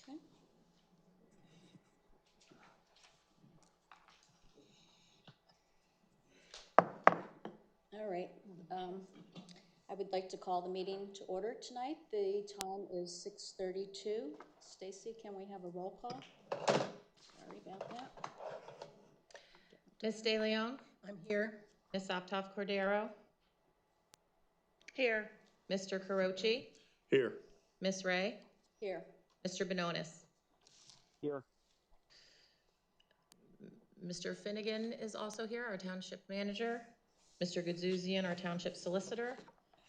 Okay. All right. I would like to call the meeting to order tonight. The time is 6:32. Stacy, can we have a roll call? Sorry about that. Ms. De Leon? I'm here. Ms. Optoff Cordero? Here. Mr. Carochi? Here. Ms. Ray? Here. Mr. Benonis? Here. Mr. Finnegan is also here, our township manager. Mr. Gadzouzian, our township solicitor.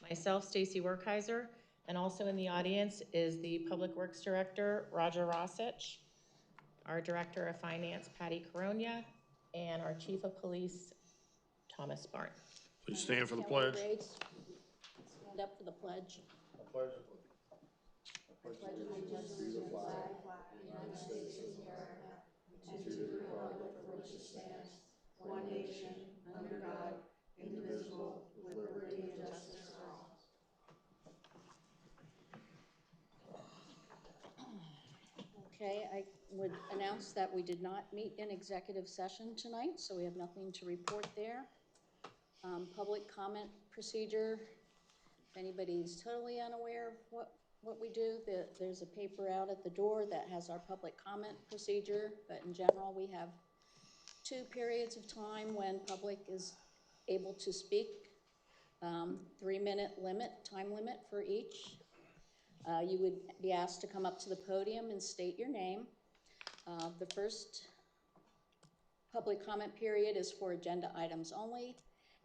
Myself, Stacy Werkheiser. And also in the audience is the Public Works Director, Roger Rossich, our Director of Finance, Patty Coronia, and our Chief of Police, Thomas Barn. Please stand for the Can we pledge. stand up for the pledge. I pledge Allegiance to the flag of the United States of America and to the republic for which it stands, one nation, under God, indivisible, with liberty and justice for all. Okay, I would announce that we did not meet in executive session tonight, so we have nothing to report there. Public comment procedure. If anybody's totally unaware of what we do, there's a paper out at the door that has our public comment procedure, but in general, we have 2 periods of time when public is able to speak, 3-minute time limit for each. You would be asked to come up to the podium and state your name. The first public comment period is for agenda items only,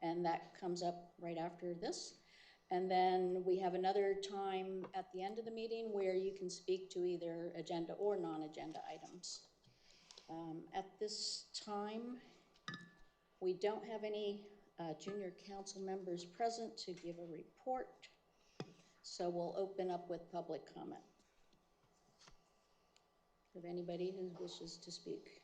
and that comes up right after this. And then we have another time at the end of the meeting where you can speak to either agenda or non-agenda items. At this time, we don't have any junior council members present to give a report, so we'll open up with public comment. If anybody who wishes to speak.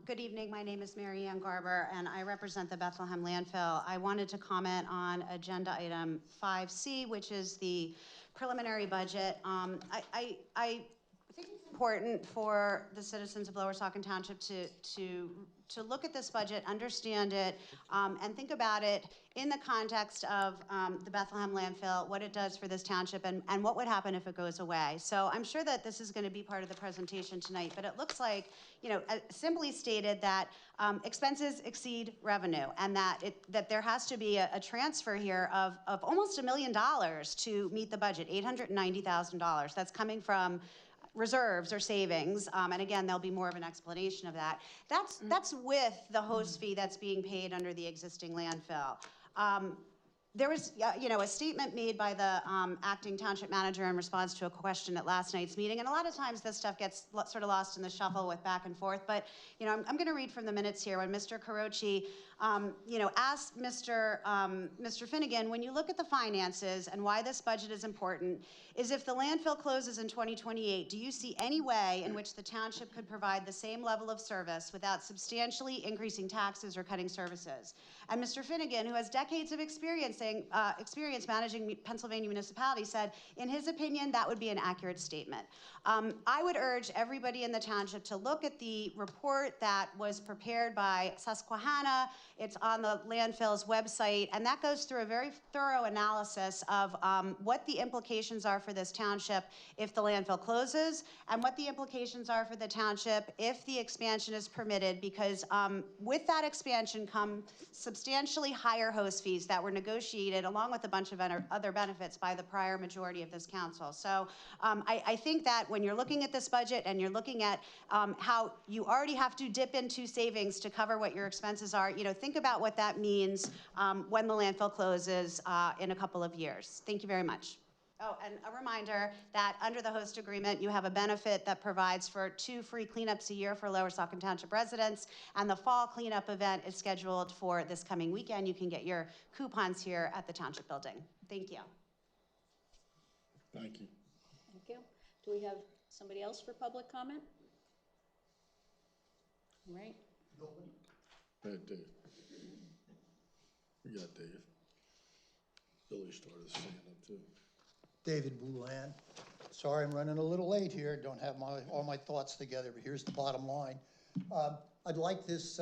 Good evening. My name is Mary Ann Garber, and I represent the Bethlehem landfill. I wanted to comment on agenda item 5C, which is the preliminary budget. I think it's important for the citizens of Lower Saucon Township to look at this budget, understand it, and think about it in the context of the Bethlehem landfill, what it does for this township, and what would happen if it goes away. So I'm sure that this is going to be part of the presentation tonight, but it looks like, simply stated that expenses exceed revenue, and that there has to be a transfer here of almost $1 million to meet the budget, $890,000. That's coming from reserves or savings, and again, there'll be more of an explanation of that. That's with the host fee that's being paid under the existing landfill. There was, a statement made by the acting township manager in response to a question at last night's meeting, and a lot of times this stuff gets sort of lost in the shuffle with back and forth, but, I'm going to read from the minutes here when Mr. Carochi, asked Mr. Finnegan, when you look at the finances and why this budget is important, is if the landfill closes in 2028, do you see any way in which the township could provide the same level of service without substantially increasing taxes or cutting services? And Mr. Finnegan, who has decades of experience managing Pennsylvania municipalities, said, in his opinion, that would be an accurate statement. I would urge everybody in the township to look at the report that was prepared by Susquehanna. It's on the landfill's website, and that goes through a very thorough analysis of what the implications are for this township if the landfill closes, and what the implications are for the township if the expansion is permitted, because with that expansion come substantially higher host fees that were negotiated along with a bunch of other benefits by the prior majority of this council. So I think that when you're looking at this budget and you're looking at how you already have to dip into savings to cover what your expenses are, think about what that means when the landfill closes in a couple of years. Thank you very much. Oh, and a reminder that under the host agreement, you have a benefit that provides for 2 free cleanups a year for Lower Saucon Township residents, and the fall cleanup event is scheduled for this coming weekend. You can get your coupons here at the Township Building. Thank you. Thank you. Thank you. Do we have somebody else for public comment? All right. Dave. We got Dave. Billy started standing up too. David Boulan. Sorry, I'm running a little late here. Don't have all my thoughts together, but here's the bottom line. I'd like this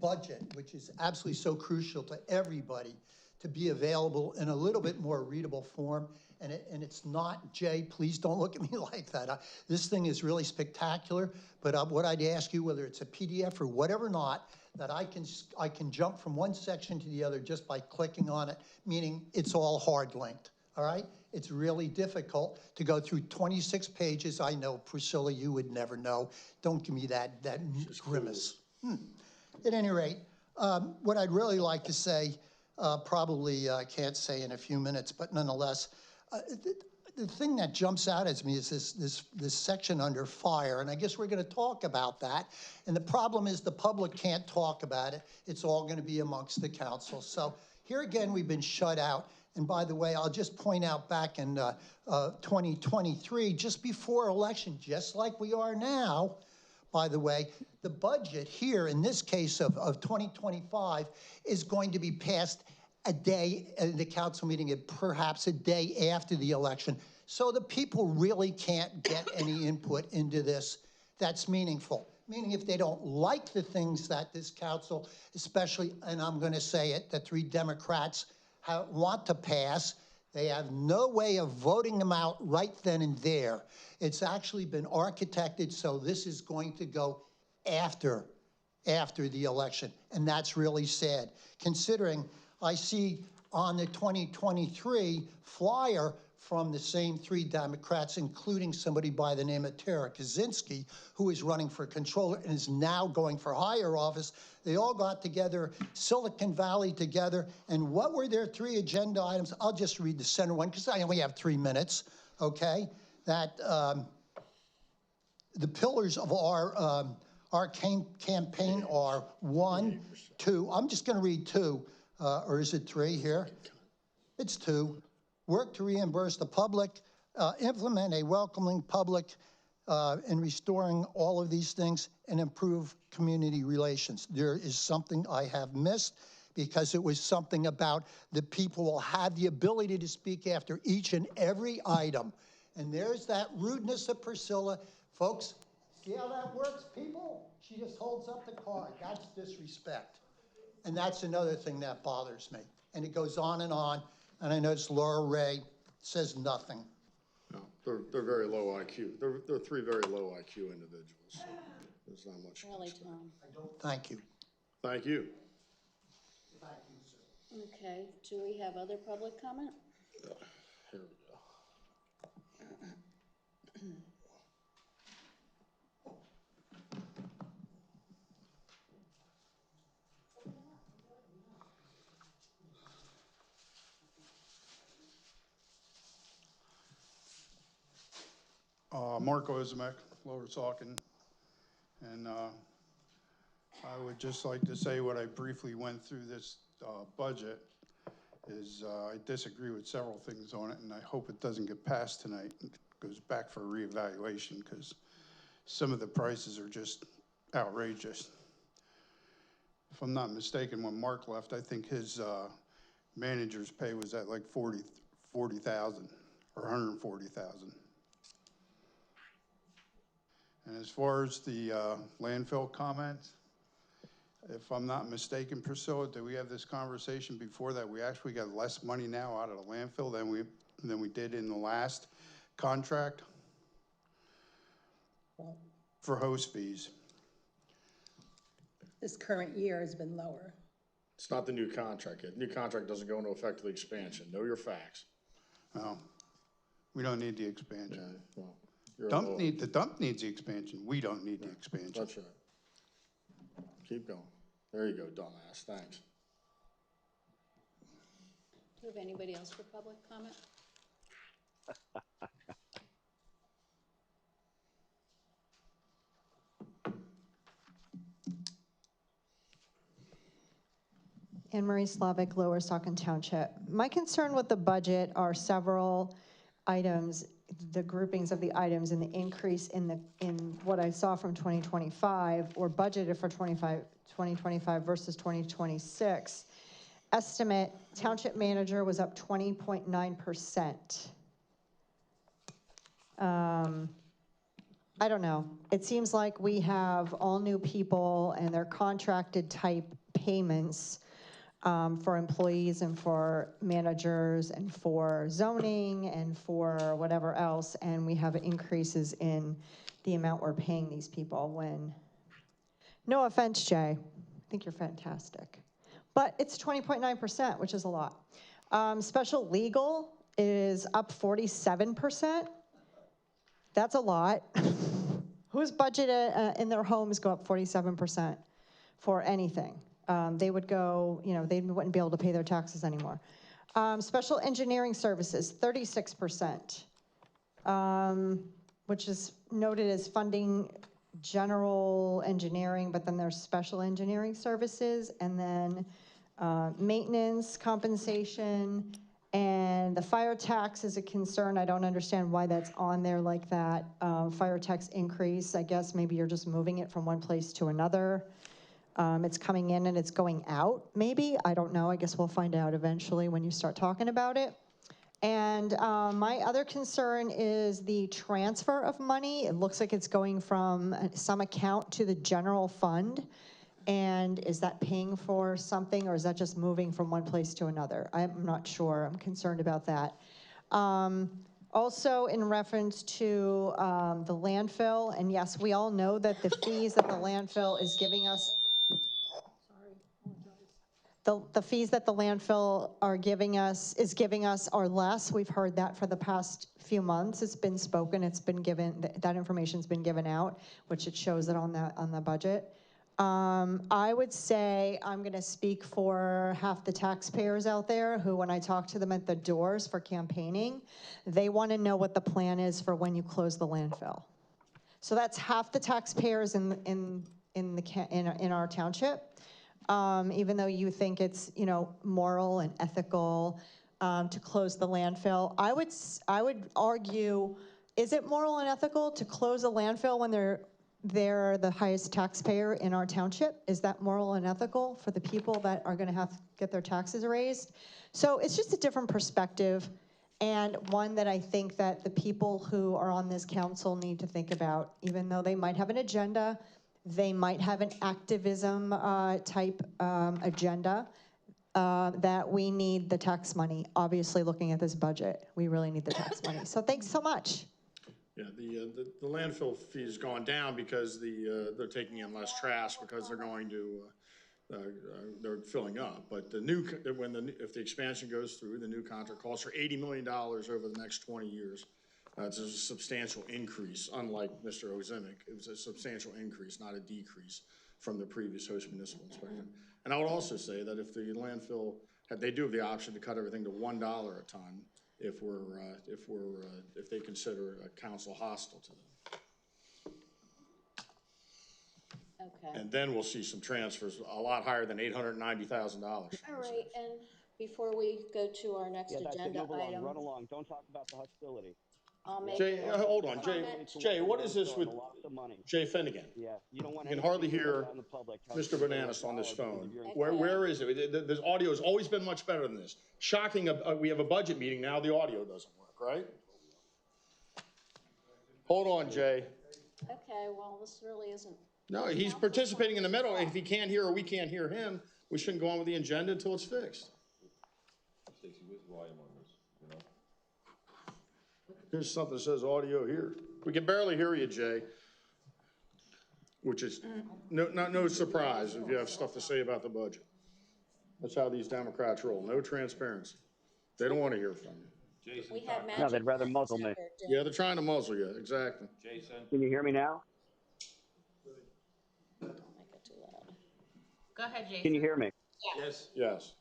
budget, which is absolutely so crucial to everybody, to be available in a little bit more readable form. And it's not, Jay, please don't look at me like that. This thing is really spectacular, but what I'd ask you, whether it's a PDF or whatever not, that I can jump from one section to the other just by clicking on it, meaning it's all hard linked, all right? It's really difficult to go through 26 pages. I know, Priscilla, you would never know. Don't give me that grimace. At any rate, what I'd really like to say, probably can't say in a few minutes, but nonetheless, the thing that jumps out at me is this section under fire, and I guess we're going to talk about that. And the problem is the public can't talk about it. It's all going to be amongst the council. So here again, we've been shut out. And by the way, I'll just point out back in 2023, just before election, just like we are now, by the way, the budget here, in this case of 2025, is going to be passed a day in the council meeting, and perhaps a day after the election. So the people really can't get any input into this that's meaningful. Meaning if they don't like the things that this council, especially, and I'm going to say it, the 3 Democrats want to pass, they have no way of voting them out right then and there. It's actually been architected so this is going to go after the election. And that's really sad, considering I see on the 2023 flyer from the same 3 Democrats, including somebody by the name of Tara Kaczynski, who is running for controller and is now going for higher office. They all got together, Silicon Valley together, and what were their 3 agenda items? I'll just read the center one, because I only have 3 minutes, okay? That the pillars of our campaign are 1, 2, I'm just gonna read 2, or is it 3 here? It's 2. Work to reimburse the public, implement a welcoming public in restoring all of these things, and improve community relations. There is something I have missed, because it was something about the people will have the ability to speak after each and every item. And there's that rudeness of Priscilla. Folks, see how that works, people? She just holds up the card. That's disrespect. And that's another thing that bothers me. And it goes on, and I notice Laura Ray says nothing. No, they're very low IQ. They're 3 very low IQ individuals. So there's not much. Really, Tom? Thank you. Thank you. Thank you, sir. Okay, do we have other public comment? Here we go. Marco Izamek, Lower Saucon, and I would just like to say what I briefly went through this budget is I disagree with several things on it, and I hope it doesn't get passed tonight. It goes back for reevaluation, because some of the prices are just outrageous. If I'm not mistaken, when Mark left, I think his manager's pay was at like $40,000 or $140,000. And as far as the landfill comment, if I'm not mistaken, Priscilla, did we have this conversation before that we actually got less money now out of the landfill than we did in the last contract for host fees? This current year has been lower. It's not the new contract yet. New contract doesn't go into effect till the expansion. Know your facts. No, we don't need the expansion. Yeah, well, you're The dump needs the expansion. We don't need the expansion. That's right. Keep going. There you go, dumbass. Thanks. Do we have anybody else for public comment? Anne Marie Slavic, Lower Saucon Township. My concern with the budget are several items, the groupings of the items, and the increase in what I saw from 2025 or budgeted for 2025 versus 2026. estimate, township manager was up 20.9%. I don't know. It seems like we have all new people and they're contracted type payments for employees and for managers and for zoning and for whatever else. And we have increases in the amount we're paying these people when, no offense, Jay, I think you're fantastic. But it's 20.9%, which is a lot. Special legal is up 47%. That's a lot. Whose budget in their homes go up 47% for anything? They would go, they wouldn't be able to pay their taxes anymore. Special engineering services, 36%, which is noted as funding general engineering, but then there's special engineering services, and then maintenance, compensation, and the fire tax is a concern. I don't understand why that's on there like that. Fire tax increase, I guess maybe you're just moving it from one place to another. It's coming in and it's going out, maybe. I don't know. I guess we'll find out eventually when you start talking about it. And my other concern is the transfer of money. It looks like it's going from some account to the general fund. And is that paying for something, or is that just moving from one place to another? I'm not sure. I'm concerned about that. Also, in reference to the landfill, and yes, we all know that the fees that the landfill is giving us, the fees that the landfill is giving us are less. We've heard that for the past few months. It's been spoken. It's been given. That information's been given out, which it shows it on the budget. I would say I'm going to speak for half the taxpayers out there who, when I talk to them at the doors for campaigning, they want to know what the plan is for when you close the landfill. So that's half the taxpayers in our township. Even though you think it's moral and ethical to close the landfill, I would argue, is it moral and ethical to close a landfill when they're the highest taxpayer in our township? Is that moral and ethical for the people that are going to have to get their taxes raised? So it's just a different perspective, and one that I think that the people who are on this council need to think about. Even though they might have an agenda, they might have an activism type agenda, that we need the tax money. Obviously, looking at this budget, we really need the tax money. So thanks so much. Yeah, the landfill fee's gone down because they're taking in less trash because they're going to, they're filling up. But if the expansion goes through, the new contract calls for $80 million over the next 20 years. It's a substantial increase, unlike Mr. Ozimic. It was a substantial increase, not a decrease from the previous host municipal inspection. And I would also say that if the landfill, they do have the option to cut everything to $1 a ton if they consider a council hostile to them. Okay. And then we'll see some transfers a lot higher than $890,000. All right, and before we go to our next agenda item. Run along. Don't talk about the hostility. I'll make Jay, a hold on, Jay, what is this with Jay Finnegan? Yeah, you don't want You can hardly hear Mr. Bananas on this phone. Where is it? The audio has always been much better than this. Shocking, we have a budget meeting now, the audio doesn't work, right? Hold on, Jay. Okay, well, this really isn't. No, he's participating in the middle. If he can't hear or we can't hear him, we shouldn't go on with the agenda until it's fixed. Here's something that says audio here. We can barely hear you, Jay. Which is no surprise if you have stuff to say about the budget. That's how these Democrats roll. No transparency. They don't want to hear from you. We had magic. No, they'd rather muzzle me. Yeah, they're trying to muzzle you. Exactly. Jason. Can you hear me now? Don't make it too loud. Go ahead, Jason. Can you hear me? Yes. Yes.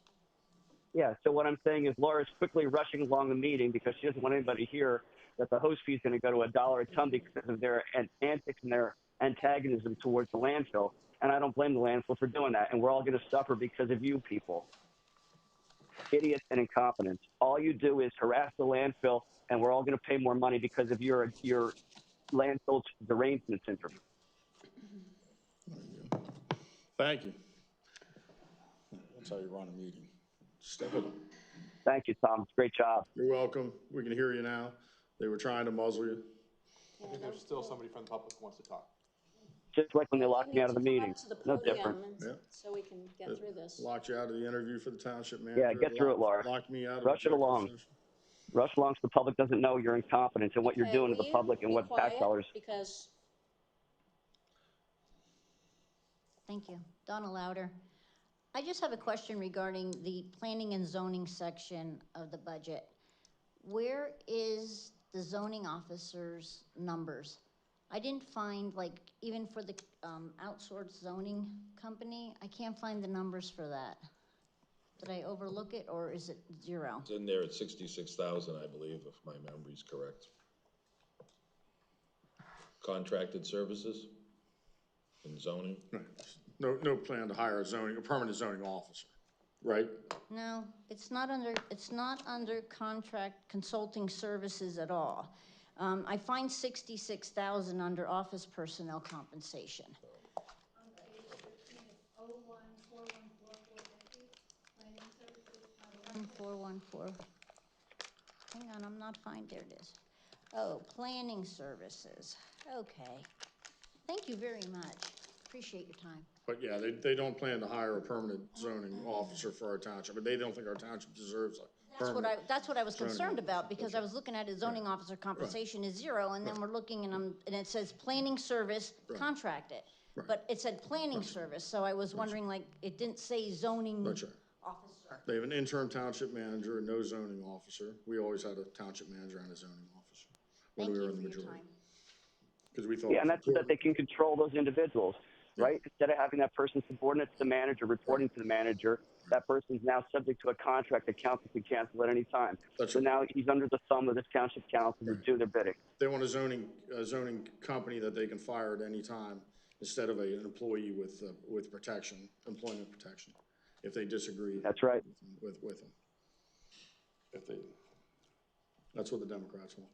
Yeah, so what I'm saying is Laura's quickly rushing along the meeting because she doesn't want anybody to hear that the host fee is going to go to $1 a ton because of their antics and their antagonism towards the landfill. And I don't blame the landfill for doing that. And we're all going to suffer because of you people. Idiots and incompetents. All you do is harass the landfill, and we're all going to pay more money because of your landfill's derangement syndrome. Thank you. That's how you run a meeting. Step it up. Thank you, Tom. Great job. You're welcome. We can hear you now. They were trying to muzzle you. I think there's still somebody from the public who wants to talk. Just like when they You locked me need out of the to come meeting. up to the No podium different. and- Yeah. So we can get through this. Locked you out of the interview for the township manager. Yeah, get through it, Laura. Locked me out of Rush it executive along. session. Rush along so the public doesn't know you're incompetent and what you're Okay, doing to will the you public and be what tax quiet? dollars. Because Thank you. Donna Louder. I just have a question regarding the planning and zoning section of the budget. Where is the zoning officer's numbers? I didn't find, like, even for the outsourced zoning company, I can't find the numbers for that. Did I overlook it, or is it zero? It's in there at 66,000, I believe, if my memory's correct. Contracted services and zoning. Right. No plan to hire a permanent zoning officer, right? No, it's not under contract consulting services at all. I find 66,000 under office personnel compensation. 414. Hang on, I'm not finding, there it is. Oh, planning services, okay. Thank you very much, appreciate your time. But yeah, they don't plan to hire a permanent zoning officer for our township, but they don't think our township deserves a permanent. That's what I was zoning concerned officer. about, because I was looking at it, zoning officer compensation is zero, and then we're looking and it says planning service contracted. Right. But it said planning service, so I was wondering, like, it didn't say zoning That's right. officer. They have an interim township manager and no zoning officer. We always had a township manager and a zoning officer when Thank we were you in the for your majority. time. Because we thought. Yeah, it and was that's so that important. they can control those individuals, right? Instead of having that person subordinate to the manager, reporting to the manager, that person's now subject to a contract that council can cancel at any time. That's So right. now he's under the thumb of this township council to do their bidding. They want a zoning company that they can fire at any time instead of an employee with protection, employment protection, if they disagree. That's right. With them. That's what the Democrats want.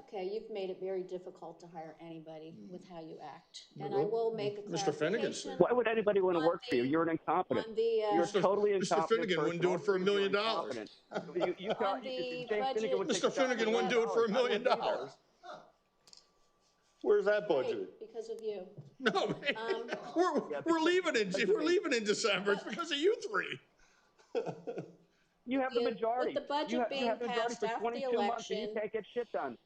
Okay, you've made it very difficult to hire anybody with how you act. And No, I will make a Mr. Finnegan clarification. said- Why would anybody want to work for you? You're an incompetent. On the, You're Mr. totally Mr. incompetent. Finnegan wouldn't do it for $1 million. You On the Finnegan would budget- take Mr. Finnegan wouldn't do it for $1 million. Where's that budgeted? Right, because of you. No, man. We're leaving if we're leaving in December, it's because of you three. You have the majority. With the budget You being have the majority passed for after the 22 months and you election, can't get shit done.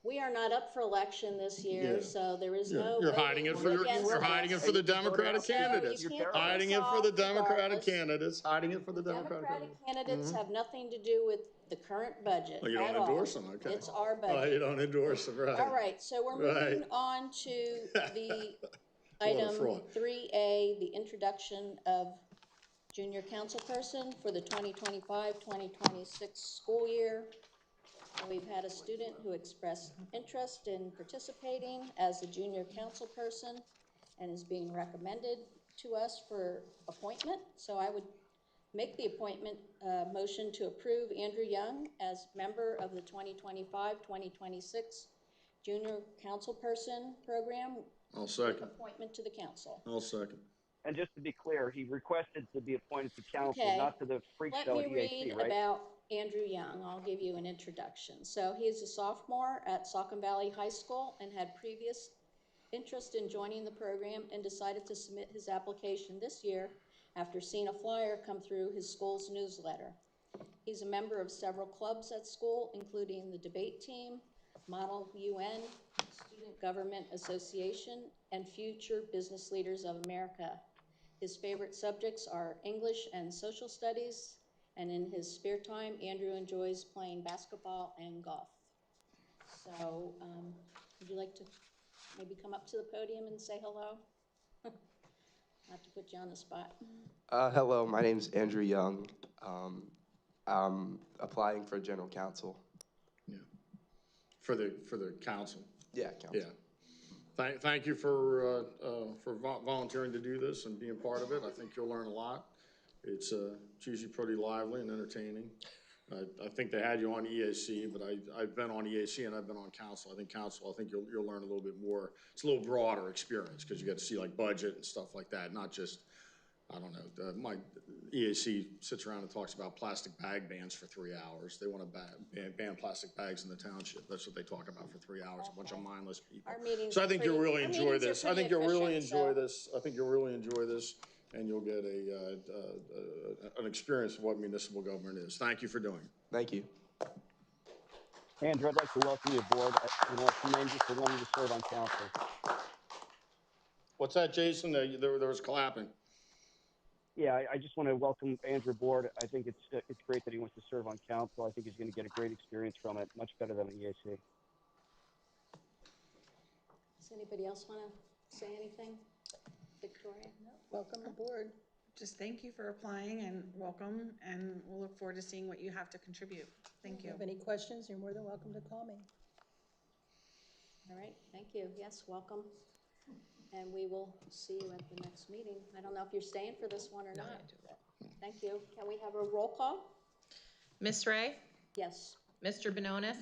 we are not up for election this year, Yeah. so there is You're- no. you're hiding it for voting your- against you're hiding it for the this. Democratic So candidates. you can't Hiding vote it for the off Democratic regardless. candidates, hiding it for the Democratic Democratic candidates. candidates have nothing to do with the current budget Oh, you at don't all. endorse them, okay. It's our Oh, budget. you don't endorse them, right. All right, so we're moving Right. on to the What a item fraud. 3A, the introduction of junior councilperson for the 2025-2026 school year. We've had a student who expressed interest in participating as a junior councilperson and is being recommended to us for appointment. So I would make the appointment motion to approve Andrew Young as member of the 2025-2026 junior councilperson program. I'll second. Appointment to the council. I'll second. And just to be clear, he requested to be appointed to council, Okay. not to the freak Let show me at EAC, read right? about Andrew Young. I'll give you an introduction. So he is a sophomore at Saucon Valley High School and had previous interest in joining the program and decided to submit his application this year after seeing a flyer come through his school's newsletter. He's a member of several clubs at school, including the debate team, Model UN, Student Government Association, and Future Business Leaders of America. His favorite subjects are English and social studies, and in his spare time, Andrew enjoys playing basketball and golf. So, would you like to maybe come up to the podium and say hello? Not to put you on the spot. Hello, my name's Andrew Young. I'm applying for general counsel. Yeah. For the council. Yeah, counsel. Yeah. Thank you for volunteering to do this and being part of it. I think you'll learn a lot. It's usually pretty lively and entertaining. I think they had you on EAC, but I've been on EAC and I've been on council. I think you'll learn a little bit more. It's a little broader experience because you get to see like budget and stuff like that, not just I don't know, my EAC sits around and talks about plastic bag bans for 3 hours. They want to ban plastic bags in the township. That's what they talk about for 3 hours, a bunch of mindless people. Our meetings So I are think you'll pretty- really our enjoy meetings are this. I pretty think you'll really efficient, enjoy so- this. I think you'll really enjoy this, and you'll get an experience of what municipal government is. Thank you for doing it. Thank you. Andrew, I'd like to welcome you aboard. I want to commend you for wanting to serve on council. What's that, Jason? There was clapping. Yeah, I just want to welcome Andrew aboard. I think it's great that he wants to serve on council. I think he's going to get a great experience from it, much better than an EAC. Does anybody else want to say anything? Victoria? Welcome aboard. Just thank you for applying and welcome, and we'll look forward to seeing what you have to contribute. Thank If you. you have any questions, you're more than welcome to call me. All right, thank you. Yes, welcome. And we will see you at the next meeting. I don't know if you're staying for this one or not. Thank you. Can we have a roll call? Miss Ray? Yes. Mr. Benonis?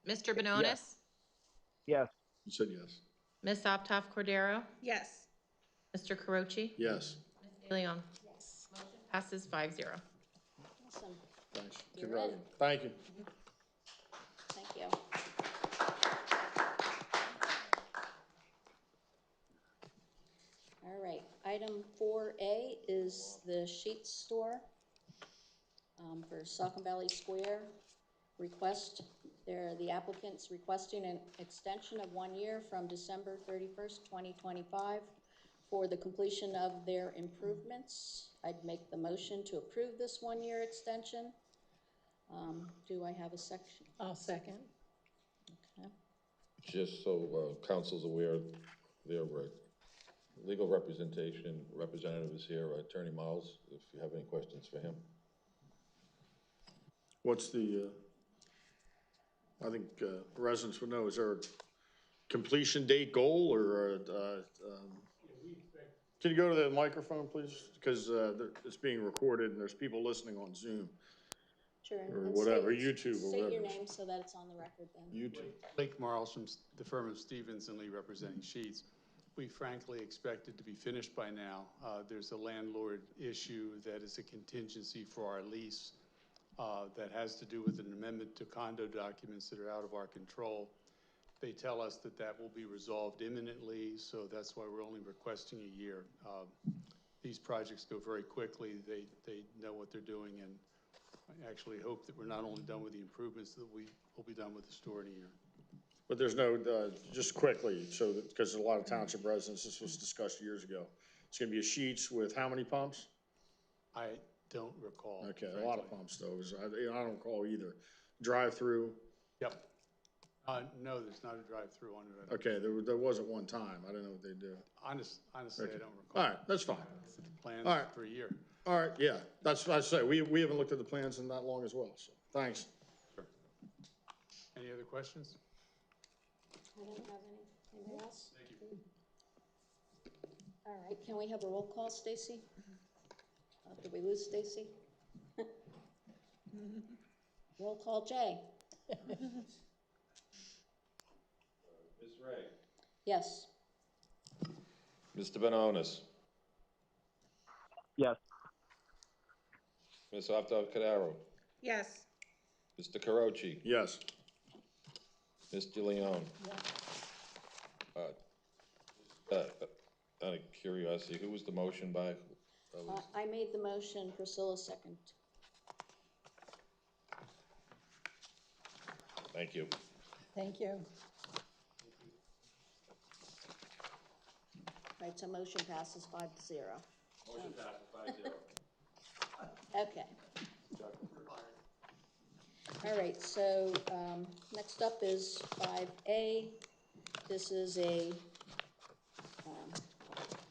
Mr. Benonis? Yes. You said yes. Miss Optoff Cordero? Yes. Mr. Carochi? Yes. Ms. De Leon? Yes. Passes 5-0. Awesome. Thanks. You're Congratulations. in. Thank you. Thank you. All right, item 4A is the sheet store for Saucon Valley Square. The applicant's requesting an extension of 1 year from December 31st, 2025 for the completion of their improvements. I'd make the motion to approve this 1 year extension. Do I have a section? I'll second. Okay. Just so council's aware, their legal representative is here, Attorney Miles, if you have any questions for him. What's the, I think residents would know, is there a completion date goal or, can you go to the microphone, please? Because it's being recorded and there's people listening on Zoom. Sure. Or and whatever, state- YouTube or State your whatever. name so that it's on the record then. YouTube. Blake Marles from the firm of Stevens and Lee representing Sheets. We frankly expected to be finished by now. There's a landlord issue that is a contingency for our lease that has to do with an amendment to condo documents that are out of our control. They tell us that that will be resolved imminently, so that's why we're only requesting a year. These projects go very quickly. They know what they're doing, and I actually hope that we're not only done with the improvements, that we will be done with the store in a year. But there's no, just quickly, so that, because a lot of township residents, this was discussed years ago. It's gonna be a sheets with how many pumps? I don't recall. Okay, frankly. a lot of pump stoves. I don't recall either. Drive-through, Yep. No, there's not a drive-through on it. okay, there was at one time. I don't know what they do. Honestly, Okay. I don't recall. All right, that's fine. The plans All right. for a year. All right, yeah, that's what I say. We haven't looked at the plans in that long as well, so, thanks. Sure. Any other questions? I don't have any. Anybody else? Thank you. All right, can we have a roll call, Stacy? Did we lose Stacy? Roll call, Jay. Ms. Ray? Yes. Mr. Benonis? Yes. Ms. Optoff Cordero? Yes. Mr. Carochi? Yes. Ms. De Leon? Out of curiosity, who was the motion by? I made the motion, Priscilla second. Thank you. Thank you. Right, so motion passes 5-0. Motion passes 5-0. Okay. All right, so next up is 5A. This is a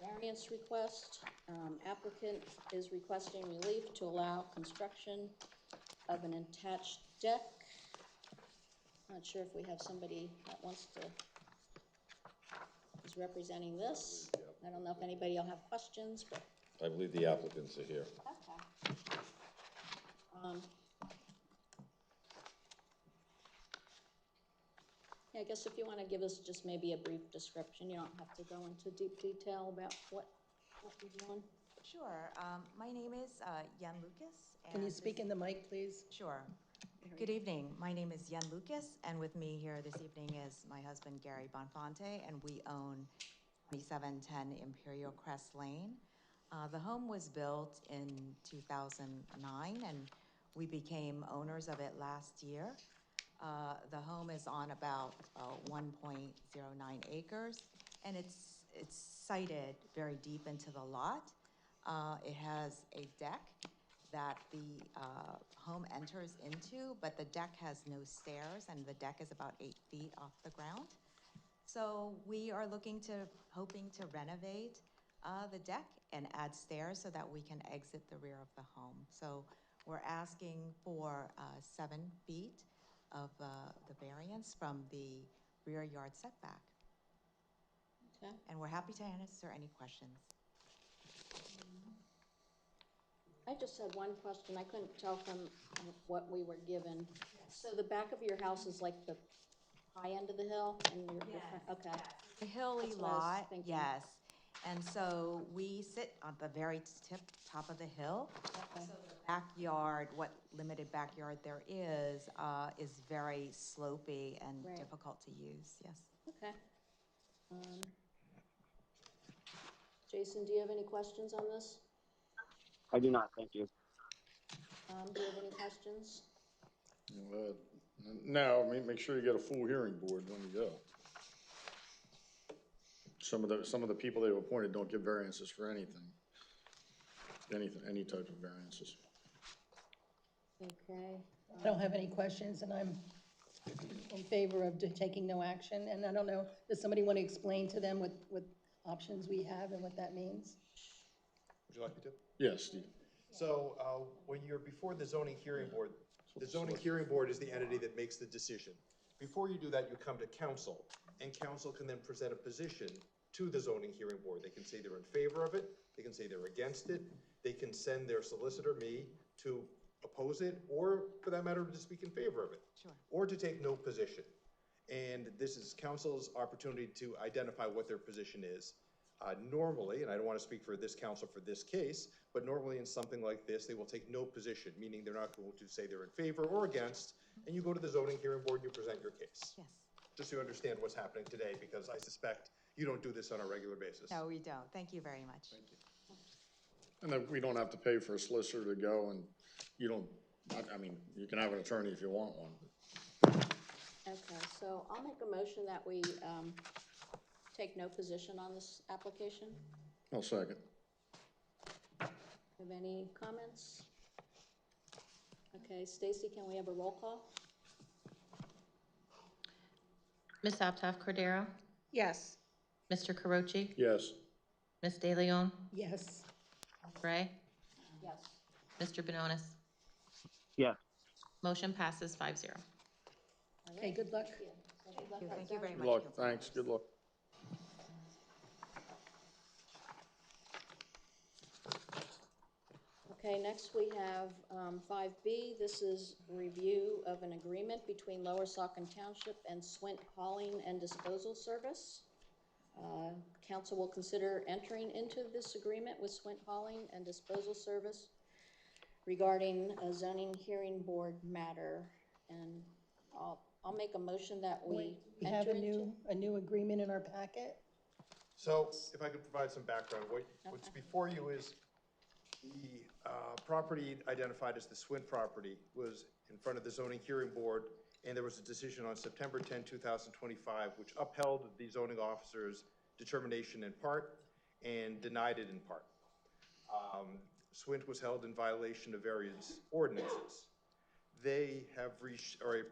variance request. Applicant is requesting relief to allow construction of an attached deck. Not sure if we have somebody that wants to, is representing this. I don't know if anybody will have questions, but. I believe the applicants are here. Okay. Yeah, I guess if you want to give us just maybe a brief description, you don't have to go into deep detail about what you're doing. Sure. My name is Yen Lucas. Can you and speak this- in the mic, please? Sure. Good evening. My name is Yen Lucas, and with me here this evening is my husband, Gary Bonfante, and we own 2710 Imperial Crest Lane. The home was built in 2009, and we became owners of it last year. The home is on about 1.09 acres, and it's sited very deep into the lot. It has a deck that the home enters into, but the deck has no stairs, and the deck is about 8 feet off the ground. So we are hoping to renovate the deck and add stairs so that we can exit the rear of the home. So we're asking for 7 feet of the variance from the rear yard setback. Okay. And we're happy to answer any questions. I just had one question. I couldn't tell from what we were given. So the back of your house is like the high end of the hill, and you're okay. The hilly That's what I was lot, thinking. yes. And so we sit on the very top of the hill. Okay. So the backyard, what limited backyard there is very slopey and Right. difficult to use, yes. Okay. Jason, do you have any questions on this? I do not, thank you. Do you have any questions? No, I mean, make sure you get a full hearing board when you go. Some of the people they've appointed don't give variances for anything. Any type of variances. Okay. I don't have any questions, and I'm in favor of taking no action. And I don't know, does somebody want to explain to them what options we have and what that means? Would you like me to? Yes, Steve. So when you're before the zoning hearing board, the zoning hearing board is the entity that makes the decision. Before you do that, you come to council, and council can then present a position to the zoning hearing board. They can say they're in favor of it, they can say they're against it, they can send their solicitor, me, to oppose it, or for that matter, to speak in favor of it. Sure. Or to take no position. And this is council's opportunity to identify what their position is. Normally, and I don't want to speak for this council for this case, but normally in something like this, they will take no position, meaning they're not going to say they're in favor or against, and you go to the zoning hearing board and you present your case. Yes. Just so you understand what's happening today, because I suspect you don't do this on a regular basis. No, we don't. Thank you very much. Thank you. And then we don't have to pay for a solicitor to go, and you don't, I mean, you can have an attorney if you want one. Okay, so I'll make a motion that we take no position on this application. I'll second. Have any comments? Okay, Stacy, can we have a roll call? Ms. Aptoff Cordero? Yes. Mr. Carochi? Yes. Ms. De Leon? Yes. Gray? Yes. Mr. Benonis? Yes. Motion passes 5-0. Okay, good luck. Thank you very Good much. luck, Councilmembers. thanks, good luck. Okay, next we have 5B. This is review of an agreement between Lower Saucon Township and Swint Hauling and Disposal Service. Council will consider entering into this agreement with Swint Hauling and Disposal Service regarding a zoning hearing board matter. And I'll make a motion that we We have enter into. a new agreement in our packet. So if I could provide some background, what's before you is the property identified as the Swint property was in front of the zoning hearing board, and there was a decision on September 10, 2025, which upheld the zoning officer's determination in part and denied it in part. Swint was held in violation of various ordinances. They have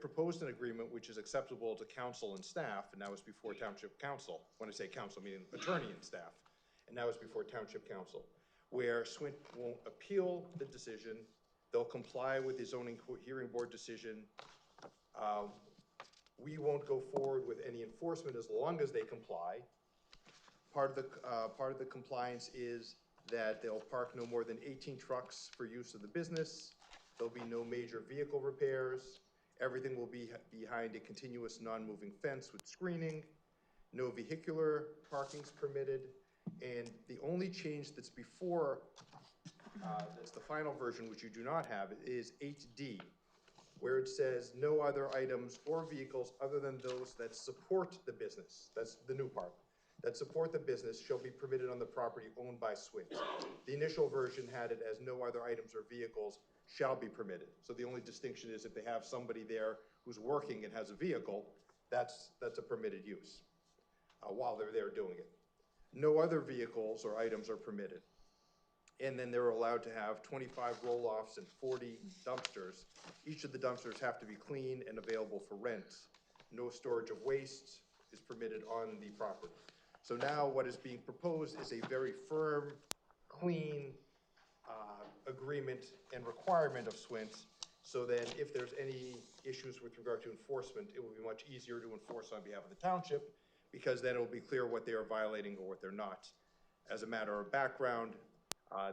proposed an agreement which is acceptable to council and staff, and now it's before township council. When I say council, I mean attorney and staff, and now it's before township council, where Swint won't appeal the decision. They'll comply with the zoning hearing board decision. We won't go forward with any enforcement as long as they comply. Part of the compliance is that they'll park no more than 18 trucks for use of the business. There'll be no major vehicle repairs, Everything will be behind a continuous non-moving fence with screening. No vehicular parking's permitted. And the only change that's before, that's the final version, which you do not have, is 8D, where it says no other items or vehicles other than those that support the business. That's the new part. That support the business shall be permitted on the property owned by Swint. The initial version had it as no other items or vehicles shall be permitted. So the only distinction is if they have somebody there who's working and has a vehicle, that's a permitted use while they're there doing it. No other vehicles or items are permitted. And then they're allowed to have 25 roll-offs and 40 dumpsters. Each of the dumpsters have to be clean and available for rent. No storage of waste is permitted on the property. So now what is being proposed is a very firm, clean agreement and requirement of Swint, so that if there's any issues with regard to enforcement, it will be much easier to enforce on behalf of the township, because then it will be clear what they are violating or what they're not. As a matter of background,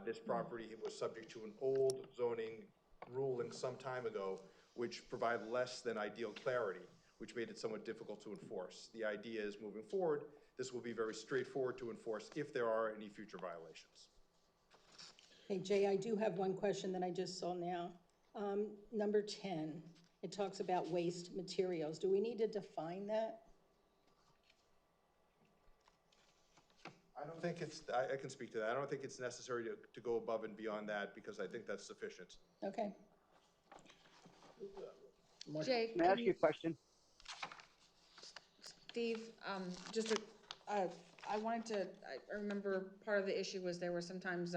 this property was subject to an old zoning ruling some time ago, which provided less than ideal clarity, which made it somewhat difficult to enforce. The idea is moving forward, this will be very straightforward to enforce if there are any future violations. Hey, Jay, I do have one question that I just saw now. Number 10, it talks about waste materials. Do we need to define that? I don't think it's, I can speak to that. I don't think it's necessary to go above and beyond that, because I think that's sufficient. Okay. Jay, May I ask you a question? Steve, I wanted to, I remember part of the issue was there were sometimes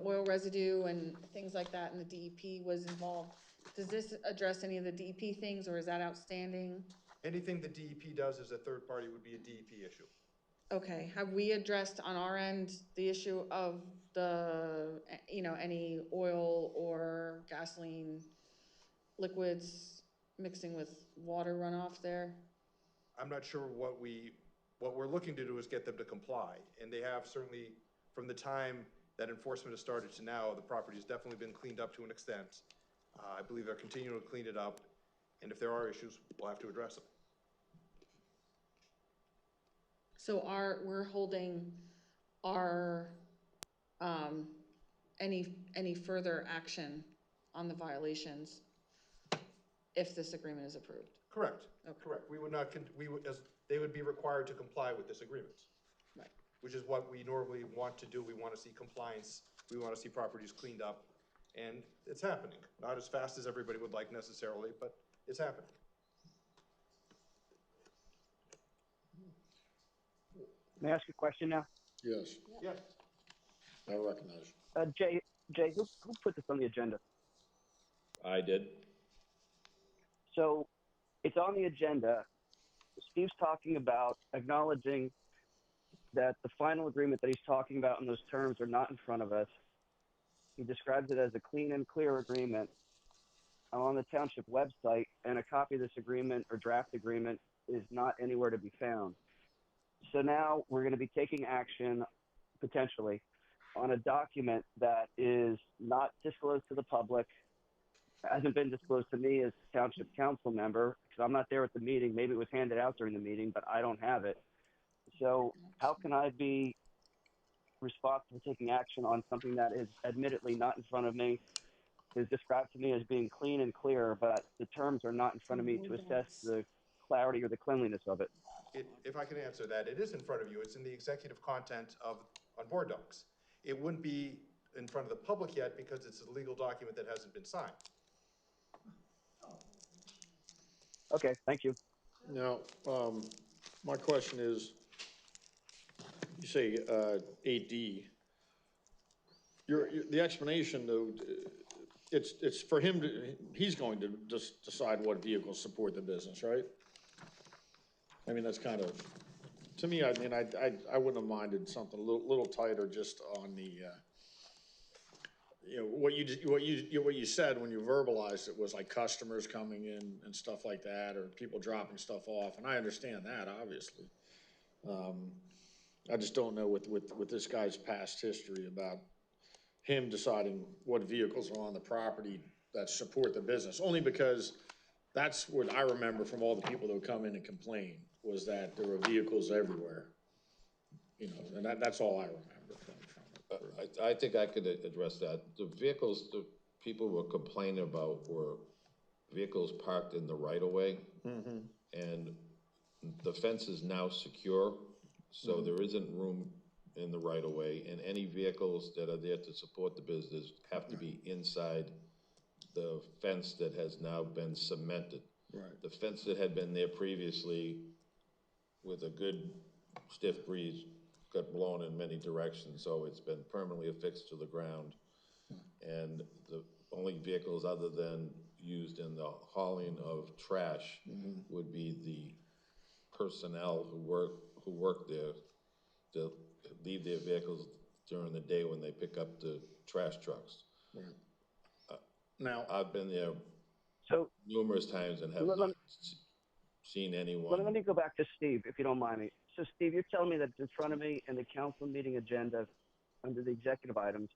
oil residue and things like that, and the DEP was involved. Does this address any of the DEP things, or is that outstanding? Anything the DEP does as a third party would be a DEP issue. Okay, have we addressed on our end the issue of the, any oil or gasoline liquids mixing with water runoff there? I'm not sure what we're looking to do is get them to comply. And they have certainly, from the time that enforcement has started to now, the property has definitely been cleaned up to an extent. I believe they're continuing to clean it up. And if there are issues, we'll have to address them. So we're holding our, any further action on the violations if this agreement is approved? Correct. Okay. Correct. They would be required to comply with this agreement. Right. Which is what we normally want to do. We want to see compliance. We want to see properties cleaned up. And it's happening. Not as fast as everybody would like necessarily, but it's happening. May I ask a question now? Yes, Yes. I recognize. Jay, who put this on the agenda? I did. So it's on the agenda. Steve's talking about acknowledging that the final agreement that he's talking about in those terms are not in front of us. He describes it as a clean and clear agreement. I'm on the township website, and a copy of this agreement or draft agreement is not anywhere to be found. So now we're going to be taking action, potentially, on a document that is not disclosed to the public, hasn't been disclosed to me as township council member, because I'm not there at the meeting. Maybe it was handed out during the meeting, but I don't have it. So how can I be responsible for taking action on something that is admittedly not in front of me, is described to me as being clean and clear, but the terms are not in front of me to assess the clarity or the cleanliness of it? If I can answer that, it is in front of you. It's in the executive content on board docs. It wouldn't be in front of the public yet because it's a legal document that hasn't been signed. Okay, thank you. Now, my question is, you say 8D. The explanation, though, it's for him to, he's going to just decide what vehicles support the business, right? I mean, that's kind of, to me, I mean, I wouldn't have minded something a little tighter just on the, what you said when you verbalized it was like customers coming in and stuff like that, or people dropping stuff off, and I understand that, obviously. I just don't know with this guy's past history about him deciding what vehicles are on the property that support the business, only because That's what I remember from all the people that would come in and complain, was that there were vehicles everywhere. You know, and that's all I remember from it. I think I could address that. The vehicles the people were complaining about were vehicles parked in the right-of-way. And the fence is now secure, so there isn't room in the right-of-way, and any vehicles that are there to support the business have to be inside the fence that has now been cemented. Right. The fence that had been there previously, with a good stiff breeze, got blown in many directions, so it's been permanently affixed to the ground. And the only vehicles other than used in the hauling of trash would be the personnel who work there to leave their vehicles during the day when they pick up the trash trucks. Right. Now, I've been there So numerous times and have not seen anyone. let me go back to Steve, if you don't mind me. So Steve, you're telling me that in front of me in the council meeting agenda under the executive items,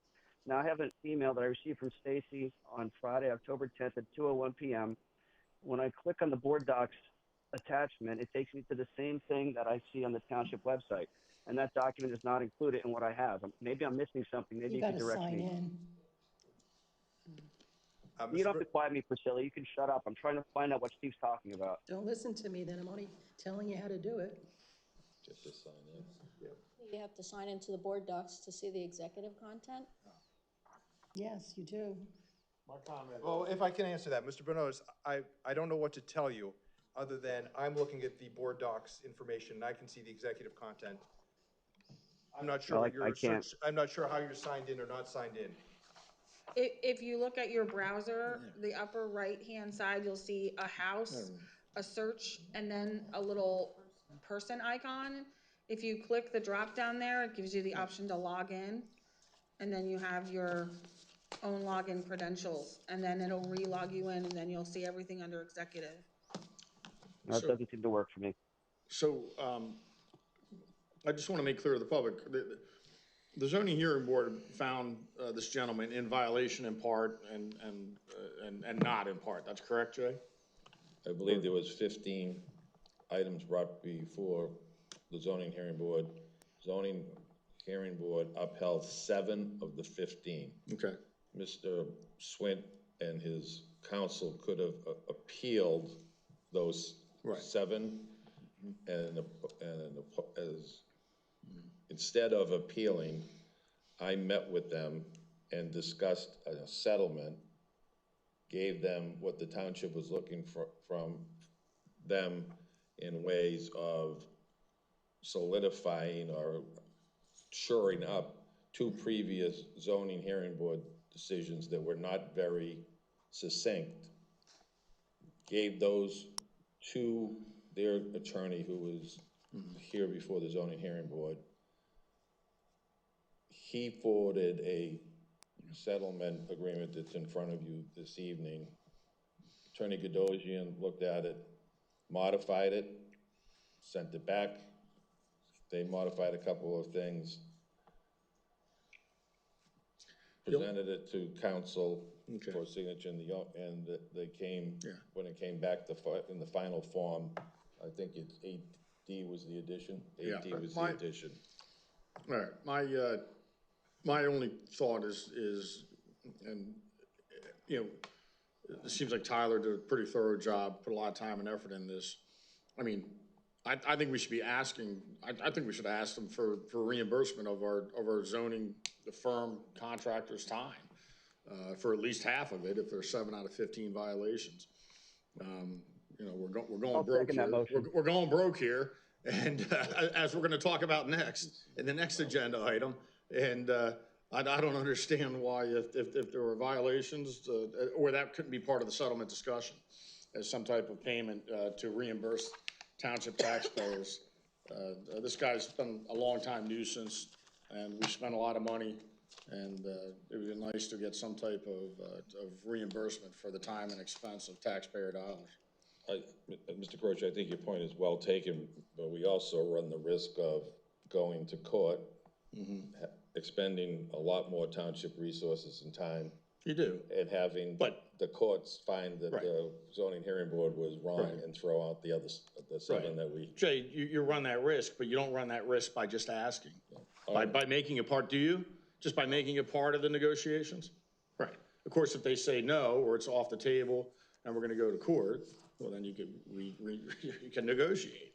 now I have an email that I received from Stacy on Friday, October 10th at 2:01 p.m. When I click on the board docs attachment, it takes me to the same thing that I see on the township website. And that document is not included in what I have. Maybe I'm missing something. Maybe You you can gotta direct sign me. in. You don't have to quiet me, Priscilla. You can shut up. I'm trying to find out what Steve's talking about. Don't listen to me then, I'm only telling you how to do it. Just to sign in. You have to sign into the board docs to see the executive content? Yes, you do. my comment. Well, if I can answer that, Mr. Bonos, I don't know what to tell you, other than I'm looking at the board docs information, and I can see the executive content. I'm not sure Well, what I your can't. search, I'm not sure how you're signed in or not signed in. If you look at your browser, the upper right-hand side, you'll see a house, a search, and then a little person icon. If you click the drop down there, it gives you the option to log in, and then you have your own login credentials, and then it'll re-log you in, and then you'll see everything under executive. That doesn't seem to work for me. So, I just want to make clear to the public, the zoning hearing board found this gentleman in violation in part and not in part. That's correct, Jay? I believe there was 15 items brought before the zoning hearing board. Zoning hearing board upheld 7 of the 15. Okay. Mr. Swint and his counsel could have appealed those 7, and instead of appealing, I met with them and discussed a settlement, gave them what the township was looking for from them in ways of solidifying or shoring up 2 previous zoning hearing board decisions that were not very succinct. Gave those to their attorney who was here before the zoning hearing board. He forwarded a settlement agreement that's in front of you this evening. Attorney Gadosian looked at it, modified it, sent it back. They modified a couple of things, presented it to council for signature, and they came, when it came back in the final form, I think it's 8D was the addition. 8D was the addition. All right, my only thought is, and, you know, it seems like Tyler did a pretty thorough job, put a lot of time and effort in this. I mean, I think we should be asking, I think we should ask them for reimbursement of our zoning, the firm contractor's time, for at least half of it, if there's 7 out of 15 violations. You know, we're going broke here. We're going broke here, and as we're gonna talk about next, in the next agenda item, and I don't understand why if there were violations, or that couldn't be part of the settlement discussion as some type of payment to reimburse township taxpayers. This guy's been a long time nuisance, and we spent a lot of money, and it would be nice to get some type of reimbursement for the time and expense of taxpayer dollars. Mr. Croce, I think your point is well taken, but we also run the risk of going to court, expending a lot more township resources and time You do. And having the courts find that the zoning hearing board was wrong and throw out the others, the 7 that we. Jay, you run that risk, but you don't run that risk by just asking. By making it part, do you? Just by making it part of the negotiations? Right. Of course, if they say no, or it's off the table, and we're gonna go to court, well, then you can, you can negotiate.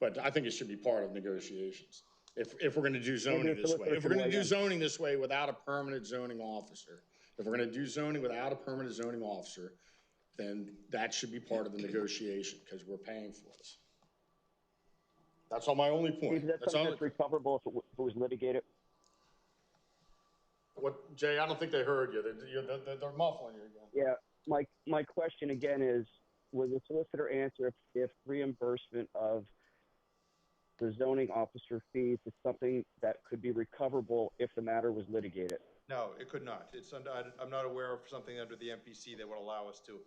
But I think it should be part of negotiations. If we're gonna do zoning this way. If we're gonna do zoning this way without a permanent zoning officer, if we're gonna do zoning without a permanent zoning officer, then that should be part of the negotiation, because we're paying for this. That's all my only point. Is that something that's recoverable if it was litigated? What, Jay, I don't think they heard you. They're muffling you again. Yeah, my question again is, will the solicitor answer if reimbursement of the zoning officer fees is something that could be recoverable if the matter was litigated? No, it could not. I'm not aware of something under the MPC that would allow us to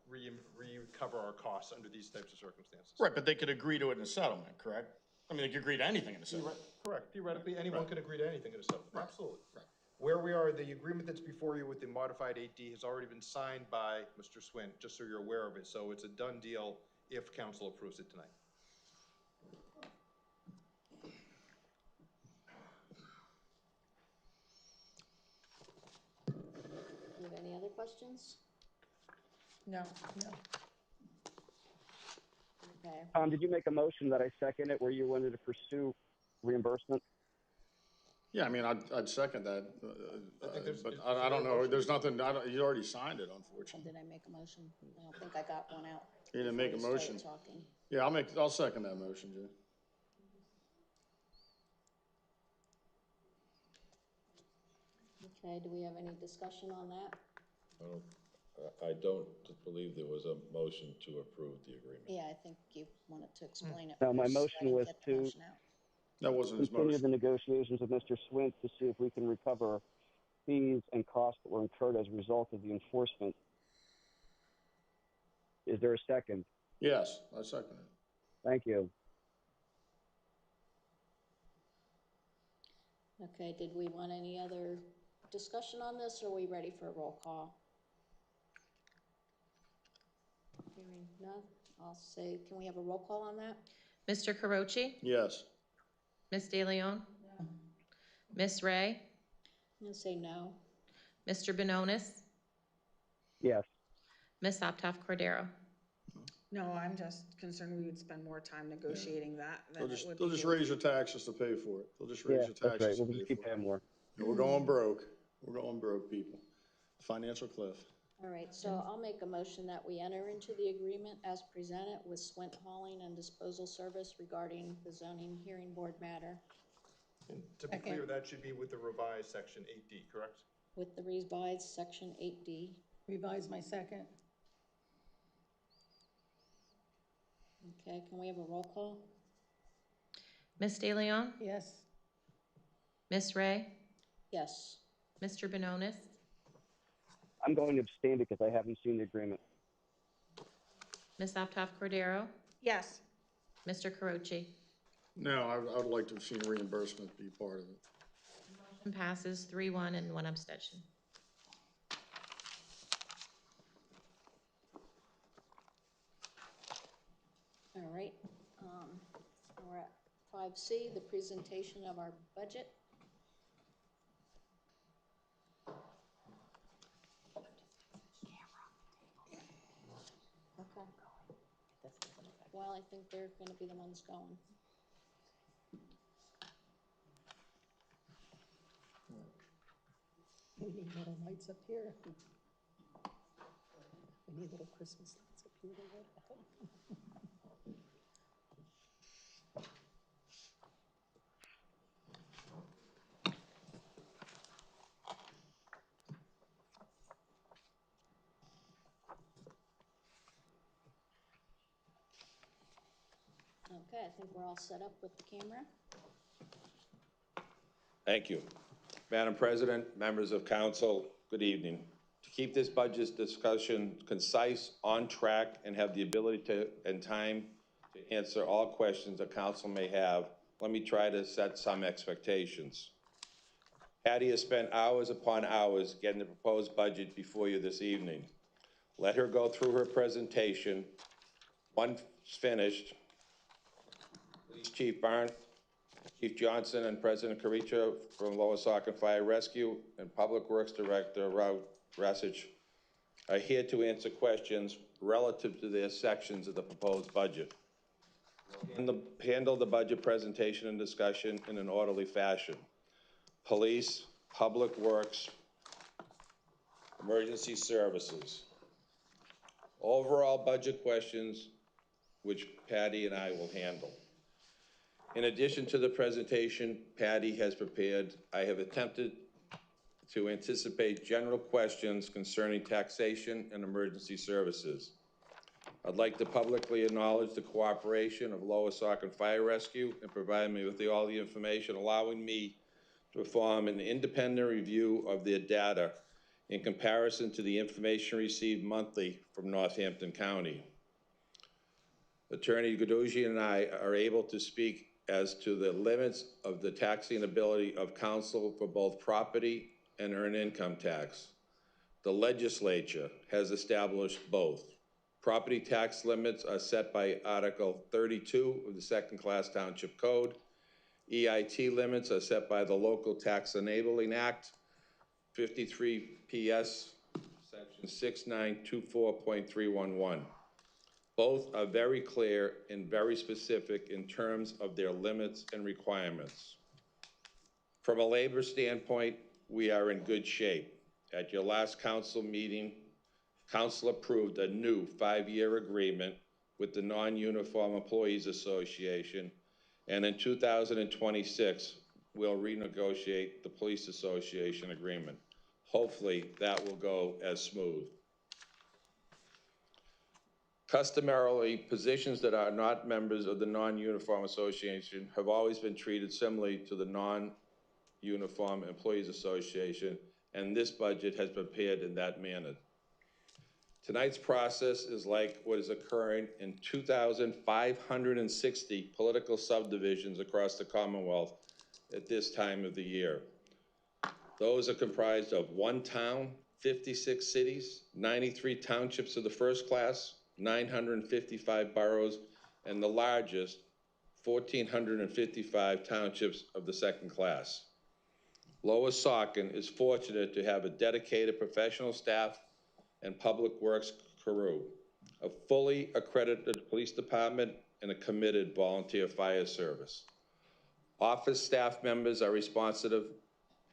recover our costs under these types of circumstances. Right, but they could agree to it in a settlement, correct? I mean, they could agree to anything in a settlement. Correct. Theoretically, anyone could agree to anything in a settlement. Absolutely. Right. Where we are, the agreement that's before you with the modified 8D has already been signed by Mr. Swint, just so you're aware of it. So it's a done deal if council approves it tonight. Do you have any other questions? No. Okay. Did you make a motion that I second it where you wanted to pursue reimbursement? Yeah, I mean, I'd second that, but I don't know, there's nothing, you already signed it, unfortunately. Did I make a motion? I don't think I got one out. You didn't make a before we motion. started talking. Yeah, I'll second that motion, Jay. Okay, do we have any discussion on that? I don't believe there was a motion to approve the agreement. Yeah, I think you wanted to explain it. No, my first, so I motion didn't was get the to motion out. That wasn't his continue motion. the negotiations with Mr. Swint to see if we can recover fees and costs that were incurred as a result of the enforcement. Is there a second? Yes, I second it. Thank you. Okay, did we want any other discussion on this, or are we ready for a roll call? Hearing none, I'll say, can we have a roll call on that? Mr. Carochi? Yes. Ms. De Leon? No. Ms. Ray? I'm gonna say no. Mr. Benonis? Yes. Ms. Optoff Cordero? No, I'm just concerned we would spend more time negotiating that than it would be. They'll just raise your taxes to pay for it. They'll just raise your taxes that's right. to We'll just pay keep for it. paying more. We're going broke. We're going broke, people. Financial cliff. All right, so I'll make a motion that we enter into the agreement as presented with Swint Hauling and Disposal Service regarding the zoning hearing board matter. And to be clear, that should be with the revised section 8D, correct? With the revised section 8D. Revise my second. Okay, can we have a roll call? Ms. De Leon? Yes. Ms. Ray? Yes. Mr. Benonis? I'm going to abstain because I haven't seen the agreement. Ms. Optoff Cordero? Yes. Mr. Carochi? No, I would like to have seen reimbursement be part of it. Motion passes 3-1 and 1 abstention. All right, we're at 5C, the presentation of our budget. Okay. Well, I think they're gonna be the ones going. We need little lights up here. We need little Christmas lights up here. Okay, I think we're all set up with the camera. Thank you. Madam President, members of council, good evening. To keep this budget discussion concise, on track, and have the ability to, and time to answer all questions the council may have, let me try to set some expectations. Patty has spent hours upon hours getting the proposed budget before you this evening. Let her go through her presentation. Once finished, Police Chief Barnes, Chief Johnson, and President Caricio from Lower Saucon Fire Rescue, and Public Works Director Rob Rasich are here to answer questions relative to their sections of the proposed budget. Handle the budget presentation and discussion in an orderly fashion. Police, Public Works, Emergency Services. Overall budget questions, which Patty and I will handle. In addition to the presentation Patty has prepared, I have attempted to anticipate general questions concerning taxation and emergency services. I'd like to publicly acknowledge the cooperation of Lower Saucon Fire Rescue in providing me with all the information, allowing me to perform an independent review of their data in comparison to the information received monthly from Northampton County. Attorney Gadougian and I are able to speak as to the limits of the taxing ability of council for both property and earned income tax. The legislature has established both. Property tax limits are set by Article 32 of the Second Class Township Code. EIT limits are set by the Local Tax Enabling Act, 53 PS, Section 6924.311. Both are very clear and very specific in terms of their limits and requirements. From a labor standpoint, we are in good shape. At your last council meeting, council approved a new 5-year agreement with the Non-Uniform Employees Association, and in 2026, we'll renegotiate the Police Association agreement. Hopefully, that will go as smooth. Customarily, positions that are not members of the Non-Uniform Association have always been treated similarly to the Non-Uniform Employees Association, and this budget has been prepared in that manner. Tonight's process is like what is occurring in 2,560 political subdivisions across the Commonwealth at this time of the year. Those are comprised of 1 town, 56 cities, 93 townships of the first class, 955 boroughs, and the largest, 1,455 townships of the second class. Lower Saucon is fortunate to have a dedicated professional staff and public works crew, a fully accredited police department, and a committed volunteer fire service. Office staff members are responsive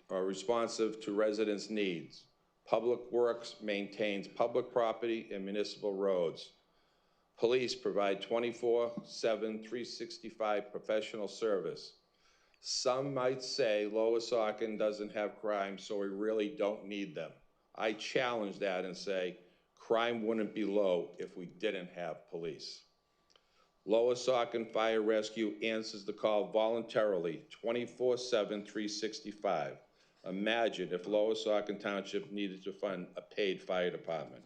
to residents' needs. Public Works maintains public property and municipal roads. Police provide 24/7, 365 professional service. Some might say Lower Saucon doesn't have crime, so we really don't need them. I challenge that and say crime wouldn't be low if we didn't have police. Lower Saucon Fire Rescue answers the call voluntarily, 24/7, 365. Imagine if Lower Saucon Township needed to fund a paid fire department.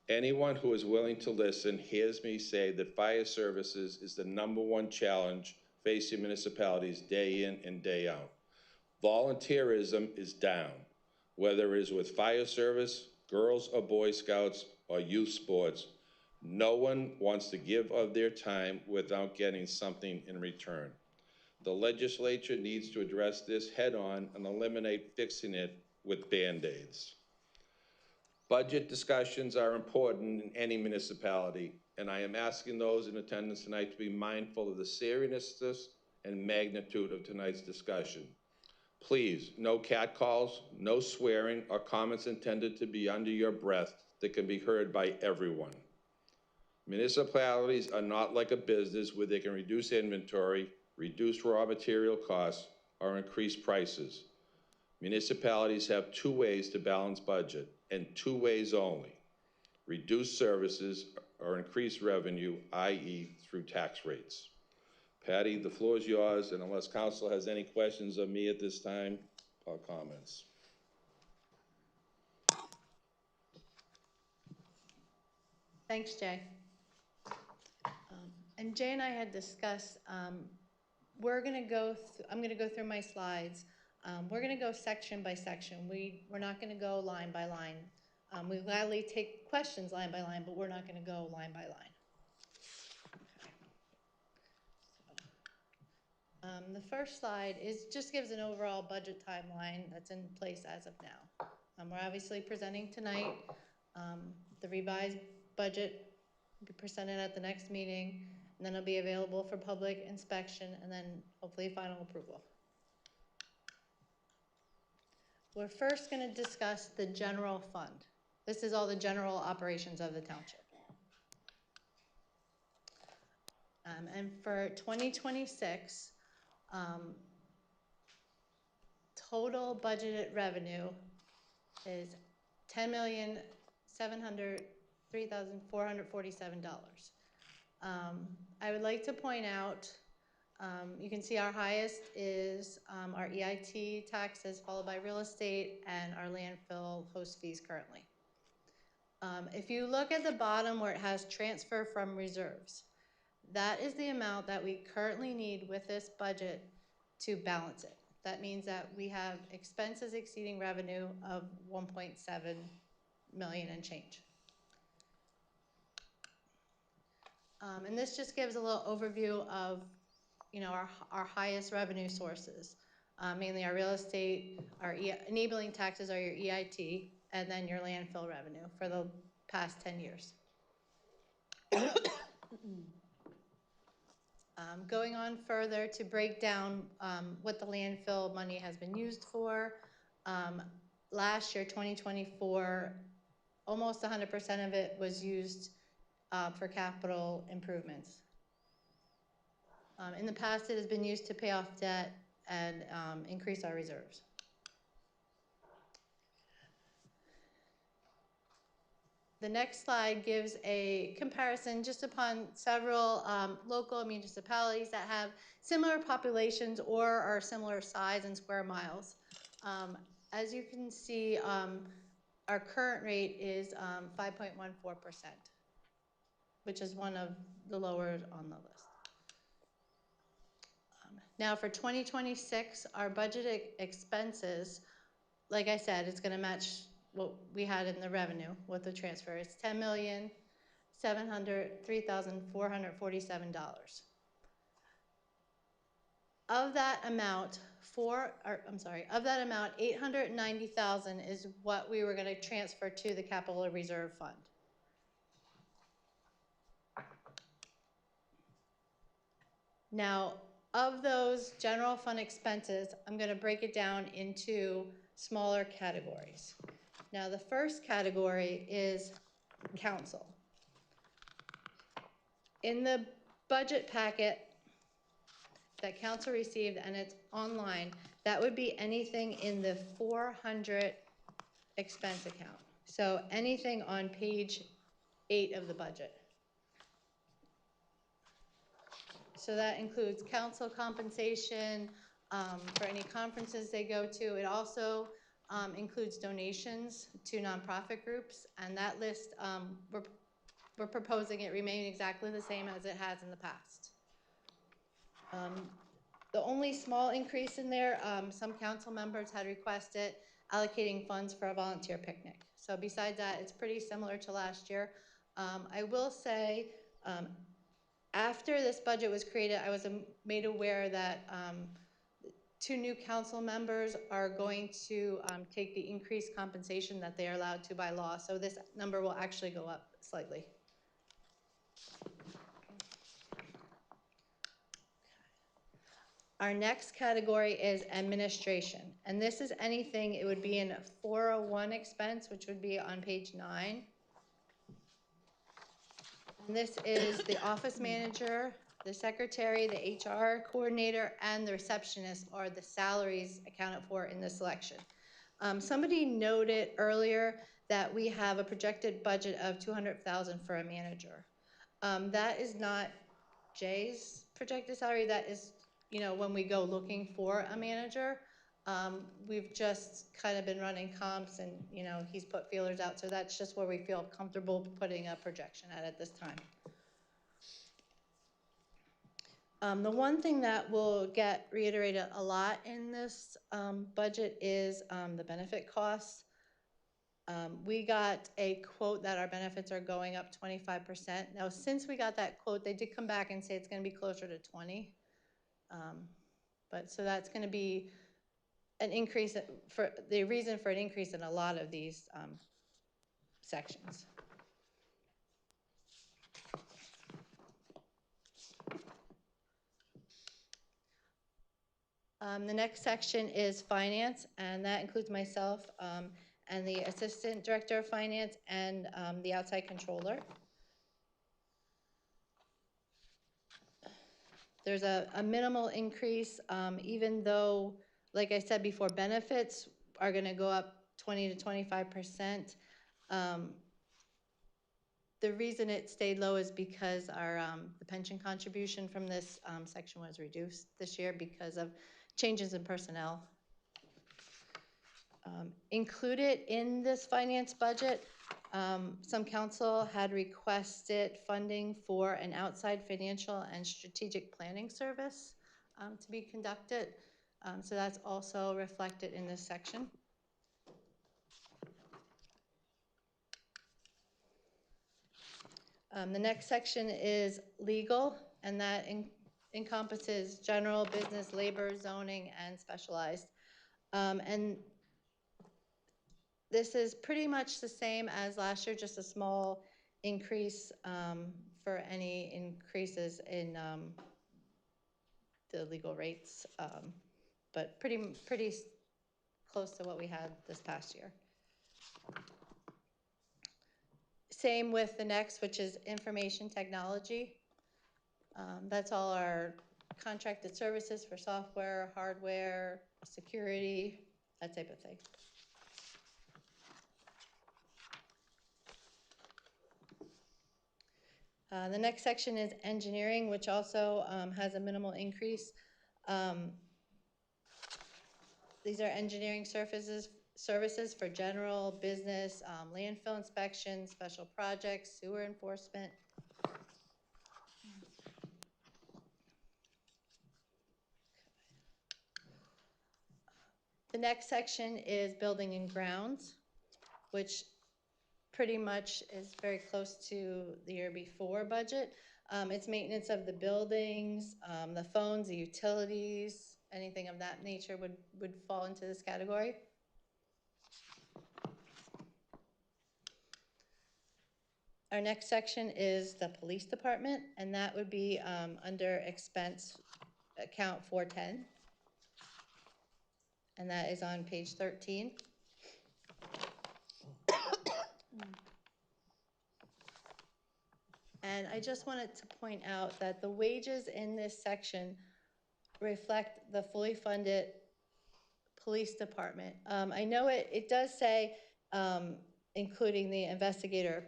Anyone who is willing to listen hears me say that fire services is the #1 challenge facing municipalities day in and day out. Volunteerism is down, whether it is with fire service, Girls or Boy Scouts, or youth sports. No one wants to give of their time without getting something in return. The legislature needs to address this head-on and eliminate fixing it with Band-Aids. Budget discussions are important in any municipality, and I am asking those in attendance tonight to be mindful of the seriousness and magnitude of tonight's discussion. Please, no catcalls, no swearing, or comments intended to be under your breath that can be heard by everyone. Municipalities are not like a business where they can reduce inventory, reduce raw material costs, or increase prices. Municipalities have 2 ways to balance budget, and 2 ways only: reduce services or increase revenue, i.e. through tax rates. Patty, the floor is yours, and unless council has any questions of me at this time, or comments. Thanks, Jay. And Jay and I had discussed, I'm gonna go through my slides. We're gonna go section by section. We're not gonna go line by line. We gladly take questions line by line, but we're not gonna go line by line. The first slide just gives an overall budget timeline that's in place as of now. We're obviously presenting tonight. The revised budget will be presented at the next meeting, and then it'll be available for public inspection, and then hopefully final approval. We're first going to discuss the general fund. This is all the general operations of the township. And for 2026, total budgeted revenue is $10,703,447. I would like to point out, you can see our highest is our EIT taxes, followed by real estate and our landfill host fees currently. If you look at the bottom where it has transfer from reserves, that is the amount that we currently need with this budget to balance it. That means that we have expenses exceeding revenue of 1.7 million and change. And this just gives a little overview of, you know, our highest revenue sources. Mainly our real estate, our enabling taxes are your EIT, and then your landfill revenue for the past 10 years. Going on further to break down what the landfill money has been used for. Last year, 2024, almost 100% of it was used for capital improvements. In the past, it has been used to pay off debt and increase our reserves. The next slide gives a comparison just upon several local municipalities that have similar populations or are similar size in square miles. As you can see, our current rate is 5.14%, which is one of the lower on the list. Now for 2026, our budgeted expenses, like I said, it's gonna match what we had in the revenue with the transfer. It's $10,703,447. Of that amount, $890,000 is what we were going to transfer to the capital reserve fund. Now, of those general fund expenses, I'm going to break it down into smaller categories. Now, the first category is council. In the budget packet that council received, and it's online, that would be anything in the 400 expense account. So anything on page 8 of the budget. So that includes council compensation for any conferences they go to. It also includes donations to nonprofit groups, and that list, we're proposing it remain exactly the same as it has in the past. The only small increase in there, some council members had requested allocating funds for a volunteer picnic. So besides that, it's pretty similar to last year. I will say, after this budget was created, I was made aware that 2 new council members are going to take the increased compensation that they are allowed to by law. So this number will actually go up slightly. Our next category is administration. And this is anything, it would be in 401 expense, which would be on page 9. And this is the office manager, the secretary, the HR coordinator, and the receptionist are the salaries accounted for in this selection. Somebody noted earlier that we have a projected budget of $200,000 for a manager. That is not Jay's projected salary. That is, you know, when we go looking for a manager. We've just kind of been running comps and, you know, he's put feelers out. So that's just where we feel comfortable putting a projection at this time. The one thing that will get reiterated a lot in this budget is the benefit costs. We got a quote that our benefits are going up 25%. Now, since we got that quote, they did come back and say it's going to be closer to 20. But so that's going to be an increase for the reason for an increase in a lot of these sections. The next section is finance, and that includes myself and the assistant director of finance and the outside controller. There's a minimal increase, even though, like I said before, benefits are going to go up 20 to 25%. The reason it stayed low is because our the pension contribution from this section was reduced this year because of changes in personnel. Included in this finance budget, some council had requested funding for an outside financial and strategic planning service to be conducted. So that's also reflected in this section. The next section is legal, and that encompasses general, business, labor, zoning, and specialized. And this is pretty much the same as last year, just a small increase for any increases in the legal rates, but pretty close to what we had this past year. Same with the next, which is information technology. That's all our contracted services for software, hardware, security, that type of thing. The next section is engineering, which also has a minimal increase. These are engineering services for general business, landfill inspection, special projects, sewer enforcement. The next section is building and grounds, which pretty much is very close to the year before budget. It's maintenance of the buildings, the phones, the utilities, anything of that nature would fall into this category. Our next section is the police department, and that would be under expense account 410. And that is on page 13. And I just wanted to point out that the wages in this section reflect the fully funded police department. I know it does say including the investigator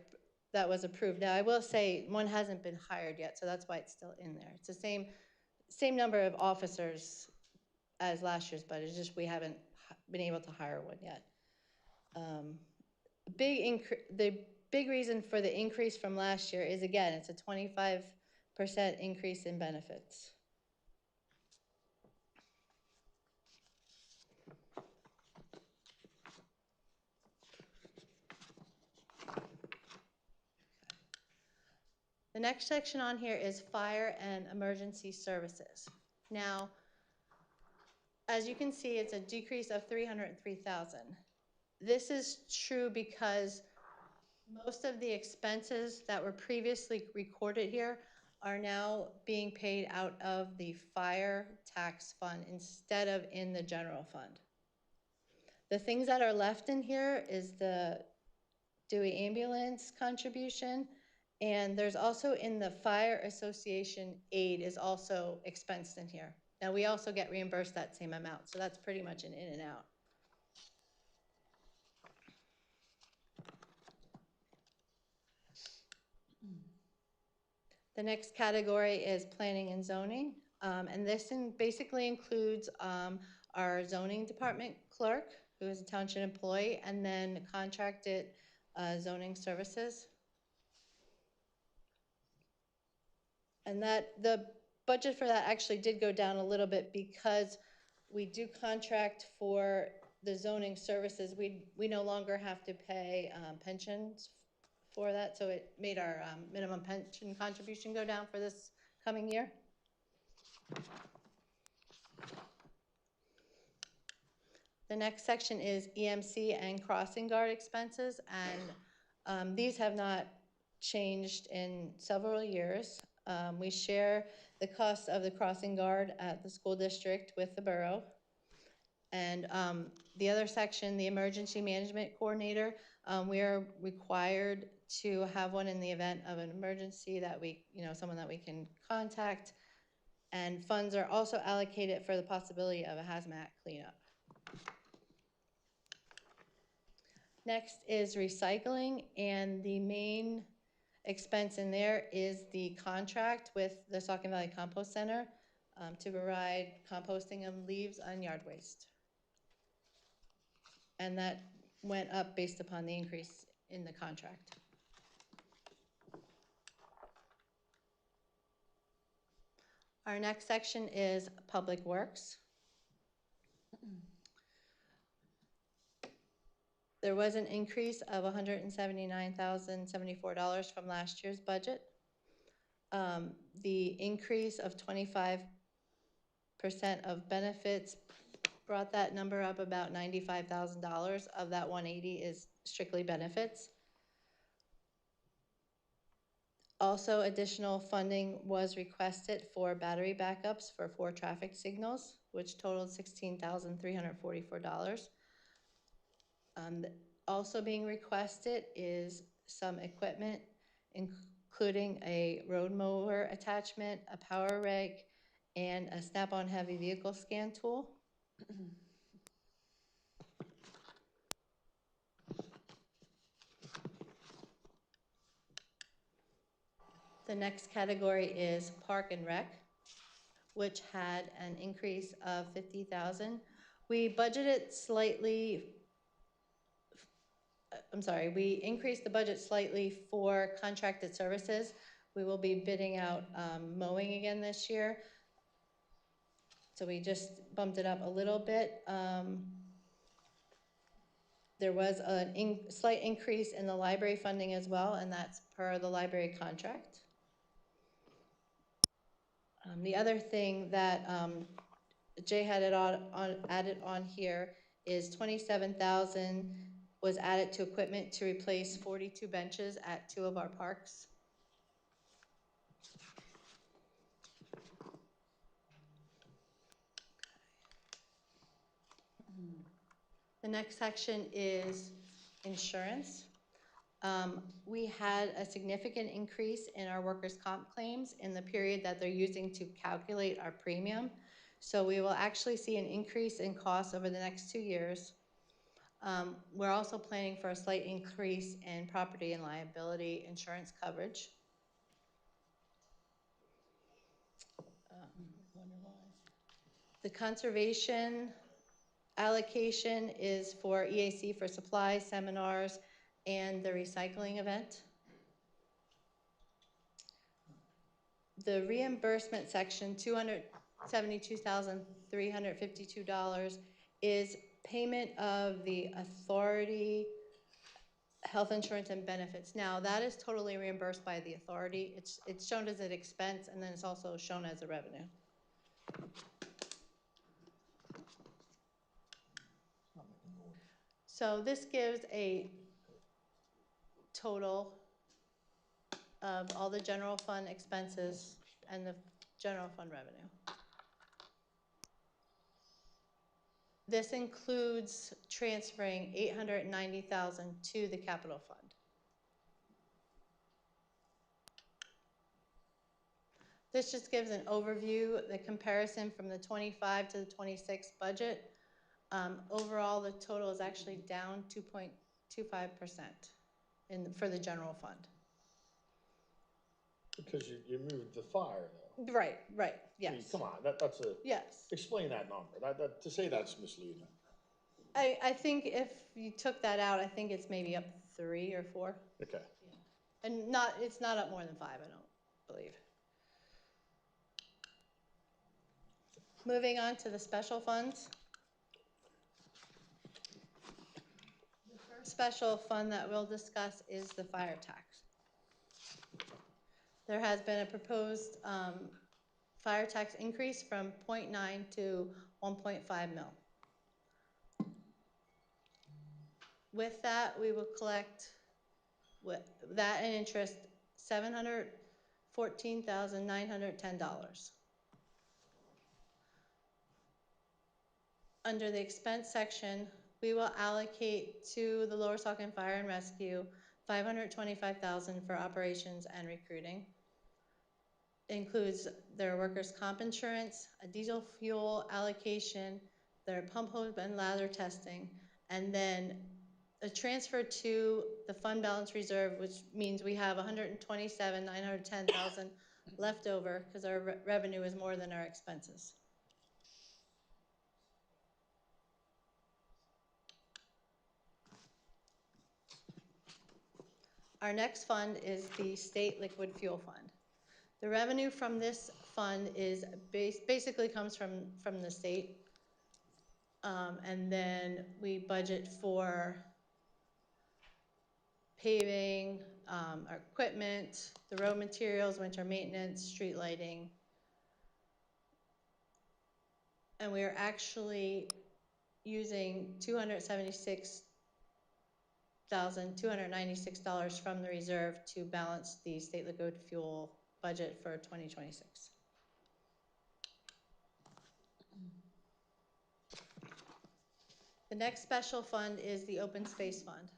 that was approved. Now, I will say one hasn't been hired yet, so that's why it's still in there. It's the same number of officers as last year's budget, it's just we haven't been able to hire one yet. The big reason for the increase from last year is, again, it's a 25% increase in benefits. The next section on here is fire and emergency services. Now, as you can see, it's a decrease of $303,000. This is true because most of the expenses that were previously recorded here are now being paid out of the fire tax fund instead of in the general fund. The things that are left in here is the Dewey ambulance contribution, and there's also in the fire association aid is also expensed in here. Now, we also get reimbursed that same amount, so that's pretty much an in and out. The next category is planning and zoning, and this basically includes our zoning department clerk, who is a township employee, and then contracted zoning services. And that the budget for that actually did go down a little bit because we do contract for the zoning services. We no longer have to pay pensions for that, so it made our minimum pension contribution go down for this coming year. The next section is EMC and crossing guard expenses, and these have not changed in several years. We share the cost of the crossing guard at the school district with the borough. And the other section, the emergency management coordinator, we are required to have one in the event of an emergency that we, someone that we can contact. And funds are also allocated for the possibility of a hazmat cleanup. Next is recycling, and the main expense in there is the contract with the Saucon Valley Compost Center to provide composting of leaves on yard waste. And that went up based upon the increase in the contract. Our next section is Public Works. There was an increase of $179,074 from last year's budget. The increase of 25% of benefits brought that number up about $95,000. Of that 180 is strictly benefits. Also, additional funding was requested for battery backups for 4 traffic signals, which totaled $16,344. Also being requested is some equipment, including a road mower attachment, a power rake, and a snap-on heavy vehicle scan tool. The next category is Park and Rec, which had an increase of $50,000. We budgeted slightly, we increased the budget slightly for contracted services. We will be bidding out mowing again this year. So we just bumped it up a little bit. There was a slight increase in the library funding as well, and that's per the library contract. The other thing that Jay had added on here is $27,000 was added to equipment to replace 42 benches at 2 of our parks. The next section is insurance. We had a significant increase in our workers' comp claims in the period that they're using to calculate our premium. So we will actually see an increase in costs over the next 2 years. We're also planning for a slight increase in property and liability insurance coverage. The conservation allocation is for EAC for supplies, seminars, and the recycling event. The reimbursement section, $272,352, is payment of the authority health insurance and benefits. Now, that is totally reimbursed by the authority. It's shown as an expense, and then it's also shown as a revenue. So this gives a total of all the general fund expenses and the general fund revenue. This includes transferring $890,000 to the capital fund. This just gives an overview, the comparison from the 25 to the 26 budget. Overall, the total is actually down 2.25% for the general fund. Because you moved the fire though. Right, yes. I mean, come on, that's a. Yes. Explain that number, to say that's misleading. I think if you took that out, I think it's maybe up 3 or 4. Okay. And it's not up more than 5, I don't believe. Moving on to the special funds. The first special fund that we'll discuss is the fire tax. There has been a proposed fire tax increase from 0.9 to 1.5 mil. With that, we will collect, with that and interest, $714,910. Under the expense section, we will allocate to the Lower Saucon Fire and Rescue $525,000 for operations and recruiting. It includes their workers' comp insurance, a diesel fuel allocation, their pump hose and lather testing, and then a transfer to the fund balance reserve, which means we have $127,910,000 left over because our revenue is more than our expenses. Our next fund is the State Liquid Fuel Fund. The revenue from this fund is basically comes from the state. And then we budget for paving, our equipment, the road materials, winter maintenance, street lighting. And we are actually using $276,296 from the reserve to balance the state liquid fuel budget for 2026. The next special fund is the Open Space Fund.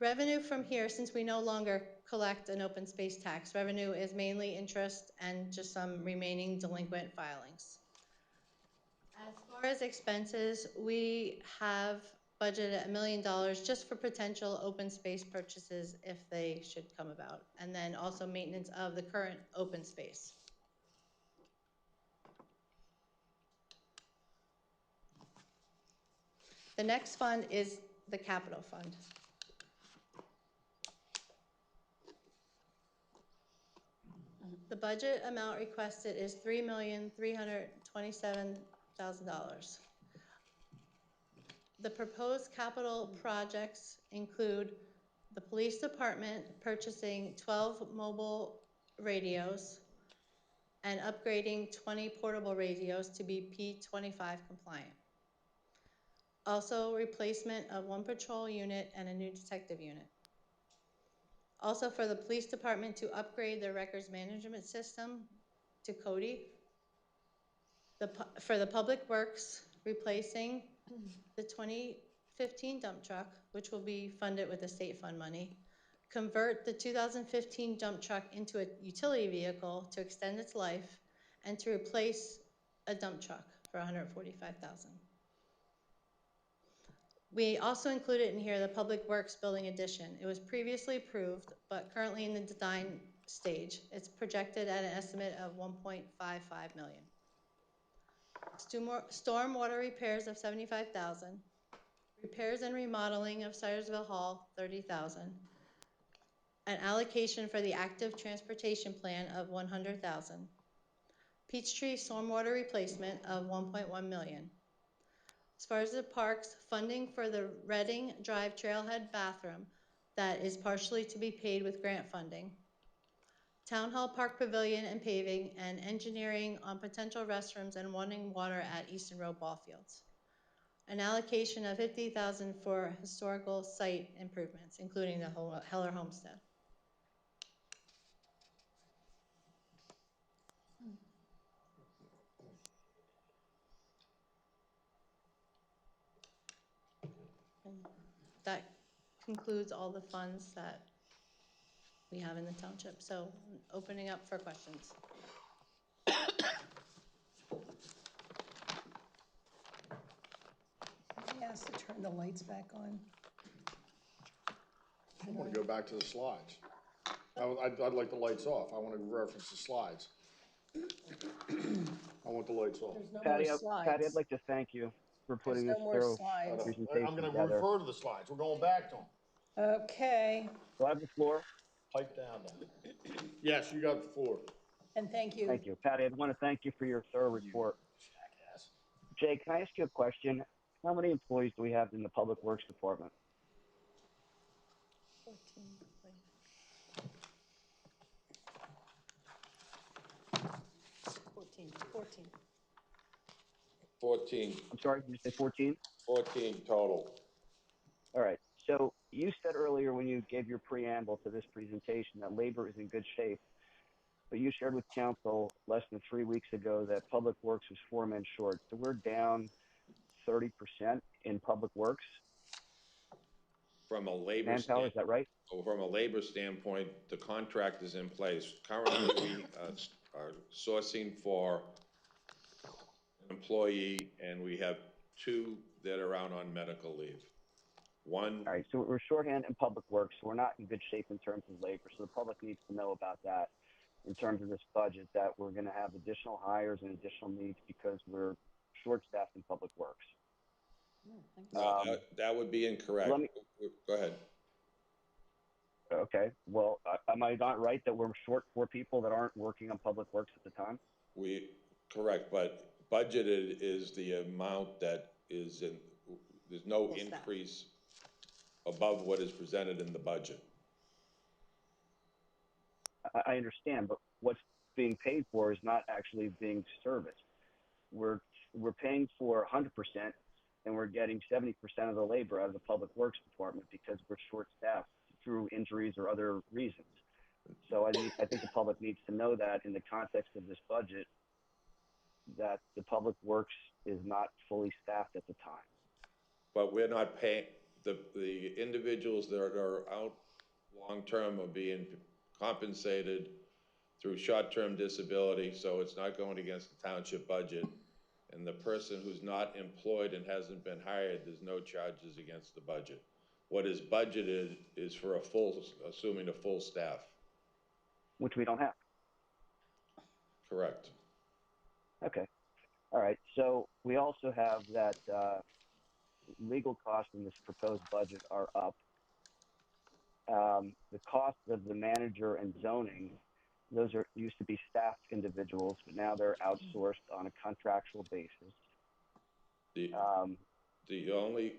Revenue from here, since we no longer collect an open space tax, revenue is mainly interest and just some remaining delinquent filings. As far as expenses, we have budgeted $1 million just for potential open space purchases if they should come about, and then also maintenance of the current open space. The next fund is the capital fund. The budget amount requested is $3,327,000. The proposed capital projects include the police department purchasing 12 mobile radios and upgrading 20 portable radios to be P25 compliant. Also, replacement of 1 patrol unit and a new detective unit. Also, for the police department to upgrade their records management system to Cody. For the public works, replacing the 2015 dump truck, which will be funded with the state fund money. Convert the 2015 dump truck into a utility vehicle to extend its life, and to replace a dump truck for $145,000. We also included in here the Public Works Building Addition. It was previously approved, but currently in the design stage. It's projected at an estimate of $1.55 million. Storm water repairs of $75,000. Repairs and remodeling of Syersville Hall, $30,000. An allocation for the active transportation plan of $100,000. Peachtree stormwater replacement of $1.1 million. As far as the parks, funding for the Reading Drive Trailhead bathroom that is partially to be paid with grant funding. Town Hall Park Pavilion and paving, and engineering on potential restrooms and running water at Easton Road ball fields. An allocation of $50,000 for historical site improvements, including the Heller Homestead. And that concludes all the funds that we have in the township. So opening up for questions. He asked to turn the lights back on. I want to go back to the slides. I'd like the lights off. I want to reference the slides. I want the lights off. There's no Patty, more slides. Patty, I'd like to thank you for putting There's this no more thorough slides. presentation I'm going to together. refer to the slides. We're going back to them. Okay. Do I have the floor? Pipe down now. Yes, you got the floor. And thank you. Thank you. Patty, I want to thank you for your thorough report. Jay, can I ask you a question? How many employees do we have in the Public Works Department? 14. 14, I'm sorry, did you say 14? 14 total. All right. So you said earlier when you gave your preamble to this presentation that labor is in good shape, but you shared with council less than 3 weeks ago that Public Works was 4 men short. So we're down 30% in Public Works. From a labor Manpower, is that right? From a labor standpoint, the contract is in place. Currently, we are sourcing for an employee, and we have 2 that are out on medical leave. One. All right, so we're shorthand in Public Works, so we're not in good shape in terms of labor. So the public needs to know about that in terms of this budget, that we're going to have additional hires and additional needs because we're short-staffed in Public Works. That would be incorrect. Go ahead. Okay, well, am I not right that we're short 4 people that aren't working on Public Works at the time? Correct, but budgeted is the amount that is in, there's no increase above what is presented in the budget. I understand, but what's being paid for is not actually being serviced. We're paying for 100%, and we're getting 70% of the labor out of the Public Works Department because we're short-staffed through injuries or other reasons. So I think the public needs to know that in the context of this budget, that the Public Works is not fully staffed at the time. But we're not paying, the individuals that are out long-term are being compensated through short-term disability, so it's not going against the township budget. And the person who's not employed and hasn't been hired, there's no charges against the budget. What is budgeted is for assuming a full staff. Which we don't have. Correct. Okay. All right. So we also have that legal costs in this proposed budget are up. The cost of the manager and zoning, those used to be staffed individuals, but now they're outsourced on a contractual basis. The only,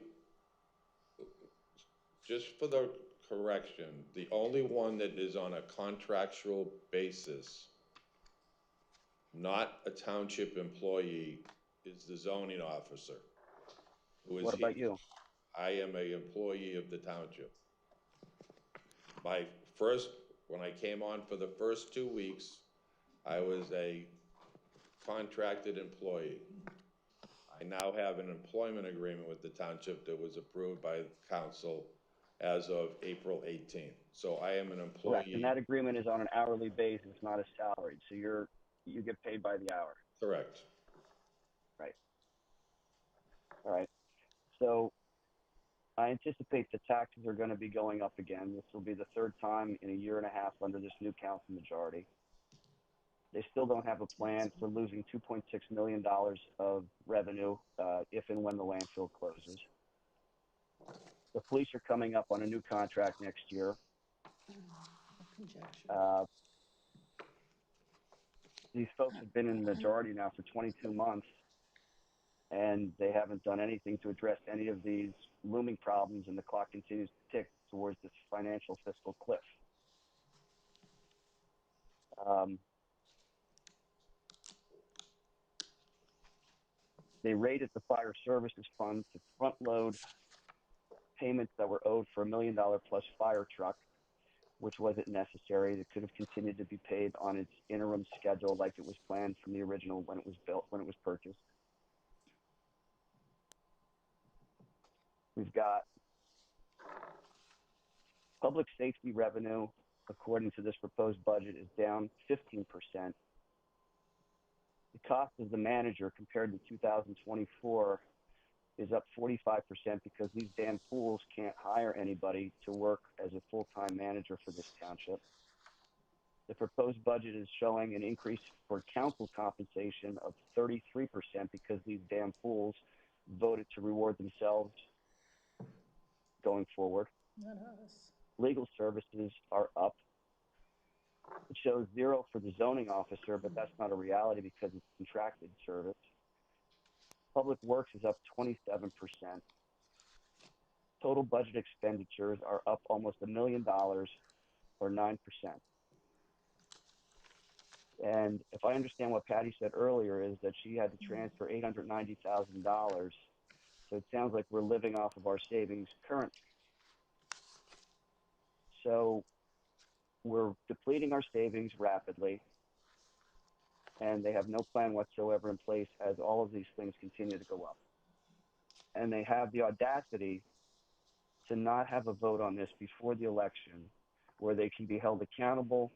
just for the correction, the only one that is on a contractual basis, not a township employee, is the zoning officer. What about you? I am an employee of the township. When I came on for the first 2 weeks, I was a contracted employee. I now have an employment agreement with the township that was approved by council as of April 18th. So I am an employee. Correct, and that agreement is on an hourly basis, not a salary. So you get paid by the hour. Correct. Right. All right. So I anticipate the taxes are going to be going up again. This will be the 3rd time in a year and a half under this new council majority. They still don't have a plan for losing $2.6 million of revenue if and when the landfill closes. The police are coming up on a new contract next year. These folks have been in the majority now for 22 months, and they haven't done anything to address any of these looming problems, and the clock continues to tick towards this financial fiscal cliff. They raided the fire services fund to front load payments that were owed for $1 million plus fire truck, which wasn't necessary. It could have continued to be paid on its interim schedule like it was planned from the original when it was built, when it was purchased. We've got public safety revenue, according to this proposed budget, is down 15%. The cost of the manager compared to 2024 is up 45% because these damn fools can't hire anybody to work as a full-time manager for this township. The proposed budget is showing an increase for council compensation of 33% because these damn fools voted to reward themselves going forward. Not us. Legal services are up. It shows 0 for the zoning officer, but that's not a reality because it's contracted service. Public Works is up 27%. Total budget expenditures are up almost $1 million, or 9%. And if I understand what Patty said earlier, is that she had to transfer $890,000. So it sounds like we're living off of our savings currently. So we're depleting our savings rapidly, and they have no plan whatsoever in place as all of these things continue to go up. And they have the audacity to not have a vote on this before the election where they can be held accountable,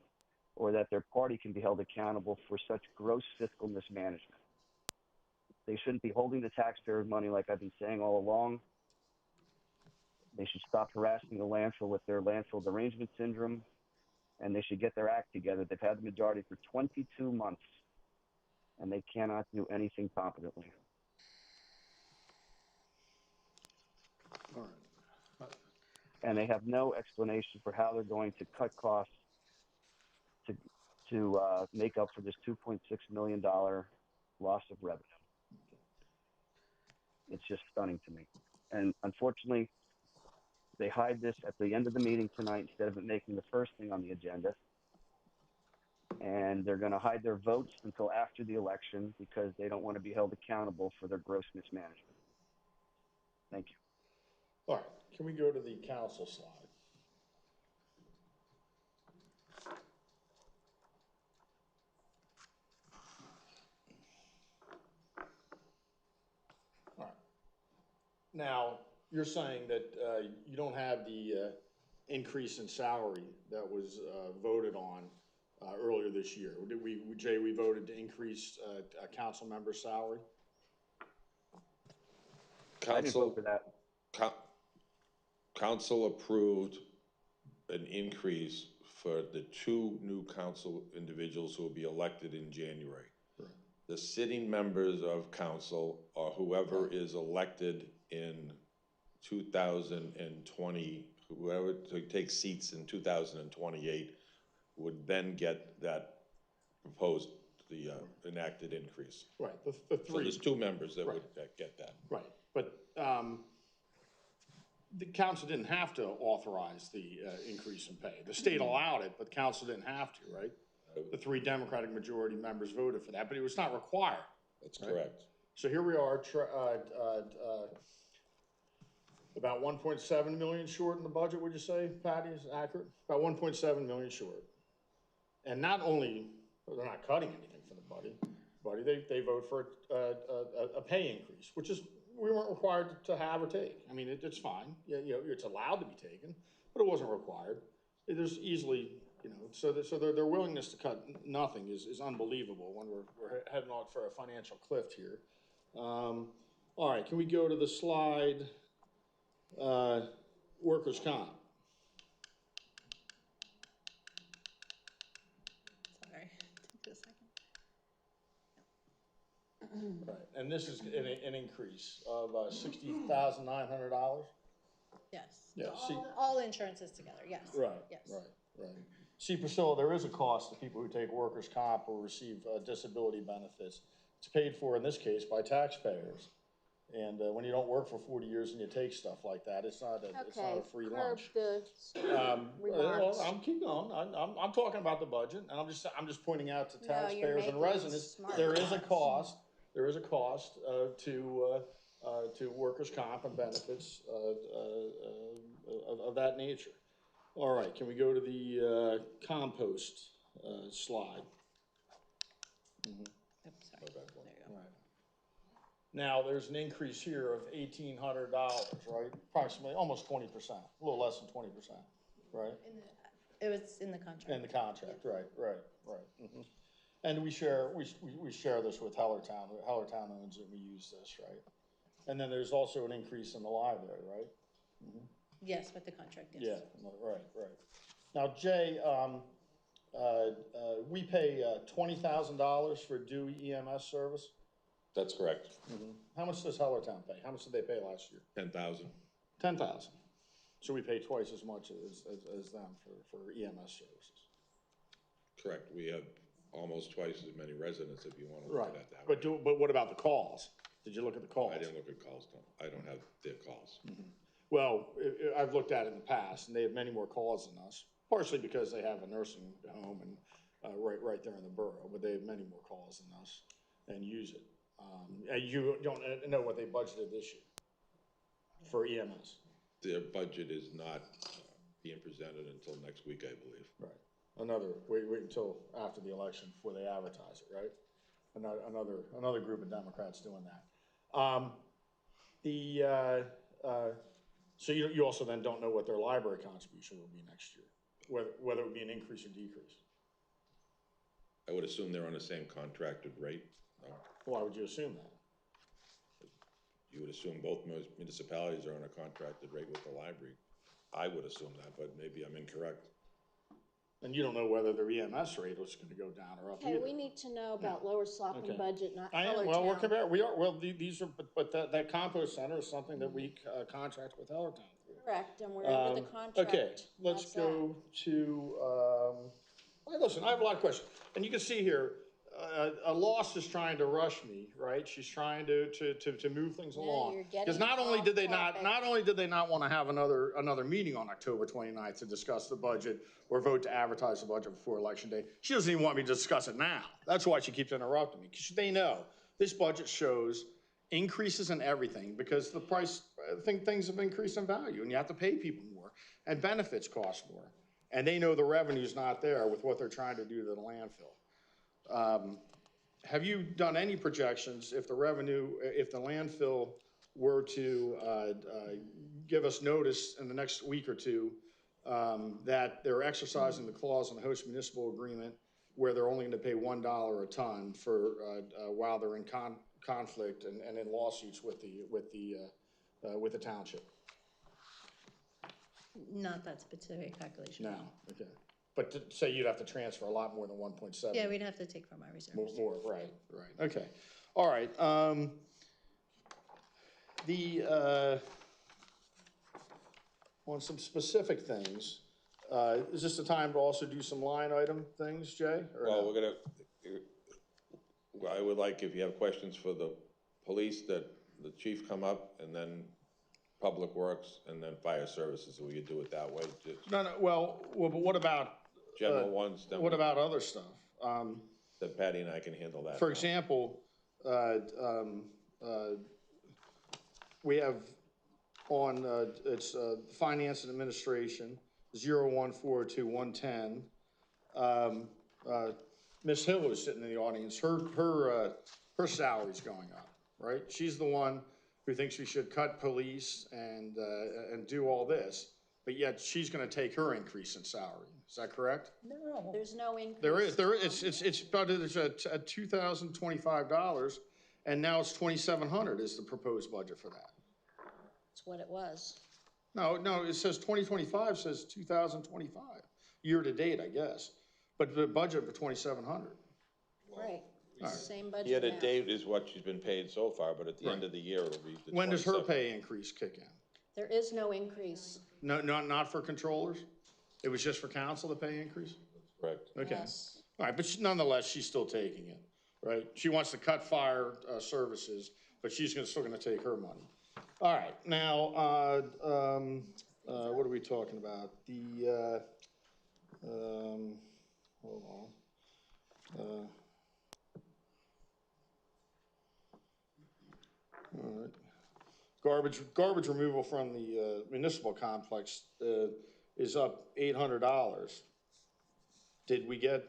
or that their party can be held accountable for such gross fiscal mismanagement. They shouldn't be holding the taxpayers' money like I've been saying all along. They should stop harassing the landfill with their landfill derangement syndrome, and they should get their act together. They've had the majority for 22 months, and they cannot do anything competently. All right. And they have no explanation for how they're going to cut costs to make up for this $2.6 million loss of revenue. It's just stunning to me. And unfortunately, they hide this at the end of the meeting tonight instead of it making the first thing on the agenda. And they're going to hide their votes until after the election because they don't want to be held accountable for their gross mismanagement. Thank you. All right, can we go to the council slide? All right. Now, you're saying that you don't have the increase in salary that was voted on earlier this year. Did we, Jay, we voted to increase a council member's salary? I didn't vote for that. Council approved an increase for the 2 new council individuals who will be elected in January. Right. The sitting members of council, or whoever is elected in 2020, whoever takes seats in 2028, would then get that proposed, the enacted increase. Right, the 3. So there's 2 members that right. would get that. Right, but the council didn't have to authorize the increase in pay. The state allowed it, but the council didn't have to, right? The 3 Democratic majority members voted for that, but it was not required. That's correct. So here we are, about 1.7 million short in the budget, would you say, Patty, is accurate? About 1.7 million short. And not only, they're not cutting anything from the buddy, they vote for a pay increase, which is, we weren't required to have or take. I mean, it's fine, you know, it's allowed to be taken, but it wasn't required. There's easily, you know, so their willingness to cut nothing is unbelievable when we're heading out for a financial cliff here. All right, can we go to the slide, workers' comp? Sorry, took a second. Right, and this is an increase of $60,900? Yes. Yeah, All insurances together, yes. Right, Yes. right. See, Priscilla, there is a cost to people who take workers' comp or receive disability benefits. It's paid for, in this case, by taxpayers. And when you don't work for 40 years and you take stuff like that, it's not a free lunch. Remarks. I'm keeping on. I'm talking about the budget, and I'm just pointing out to taxpayers and residents, there is a cost. There is a cost to workers' comp and benefits of that nature. All right, can we go to the compost slide? Oops, sorry. There you go. Right. Now, there's an increase here of $1,800, right? Approximately, almost 20%, a little less than 20%, right? It was in the contract. In the contract, right. Mm-hmm. And we share this with Hellertown. Hellertown owns it, we use this, right? And then there's also an increase in the library, right? Mm-hmm. Yes, with the contract, yes. Yeah, right. Now, Jay, we pay $20,000 for Dewey EMS service. That's correct. Mm-hmm. How much does Hellertown pay? How much did they pay last year? $10,000. So we pay twice as much as them for EMS services. correct. We have almost twice as many residents, if you want to look Right, at it that way. but what about the calls? Did you look at the calls? I didn't look at calls, Tom. I don't have their calls. Well, I've looked at it in the past, and they have many more calls than us, partially because they have a nursing home and, right there in the borough, but they have many more calls than us and use it. And you don't know what they budgeted this year for EMS. Their budget is not being presented until next week, I believe. Right. Wait until after the election before they advertise it, right? Another group of Democrats doing that. So you also then don't know what their library contribution will be next year, whether it would be an increase or decrease. I would assume they're on the same contracted rate. Why would you assume that? You would assume both municipalities are on a contracted rate with the library. I would assume that, but maybe I'm incorrect. And you don't know whether their EMS rate is going to go down or up Okay, either. we need to know about Lower Saucon Okay. budget, not I am, Hellertown. well, these are, but that compost center is something that we contract with Hellertown for. Correct, and we're under the contract. Okay, let's That's that. go to, listen, I have a lot of questions. And you can see here, a loss is trying to rush me, right? She's trying to move things along. you're getting Because not only off did they topic. not want to have another meeting on October 29th to discuss the budget or vote to advertise the budget before Election Day, she doesn't even want me to discuss it now. That's why she keeps interrupting me, because they know this budget shows increases in everything because the price, things have increased in value and you have to pay people more and benefits cost more. And they know the revenue's not there with what they're trying to do to the landfill. Have you done any projections if the landfill were to give us notice in the next week or two that they're exercising the clause in the host municipal agreement where they're only going to pay $1 a ton for while they're in conflict and in lawsuits with the township? Not that specific calculation. No, okay. But to say you'd have to transfer a lot more than 1.7. Yeah, we'd have to take from our reserves. More, right, okay. All right, on some specific things, is this the time to also do some line item things, Jay? or Well, no? I would like, if you have questions for the police, that the chief come up, and then Public Works, and then Fire Services, we could do it that way. Just No, well, but what about? general ones, then What about other stuff? that Patty and I can handle that. For example, we have on, it's Finance and Administration, 0142-110. Ms. Hill is sitting in the audience. Her salary's going up, right? She's the one who thinks we should cut police and do all this, but yet she's gonna take her increase in salary. Is that correct? No. There's no increase. There is, it's budgeted at $2,025, and now it's $2,700 is the proposed budget for that. That's what it was. No, it says 2025 says 2025, year to date, I guess, but the budget for 2,700. Right, it's the same budget Year to now. date is what she's been paid so far, but at the end of the year, it'll be the When does her 27. pay increase kick in? There is no increase. No, not for controllers? It was just for council, the pay increase? Correct. Okay. Yes. All right, but nonetheless, she's still taking it, right? She wants to cut fire services, but she's still gonna take her money. All right, now, what are we talking about? Hold on. All right. Garbage removal from the municipal complex is up $800. Did we get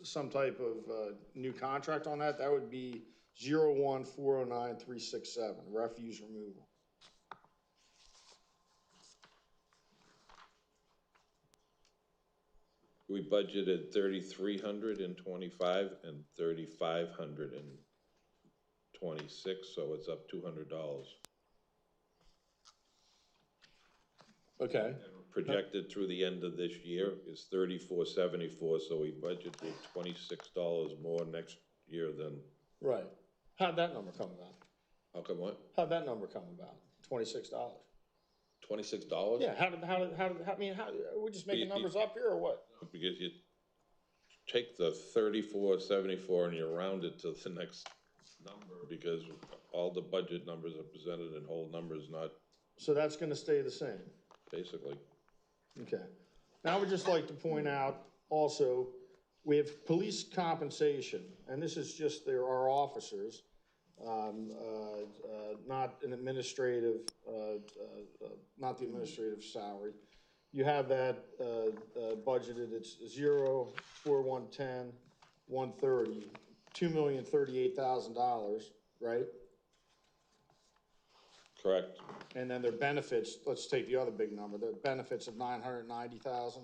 some type of new contract on that? That would be 01409367, refuse removal. We budgeted 3,300 in 25 and 3,500 in 26, so it's up $200. Okay. Projected through the end of this year is 3,474, so we budgeted $26 more next year than. Right. How'd that number come about? How come what? How'd that number come about? $26. $26? Yeah, how, we're just making numbers up here or what? Because you take the 3474 and you round it to the next number, because all the budget numbers are presented in whole numbers, not So that's gonna stay the same? basically. Okay. Now, I would just like to point out also, we have police compensation, and this is just our officers, not an administrative, not the administrative salary. You have that budgeted, it's 0, 4, 110, 130, $2,038,000, right? Correct. And then their benefits, let's take the other big number, their benefits of 990,000,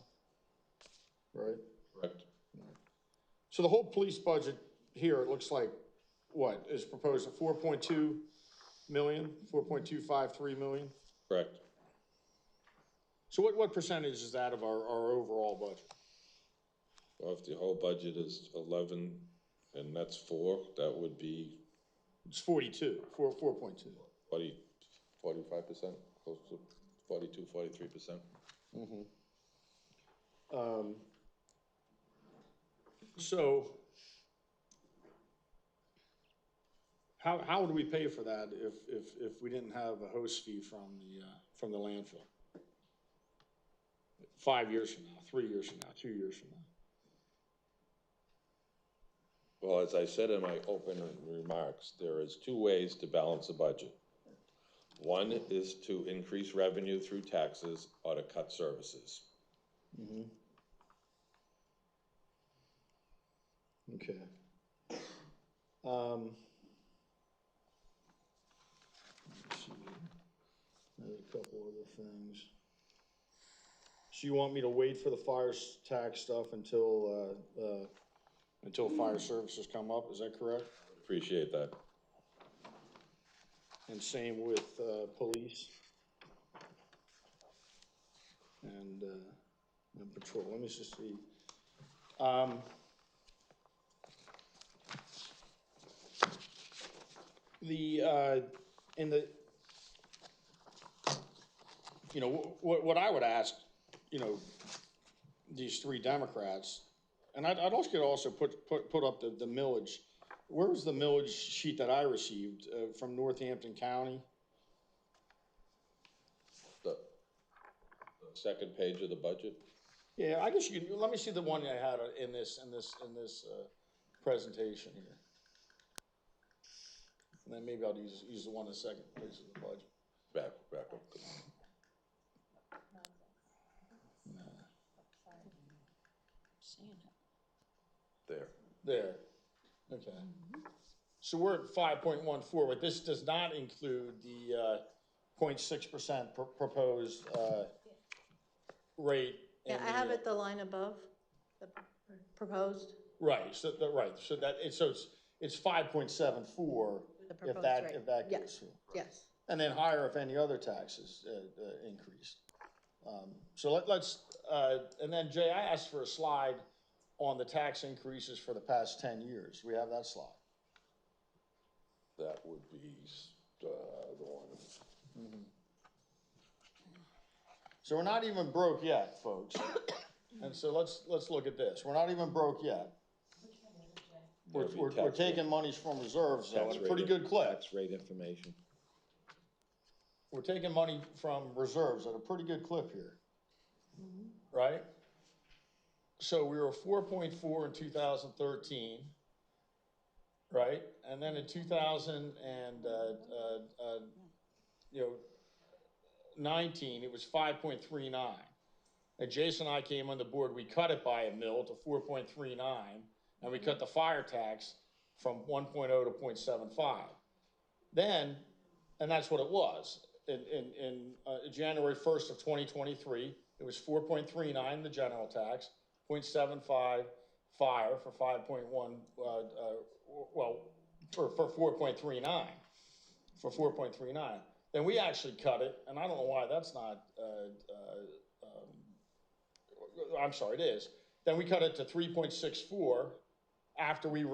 right? Correct. So the whole police budget here, it looks like, what, is proposed at 4.2 million, 4.253 million? Correct. So what percentage is that of our overall budget? Well, if the whole budget is 11 and that's 4, that would be It's 42, 4.2. 45%, close to 42, 43%. So how would we pay for that if we didn't have a host fee from the landfill? 5 years from now, 3 years from now, 2 years from now? Well, as I said in my opening remarks, there is 2 ways to balance a budget. One is to increase revenue through taxes or to cut services. Okay. Let's see. There's a couple other things. So you want me to wait for the fire tax stuff until fire services come up, is that correct? Appreciate that. And same with police and patrol. Let me just see. What I would ask, these 3 Democrats, and I'd also put up the millage. Where was the millage sheet that I received from Northampton County? The second page of the budget. Yeah, I guess let me see the one I had in this presentation here. And then maybe I'll use the one in the second page of the budget. Back up. There, okay. So we're at 5.14, but this does not include the 0.6% proposed rate. Yeah, I have it the line above, the proposed. Right, so it's 5.74 if that goes through. Yes. And then higher if any other taxes increased. So let's, and then Jay, I asked for a slide on the tax increases for the past 10 years. We have that slide. That would be the one. So we're not even broke yet, folks. And so let's look at this. We're not even broke yet. We're taking monies from reserves, though, at a pretty good clip. Tax rate information. We're taking money from reserves at a pretty good clip here, right? So we were 4.4 in 2013, right? And then in 2019, it was 5.39. And Jason and I came on the board, we cut it by $1 million to 4.39, and we cut the fire tax from 1.0 to 0.75. Then, and that's what it was. In January 1st of 2023, it was 4.39, the general tax, 0.75 fire for 5.1, for 4.39, for 4.39. Then we actually cut it, and I don't know why that's not, I'm sorry, it is. Then we cut it to 3.64 after we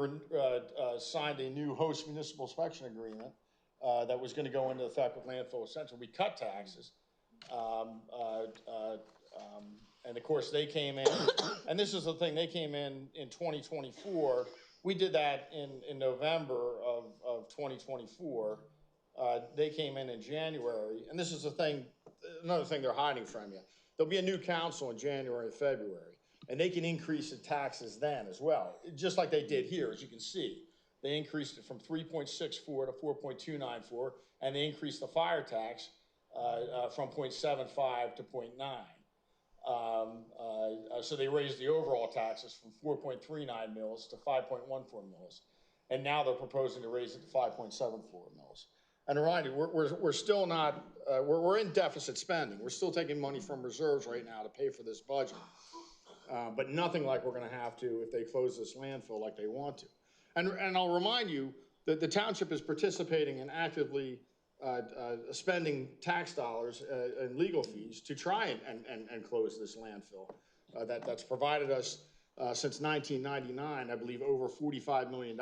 signed a new host municipal inspection agreement that was going to go into effect with landfill essential. We cut taxes, and And of course, they came in, and this is the thing, they came in 2024. We did that in November of 2024. They came in January, and this is the thing, another thing they're hiding from you. There'll be a new council in January, February, and they can increase the taxes then as well, just like they did here, as you can see. They increased it from 3.64 to 4.294, and they increased the fire tax from 0.75 to 0.9. So they raised the overall taxes from 4.39 mils to 5.14 mils. And now they're proposing to raise it to 5.74 mils. And remind you, we're still not, we're in deficit spending. We're still taking money from reserves right now to pay for this budget. But nothing like we're gonna have to if they close this landfill like they want to. And I'll remind you that the township is participating in actively spending tax dollars and legal fees to try and close this landfill. That's provided us since 1999, I believe, over $45 million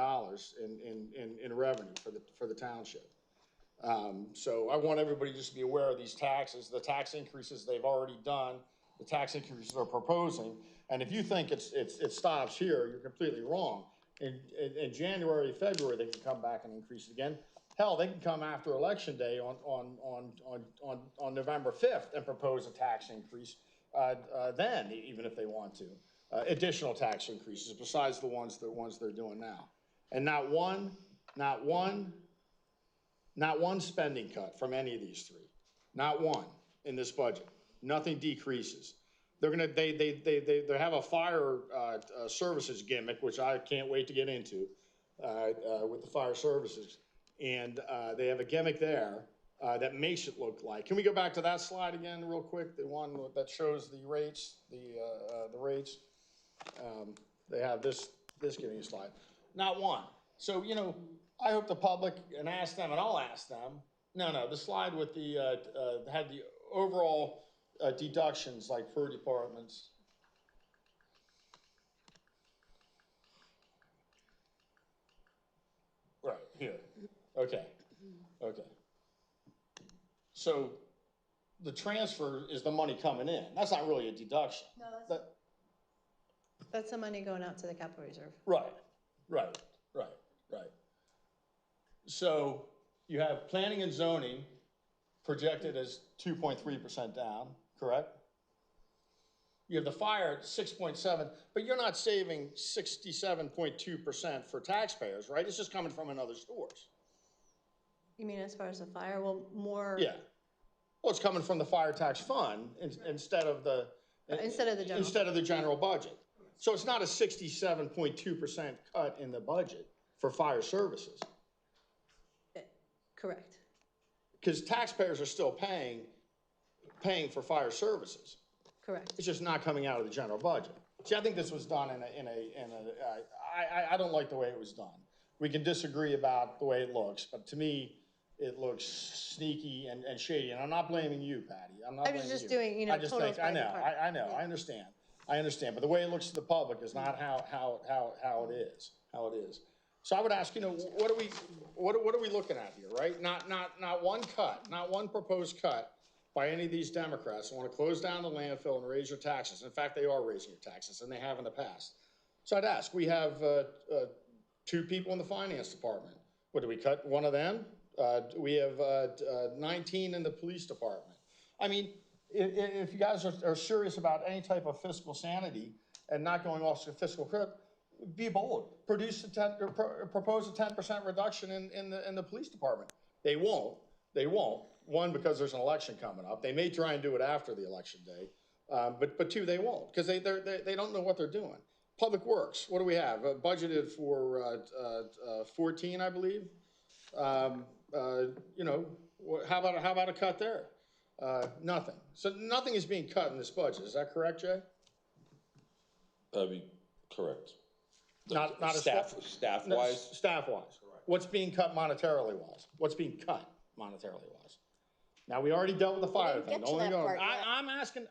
in revenue for the township. So I want everybody just to be aware of these taxes, the tax increases they've already done, the tax increases they're proposing. And if you think it stops here, you're completely wrong. In January, February, they can come back and increase it again. Hell, they can come after Election Day on November 5th and propose a tax increase then, even if they want to. Additional tax increases besides the ones they're doing now. And not one spending cut from any of these three. Not one in this budget. Nothing decreases. They have a fire services gimmick, which I can't wait to get into with the fire services. And they have a gimmick there that makes it look like. Can we go back to that slide again real quick? The one that shows the rates, the rates. They have this giving you slide. Not one. So, you know, I hope the public, and ask them, and I'll ask them. No, the slide with the, had the overall deductions like per departments. Right, here. Okay. So the transfer is the money coming in. That's not really a deduction. No, that's the money going out to the capital reserve. Right. So you have planning and zoning projected as 2.3% down, correct? You have the fire at 6.7, but you're not saving 67.2% for taxpayers, right? It's just coming from another source. You mean as far as the fire? Well, more. Yeah. Well, it's coming from the fire tax fund instead of the general budget. So it's not a 67.2% cut in the budget for fire services. Correct. Because taxpayers are still paying for fire services. Correct. It's just not coming out of the general budget. See, I think this was done I don't like the way it was done. We can disagree about the way it looks, but to me, it looks sneaky and shady. And I'm not blaming you, Patty. I'm not blaming you. I was just doing, I know, I know, yeah. I understand, but the way it looks to the public is not how it is. So I would ask, what are we looking at here, right? Not one cut, not one proposed cut by any of these Democrats who want to close down the landfill and raise your taxes. In fact, they are raising your taxes, and they have in the past. So I'd ask, we have 2 people in the finance department. What, do we cut one of them? We have 19 in the police department. I mean, if you guys are serious about any type of fiscal sanity and not going off to fiscal clip, be bold. Propose a 10% reduction in the police department. They won't. One, because there's an election coming up. They may try and do it after the election day, but 2, they won't, because they don't know what they're doing. Public Works, what do we have? Budgeted for 14, I believe. How about a cut there? Nothing. So nothing is being cut in this budget. Is that correct, Jay? That'd be correct. Not staff-wise? Staff-wise. What's being cut monetarily wise? What's being cut monetarily wise? Now, we already dealt with the fire thing. I'm asking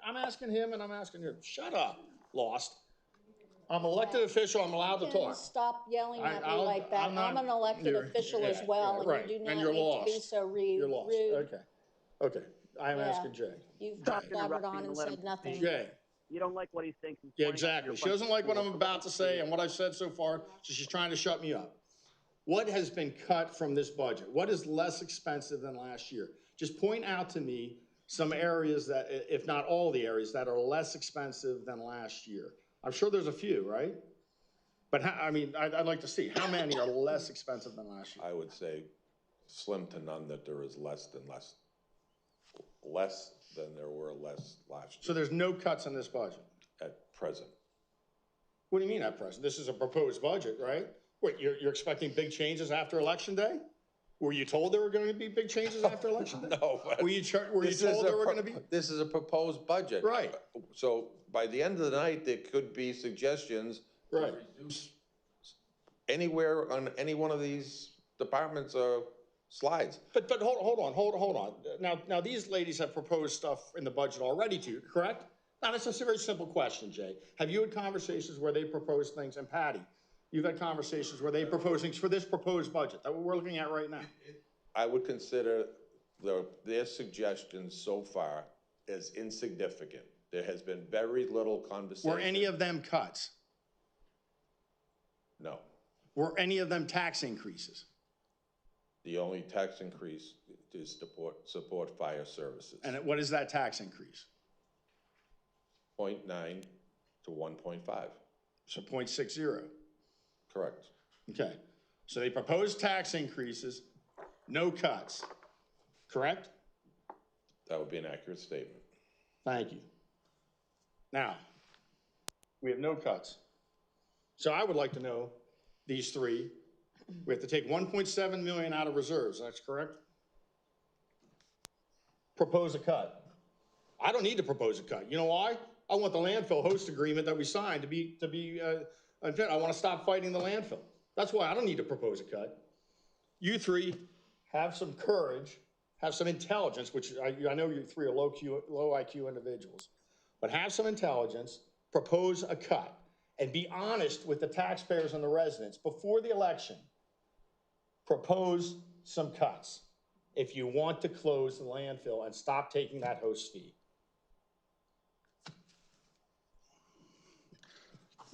him and I'm asking you. Shut up, Lost. I'm an elected official. I'm allowed to talk. Stop yelling at me like that. I'm an elected official as well, and you do not need to be so rude. You're lost. Okay. I'm asking Jay. You've blabbered on and said nothing. Jay, You don't like what he thinks. He's Yeah, pointing out exactly. your She doesn't like what I'm front about to say and what I've said so far, so she's trying to shut me up. What has been cut from this budget? What is less expensive than last year? Just point out to me some areas that, if not all the areas, that are less expensive than last year. I'm sure there's a few, right? But I'd like to see, how many are less expensive than last year? I would say slim to none that there is less than there were less last year So there's no cuts in this budget? at present. What do you mean at present? This is a proposed budget, right? What, you're expecting big changes after Election Day? Were you told there were going to be big changes after Election Day? No. Were you told there were going to be? This is a proposed budget. Right. So by the end of the night, there could be suggestions to Right. reduce anywhere on any one of these departments or slides. But hold on. Now these ladies have proposed stuff in the budget already to you, correct? Now, that's a very simple question, Jay. Have you had conversations where they propose things, and Patty, you've had conversations where they propose things for this proposed budget that we're looking at right now? I would consider their suggestions so far as insignificant. There has been very little conversation. Were any of them cuts? No. Were any of them tax increases? The only tax increase is support fire services. And what is that tax increase? 0.9 to 1.5. So 0.60. Correct. Okay. So they proposed tax increases, no cuts, correct? That would be an accurate statement. Thank you. Now, we have no cuts. So I would like to know, these three, we have to take 1.7 million out of reserves, that's correct? Propose a cut. I don't need to propose a cut. You know why? I want the landfill host agreement that we signed to be I want to stop fighting the landfill. That's why I don't need to propose a cut. You three have some courage, have some intelligence, which I know you three are low IQ individuals, but have some intelligence, propose a cut, and be honest with the taxpayers and the residents before the election. Propose some cuts if you want to close the landfill and stop taking that host fee.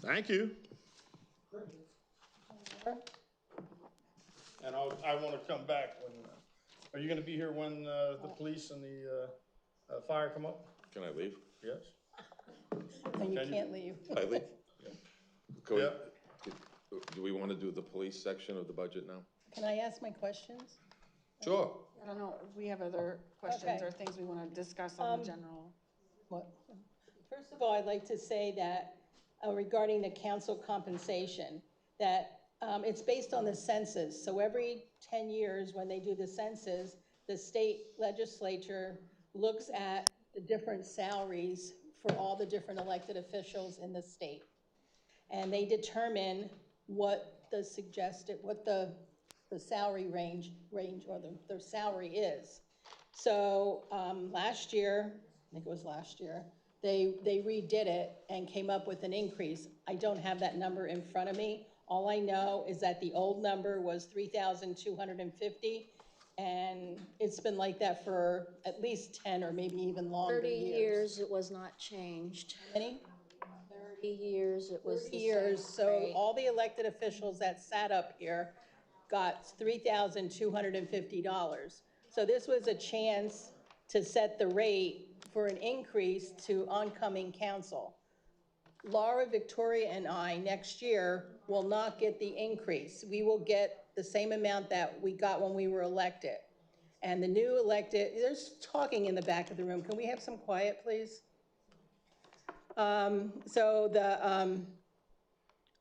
Thank you. And I want to come back when, are you going to be here when the police and the fire come up? Can I leave? Yes. No, you Can you? can't leave. I leave? Yeah. Yeah. Do we want to do the police section of the budget now? Can I ask my questions? Sure. I don't know, if we have other questions or things we want to discuss on the general. What? First of all, I'd like to say that regarding the council compensation, that it's based on the census. So every 10 years when they do the census, the state legislature looks at the different salaries for all the different elected officials in the state. And they determine what the salary range or their salary is. So last year, I think it was last year, they redid it and came up with an increase. I don't have that number in front of me. All I know is that the old number was $3,250, and it's been like that for at least 10 or maybe even longer 30 years. years, it was not changed. How many? 30 years, it was 30 the years, same so rate. all the elected officials that sat up here got $3,250. So this was a chance to set the rate for an increase to oncoming council. Laura, Victoria, and I next year will not get the increase. We will get the same amount that we got when we were elected. And the new elected, there's talking in the back of the room. Can we have some quiet, please? So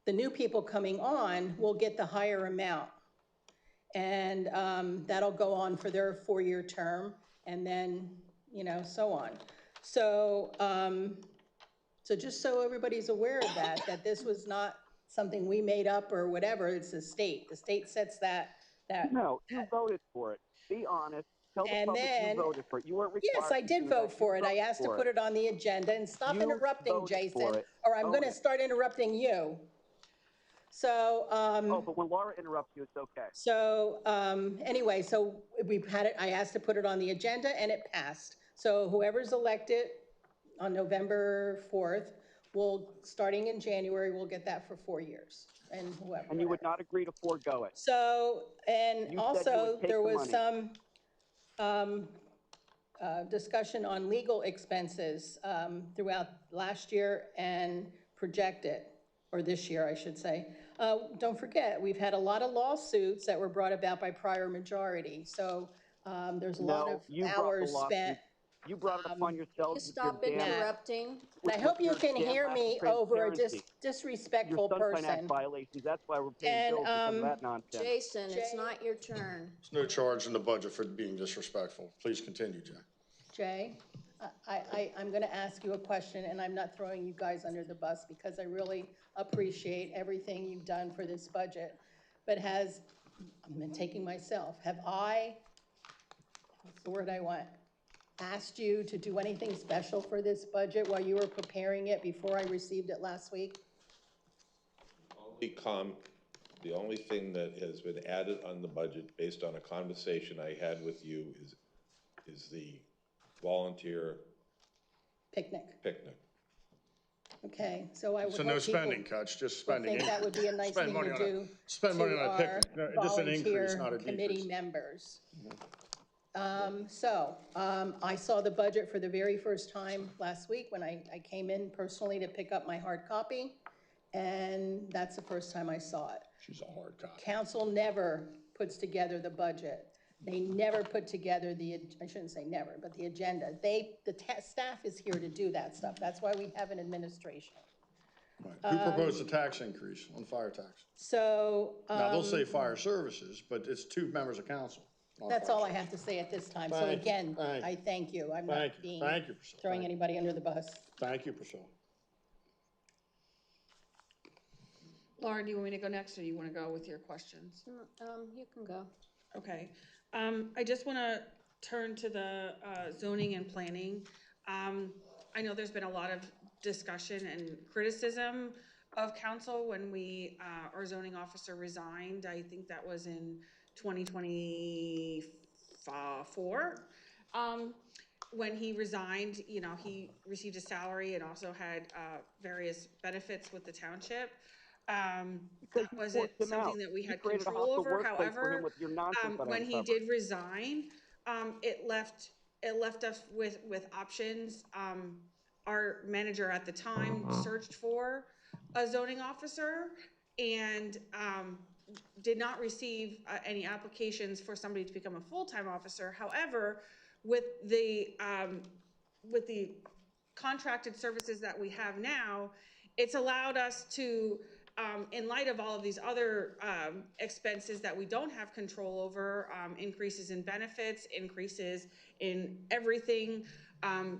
the new people coming on will get the higher amount. And that'll go on for their 4-year term, and then, so on. So, so just so everybody's aware of that this was not something we made up or whatever, it's the state. The state sets that. No, you voted for it. Be honest. Tell the public you voted for it. You weren't required. Yes, I did vote for it. I asked to put it on the agenda, and stop interrupting, Jason, or I'm gonna start interrupting you. So, oh, but when Laura interrupts you, it's okay. So, anyway, so we've had it, I asked to put it on the agenda and it passed. So whoever's elected on November 4th. Starting in January, we'll get that for 4 years, and whoever. And you would not agree to forego it. So, and You said you also, would take there the was money. some discussion on legal expenses throughout last year and projected, or this year, I should say. Don't forget, we've had a lot of lawsuits that were brought about by prior majority, so there's a lot of hours spent. You brought it upon yourselves with your Stop damn, interrupting. And I hope you can hear me over a disrespectful your Sunshine Act person. violations. That's why we're paying And, bills because of that nonsense. Jason, it's not your turn. There's no charge in the budget for being disrespectful. Please continue, Jay. Jay, I'm going to ask you a question, and I'm not throwing you guys under the bus because I really appreciate everything you've done for this budget. But I'm taking myself, have I, what's the word I want, asked you to do anything special for this budget while you were preparing it before I received it last week? The only thing that has been added on the budget based on a conversation I had with you is the volunteer Picnic. Okay, so I would So hope no spending people cuts, just would spending. think that would be a nice Spend thing money to on a- do Spend money to on a our picnic. No, just an increase, not a volunteer committee decrease. members. I saw the budget for the very first time last week when I came in personally to pick up my hard copy, and that's the first time I saw it. She's a hard copy. Council never puts together the budget. They never put together I shouldn't say never, but the agenda. Staff is here to do that stuff. That's why we have an administration. Right. Who proposed a tax increase on fire tax? So. Now, they'll say fire services, but it's 2 members of council. That's all I have to say at this time. So Thank you. again, Thank you. I thank you. I'm Thank not you. being, Thank you, Priscilla. throwing Thank you. anybody under the bus. Thank you, Priscilla. Laura, do you want me to go next, or you want to go with your questions? You can go. Okay, I just want to turn to the zoning and planning. I know there's been a lot of discussion and criticism of council when our zoning officer resigned. I think that was in 2024. When he resigned, he received a salary and also had various benefits with the township. That wasn't something that we had control over. However, when he did resign, it left us with options. Our manager at the time searched for a zoning officer and did not receive any applications for somebody to become a full-time officer. However, with the contracted services that we have now, it's allowed us to, in light of all of these other expenses that we don't have control over, increases in benefits, increases in everything,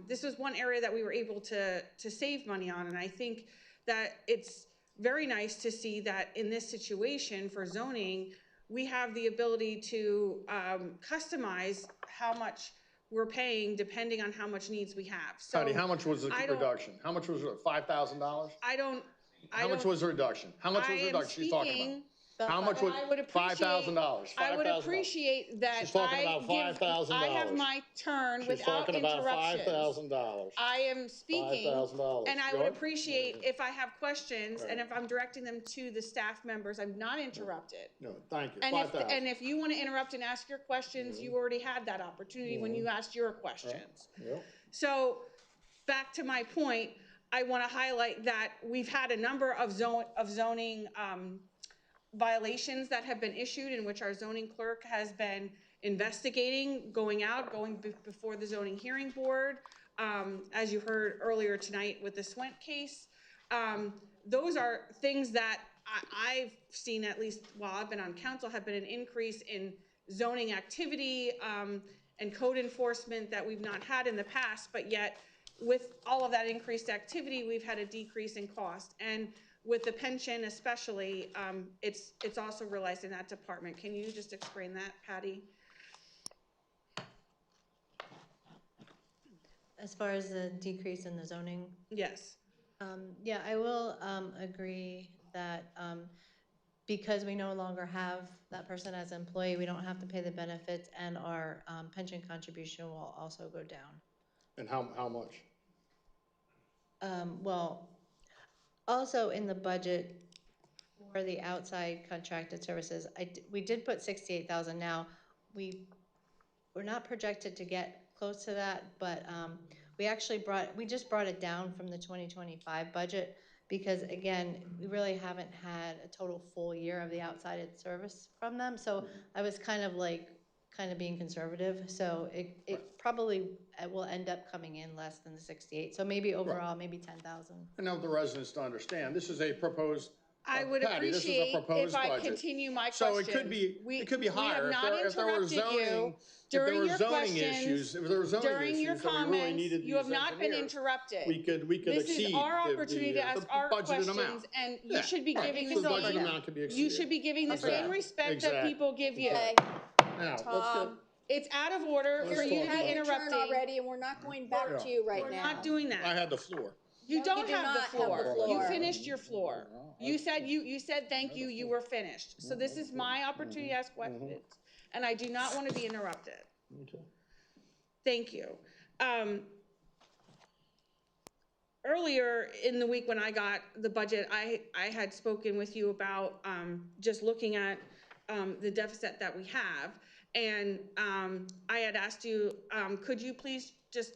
this was one area that we were able to save money on. And I think that it's very nice to see that in this situation for zoning, we have the ability to customize how much we're paying depending on how much needs we have. So Patty, how much was the reduction? How much was it? $5,000? How much was the reduction? How much was the reduction she's talking about? How much was $5,000? I would appreciate that. She's talking about $5,000. I have my turn She's without talking about interruptions. $5,000. I am speaking, $5,000. and I Go would ahead. appreciate if I have questions and if I'm directing them to the staff members, I'm not interrupted. No, thank you. And $5,000. if you want to interrupt and ask your questions, you already had that opportunity when you asked your questions. Yep. So back to my point, I want to highlight that we've had a number of zoning violations that have been issued in which our zoning clerk has been investigating, going before the zoning hearing board. As you heard earlier tonight with the Swint case, those are things that I've seen, at least while I've been on council, have been an increase in zoning activity and code enforcement that we've not had in the past, but yet with all of that increased activity, we've had a decrease in cost. And with the pension especially, it's also realized in that department. Can you just explain that, Patty? As far as the decrease in the zoning? Yes. Yeah, I will agree that because we no longer have that person as an employee, we don't have to pay the benefits, and our pension contribution will also go down. And how much? Well, also in the budget for the outside contracted services, we did put 68,000 now. We're not projected to get close to that, but we just brought it down from the 2025 budget because again, we really haven't had a total full year of the outside service from them. So I was kind of being conservative. So it probably will end up coming in less than the 68. So maybe overall, maybe 10,000. I know the residents to understand, this is a proposed, I would Patty, this is a appreciate proposed if I budget. continue my So questions. it could be higher. We have not If there were interrupted zoning, you if there during were your zoning issues, questions, if there were zoning during your issues that we really comments. needed You have these not been engineers, interrupted. we could This exceed is our opportunity to ask our budgeted questions, amount. and Yeah, you should be right. giving So the the budgeted same. amount could be You exceeded. should be giving the same Exactly. respect that Exactly. people give you. Okay, Now, Tom, It's out of order for Let's you talk to about be it. your turn interrupting. already, and we're not going back to you right We're now. not doing I that. had the floor. You No, don't you do have not the have the floor. You floor. finished your floor. You said thank you, you were finished. So this is my opportunity to ask questions, and I do not want to be interrupted. Okay. Thank you. Earlier in the week when I got the budget, I had spoken with you about just looking at the deficit that we have. And I had asked you, could you please just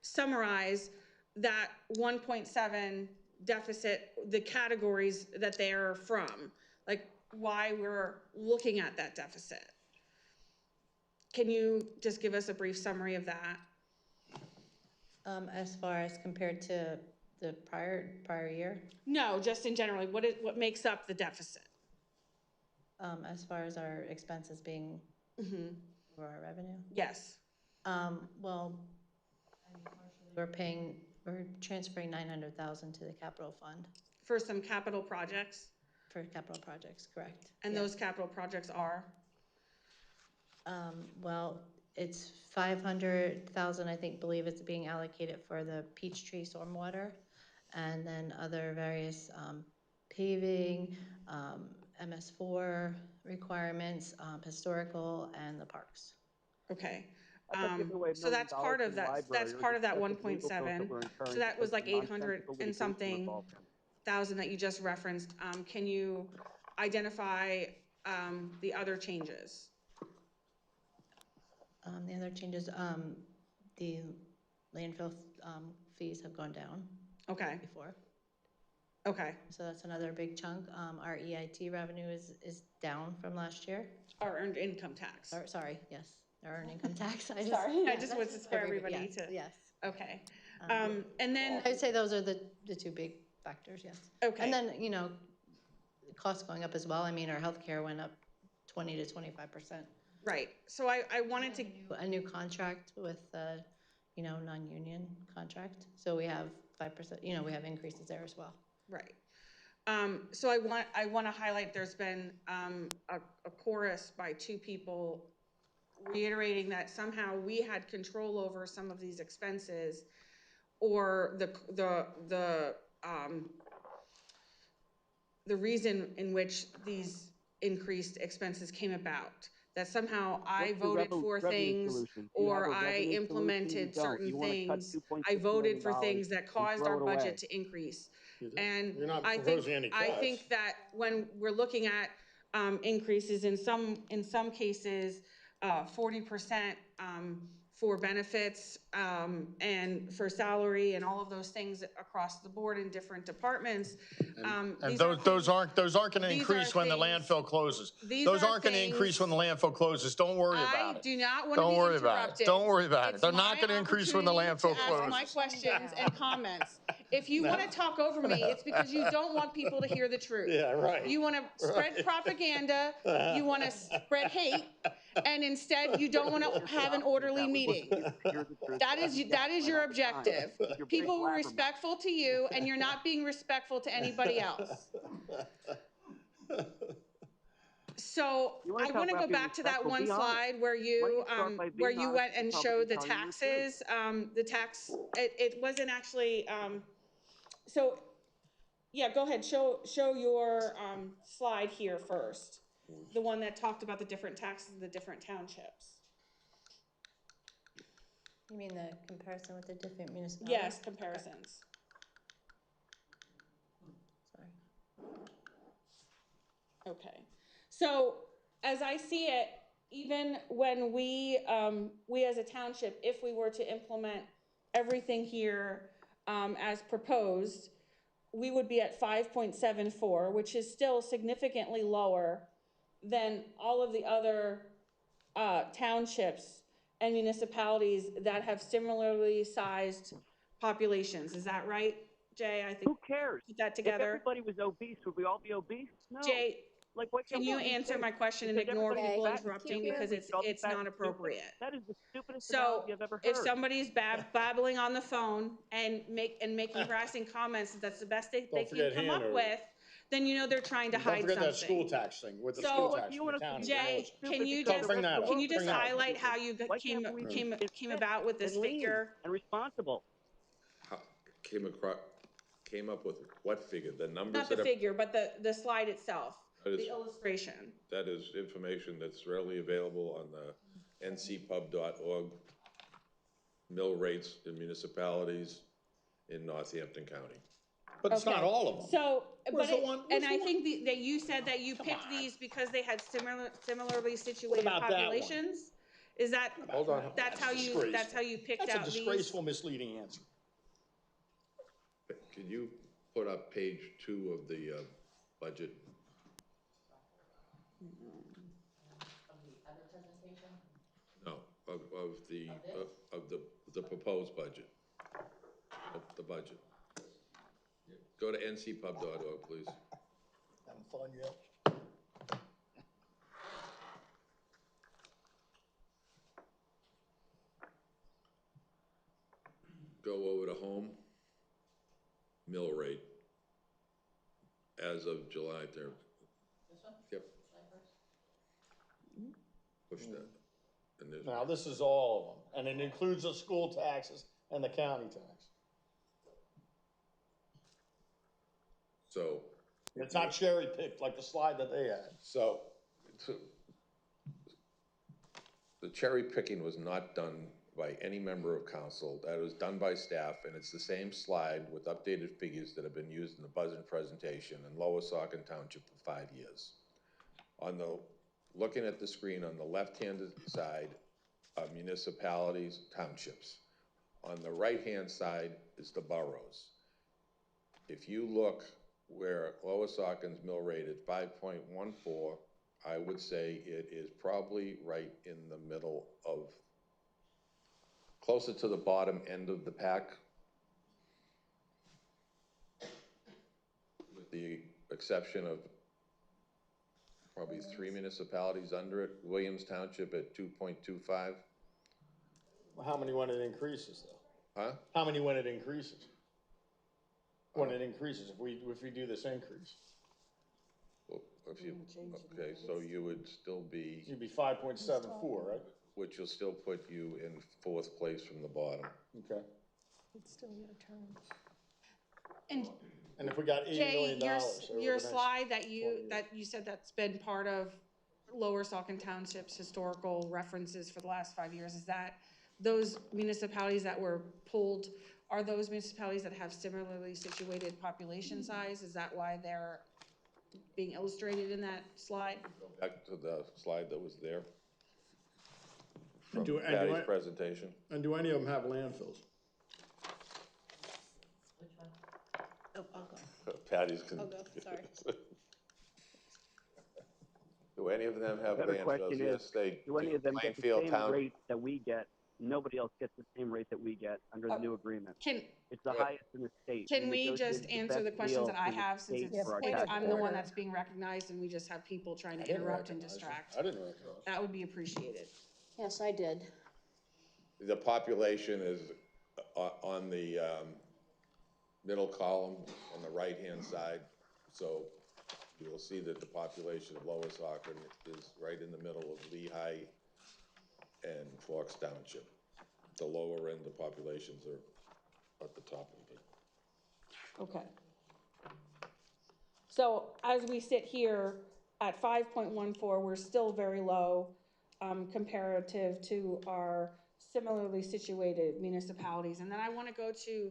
summarize that 1.7 deficit, the categories that they are from, like why we're looking at that deficit? Can you just give us a brief summary of that? As far as compared to the prior year, No, just in general, what makes up the deficit? as far as our expenses being over our revenue. Yes. Well, we're transferring 900,000 to the capital fund For some capital projects, for capital projects, correct? and Yes. those capital projects are? Well, it's 500,000, believe it's being allocated for the Peachtree stormwater, and then other various paving, MS4 requirements, historical, and the parks. Okay. So that's part of that, that's part of that 1.7. So that was like 800 and something thousand that you just referenced. Can you identify the other changes? The other changes, the landfill fees have gone down Okay, before, okay. so that's another big chunk. Our EIT revenue is down from last year. Our earned income tax. Or, sorry, yes, our earned income tax. Sorry, I just was for everybody to. Yes. Okay. And then, I'd say those are the two big factors, yes. okay. And then, costs going up as well. Our healthcare went up 20 to 25%. Right. So I wanted to. A new contract with, non-union contract. So we have 5%, we have increases there as well. Right. So I want to highlight there's been a chorus by two people reiterating that somehow we had control over some of these expenses, or the reason in which these increased expenses came about. That somehow I voted for things, or I implemented certain things. I voted for things that caused our budget to increase. And You're not I think, proposing any I cuts. think that when we're looking at increases in some cases, 40% for benefits and for salary and all of those things across the board in different departments. And These those aren't going to these increase are when the things- landfill closes. these Those are aren't going to increase when the things- landfill closes. Don't worry about I it. do not want to Don't be worry about it. interrupted. Don't worry about it. It's They're not my going to increase when the landfill opportunity to ask my closes. questions and comments. If you want to talk over me, it's because you don't want people to hear the truth. Yeah, right. You want to spread propaganda, you want to spread hate, and instead you don't want to have an orderly meeting. That is your objective. People were respectful to you, and you're not being respectful to anybody else. So I want to go back to that one slide where you went and showed the taxes. It wasn't actually. So yeah, go ahead. Show your slide here first. The one that talked about the different taxes of the different townships. You mean the comparison with the different municipalities? Yes, comparisons. Okay. So as I see it, even when we as a township, if we were to implement everything here as proposed, we would be at 5.74, which is still significantly lower than all of the other townships and municipalities that have similarly sized populations. Is that right, Jay? I think. Who cares? Put that If together. everybody was obese, would we all be obese? No. Jay, Like, what can you answer my question and ignore people interrupting because it's not appropriate? That is the stupidest So analogy I've ever heard. if somebody's babbling on the phone and making harassing comments, that's the best they can forget come up Hanover. with, then you know they're trying to hide Don't forget that something. school tax thing, with the So, school tax from the county. Jay, can you Don't just bring that up. can you just Bring that up. highlight how you came about with this figure? And responsible. Came up with what figure? The numbers Not the that are, figure, but the slide itself, That is- the illustration. that is information that's readily available on the ncpub.org, mill rates in municipalities in Northampton County. But it's not Okay. all of them. So, Where's but the one- and where's I the think that you said that you picked these because they had similarly situated about that one? populations? Is that, Hold on. that's how you picked That's out a these? disgraceful, misleading answer. Can you put up page 2 of the budget? No, of the proposed budget, of the budget. Go to ncpub.org, please. Having fun yet? Go over to home, mill rate, as of July 3rd. This one? Yep. Push that. And there's, Now, this is all of them, and it includes the school taxes and the county tax. so, It's not cherry picked like the slide that they had. so, the cherry picking was not done by any member of council. That was done by staff, and it's the same slide with updated figures that have been used in the budget presentation in Lower Saucon Township for 5 years. Looking at the screen on the left-hand side are municipalities, townships. On the right-hand side is the boroughs. If you look where Lower Saucon's mill rate is 5.14, I would say it is probably right in the middle of, closer to the bottom end of the pack, with the exception of probably 3 municipalities under it. Williams Township at 2.25. Well, how many when it increases, though? Huh? How many when it increases? When it increases, if we do this increase? Well, okay, so you would still be, You'd be 5.74, right? which will still put you in 4th place from the bottom. Okay. It's still your turn. And And if we got $80 Jay, million your slide that you said that's been part of Lower Saucon Township's historical references for the last 5 years, is that those municipalities that were pulled, are those municipalities that have similarly situated population size? Is that why they're being illustrated in that slide? Go back to the slide that was there from And do Patty's I- presentation. And do any of them have landfills? Oh, I'll go. Patty's. I'll go, sorry. Do any of them have The better landfills? question Yes, is, they do any of them get the Plainfield same Town. rate that we get? Nobody else gets the same rate that we get under the new agreement. It's the highest in the state. Can we just negotiated the answer the best questions deal that I for the have, since state for our I'm the taxpayers. one that's being recognized and we just have people trying to interrupt and distract? I didn't recognize. That would be appreciated. Yes, I did. The population is on the middle column on the right-hand side. So you will see that the population of Lower Saucon is right in the middle of Lehigh and Fox Township. The lower end, the populations are at the top of it. Okay. So as we sit here at 5.14, we're still very low comparative to our similarly situated municipalities. And then I want to go to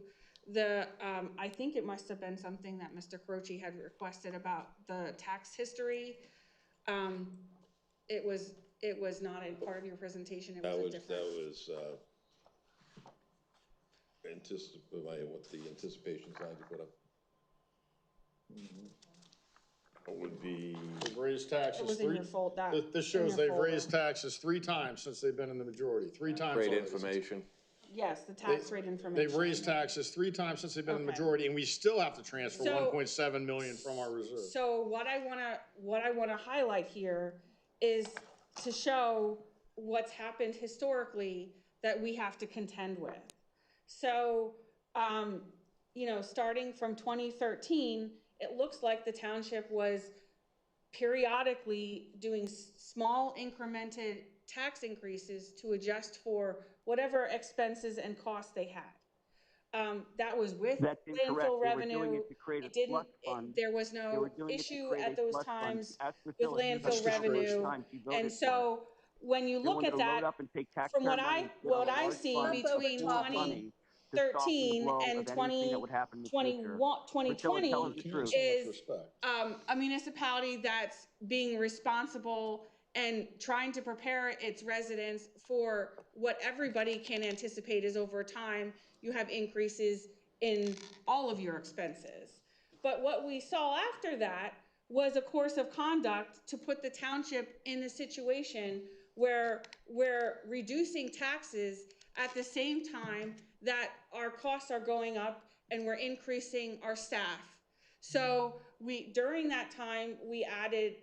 I think it must have been something that Mr. Croce had requested about the tax history. It was not a part of your presentation, it was a different. That was, what the anticipation slide you put up. It would be, They've raised taxes It was in your folder. This shows they've raised taxes 3 times since they've been in the majority, 3 times great already. information. Yes, the tax rate information. They've raised taxes 3 times since they've been in the Okay. majority, and we still have to transfer So- 1.7 million from our reserve. So what I wanna highlight here is to show what's happened historically that we have to contend with. So, starting from 2013, it looks like the township was periodically doing small incremented tax increases to adjust for whatever expenses and costs they had. That was with That's incorrect. landfill They were revenue. doing it to create a It didn't, slush fund. there was They no were doing it to issue create at a those slush fund. times Ask with Priscilla, she landfill voted for it revenue. times. She voted And for it. so when you They look wanted at to load that, up and take from what taxpayer money, put on a I've large seen fund, between pool of money to soften the 2013 blow and of anything that would happen in the future. 2020 Tell us the truth. is a municipality that's being responsible and trying to prepare its residents for what everybody can anticipate is over time, you have increases in all of your expenses. But what we saw after that was a course of conduct to put the township in a situation where we're reducing taxes at the same time that our costs are going up and we're increasing our staff. So during that time, we added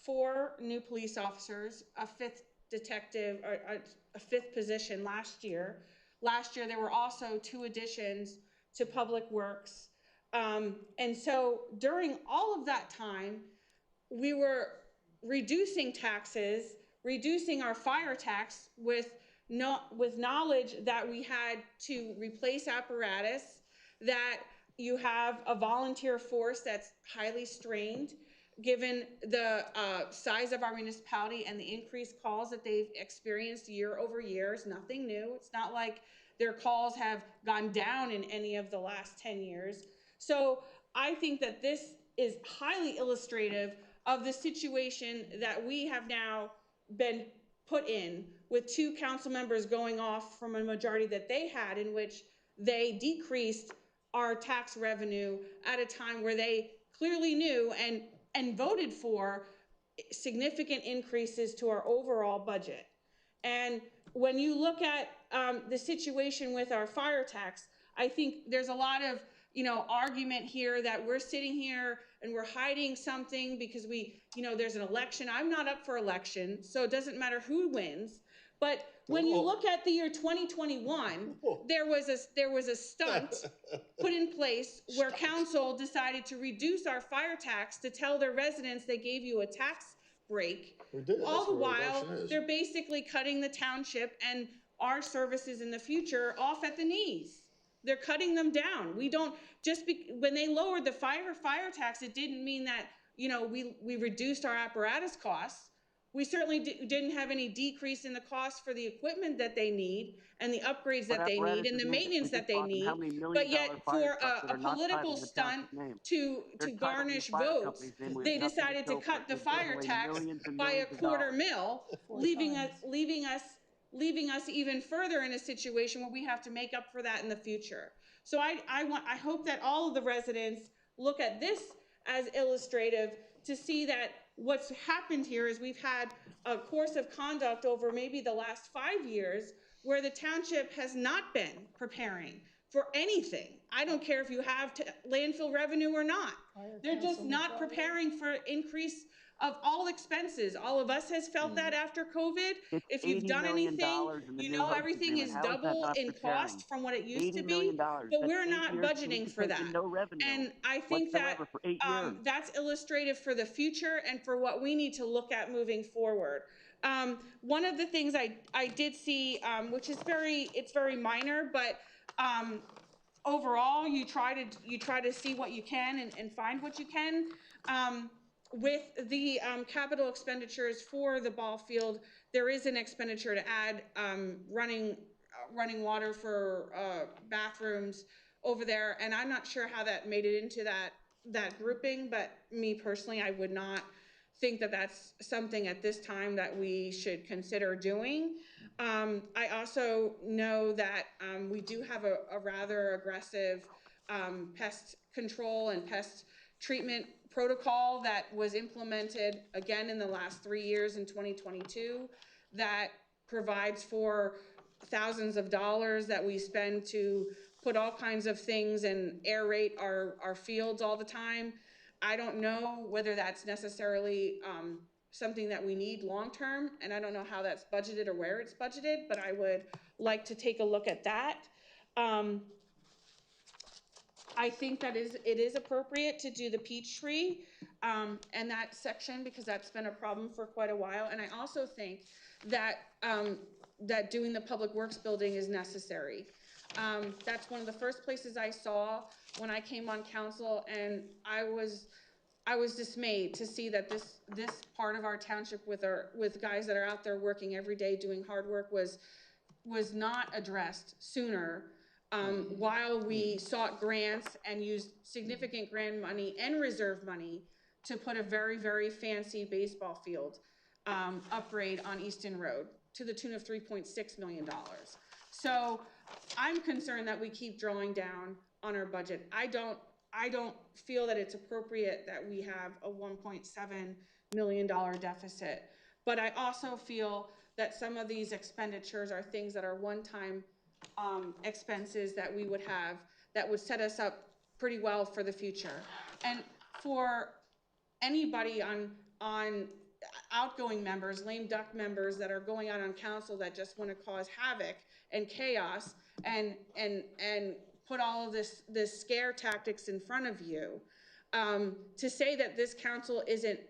4 new police officers, a 5th detective, or a 5th position last year. Last year, there were also 2 additions to Public Works. And so during all of that time, we were reducing taxes, reducing our fire tax with knowledge that we had to replace apparatus, that you have a volunteer force that's highly strained, given the size of our municipality and the increased calls that they've experienced year over year. It's nothing new. It's not like their calls have gone down in any of the last 10 years. So I think that this is highly illustrative of the situation that we have now been put in, with 2 council members going off from a majority that they had, in which they decreased our tax revenue at a time where they clearly knew and voted for significant increases to our overall budget. And when you look at the situation with our fire tax, I think there's a lot of argument here that we're sitting here and we're hiding something because there's an election. I'm not up for election, so it doesn't matter who wins. But when you look at the year 2021, there was a stunt put in place where council decided to reduce our fire tax to tell their residents they gave you a tax break. We did. All the while, they're basically cutting the township and our services in the future off at the knees. They're cutting them down. We don't when they lowered the fire tax, it didn't mean that we reduced our apparatus costs. We certainly didn't have any decrease in the cost for the equipment that they need and the upgrades that they need and the maintenance that they need. But yet, for a political stunt to garnish votes, they decided to cut the fire tax by $250,000, leaving us even further in a situation where we have to make up for that in the future. So I hope that all of the residents look at this as illustrative to see that what's happened here is we've had a course of conduct over maybe the last 5 years where the township has not been preparing for anything. I don't care if you have landfill revenue or not. They're just not preparing for increase of all expenses. All of us has felt that after COVID. If you've done anything, everything is double in cost from what it used to be, but we're not budgeting for that. And I think that that's illustrative for the future and for what we need to look at moving forward. One of the things I did see, which is very minor, but overall, you try to see what you can and find what you can. With the capital expenditures for the ball field, there is an expenditure to add running water for bathrooms, over there, and I'm not sure how that made it into that grouping, but me personally, I would not think that that's something at this time that we should consider doing. I also know that we do have a rather aggressive pest control and pest treatment protocol that was implemented again in the last 3 years in 2022 that provides for thousands of dollars that we spend to put all kinds of things and aerate our fields all the time. I don't know whether that's necessarily something that we need long-term, and I don't know how that's budgeted or where it's budgeted, but I would like to take a look at that. I think that it is appropriate to do the peach tree and that section, because that's been a problem for quite a while. And I also think that that doing the public works building is necessary. That's one of the first places I saw when I came on council, and I was dismayed to see that this part of our township with guys that are out there working every day doing hard work was not addressed sooner. While we sought grants and used significant grant money and reserve money to put a very, very fancy baseball field upgrade on Easton Road to the tune of $3.6 million. So I'm concerned that we keep drawing down on our budget. I don't feel that it's appropriate that we have a $1.7 million deficit, but I also feel that some of these expenditures are things that are one-time expenses that we would have that would set us up pretty well for the future. And for anybody on outgoing members, lame duck members that are going out on council that just want to cause havoc and chaos and put all of this scare tactics in front of you, to say that this council isn't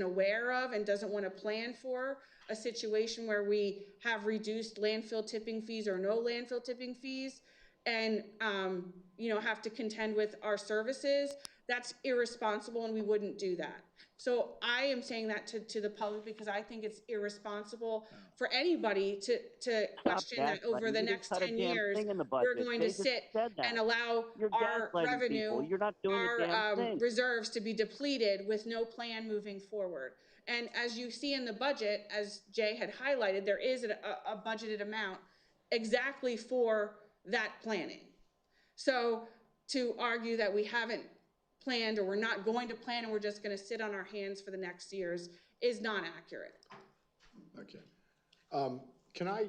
aware of and doesn't want to plan for a situation where we have reduced landfill tipping fees or no landfill tipping fees and have to contend with our services, that's irresponsible, and we wouldn't do that. So I am saying that to the public because I think it's irresponsible for anybody to question that over the next 10 years we're going to sit and allow our revenue, our reserves to be depleted with no plan moving forward. And as you see in the budget, as Jay had highlighted, there is a budgeted amount exactly for that planning. So to argue that we haven't planned or we're not going to plan and we're just going to sit on our hands for the next years is not accurate. Okay. Can I,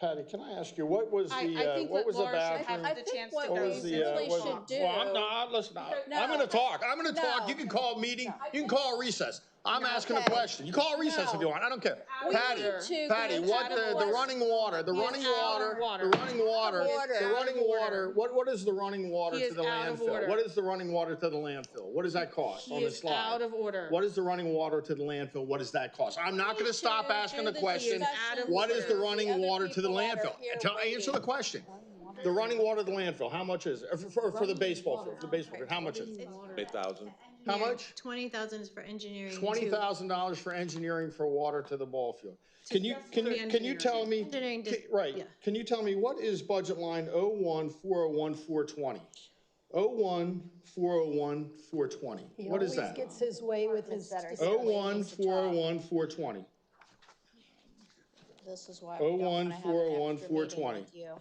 Patty, can I ask you, what was the, what was the bathroom? I think what What we was the, really should do. Well, I'm not, listen, I'm gonna talk, you can call a meeting, you can call a recess. I'm asking a question, you call a recess if you want, I don't care. Patty, what the running water, what is the running water to the landfill? What is the running water to the landfill? What does that cost on the slide? He is out of order. What is the running water to the landfill? What does that cost? I'm not gonna stop asking the question. What is the running water to the landfill? Answer the question. The running water to the landfill, how much is it? For the baseball field, how much is it? 8,000. How much? 20,000 is for engineering. $20,000 for engineering for water to the ball field. Can you tell me? Right. Can you tell me what is budget line 01-401-420? 01-401-420. What is that? He always gets his way with his. 01-401-420. This is why we don't want to have an extra meeting with you.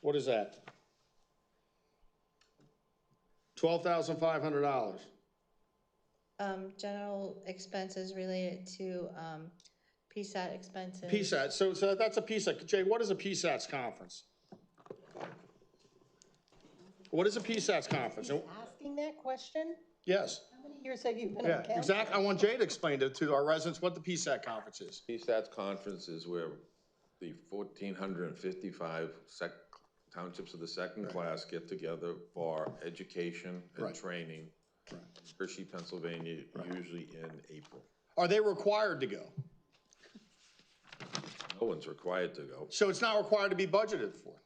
What is that? $12,500. General expenses related to PSAT expenses. PSAT, so that's a PSAT. Jay, what is a PSATs conference? What is a PSATs conference? Asking that question? Yes. How many years have you been on council? Exactly. I want Jay to explain to our residents what the PSAT conference is. PSATs conference is where the 1,455 townships of the second class get together for education and training. Hershey, Pennsylvania, usually in April. Are they required to go? No one's required to go. So it's not required to be budgeted for?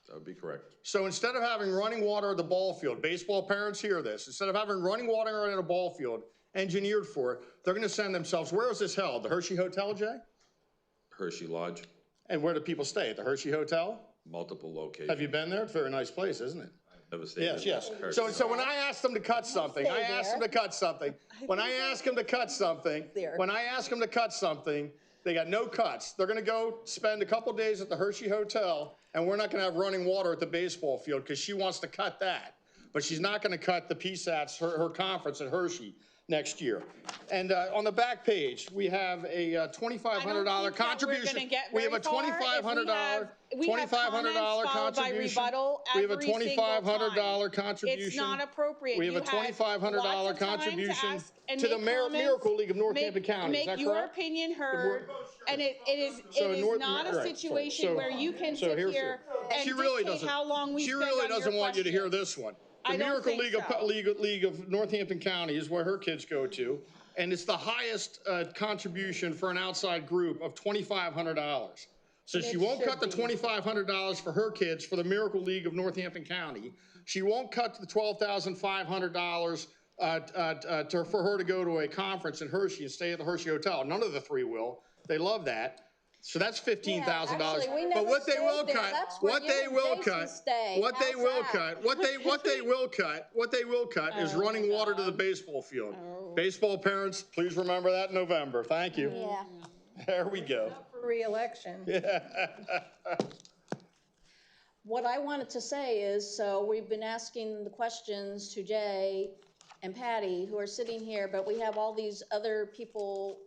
That would be correct. So instead of having running water at the ball field, baseball parents hear this, instead of having running water at a ball field engineered for it, they're going to send themselves, where is this held? The Hershey Hotel, Jay? Hershey Lodge. And where do people stay? At the Hershey Hotel? multiple locations. Have you been there? It's a very nice place, isn't it? Never stayed Yes, in yes. person. So when I asked them to cut something, stay when I ask them to cut something, they got no cuts. They're gonna go spend a couple days at the Hershey Hotel, and we're not gonna have running water at the baseball field, because she wants to cut that. But she's not gonna cut the PSATs, her conference at Hershey next year. And on the back page, we have a $2,500 contribution. We have a $2,500 contribution. We have a $2,500 contribution. It's not appropriate. We have a You had $2,500 lots of time to contribution ask and to the make comments, Miracle League of Northampton County. Is that Make your correct? opinion heard, and it is not a all right, situation where you can sit here and dictate how long we She spend on really your doesn't want you to hear question. this one. I The don't Miracle think so. League of Northampton County is where her kids go to, and it's the highest contribution for an outside group of $2,500. So she won't cut the $2,500 for her kids for the Miracle League of Northampton County. She won't cut the $12,500 for her to go to a conference in Hershey and stay at the Hershey Hotel. None of the three will. They love that. So that's $15,000. Actually, we But never what they will stayed there. cut, That's where what you they and will Jason cut, stay. what they How's will that? cut, what they will cut is running water to the baseball field. Baseball parents, please remember that in November. Thank you. Yeah. There we go. For reelection. What I wanted to say is, so we've been asking the questions to Jay and Patty, who are sitting here, but we have all these other people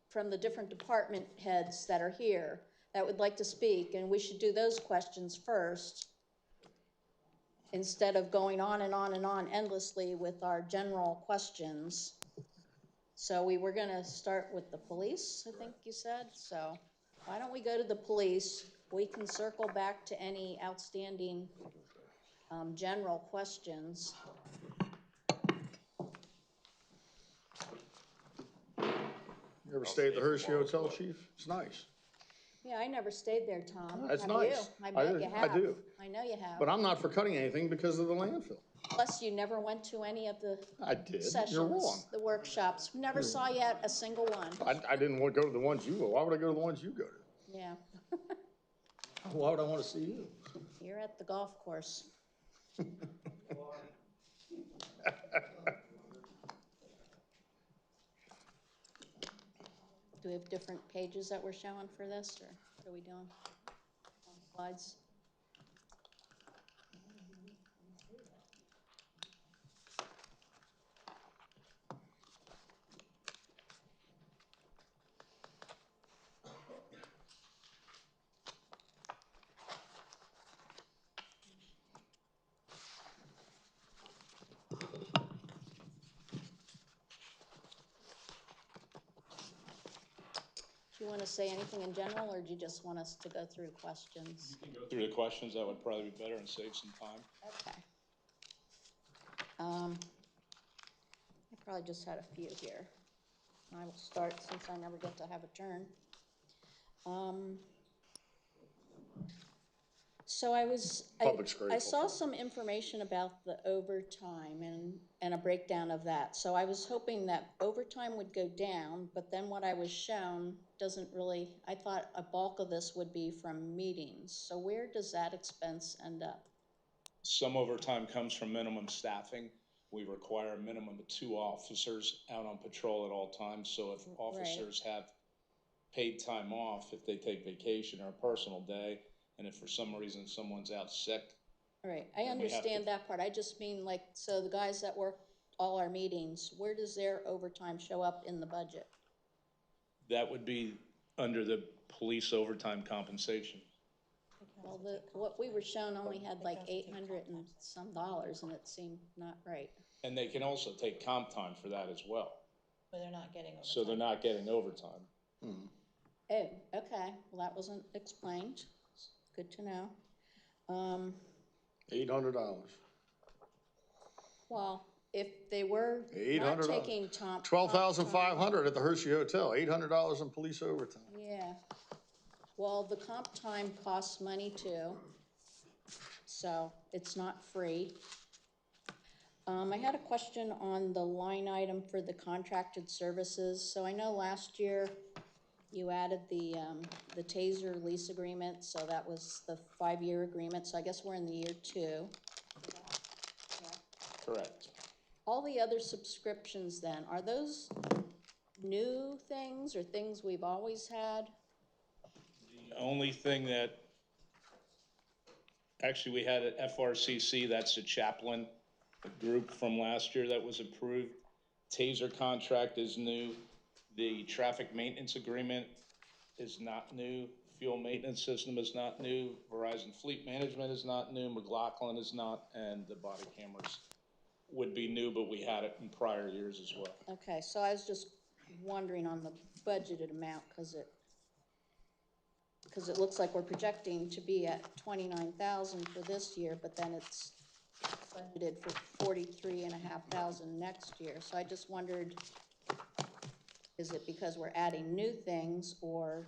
from the different department heads that are here that would like to speak, and we should do those questions first instead of going on and on and on endlessly with our general questions. So we were gonna start with the police, I think you said, so why don't we go to the police? We can circle back to any outstanding general questions. You ever stay at the Hershey Hotel, Chief? It's nice. Yeah, I never stayed there, Tom. It's Have nice. you? I bet you have. I do. I know you have. But I'm not for cutting anything because of the landfill. Plus, you never went to any of the I did. sessions, You're wrong. the workshops. Never saw you at a single one. I didn't want to go to the ones you go. Why would I go to the ones you go to? Yeah, Why would I want to see you? you're at the golf course. Do we have different pages that we're showing for this, or what are we doing? Slides? Do you want to say anything in general, or do you just want us to go through questions? Go through the questions, that would probably be better and save some time. Okay. I probably just had a few here. I will start since I never get to have a turn. So I saw some information about the overtime and a breakdown of that. So I was hoping that overtime would go down, but then what I was shown doesn't really, I thought a bulk of this would be from meetings. So where does that expense end up? Some overtime comes from minimum staffing. We require a minimum of 2 officers out on patrol at all times. So if officers have paid time off, if they take vacation or a personal day, and if for some reason someone's out sick. All right, I understand that part. I just mean like, so the guys that work all our meetings, where does their overtime show up in the budget? That would be under the police overtime compensation. Well, what we were shown only had like 800 and some dollars, and it seemed not right. And they can also take comp time for that as well. But they're not getting overtime. So they're not getting overtime. Oh, okay, well, that wasn't explained. Good to know. $800. Well, if they were not taking comp. $12,500 at the Hershey Hotel, $800 in police overtime. Yeah, well, the comp time costs money too, so it's not free. I had a question on the line item for the contracted services. So I know last year you added the TASER lease agreement, so that was the 5-year agreement, so I guess we're in the year 2. Correct. All the other subscriptions then, are those new things or things we've always had? The only thing that, actually, we had at FRCC, that's the chaplain group from last year that was approved. TASER contract is new. The traffic maintenance agreement is not new. Fuel maintenance system is not new. Verizon Fleet Management is not new. McLaughlin is not, and the body cameras would be new, but we had it in prior years as well. Okay, so I was just wondering on the budgeted amount, because it looks like we're projecting to be at 29,000 for this year, but then it's budgeted for 43,500 next year. So I just wondered, is it because we're adding new things, or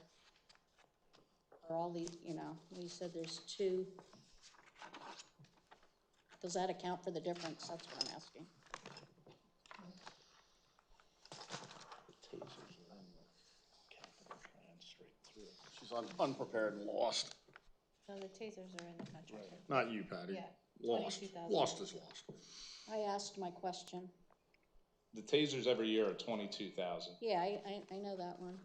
are all these, you said there's 2. Does that account for the difference? That's what I'm asking. She's unprepared and lost. No, the tasers are in the contract. Not you, Patty. Yeah. Lost. 22,000. Lost is lost. I asked my question. The TASERs every year are 22,000. Yeah, I know that one.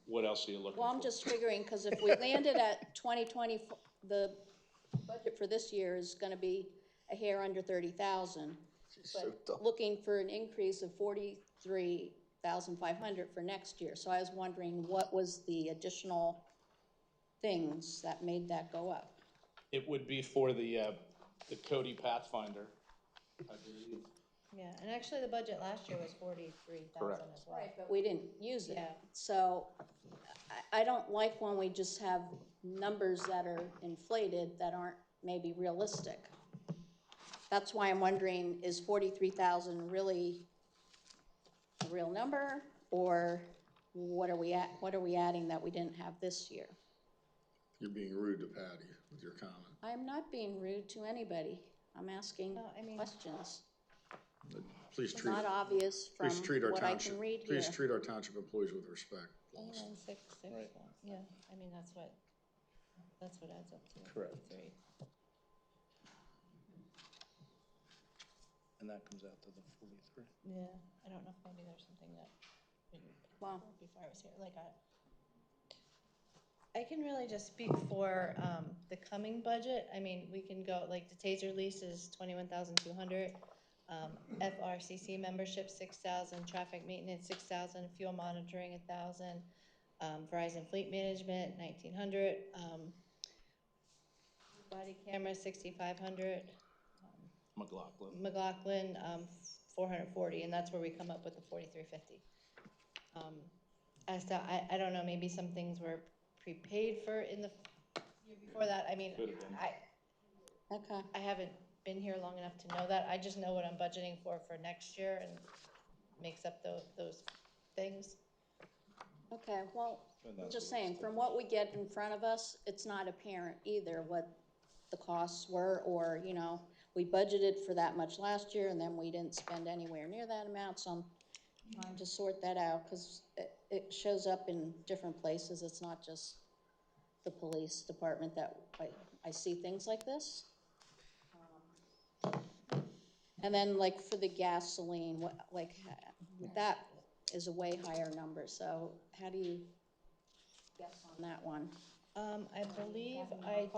What else are you looking for? Well, I'm just figuring, because if we landed at 2020, the budget for this year is gonna be a hair under 30,000. But looking for an increase of 43,500 for next year. So I was wondering, what was the additional things that made that go up? It would be for the Cody Pathfinder, I believe. Yeah, and actually the budget last year was 43,000 as well. Right, but we didn't use it. Yeah. So I don't like when we just have numbers that are inflated that aren't maybe realistic. That's why I'm wondering, is 43,000 really a real number, or what are we adding that we didn't have this year? You're being rude to Patty with your comment. I'm not being rude to anybody. I'm asking questions. Please It's treat. not obvious from Please treat our what I township. can read here. Please treat our township employees with respect. Lost. 29,661. Yeah, I mean, that's what adds up to. Correct. 53. And that comes out to the 43. Yeah, I don't know if maybe there's something that we didn't before I was here, like I can really just speak for the coming budget. I mean, we can go, like, the TASER lease is 21,200, FRCC membership 6,000, traffic maintenance 6,000, fuel monitoring 1,000, Verizon Fleet Management 1,900, body camera 6,500. McLaughlin, 440, and that's where we come up with the 4,350. As to, I don't know, maybe some things were prepaid for in the year before that. I mean, I haven't been here long enough to know that. I just know what I'm budgeting for next year, and makes up those things. Okay, well, I'm just saying, from what we get in front of us, it's not apparent either what the costs were, or, we budgeted for that much last year, and then we didn't spend anywhere near that amount, so I'm trying to sort that out, because it shows up in different places. It's not just the police department that I see things like this. And then, like, for the gasoline, that is a way higher number, so how do you guess on that one? I believe I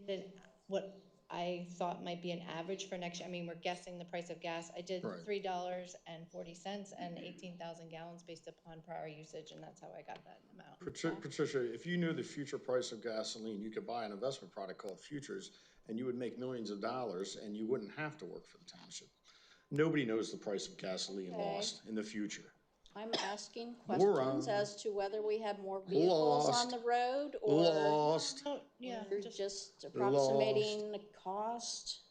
did what I thought might be an average for next year. I mean, we're guessing the price of gas. I did $3.40 and 18,000 gallons based upon prior usage, and that's how I got that amount. Patricia, if you knew the future price of gasoline, you could buy an investment product called futures, and you would make millions of dollars, and you wouldn't have to work for the township. Nobody knows the price of gasoline lost in the future. I'm asking questions as to whether we have more vehicles on the road, or we're just approximating the cost.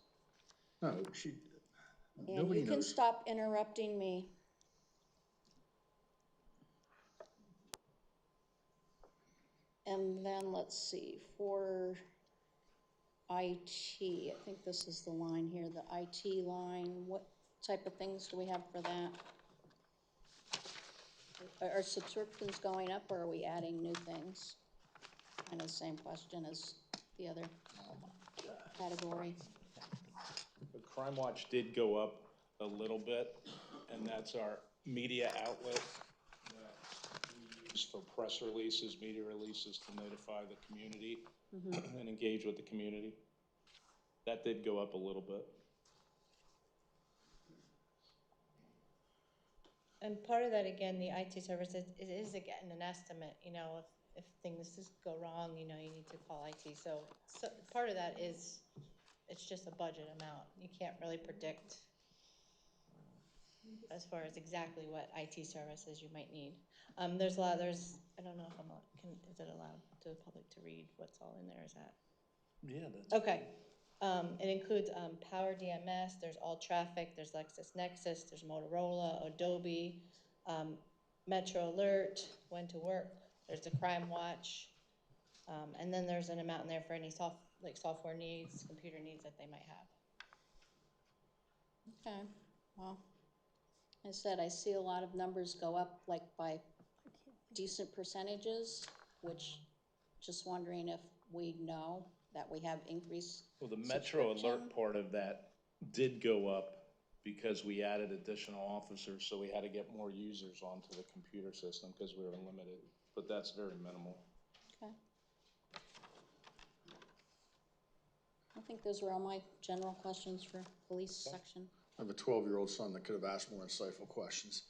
No, And nobody you can knows. stop interrupting me. And then let's see, for IT. I think this is the line here, the IT line. What type of things do we have for that? Are subscriptions going up, or are we adding new things? Kind of the same question as the other category. The Crime Watch did go up a little bit, and that's our media outlet that we use for press releases, media releases to notify the community and engage with the community. That did go up a little bit. And part of that, again, the IT services, it is again an estimate, you know, if things just go wrong, you know, you need to call IT. So part of that is, it's just a budget amount. You can't really predict as far as exactly what IT services you might need. I don't know if is it allowed to the public to read what's all in there, is that? Yeah, that's Okay. It includes Power DMS, there's All Traffic, there's LexisNexis, there's Motorola, Adobe, Metro Alert, When to Work, there's the Crime Watch, and then there's an amount in there for any software needs, computer needs that they might have. Okay, well, I said, I see a lot of numbers go up like by decent percentages, which just wondering if we know that we have increased. Well, the Metro Alert part of that did go up because we added additional officers, so we had to get more users onto the computer system because we were limited, but that's very minimal. Okay. I think those were all my general questions for police section. I have a 12-year-old son that could have asked more insightful questions.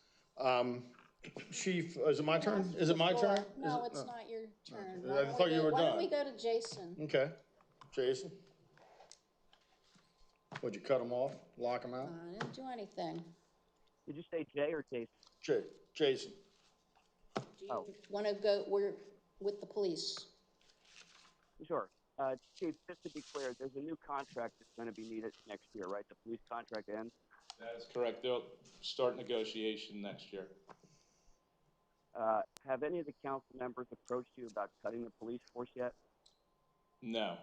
Chief, is it my turn? Is it my turn? No, it's not your turn. I thought you were done. Why don't we go to Jason? Okay. Jason? Would you cut him off, lock him out? I didn't do anything. Did you say Jay or Jason? Jason. Do you want to go, we're with the police? Sure. Chief, just to be clear, there's a new contract that's going to be needed next year, right? The police contract ends? That is correct. They'll start negotiation next year. Have any of the council members approached you about cutting the police force yet? No.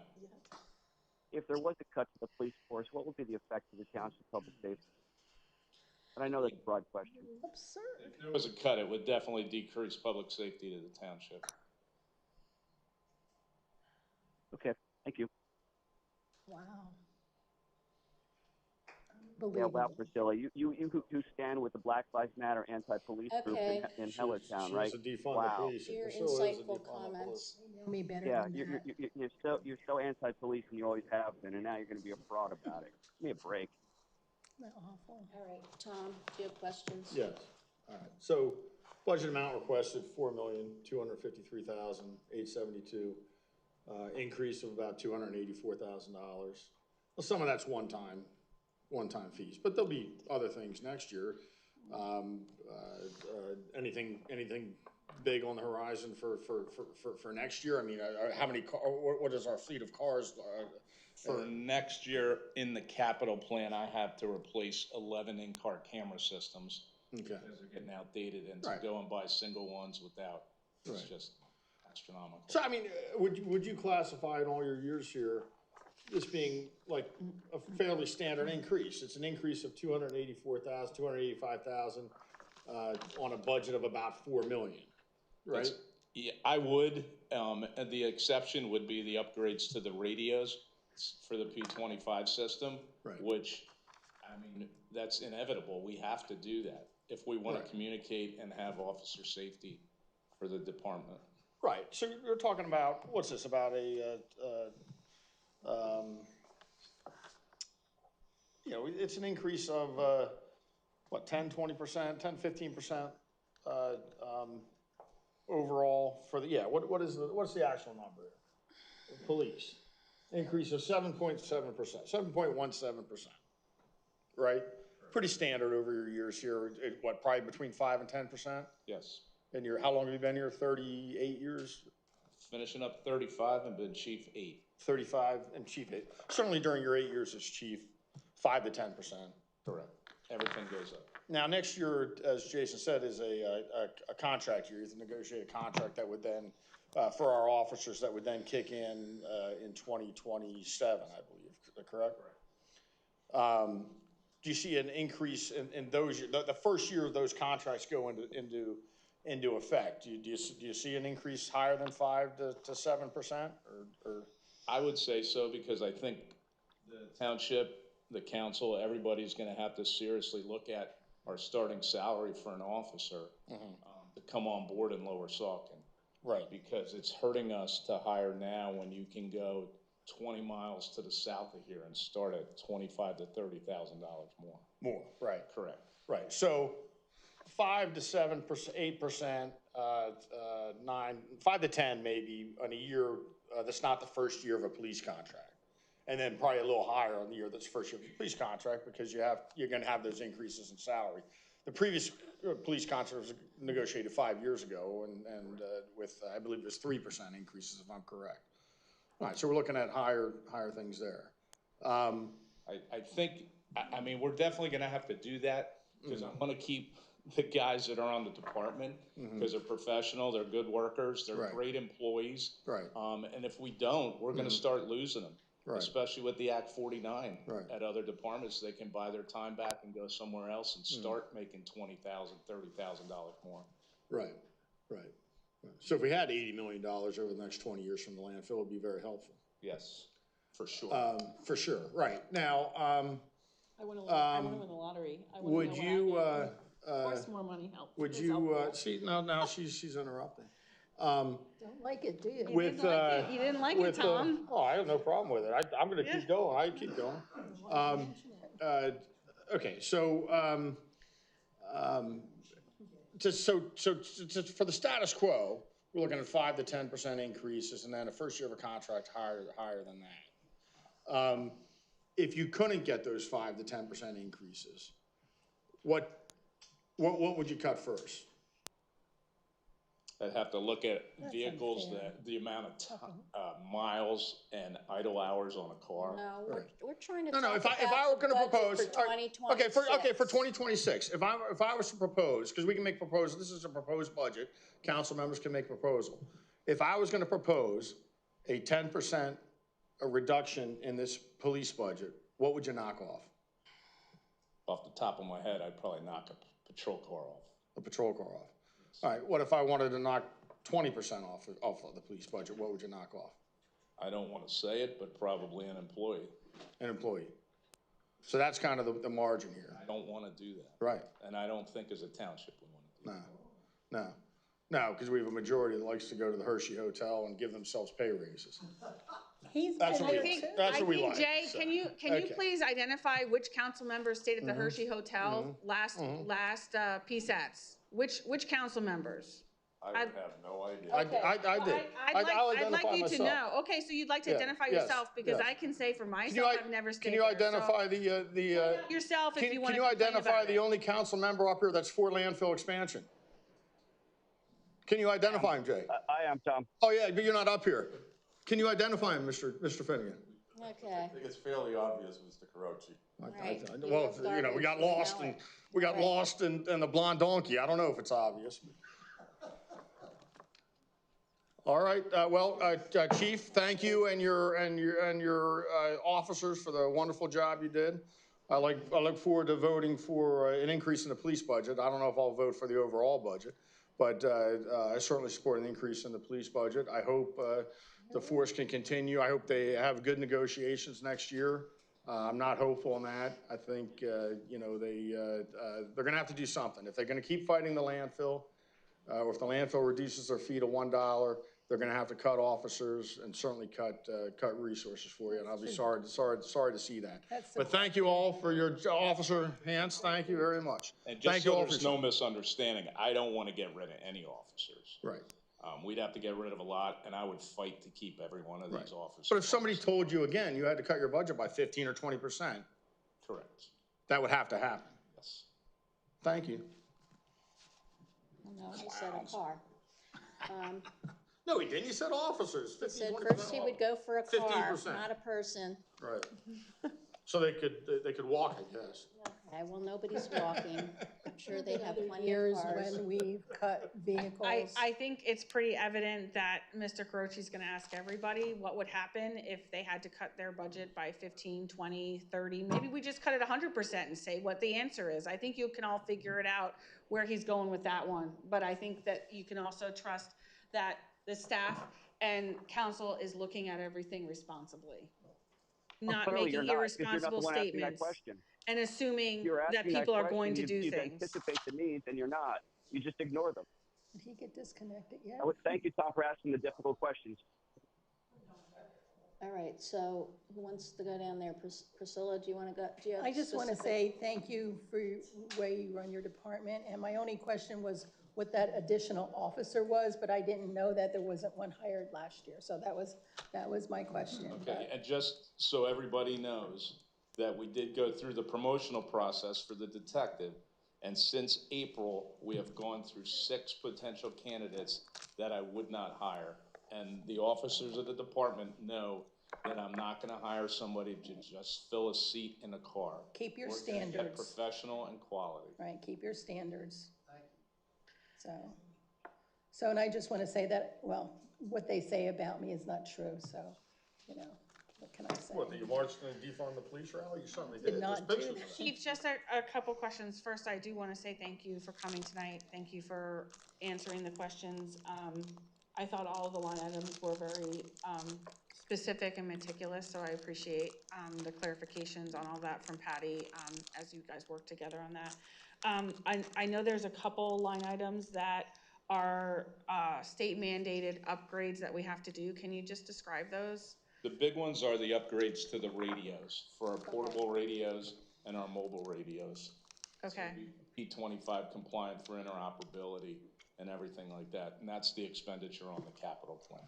If there was a cut to the police force, what would be the effect of the township public safety? And I know that's a broad question. If there was a cut, it would definitely decrease public safety to the township. Okay, thank you. Wow. Yeah, wow, Priscilla, you who stand with the Black Lives Matter anti-police group in Hellertown, right? Wow. Your insightful comments. You know me better Yeah, than that. you're so anti-police, and you always have been, and now you're going to be a fraud about it. Give me a break. Isn't that awful? All right, Tom, do you have questions? Yes. All right. So budget amount requested, $4,253,872. Increase of about $284,000. Well, some of that's one-time fees, but there'll be other things next year. Anything big on the horizon for next year? I mean, how many what is our fleet of cars? For next year, in the capital plan, I have to replace 11 in-car camera systems. Okay. Because they're getting outdated, and to go and buy single ones without, it's just astronomical. So, I mean, would you classify in all your years here this being like a fairly standard increase? It's an increase of $285,000 on a budget of about $4 million, right? Yeah, I would. And the exception would be the upgrades to the radios for the P25 system, which, I mean, that's inevitable. We have to do that if we want to communicate and have officer safety for the department. Right. So you're talking about, what's this, about you know, it's an increase of, what, 10, 20%, 10, 15% overall for the, what's the actual number? Police. Increase of 7.7%, 7.17%, right? Pretty standard over your years here. What, probably between 5 and 10%? Yes. And how long have you been here? 38 years? Finishing up 35 and been chief 8. 35 and chief 8. Certainly during your 8 years as chief, 5 to 10%. Correct. everything goes up. Now, next year, as Jason said, is a contract year. It's a negotiated contract that would then, for our officers, that would then kick in 2027, I believe, correct? Do you see an increase in those, the first year of those contracts go into effect? Do you see an increase higher than 5 to 7%? Or? I would say so, because I think the township, the council, everybody's gonna have to seriously look at our starting salary for an officer to come on board in Lower Saucon. Right. Because it's hurting us to hire now when you can go 20 miles to the south of here and start at $25,000 to $30,000 more. More, right. Correct. Right, so 5 to 7%, 8%, 5 to 10 maybe on a year that's not the first year of a police contract. And then probably a little higher on the year that's first year of a police contract, because you're gonna have those increases in salary. The previous police contract was negotiated 5 years ago, and with, I believe it was 3% increases, if I'm correct. All right, so we're looking at higher things there. I think, I mean, we're definitely gonna have to do that, because I wanna keep the guys that are on the department, because they're professional, they're good workers, they're great employees. Right. And if we don't, we're gonna start losing them. Right. Especially with the Act 49 at other departments, they can buy their time back and go somewhere else and start making $20,000, $30,000 more. Right. So if we had $80 million over the next 20 years from the landfill, it would be very helpful. Yes, for sure. For sure, right. Now, I want to win the lottery. I wanna would know you, what I get. Of course, more money helps. would It's you, helpful. see, now she's interrupting. Don't like it, do you? With, You didn't like it, Tom. oh, I have no problem with it. I'm gonna keep going. I keep going. Okay, so, just for the status quo, we're looking at 5 to 10% increases, and then the first year of a contract higher than that. If you couldn't get those 5 to 10% increases, what would you cut first? I'd have to look at vehicles, the amount of miles and idle hours on a car. No, we're trying to No, talk if I about were gonna the budget propose, for 2026. okay, for 2026, if I was to propose, because we can make proposals, this is a proposed budget, council members can make proposal. If I was gonna propose a 10% reduction in this police budget, what would you knock off? Off the top of my head, I'd probably knock a patrol car off. A patrol car off. All right, what if I wanted to knock 20% off of the police budget, what would you knock off? I don't want to say it, but probably an employee. An employee. So that's kind of the margin here. I don't want to do that. Right. And I don't think as a township we want to do that. No, because we have a majority that likes to go to the Hershey Hotel and give themselves pay raises. That's what we like. Jay, so. can you please identify which council members stayed at the Hershey Hotel last PSATs? Which council members? I would have no idea. I did. I'd like you to know. Okay, so you'd like to identify yourself, because I can say for myself, I've never stayed there. Can you identify the yourself if you want Can to you identify the only council member up here that's for landfill expansion? Can you identify him, Jay? I am, Tom. Oh, yeah, but you're not up here. Can you identify him, Mr. Finnegan? Okay. I think it's fairly obvious, Mr. Carochi. Right. Well, we got lost in the blonde donkey. I don't know if it's obvious. All right, Chief, thank you and your officers for the wonderful job you did. I look forward to voting for an increase in the police budget. I don't know if I'll vote for the overall budget, but I certainly support an increase in the police budget. I hope the force can continue. I hope they have good negotiations next year. I'm not hopeful on that. I think they're going to have to do something. If they're going to keep fighting the landfill, or if the landfill reduces their fee to $1, they're going to have to cut officers and certainly cut resources for you. And I'll be sorry to see that. But thank you all for your officer hands. Thank you very much. And just so there's no misunderstanding, I don't want to get rid of any officers. Right. We'd have to get rid of a lot, and I would fight to keep every one of these officers. But if somebody told you again, you had to cut your budget by 15 or 20%. Correct. That would have to happen. Yes. Thank you. No, he said a car. No, he didn't. He said officers. He said first he would go for a car, 15%. not a person. Right. So they could walk, I guess. Okay. Well, nobody's walking. I'm sure they have plenty of Years cars. when we've cut vehicles. I think it's pretty evident that Mr. Carochi's gonna ask everybody what would happen if they had to cut their budget by 15, 20, 30. Maybe we just cut it 100% and say what the answer is. I think you can all figure it out where he's going with that one. But I think that you can also trust that the staff and council is looking at everything responsibly. Not Clearly you're making not, because you're not the irresponsible one asking that statements question. and assuming You're that asking that people are question, going to do you things. anticipate the needs, and you're not. You just ignore them. Did he get disconnected yet? I would thank you, Tom, for asking the difficult questions. All right, so who wants to go down there? Priscilla, do you want to go? Do you have I just want to specific- say thank you for the way you run your department. And my only question was what that additional officer was, but I didn't know that there wasn't one hired last year. So that was my question. Okay, and just so everybody knows that we did go through the promotional process for the detective, and since April, we have gone through 6 potential candidates that I would not hire. And the officers of the department know that I'm not gonna hire somebody to just fill a seat in a car. Keep your We're gonna get standards. professional and quality. Right, keep your standards. So, and I just want to say that, well, what they say about me is not true, so, you know, what can I say? What, you marched and defund the police rally? You certainly Did did. There's not do pictures of that. that. Chief, just a couple questions. First, I do want to say thank you for coming tonight. Thank you for answering the questions. I thought all of the line items were very specific and meticulous, so I appreciate the clarifications on all that from Patty as you guys work together on that. I know there's a couple line items that are state mandated upgrades that we have to do. Can you just describe those? The big ones are the upgrades to the radios, for our portable radios and our mobile radios. Okay. So P25 compliant for interoperability and everything like that, and that's the expenditure on the capital plan.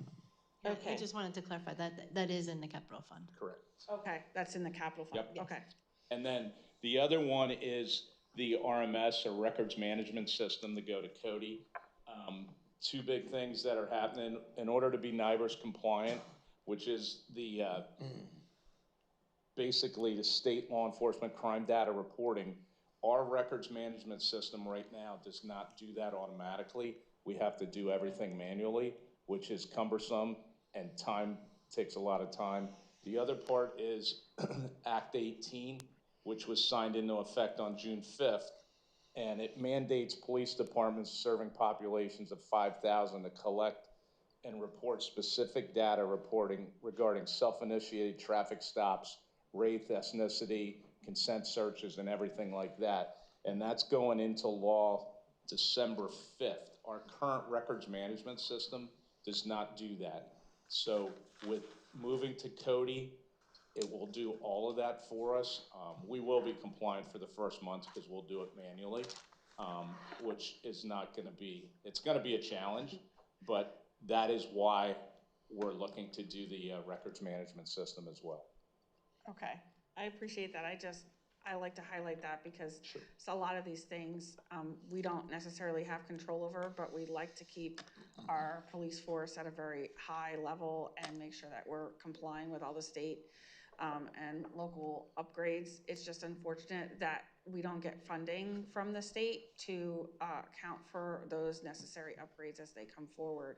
Okay. I just wanted to clarify that is in the capital fund. Correct. Okay, that's in the capital fund. Yep. Okay. And then the other one is the RMS, or Records Management System, to go to Cody. 2 big things that are happening. In order to be NIBRS compliant, which is the basically the state law enforcement crime data reporting, our records management system right now does not do that automatically. We have to do everything manually, which is cumbersome and takes a lot of time. The other part is Act 18, which was signed into effect on June 5th. And it mandates police departments serving populations of 5,000 to collect and report specific data reporting regarding self-initiated traffic stops, race, ethnicity, consent searches, and everything like that. And that's going into law December 5th. Our current records management system does not do that. So with moving to Cody, it will do all of that for us. We will be compliant for the first month because we'll do it manually, which is not going to be, it's going to be a challenge, but that is why we're looking to do the records management system as well. Okay, I appreciate that. I like to highlight that because it's a lot of these things we don't necessarily have control over, but we like to keep our police force at a very high level and make sure that we're complying with all the state and local upgrades. It's just unfortunate that we don't get funding from the state to account for those necessary upgrades as they come forward.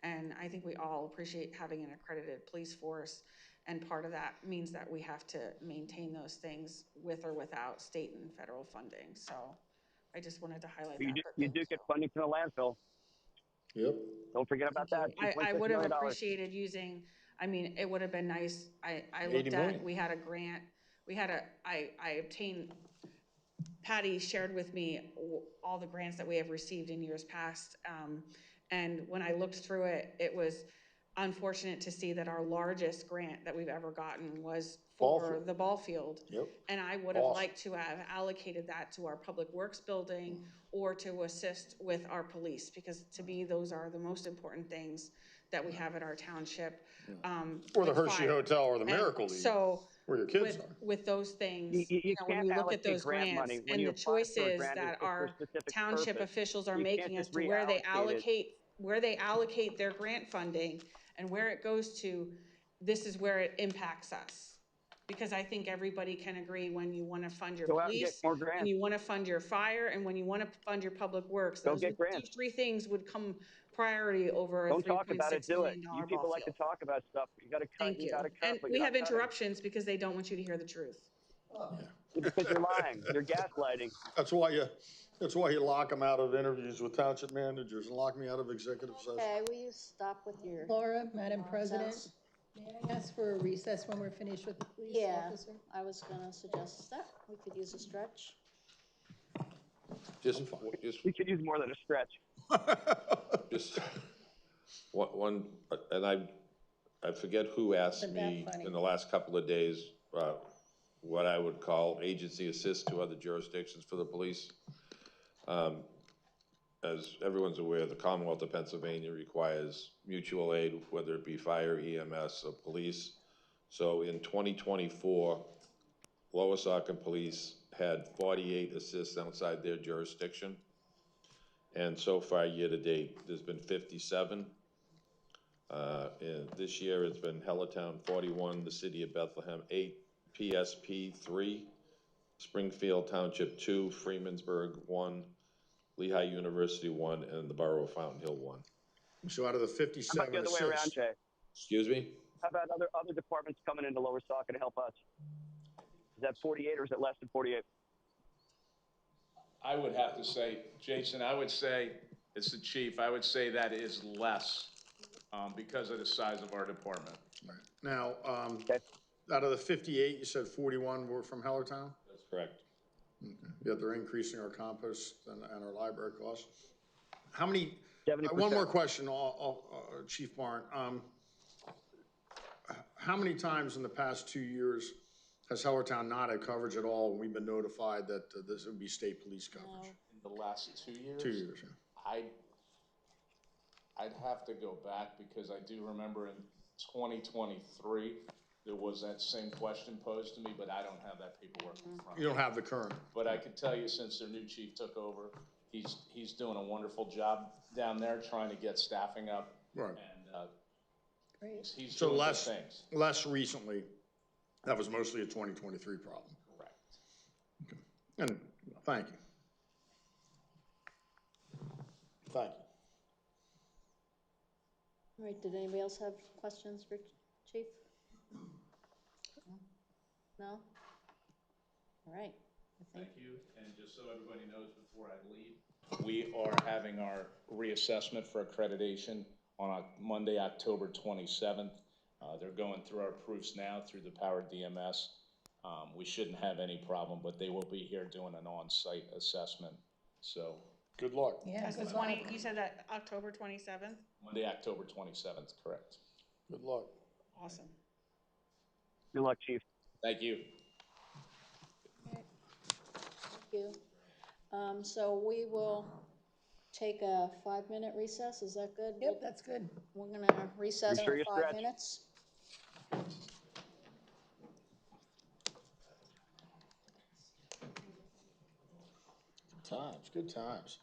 And I think we all appreciate having an accredited police force. And part of that means that we have to maintain those things with or without state and federal funding. So I just wanted to highlight that. You do get funding from the landfill. Yep. Don't forget about that. I would have $2.6 million. appreciated using, I mean, it would have been nice. I looked at, we had a grant, I obtained, Patty shared with me all the grants that we have received in years past. And when I looked through it, it was unfortunate to see that our largest grant that we've ever gotten was for the ball field. Yep. And I would have liked to have allocated that to our public works building or to assist with our police, because to me, those are the most important things that we have at our township. Or the Hershey Hotel or the Miracle League, so where your kids are. with those things, You when you look at those grant grants money. When and you the apply for a choices grant, that it's for a our specific township purpose. officials are You can't making as just to where they reallocate it. allocate their grant funding and where it goes to, this is where it impacts us. because I think everybody can agree when you want to fund your Go out and get police, more when grants. you want to fund your fire, and when you want to fund your public works. Go Those get grants. these three things would come priority over a Don't talk about it, $3.6 do it. million You ball people like to field. talk about stuff. You gotta cut, Thank you you. gotta cut, And but we you're have not cutting. interruptions because they don't want you to hear the truth. Because you're lying. You're gaslighting. That's why you lock them out of interviews with township managers and lock me out of executive session. Okay, will you stop with your Laura, Madam President, nonsense? may I ask for a recess when we're finished with the police Yeah, officer? I was gonna suggest that. We could use a stretch. Just We could use more than a stretch. Just one, and I forget who asked Isn't that me funny? in the last couple of days, what I would call agency assist to other jurisdictions for the police. As everyone's aware, the Commonwealth of Pennsylvania requires mutual aid, whether it be fire, EMS, or police. So in 2024, Lower Saucon Police had 48 assists outside their jurisdiction. And so far, year-to-date, there's been 57. And this year, it's been Hellertown 41, the City of Bethlehem 8, PSP 3, Springfield Township 2, Freemansburg 1, Lehigh University 1, and the Borough of Fountain Hill 1. So out of the How 57 about the other way around, assists, Jay? Excuse me? How about other departments coming into Lower Saucon to help us? Is that 48 or is it less than 48? I would have to say, Jason, I would say, it's the chief, I would say that is less, because of the size of our department. now, out of the 58, you said 41 were from Hellertown? That's correct. Okay. Yet they're increasing our compost and our library costs. How many, 70%. one more question, Chief Barn. How many times in the past 2 years has Hellertown not had coverage at all, and we've been notified that this would be state police coverage? In the last 2 years? 2 years, yeah. I'd have to go back because I do remember in 2023, there was that same question posed to me, but I don't have that paperwork in front of me. You don't have the current. But I can tell you, since their new chief took over, he's doing a wonderful job down there trying to get staffing up. Right. And he's So doing good less, things. less recently, that was mostly a 2023 problem. Correct. Okay. And thank you. Thank you. All right, did anybody else have questions for Chief? No? All right. Thank you, and just so everybody knows before I leave, we are having our reassessment for accreditation on Monday, October 27th. They're going through our proofs now through the Power DMS. We shouldn't have any problem, but they will be here doing an on-site assessment, so. Good luck. Yeah, That's the good 20, luck. you said that October 27th? Monday, October 27th, correct. Good luck. Awesome. Good luck, Chief. Thank you. Thank you. So we will take a 5-minute recess, is that good? Yep, that's good. We're gonna recess Be sure for you 5 stretch. minutes. Times, good times.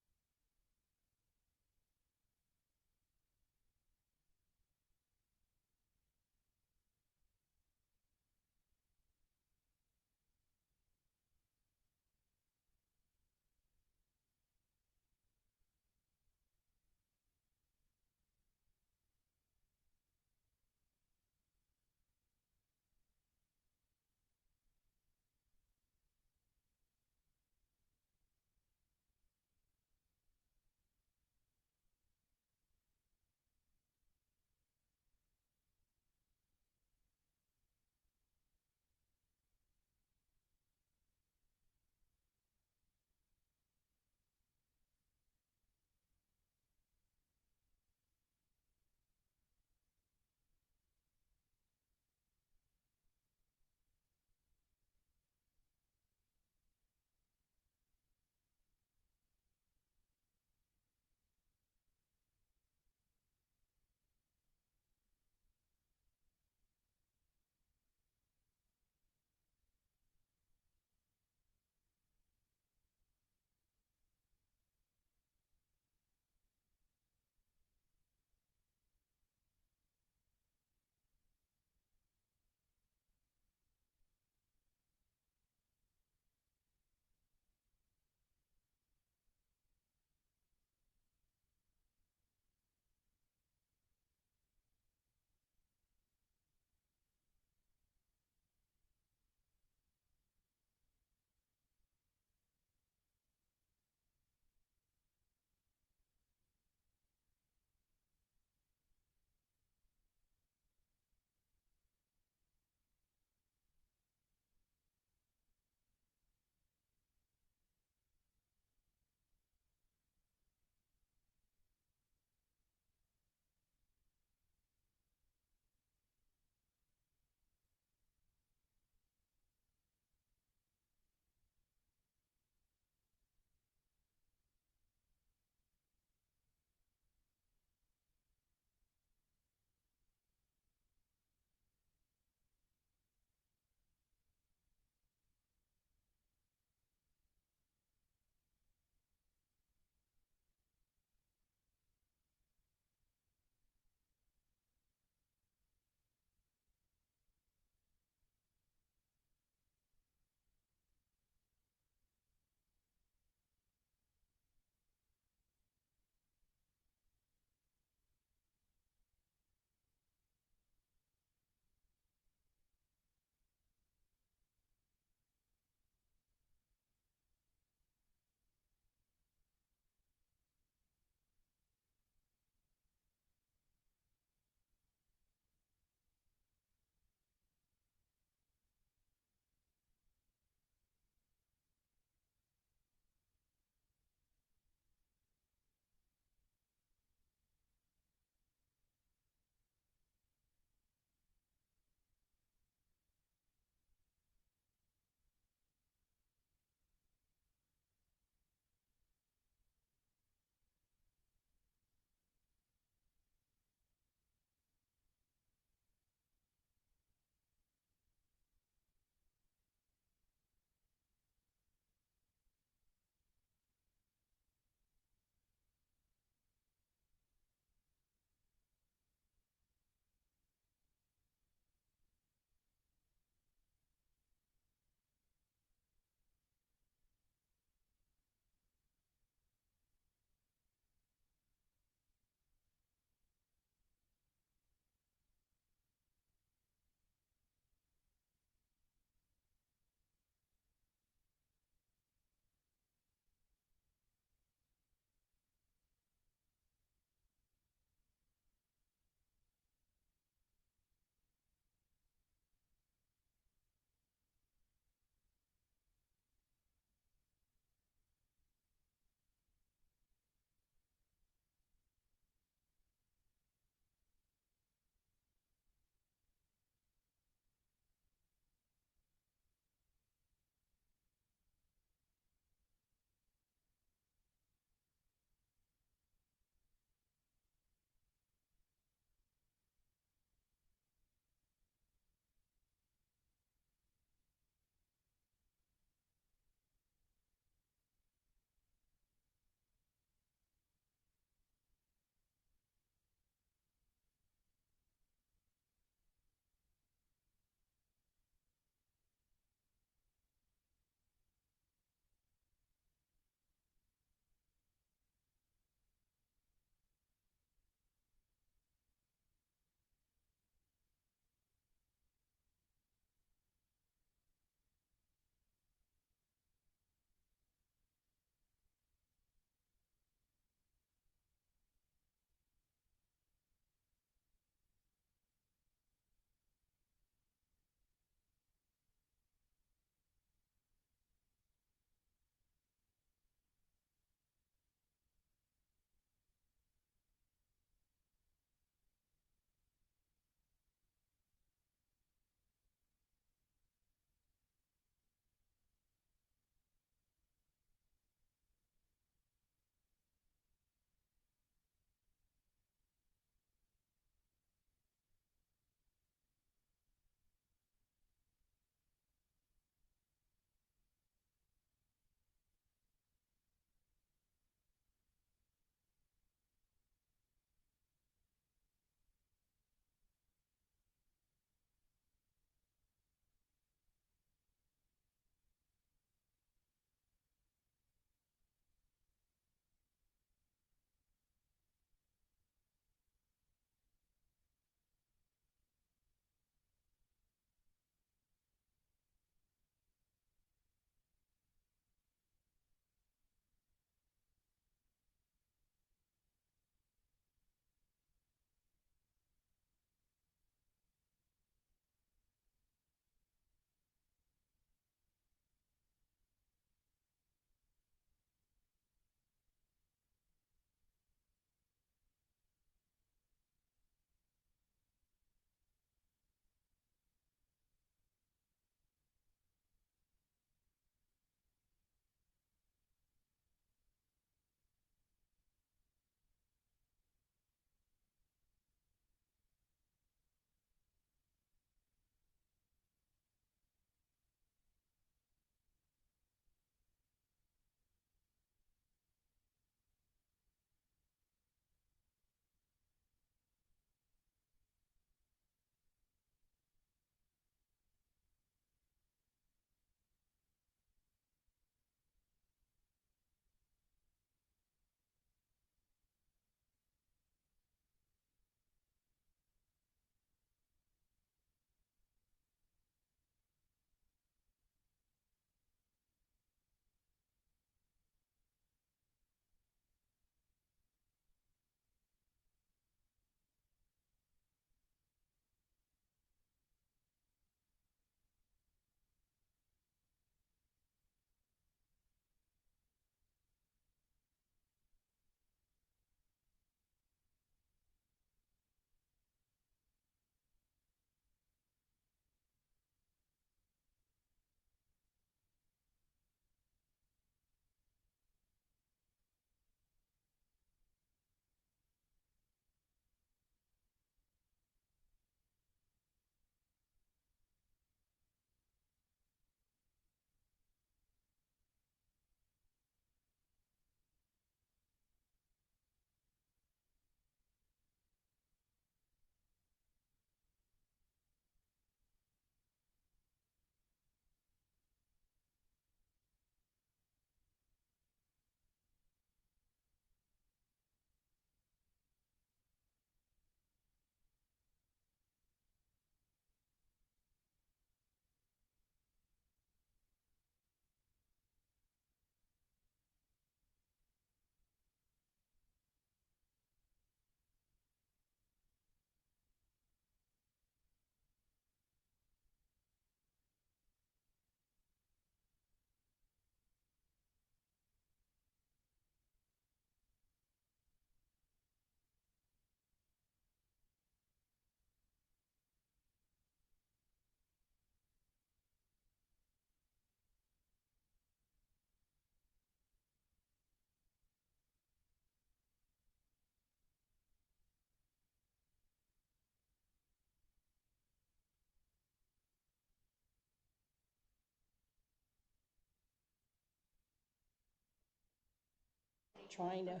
trying to,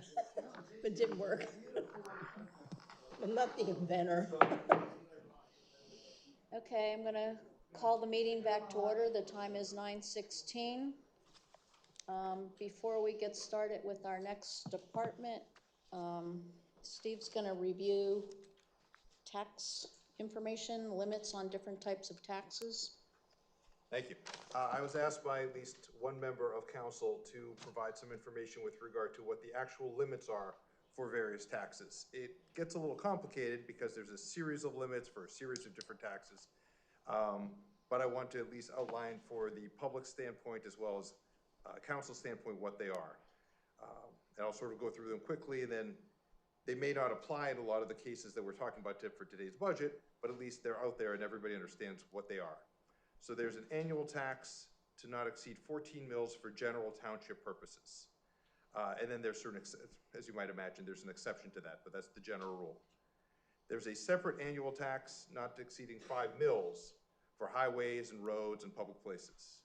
but it didn't work. I'm not the inventor. Okay, I'm gonna call the meeting back to order. The time is 9:16. Before we get started with our next department, Steve's gonna review tax information, limits on different types of taxes. Thank you. I was asked by at least one member of council to provide some information with regard to what the actual limits are for various taxes. It gets a little complicated because there's a series of limits for a series of different taxes. But I want to at least outline for the public standpoint as well as council standpoint what they are. And I'll sort of go through them quickly, and then they may not apply in a lot of the cases that we're talking about for today's budget, but at least they're out there and everybody understands what they are. So there's an annual tax to not exceed 14 mills for general township purposes. And then there's certain, as you might imagine, there's an exception to that, but that's the general rule. There's a separate annual tax not exceeding 5 mills for highways and roads and public places.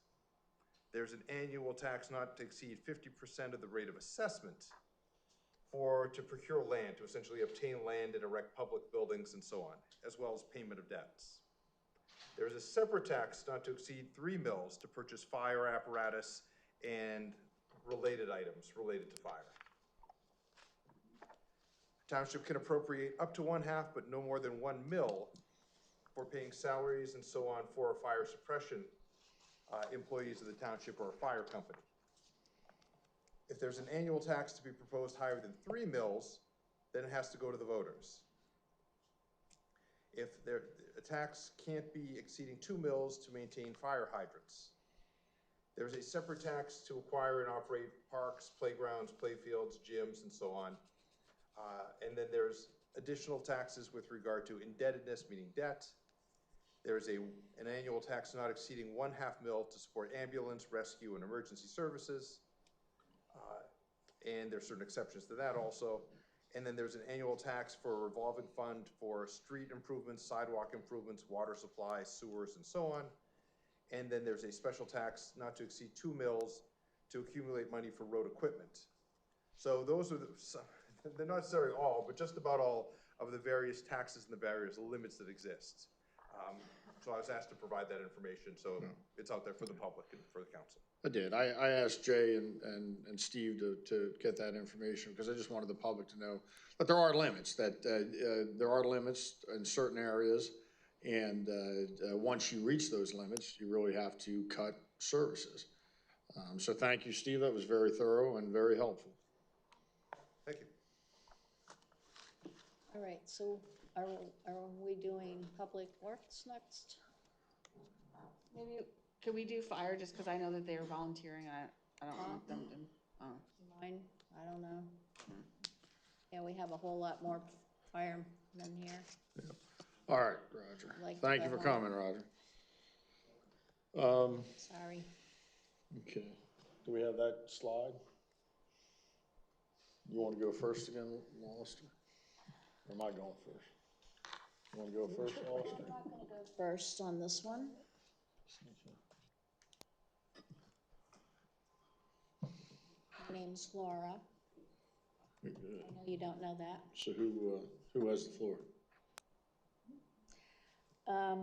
There's an annual tax not to exceed 50% of the rate of assessment to procure land, to essentially obtain land and erect public buildings and so on, as well as payment of debts. There's a separate tax not to exceed 3 mills to purchase fire apparatus and related items related to fire. Township can appropriate up to 1/2, but no more than 1 mill for paying salaries and so on for fire suppression employees of the township or a fire company. If there's an annual tax to be proposed higher than 3 mills, then it has to go to the voters. If a tax can't be exceeding 2 mills to maintain fire hydrants. There's a separate tax to acquire and operate parks, playgrounds, playfields, gyms, and so on. And then there's additional taxes with regard to indebtedness, meaning debt. There's an annual tax not exceeding 1/2 mil to support ambulance, rescue, and emergency services. And there's certain exceptions to that also. And then there's an annual tax for a revolving fund for street improvements, sidewalk improvements, water supply, sewers, and so on. And then there's a special tax not to exceed 2 mills to accumulate money for road equipment. So those are they're not necessarily all, but just about all of the various taxes and the various limits that exist. So I was asked to provide that information, so it's out there for the public and for the council. I did. I asked Jay and Steve to get that information because I just wanted the public to know. But there are limits, there are limits in certain areas. And once you reach those limits, you really have to cut services. So thank you, Steve. That was very thorough and very helpful. Thank you. All right, so are we doing public works next? Maybe, could we do fire, just because I know that they are volunteering, and I don't want them to, Mine, I don't know. Yeah, we have a whole lot more firemen here. Yep. All right, Roger. Like Thank you for the coming, Roger. Sorry. Okay. Do we have that slide? You want to go first again, Hollister? Or am I going first? You want to go first, Hollister? I'm not gonna go first on this one. My name's Laura. I know you don't know that. So who has the floor?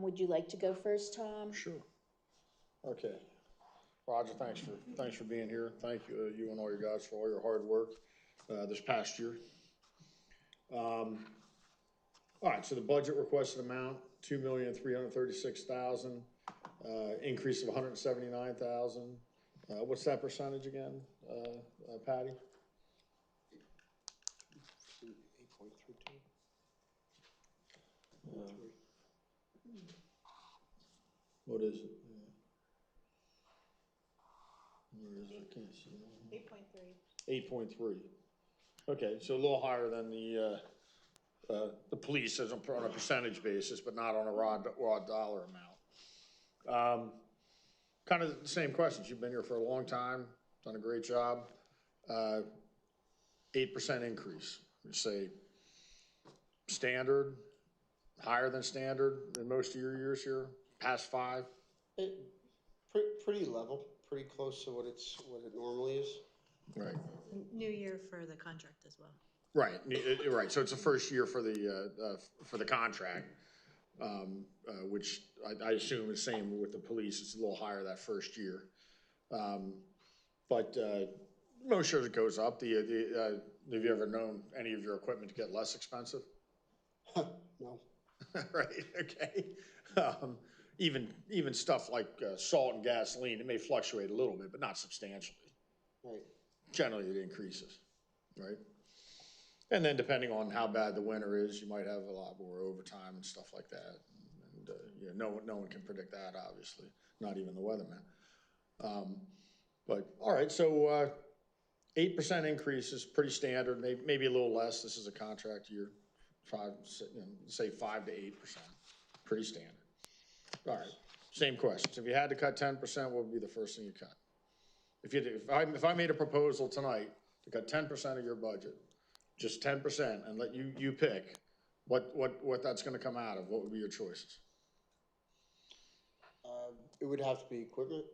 Would you like to go first, Tom? Sure. Okay. Roger, thanks for being here. Thank you, you and all your guys for all your hard work this past year. All right, so the budget requested amount, $2,336,000, increase of $179,000. What's that percentage again, Patty? 8.32. What is it? Where is it? I can't see it. 8.3. 8.3. Okay, so a little higher than the police as on a percentage basis, but not on a raw dollar amount. Kind of the same questions. You've been here for a long time, done a great job. 8% increase. Would you say standard, higher than standard in most of your years here, past 5? Pretty level, pretty close to what it normally is. Right. New year for the contract as well. Right, right, so it's the first year for the contract, which I assume is same with the police, it's a little higher that first year. But most years it goes up. Have you ever known any of your equipment to get less expensive? No. Right, okay. Even stuff like salt and gasoline, it may fluctuate a little bit, but not substantially. Right. Generally, it increases, right? And then depending on how bad the winter is, you might have a lot more overtime and stuff like that. And you know, no one can predict that, obviously, not even the weatherman. But all right, so 8% increase is pretty standard, maybe a little less. This is a contract year, say 5 to 8%, pretty standard. All right, same questions. If you had to cut 10%, what would be the first thing you cut? If I made a proposal tonight to cut 10% of your budget, just 10%, and let you pick what that's going to come out of, what would be your choices? It would have to be equipment.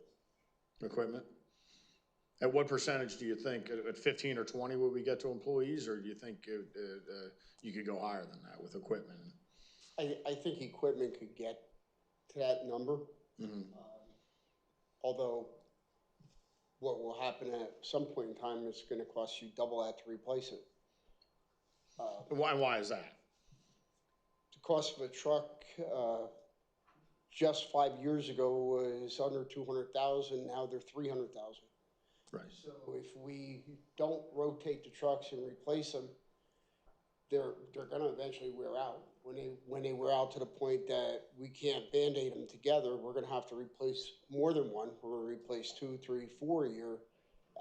Equipment? At what percentage do you think, at 15 or 20 would we get to employees, or do you think you could go higher than that with equipment? I think equipment could get to that number. Mm-hmm. Although what will happen at some point in time is going to cost you double that to replace it. Why is that? The cost of a truck just 5 years ago was under 200,000. Now they're 300,000. Right. So if we don't rotate the trucks and replace them, they're going to eventually wear out. When they wear out to the point that we can't Band-Aid them together, we're going to have to replace more than one. We're going to replace 2, 3, 4 a year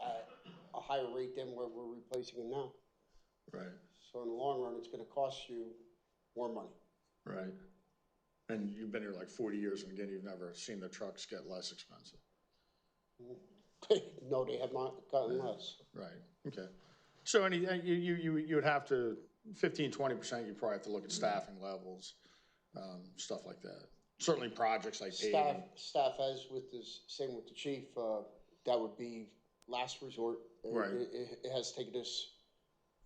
at a higher rate than what we're replacing them now. Right. So in the long run, it's going to cost you more money. Right. And you've been here like 40 years, and again, you've never seen the trucks get less expensive. No, they have not gotten less. Right, okay. So you would have to, 15, 20%, you probably have to look at staffing levels, stuff like that. Certainly projects like paving. Staff as with this, same with the chief, that would be last resort. Right. It has taken us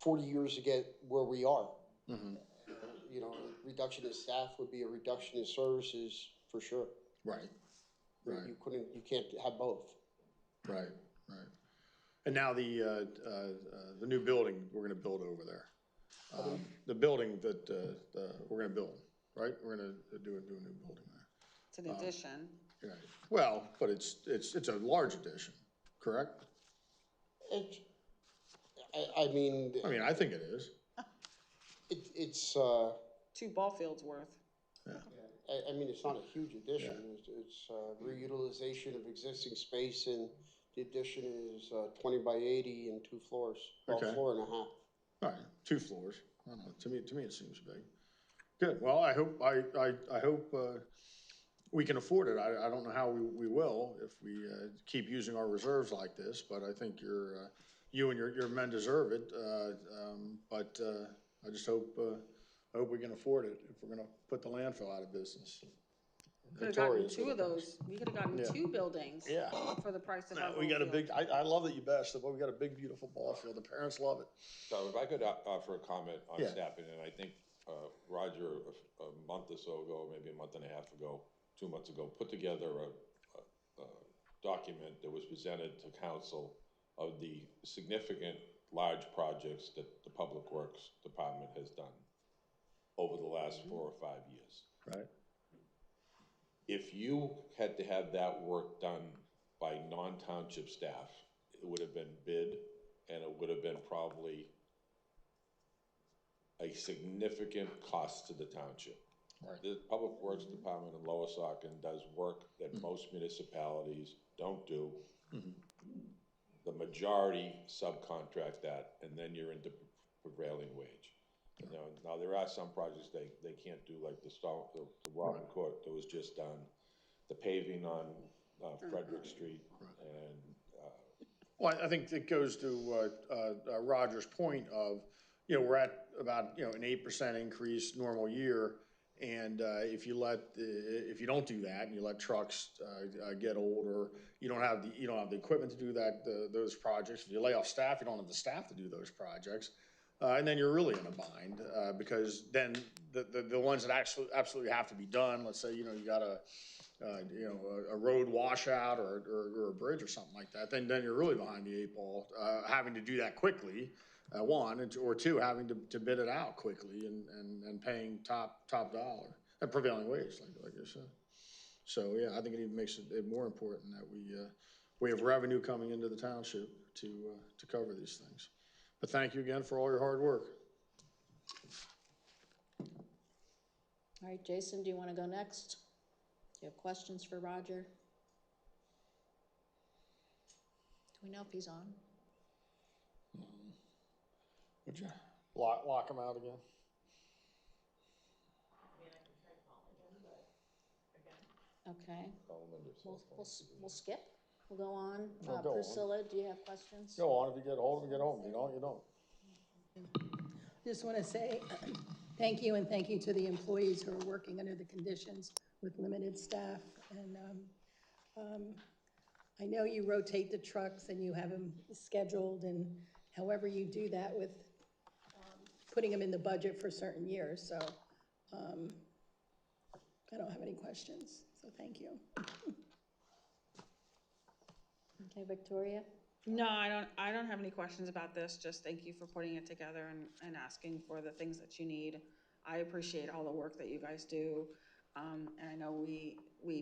40 years to get where we are. Mm-hmm. You know, reduction in staff would be a reduction in services for sure. Right, right. You can't have both. Right, right. And now the new building we're going to build over there. The building that we're going to build, right? We're going to do a new building there. It's an addition. Right. Well, but it's a large addition, correct? I mean, I think it is. It's 2 ball fields worth. Yeah. I mean, it's not a huge addition. Yeah. It's reutilization of existing space, and the addition is 20 by 80 and 2 floors, well, Okay. 4.5. All right, 2 floors. I don't know. To me, it seems big. Good. Well, I hope we can afford it. I don't know how we will if we keep using our reserves like this, but I think you and your men deserve it. But I just hope we can afford it if we're going to put the landfill out of business. We could have gotten 2 of those. We could have gotten 2 buildings. Yeah. For the price of No, our we got a field. big. I love that you bashed it, but we got a big, beautiful ball field. The parents love it. So if I could offer a comment on Yeah. staffing, and I think Roger, a month or so ago, maybe a month and a half ago, 2 months ago, put together a document that was presented to council of the significant large projects that the Public Works Department has done over the last 4 or 5 years. Right. If you had to have that work done by non-township staff, it would have been bid, and it would have been probably a significant cost to the township. Right. The Public Works Department in Lower Saucon does work that most municipalities don't do. Mm-hmm. The majority subcontract that, and then you're into prevailing wage. You know, now there are some projects they can't do, like the Robin Court that was just done, the paving on Frederick Street, and well, I think it goes to Roger's point of, we're at about an 8% increase normal year, And if you don't do that and you let trucks get old, or you don't have the equipment to do those projects, if you lay off staff, you don't have the staff to do those projects, and then you're really in a bind, because then the ones that absolutely have to be done, let's say you got a road washout or a bridge or something like that, then you're really behind the eight ball, having to do that quickly. One, or two, having to bid it out quickly and paying top dollar at prevailing wage, like I said. So yeah, I think it even makes it more important that we have revenue coming into the township to cover these things. But thank you again for all your hard work. All right, Jason, do you want to go next? Do you have questions for Roger? Do we know if he's on? Would you lock him out again? Okay. We'll skip. We'll go on. Oh, go on. Priscilla, do you have questions? Go on. If you get hold of him, get home. If you don't, you don't. Just want to say thank you, and thank you to the employees who are working under the conditions with limited staff. And I know you rotate the trucks and you have them scheduled, and however you do that with putting them in the budget for certain years. So I don't have any questions, so thank you. Okay, Victoria? No, I don't have any questions about this. Just thank you for putting it together and asking for the things that you need. I appreciate all the work that you guys do. And I know we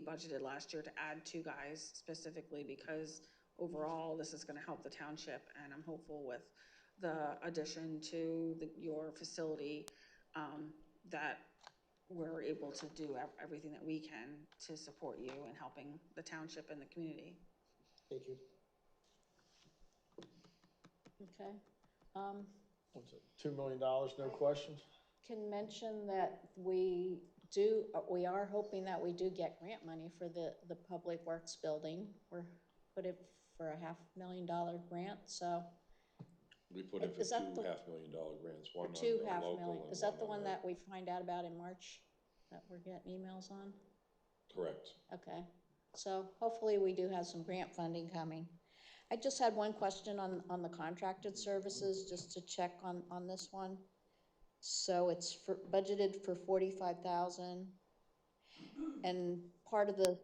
budgeted last year to add 2 guys specifically because overall this is going to help the township, and I'm hopeful with the addition to your facility that we're able to do everything that we can to support you in helping the township and the community. Thank you. Okay. What's it, $2 million, no questions? Can mention that we are hoping that we do get grant money for the Public Works building. We're put it for a $500,000 grant, so. We put in for Is that $2 the- $500,000 grants, one on the $2 local million. and Is that the on one that we find out about in March, that we're getting emails on? Correct. Okay, so hopefully we do have some grant funding coming. I just had one question on the contracted services, just to check on this one. So it's budgeted for 45,000, and part of the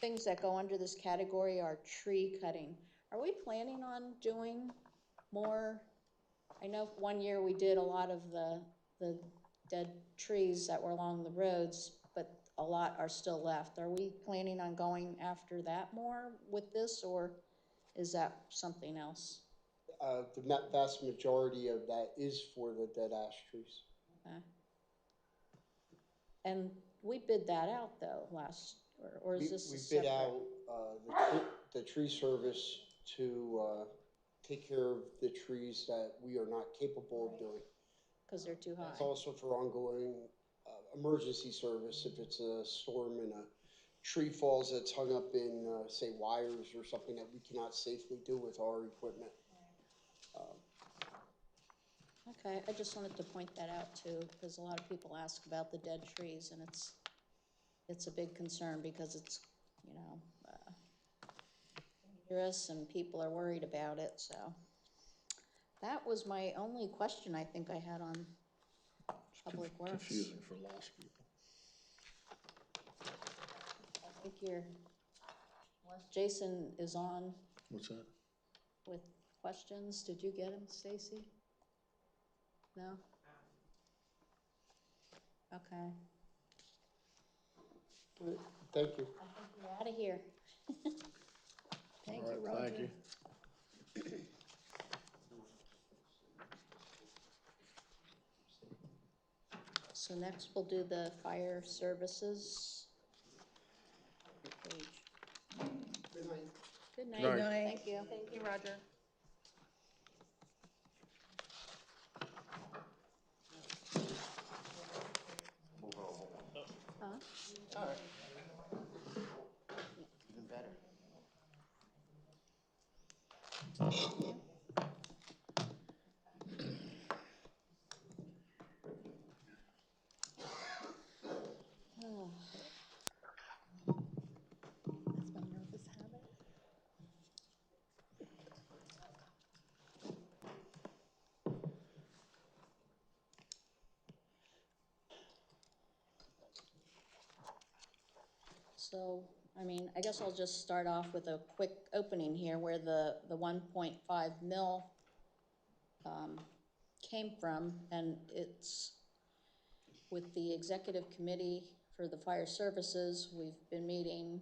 things that go under this category are tree cutting. Are we planning on doing more? I know one year we did a lot of the dead trees that were along the roads, but a lot are still left. Are we planning on going after that more with this, or is that something else? The vast majority of that is for the dead ash trees. Okay. And we bid that out though or is this a We bid separate? out the tree service to take care of the trees that we are not capable of doing. Because they're too high. It's also for ongoing emergency service. If it's a storm and a tree falls that's hung up in, say, wires or something that we cannot safely do with our equipment. Okay, I just wanted to point that out too, because a lot of people ask about the dead trees, and it's a big concern because it's, dangerous and people are worried about it, so. That was my only question I think I had on Public Works. Confusing for lost people. I think unless Jason is on What's that? with questions, did you get him, Stacy? No? Okay. Thank you. I think we're out of here. Thank All you, right, Roger. thank you. So next we'll do the fire services. Good night. Good night. Good night. Thank you. Thank you, Roger. Huh? All right. Even better. So, I mean, I guess I'll just start off with a quick opening here where the 1.5 mil came from, and it's with the executive committee for the fire services. We've been meeting,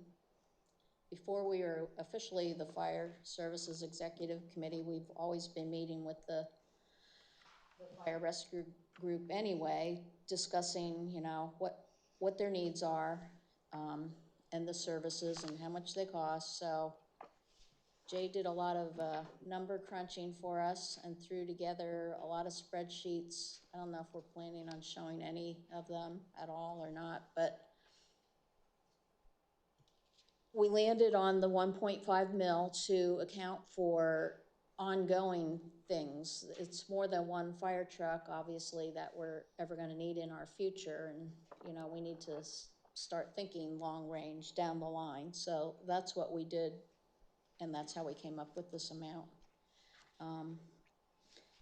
before we were officially the fire services executive committee, we've always been meeting with the fire rescue group anyway, discussing, you know, what their needs are, and the services and how much they cost. So Jay did a lot of number crunching for us and threw together a lot of spreadsheets. I don't know if we're planning on showing any of them at all or not, but we landed on the 1.5 mil to account for ongoing things. It's more than one fire truck, obviously, that we're ever going to need in our future. And, you know, we need to start thinking long range down the line. So that's what we did, and that's how we came up with this amount.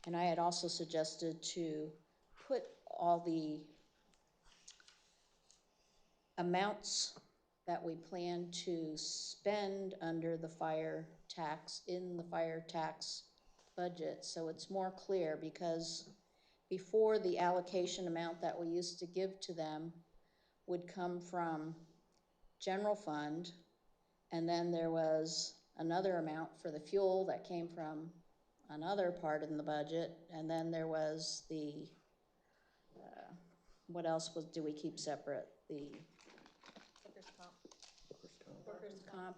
And I had also suggested to put all the amounts that we plan to spend under the fire tax in the fire tax budget, so it's more clear, because before, the allocation amount that we used to give to them would come from general fund, and then there was another amount for the fuel that came from another part in the budget, and then there was the, what else do we keep separate? The workers' comp.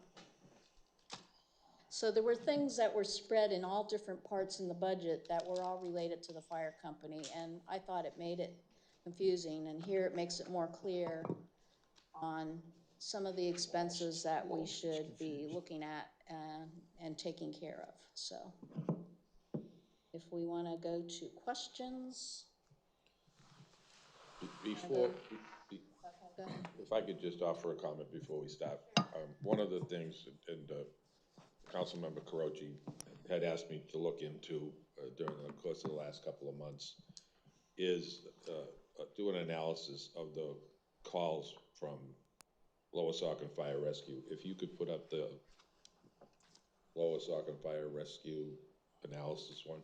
So there were things that were spread in all different parts in the budget that were all related to the fire company, and I thought it made it confusing, and here it makes it more clear on some of the expenses that we should be looking at and taking care of. So if we want to go to questions. Before, if I could just offer a comment before we start. One of the things, and Councilmember Carochi had asked me to look into during the course of the last couple of months, is do an analysis of the calls from Lower Saucon Fire Rescue. If you could put up the Lower Saucon Fire Rescue analysis one.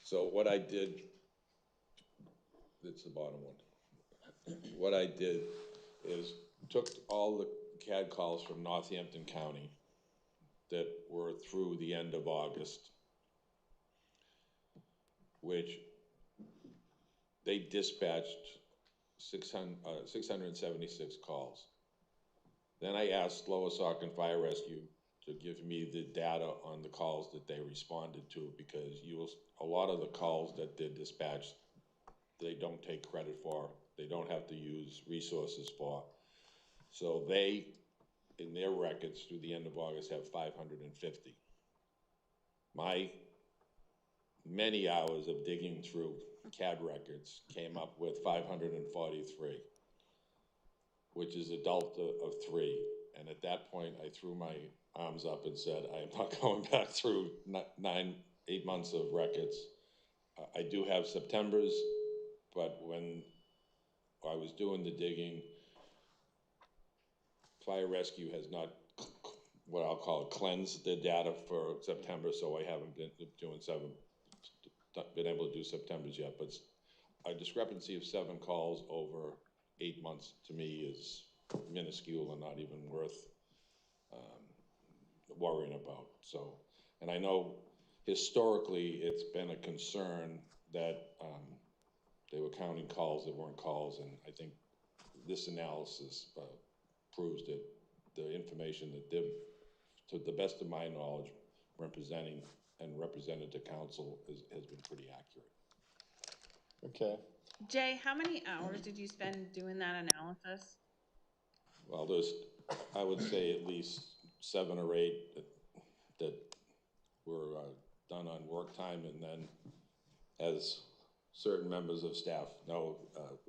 So what I did, it's the bottom one. What I did is took all the CAD calls from Northampton County that were through the end of August, which they dispatched 676 calls. Then I asked Lower Saucon Fire Rescue to give me the data on the calls that they responded to, because a lot of the calls that they dispatched, they don't take credit for, they don't have to use resources for. So they, in their records through the end of August, have 550. My many hours of digging through CAD records came up with 543, which is a delta of 3. And at that point, I threw my arms up and said, I am not going back through 8 months of records. I do have September's, but when I was doing the digging, Fire Rescue has not, what I'll call it, cleansed the data for September, so I haven't been able to do September's yet. But a discrepancy of 7 calls over 8 months to me is minuscule and not even worth worrying about. So, and I know historically it's been a concern that they were counting calls that weren't calls, and I think this analysis proves that the information that they've, to the best of my knowledge, represented to council has been pretty accurate. Okay. Jay, how many hours did you spend doing that analysis? Well, there's, I would say at least 7 or 8 that were done on work time, and then, as certain members of staff know,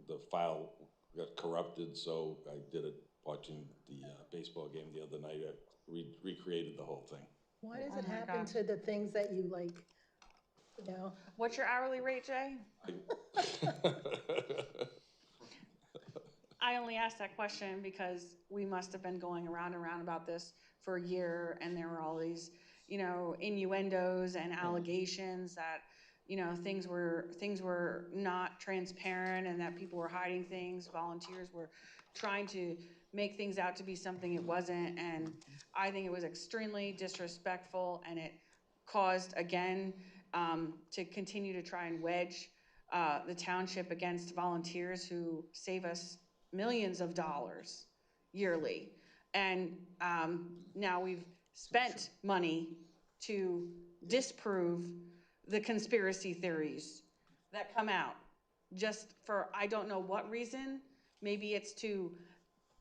the file got corrupted, so I did it watching the baseball game the other night. I recreated the whole thing. Why does it happen to the things that you like, you know? What's your hourly rate, Jay? I only asked that question because we must have been going around and around about this for a year, and there were all these, innuendos and allegations that, things were not transparent and that people were hiding things. Volunteers were trying to make things out to be something it wasn't, and I think it was extremely disrespectful, and it caused, again, to continue to try and wedge the township against volunteers who save us millions of dollars yearly. And now we've spent money to disprove the conspiracy theories that come out just for I don't know what reason. Maybe it's to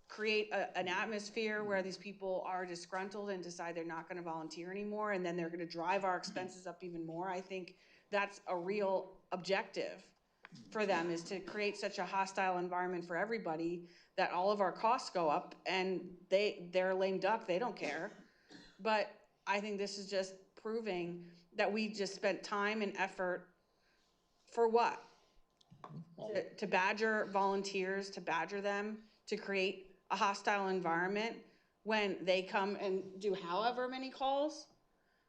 create an atmosphere where these people are disgruntled and decide they're not going to volunteer anymore, and then they're going to drive our expenses up even more. I think that's a real objective for them, is to create such a hostile environment for everybody that all of our costs go up, and they're a lame duck. They don't care. But I think this is just proving that we just spent time and effort for what? To badger volunteers, to badger them, to create a hostile environment when they come and do however many calls.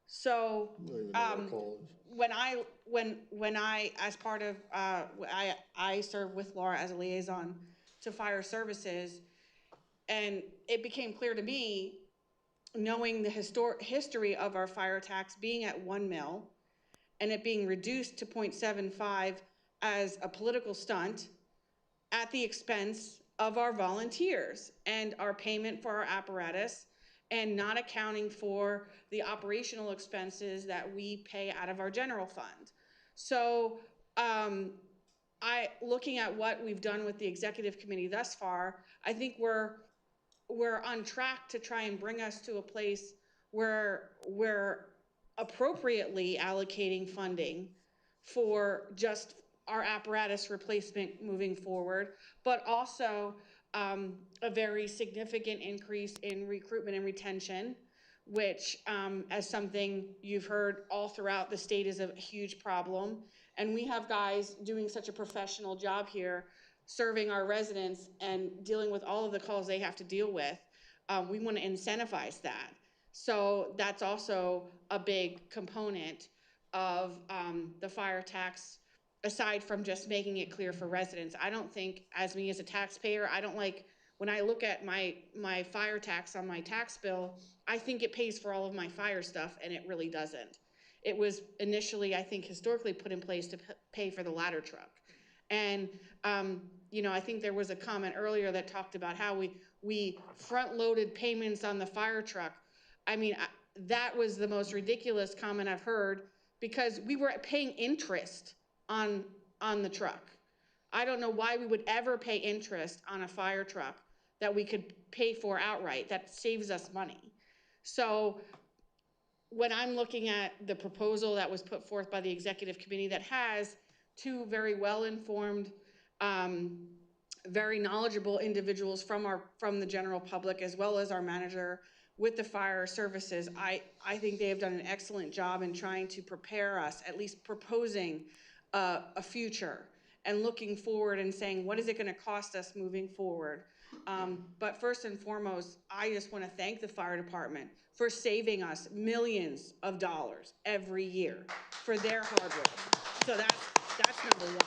So when I as part of I serve with Laura as a liaison to fire services, and it became clear to me, knowing the history of our fire tax being at 1 mil and it being reduced to 0.75 as a political stunt at the expense of our volunteers and our payment for our apparatus, and not accounting for the operational expenses that we pay out of our general fund. So looking at what we've done with the executive committee thus far, I think we're on track to try and bring us to a place where we're appropriately allocating funding for just our apparatus replacement moving forward, but also a very significant increase in recruitment and retention, which as something you've heard all throughout the state is a huge problem. And we have guys doing such a professional job here, serving our residents and dealing with all of the calls they have to deal with. We want to incentivize that. So that's also a big component of the fire tax, aside from just making it clear for residents. I don't think, as me as a taxpayer, I don't like, when I look at my fire tax on my tax bill, I think it pays for all of my fire stuff, and it really doesn't. It was initially, I think, historically put in place to pay for the ladder truck. And, I think there was a comment earlier that talked about how we front-loaded payments on the fire truck. I mean, that was the most ridiculous comment I've heard, because we were paying interest on the truck. I don't know why we would ever pay interest on a fire truck that we could pay for outright. That saves us money. So when I'm looking at the proposal that was put forth by the executive committee that has two very well-informed, very knowledgeable individuals from the general public, as well as our manager with the fire services, I think they have done an excellent job in trying to prepare us, at least proposing a future and looking forward and saying, what is it going to cost us moving forward? But first and foremost, I just want to thank the fire department for saving us millions of dollars every year for their hard work. So that's number one.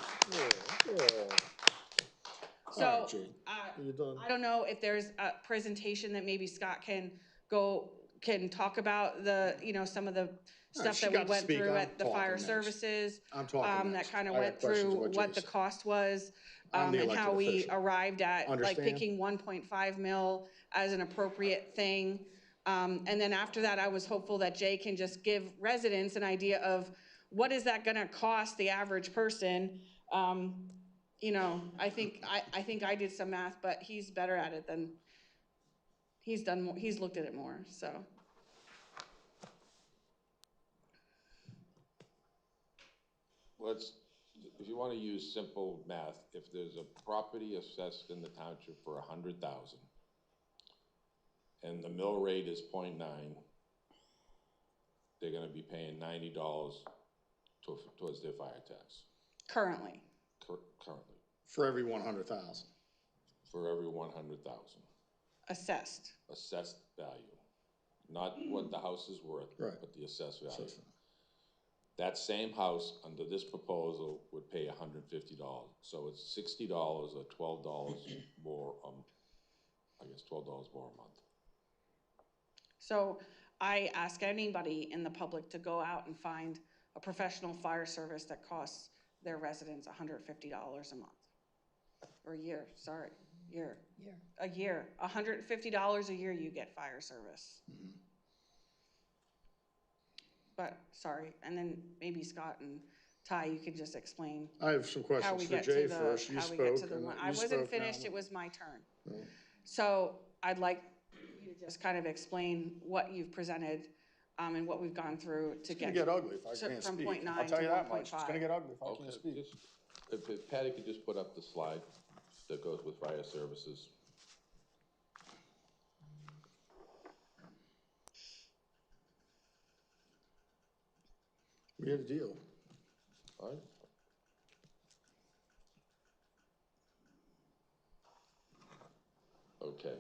So I don't know if there's a presentation that maybe Scott can talk about some of the stuff that we went through at the fire services. I'm talking that kind of went through what the cost was, and how we arrived at like picking 1.5 mil as an appropriate thing. And then after that, I was hopeful that Jay can just give residents an idea of what is that going to cost the average person. I think I did some math, but he's better at it than he's done more. He's looked at it more, so. If you want to use simple math, if there's a property assessed in the township for 100,000 and the mill rate is 0.9, they're going to be paying $90 towards their fire tax. Currently. Currently. For every 100,000. for every 100,000. Assessed. Assessed value, not what the house is worth, Right. but the assessed value. Assessed. That same house, under this proposal, would pay $150. So it's $60 or $12 more, I guess $12 more a month. So I ask anybody in the public to go out and find a professional fire service that costs their residents $150 a month. Or a year, sorry, year. A year, $150 a year you get fire service. But, sorry, and then maybe Scott and Ty, you could just explain. I have some how questions we for get Jay to the, first. You how we get to spoke, the and one. you I wasn't spoke now. finished, it was my turn. So I'd like you to just kind of explain what you've presented, and what we've gone through to It's get. gonna get ugly if I can't From speak. 0.9 I'll tell to you that much. 1.5. It's gonna get ugly if I Okay, can't speak. if Patty could just put up the slide that goes with fire services. We had a deal. All right. Okay.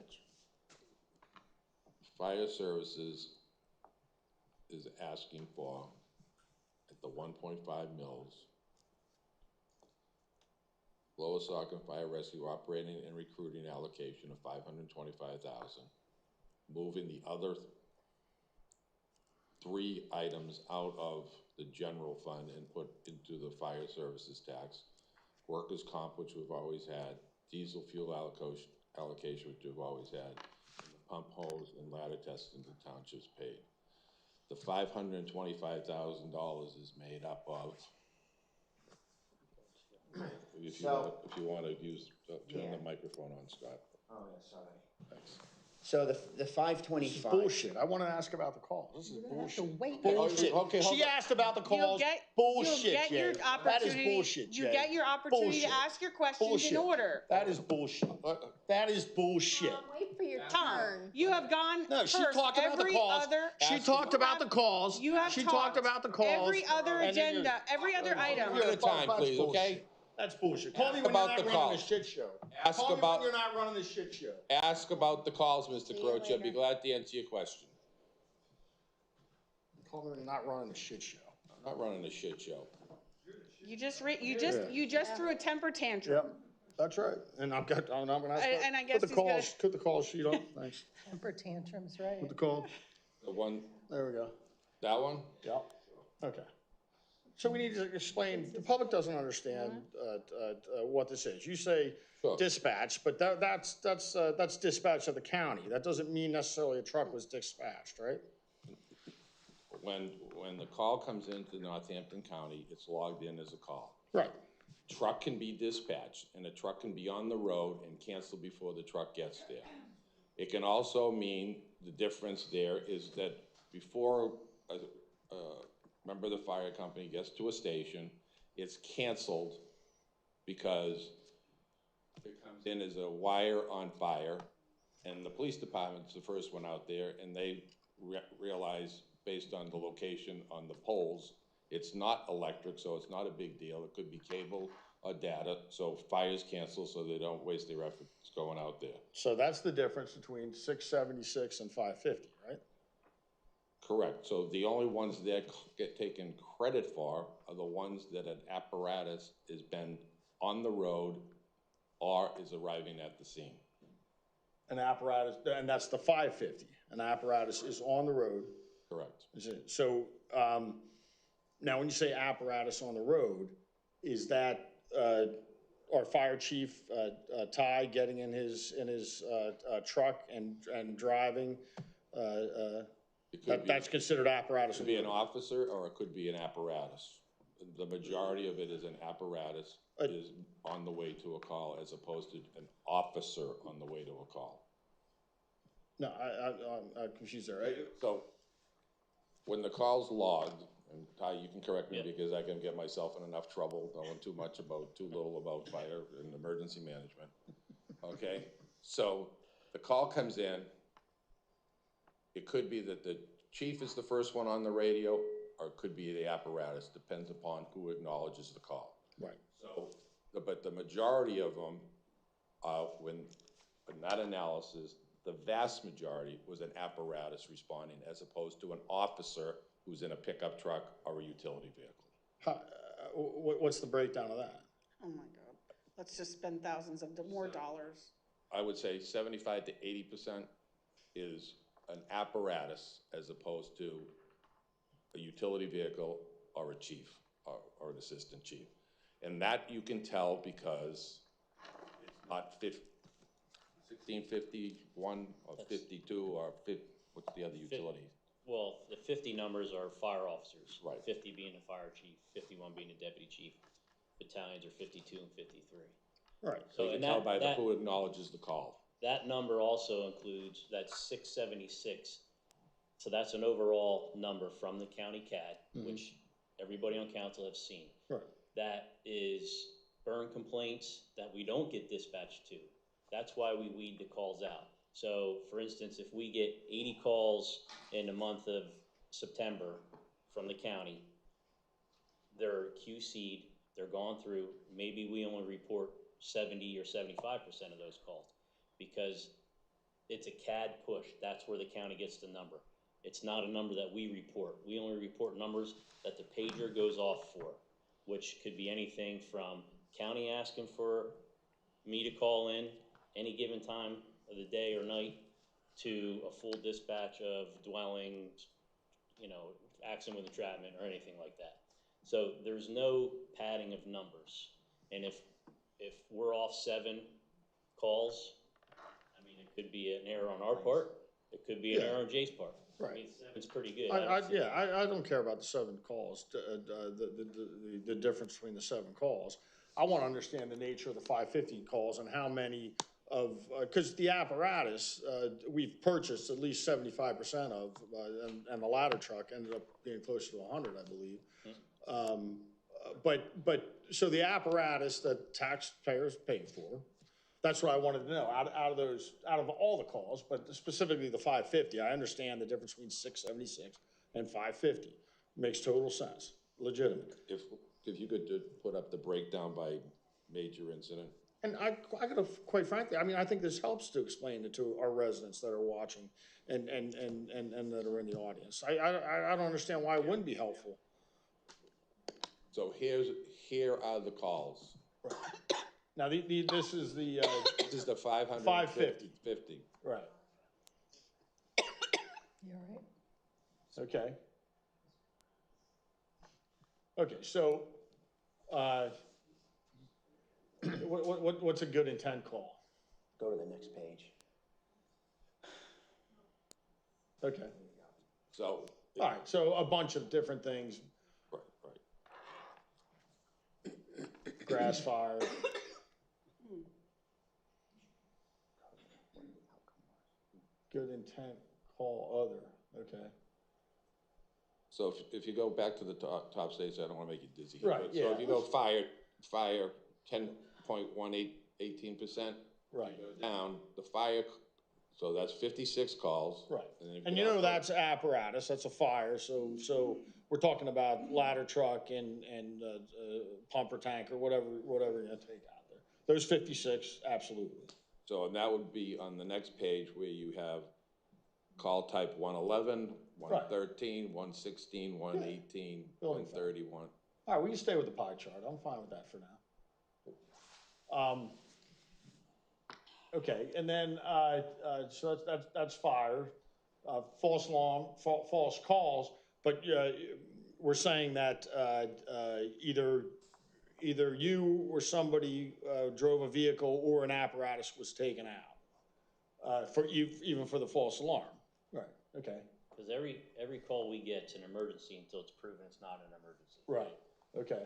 Fire services is asking for, at the 1.5 mils, Lower Saucon Fire Rescue operating and recruiting allocation of $525,000, moving the other three items out of the general fund and put into the fire services tax, workers' comp, which we've always had, diesel fuel allocation, which we've always had, and the pump hose and ladder testing the townships paid. The $525,000 is made up of, if you want to use, turn the microphone on, Scott. Oh, yeah, sorry. Thanks. So the This is 525. bullshit. I wanna ask about the calls. This is bullshit. wait. Bullshit. Okay, hold She on. asked about the You'll calls. get, Bullshit, you'll get your Jay. That is opportunity. bullshit, Jay. You get your opportunity to Bullshit. ask your questions Bullshit. in order. That is bullshit. That is bullshit. Wait for your Tom, turn. you have gone No, she first talked about the every calls. other. She talked about the calls. You have She talked talked about the calls. every other and then you're- agenda, every other item. One at a time, That's please, bullshit. okay? That's bullshit. Call me Ask when you're about not the running calls. a shit show. Ask Call me about- when you're not running a shit show. Ask about the calls, Mr. See you Croce. I'd be later. glad to answer your question. Call me when you're not running a shit show. I'm not running a shit show. You just threw a temper tantrum. Yep, that's right. And I'm gonna ask. And I guess Put the he's gonna- calls, put the call sheet up. Thanks. Temper tantrums, right? Put the call. The one, There we go. that one? Yep. Okay. So we need to explain, the public doesn't understand, what this is. You say Sure. dispatch, but that's dispatch of the county. That doesn't mean necessarily a truck was dispatched, right? When the call comes into Northampton County, it's logged in as a call. Right. Truck can be dispatched, and a truck can be on the road and cancel before the truck gets there. It can also mean, the difference there is that before a member of the fire company gets to a station, it's canceled because it comes in as a wire on fire, and the police department's the first one out there, and they realize, based on the location on the poles, it's not electric, so it's not a big deal. It could be cable or data, so fires cancel so they don't waste their efforts going out there. So that's the difference between 676 and 550, right? Correct. So the only ones that get taken credit for are the ones that an apparatus has been on the road or is arriving at the scene. An apparatus, and that's the 550. An apparatus is on the road. Correct. So, now when you say apparatus on the road, is that, our fire chief, Ty, getting in his truck and driving, that's considered apparatus? It could be an officer or it could be an apparatus. The majority of it is an apparatus is on the way to a call as opposed to an officer on the way to a call. No, I'm confused there, right? So when the call's logged, and Ty, you can correct me because I can get myself in enough trouble knowing too little about fire and emergency management. Okay, so the call comes in. It could be that the chief is the first one on the radio, or it could be the apparatus, depends upon who acknowledges the call. Right. So, but the majority of them when, in that analysis, the vast majority was an apparatus responding as opposed to an officer who's in a pickup truck or a utility vehicle. What's the breakdown of that? Oh my God, let's just spend thousands of more dollars. I would say 75 to 80% is an apparatus as opposed to a utility vehicle or a chief or an assistant chief. And that you can tell because it's not 1651 or 52 or 50, what's the other utility? Well, the 50 numbers are fire officers. Right. 50 being the fire chief, 51 being the deputy chief. Battalions are 52 and 53. Right. So you can tell by who acknowledges the call. That number also includes, that's 676. So that's an overall number from the county CAD, which everybody on council have seen. Right. That is burn complaints that we don't get dispatched to. That's why we weed the calls out. So for instance, if we get 80 calls in the month of September from the county, they're QC'd, they're gone through, maybe we only report 70 or 75% of those calls because it's a CAD push. That's where the county gets the number. It's not a number that we report. We only report numbers that the pager goes off for, which could be anything from county asking for me to call in any given time of the day or night to a full dispatch of dwellings, you know, accident with entrapment or anything like that. So there's no padding of numbers. And if we're off 7 calls, I mean, it could be an error on our part. It could be an error on Jay's part. Right. I mean, 7's pretty good. I don't care about the 7 calls, the difference between the 7 calls. I want to understand the nature of the 550 calls and how many of, because the apparatus, we've purchased at least 75% of, and the ladder truck ended up being closer to 100, I believe. So the apparatus that taxpayers pay for, that's what I wanted to know, out of all the calls, but specifically the 550, I understand the difference between 676 and 550. Makes total sense, legitimate. If you could put up the breakdown by major incident. And I gotta, quite frankly, I mean, I think this helps to explain it to our residents that are watching and that are in the audience. I don't understand why it wouldn't be helpful. So here are the calls. Right. Now, this is the, this is the 550. 50. Right. You all right? Okay. Okay, so, what's a good intent call? Go to the next page. Okay. So. All right, so a bunch of different things. Right. Grass fire. Good intent, call other, okay. So if you go back to the top stage, I don't want to make you dizzy. Right, but, yeah. So if you go fire 10.18%. Right. You go down, the fire, so that's 56 calls. Right. And, And you know that's apparatus, that's a fire, so we're talking about ladder truck and pumper tanker, whatever you're gonna take out there. Those 56, absolutely. So, and that would be on the next page where you have call type 111, 113, 116, 118, 131. All right, we can stay with the pie chart. I'm fine with that for now. Okay, and then, so that's fire, false alarm, false calls, but we're saying that either you or somebody drove a vehicle or an apparatus was taken out, even for the false alarm. Right, okay. Because every call we get is an emergency until it's proven it's not an emergency. Right, okay.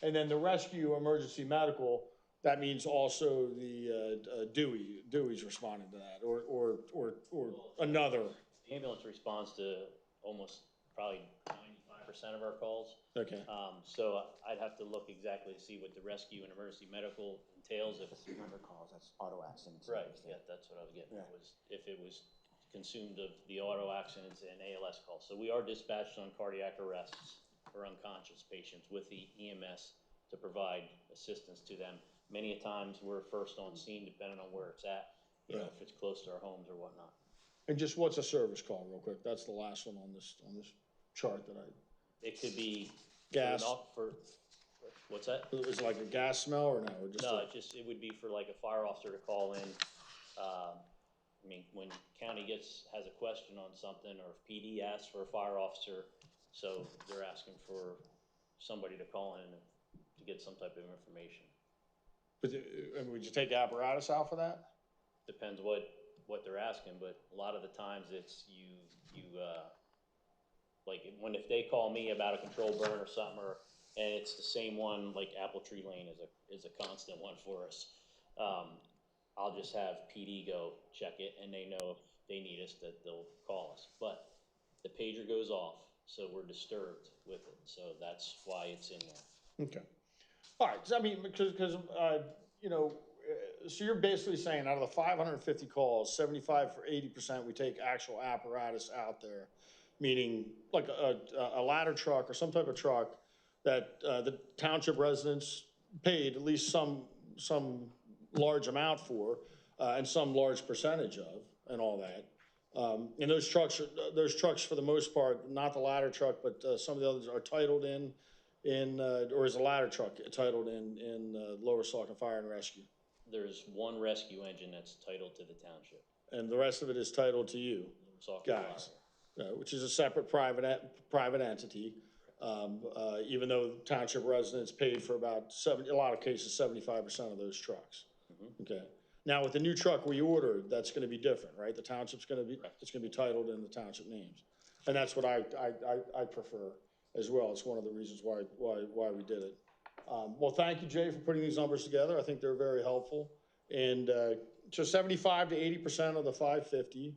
And then the rescue emergency medical, that means also the Dewey's responding to that, or another. The ambulance responds to almost probably 95% of our calls. Okay. So I'd have to look exactly to see what the rescue and emergency medical entails. If it's Number calls, that's auto accidents. right, yeah, that's what I was getting at. Was if it was consumed of the auto accidents and ALS calls. So we are dispatched on cardiac arrests or unconscious patients with the EMS to provide assistance to them. many a times we're first on scene depending on where it's at, you know, if it's close to our homes or whatnot. And just what's a service call, real quick? That's the last one on this chart that I. It could be. Gas. What's that? Is it like a gas smell or no? Or just No, a- it would be for like a fire officer to call in. I mean, when county has a question on something, or if PD asks for a fire officer, so they're asking for somebody to call in to get some type of information. But, would you take the apparatus out for that? Depends what they're asking, but a lot of the times it's like if they call me about a control burn or something, and it's the same one, like Apple Tree Lane is a constant one for us. I'll just have PD go check it, and they know if they need us that they'll call us. But the pager goes off, so we're disturbed with it. So that's why it's in there. Okay. All right, so I mean, because you know, so you're basically saying out of the 550 calls, 75 for 80%, we take actual apparatus out there, meaning like a ladder truck or some type of truck that the township residents paid at least some large amount for, and some large percentage of, and all that. And those trucks for the most part, not the ladder truck, but some of the others are titled in, or is the ladder truck titled in Lower Saucon Fire and Rescue? There's one rescue engine that's titled to the township. And the rest of it is titled to you, Saucon guys, which is a separate private entity. Even though township residents paid for about a lot of cases, 75% of those trucks. Okay. Now with the new truck we ordered, that's going to be different, right? The township's going to be, it's going to be titled in the township names, and that's what I prefer as well. It's one of the reasons why we did it. Well, thank you, Jay, for putting these numbers together. I think they're very helpful. And so 75 to 80% of the 550,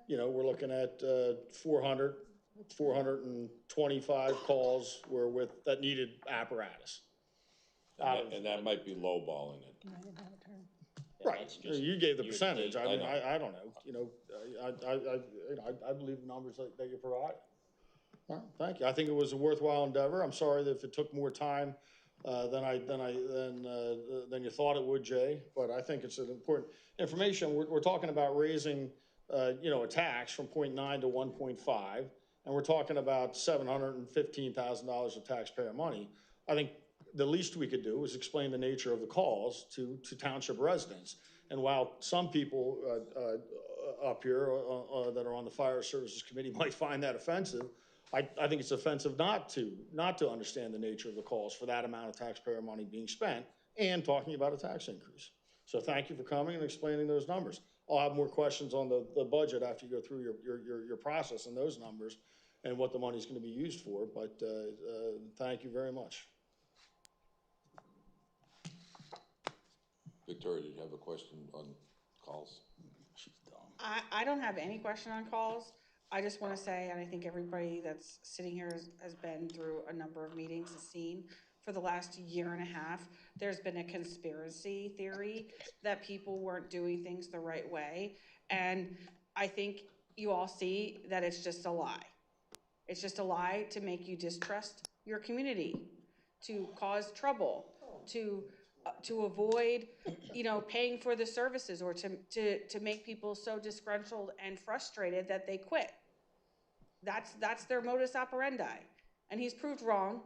you know, we're looking at 425 calls that needed apparatus. And that might be lowballing it. Right, you gave the percentage. I mean, I don't know, you know, I believe the numbers that you provided. All right, thank you. I think it was a worthwhile endeavor. I'm sorry that if it took more time than you thought it would, Jay, but I think it's an important information. We're talking about raising, you know, a tax from 0.9 to 1.5, and we're talking about $715,000 of taxpayer money. I think the least we could do is explain the nature of the calls to township residents. And while some people up here that are on the Fire Services Committee might find that offensive, I think it's offensive not to understand the nature of the calls for that amount of taxpayer money being spent and talking about a tax increase. So thank you for coming and explaining those numbers. I'll have more questions on the budget after you go through your process and those numbers and what the money's going to be used for, but thank you very much. Victoria, did you have a question on calls? She's dumb. I don't have any question on calls. I just want to say, and I think everybody that's sitting here has been through a number of meetings, has seen for the last year and a half, there's been a conspiracy theory that people weren't doing things the right way. And I think you all see that it's just a lie. It's just a lie to make you distrust your community, to cause trouble, to avoid, you know, paying for the services, or to make people so disgruntled and frustrated that they quit. That's their modus operandi. And he's proved wrong,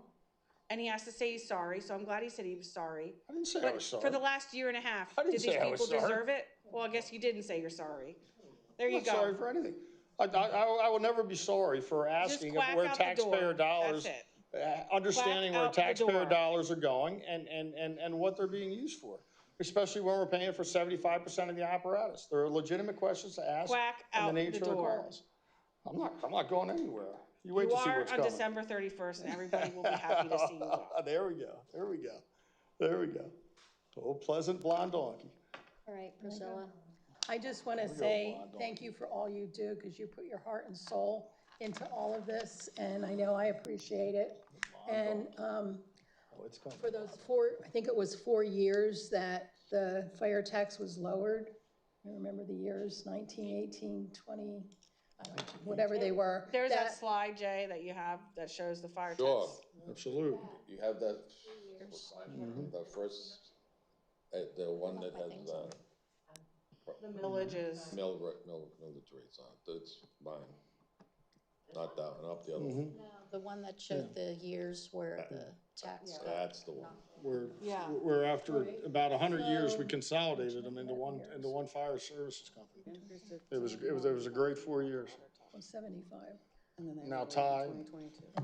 and he has to say he's sorry, so I'm glad he said he was sorry. I didn't say I was sorry. For the last year and a half, I didn't did these say I was people sorry. deserve it? Well, I guess you didn't say you're sorry. There you I'm go. not sorry for anything. I will never be sorry for asking quack where out the taxpayer door. dollars, That's it. understanding Quack where out the taxpayer door. dollars are going and what they're being used for, especially when we're paying for 75% of the apparatus. There are legitimate questions to ask Quack on the out nature the of the door. calls. I'm not going anywhere. You wait You to see are what's on coming. December 31st, and everybody will be happy to see you go. There we go. Oh, pleasant blonde donkey. All right, Priscilla. I just want to say thank you for all you do, because you put your heart and soul into all of this, and I know I appreciate it. And for those I think it was 4 years that the fire tax was lowered. I remember the years, 19, 18, 20, whatever they were. There's that slide, Jay, that you have that shows the fire tax. Sure. Absolutely. You have that, the first the one that has, The millage is, millage rates on it, that's mine. Not that one, up the other one. No, the one that showed the years where the tax. That's the one. We're after about 100 years, we consolidated them into one fire services company. It was a great 4 years. 75. Now Ty, And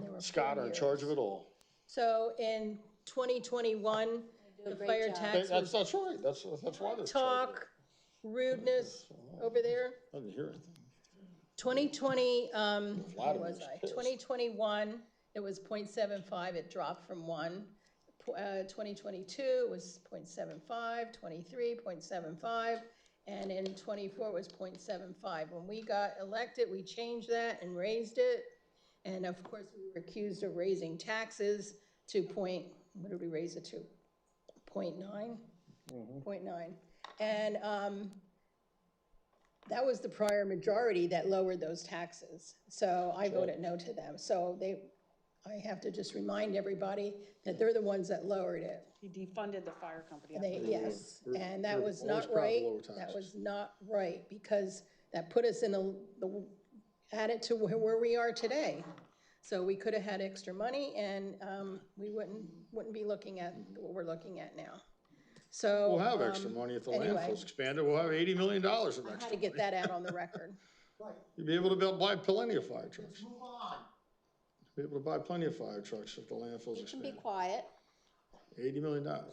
there were Scott 4 are in charge of years. it all. So in 2021, the great fire job. tax was That's right, that's why there's. talk, rudeness over there. I didn't hear it. 2020, where Vladimir's was I? pissed. 2021, it was 0.75, it dropped from 1. 2022, it was 0.75, 23, 0.75, and in 24 it was 0.75. When we got elected, we changed that and raised it. And of course, we were accused of raising taxes to what did we raise it to? 0.9? 0.9. And that was the prior majority that lowered those taxes. So I voted no to them. So I have to just remind everybody that they're the ones that lowered it. He defunded the fire company. Yes, and that we're was always not proud to right. lower That taxes. was not right, because that put us in added to where we are today. So we could have had extra money, and we wouldn't be looking at what we're looking at now. So. We'll have extra money if the anyway, landfill's expanded, we'll have $80 million of I extra had to money. get that out on the record. You'll be able to buy plenty of fire trucks. Be able to buy plenty of fire trucks if the landfill's You can be expanded. quiet. $80 million. No,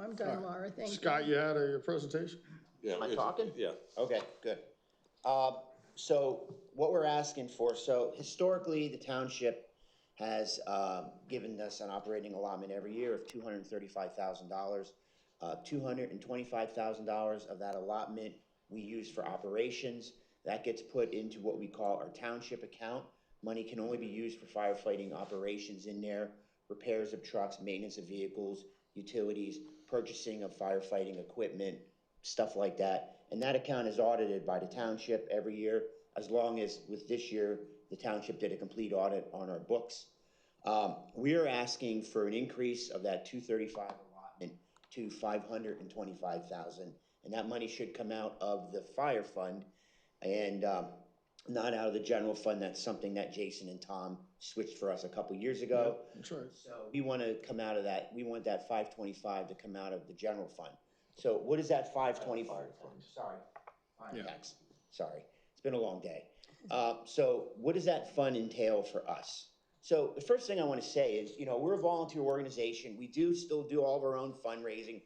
I'm done, Laura, thank you. Scott, you had your presentation? Am I talking? Yeah. Okay, good. So what we're asking for, so historically, the township has given us an operating allotment every year of $235,000. $225,000 of that allotment we use for operations. That gets put into what we call our township account. Money can only be used for firefighting operations in there, repairs of trucks, maintenance of vehicles, utilities, purchasing of firefighting equipment, stuff like that. And that account is audited by the township every year, as long as with this year, the township did a complete audit on our books. We are asking for an increase of that 235 allotment to 525,000, and that money should come out of the fire fund and not out of the general fund. That's something that Jason and Tom switched for us a couple years ago. Yeah, that's right. So we want to come out of that. We want that 525 to come out of the general fund. So what is that 525? Sorry, fire tax. Sorry, it's been a long day. So what does that fund entail for us? So the first thing I want to say is, we're a volunteer organization. We do still do all of our own fundraising.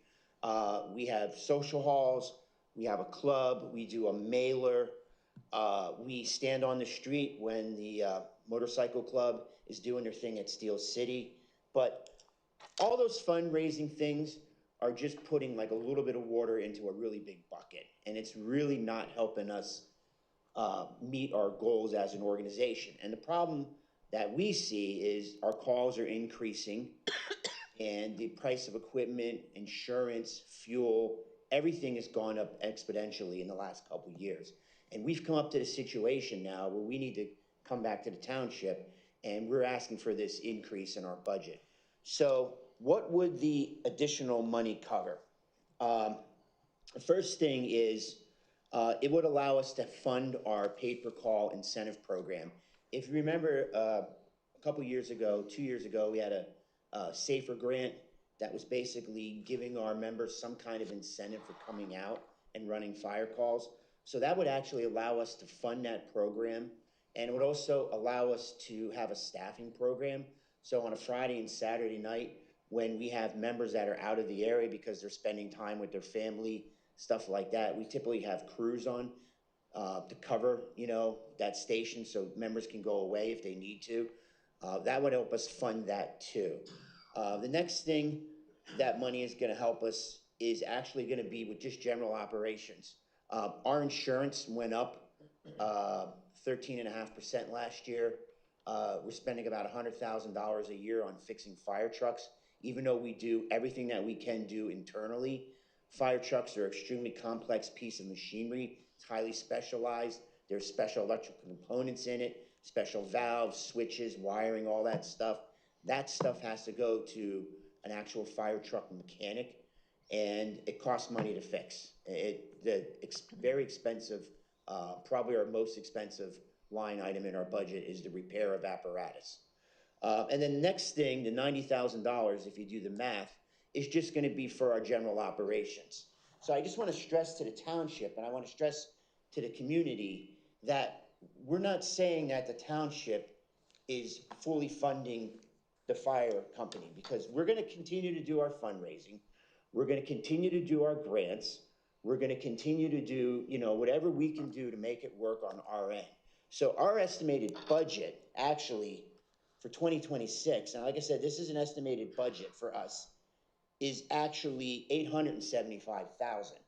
We have social halls. We have a club. We do a mailer. We stand on the street when the motorcycle club is doing their thing at Steel City. But all those fundraising things are just putting like a little bit of water into a really big bucket. And it's really not helping us meet our goals as an organization. And the problem that we see is our calls are increasing and the price of equipment, insurance, fuel, everything has gone up exponentially in the last couple of years. And we've come up to the situation now where we need to come back to the township, and we're asking for this increase in our budget. So what would the additional money cover? The first thing is it would allow us to fund our pay-per-call incentive program. If you remember, a couple years ago, 2 years ago, we had a SAFER grant that was basically giving our members some kind of incentive for coming out and running fire calls. So that would actually allow us to fund that program, and it would also allow us to have a staffing program. So on a Friday and Saturday night, when we have members that are out of the area because they're spending time with their family, stuff like that, we typically have crews on to cover, that station so members can go away if they need to. That would help us fund that too. The next thing that money is going to help us is actually going to be with just general operations. Our insurance went up 13.5% last year. We're spending about $100,000 a year on fixing fire trucks, even though we do everything that we can do internally. Fire trucks are an extremely complex piece of machinery. It's highly specialized. There's special electrical components in it, special valves, switches, wiring, all that stuff. That stuff has to go to an actual fire truck mechanic, and it costs money to fix. Very expensive, probably our most expensive line item in our budget is the repair of apparatus. And then the next thing, the $90,000, if you do the math, is just gonna be for our general operations. So I just wanna stress to the township, and I wanna stress to the community, that we're not saying that the township is fully funding the fire company, because we're gonna continue to do our fundraising. We're gonna continue to do our grants. We're gonna continue to do, whatever we can do to make it work on our end. So our estimated budget, actually, for 2026, and like I said, this is an estimated budget for us, is actually $875,000.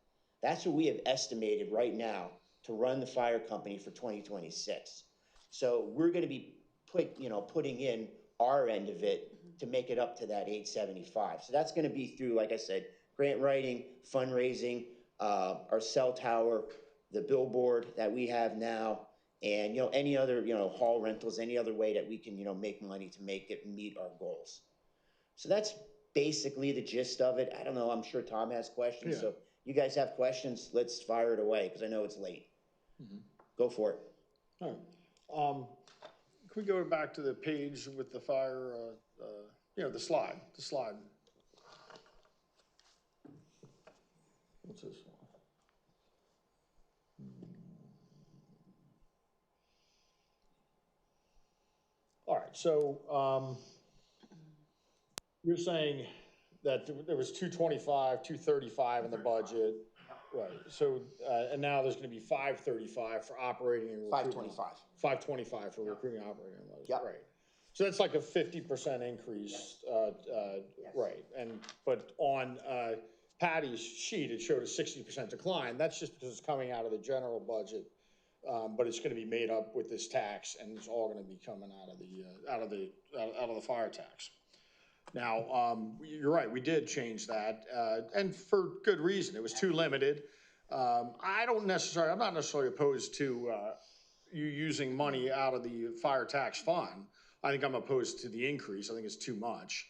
That's what we have estimated right now to run the fire company for 2026. So we're gonna be putting in our end of it to make it up to that 875. So that's gonna be through, like I said, grant writing, fundraising, our cell tower, the billboard that we have now, and, any other, hall rentals, any other way that we can, make money to make it meet our goals. So that's basically the gist of it. I don't know, I'm sure Tom has questions, Yeah. so you guys have questions, let's fire it away, because I know it's late. Go for it. All right. Can we go back to the page with the fire, the slide? What's this one? All right, so, you're saying that there was 225, 235 in the budget, right? So, and now there's gonna be 535 for operating and recruiting. 525. 525 for recruiting and operating those, Yep. right? So that's like a 50% increase, right? But on Patty's sheet, it showed a 60% decline. That's just because it's coming out of the general budget, but it's going to be made up with this tax, and it's all going to be coming out of the fire tax. Now, you're right, we did change that, and for good reason. It was too limited. I'm not necessarily opposed to you using money out of the fire tax fund. I think I'm opposed to the increase. I think it's too much.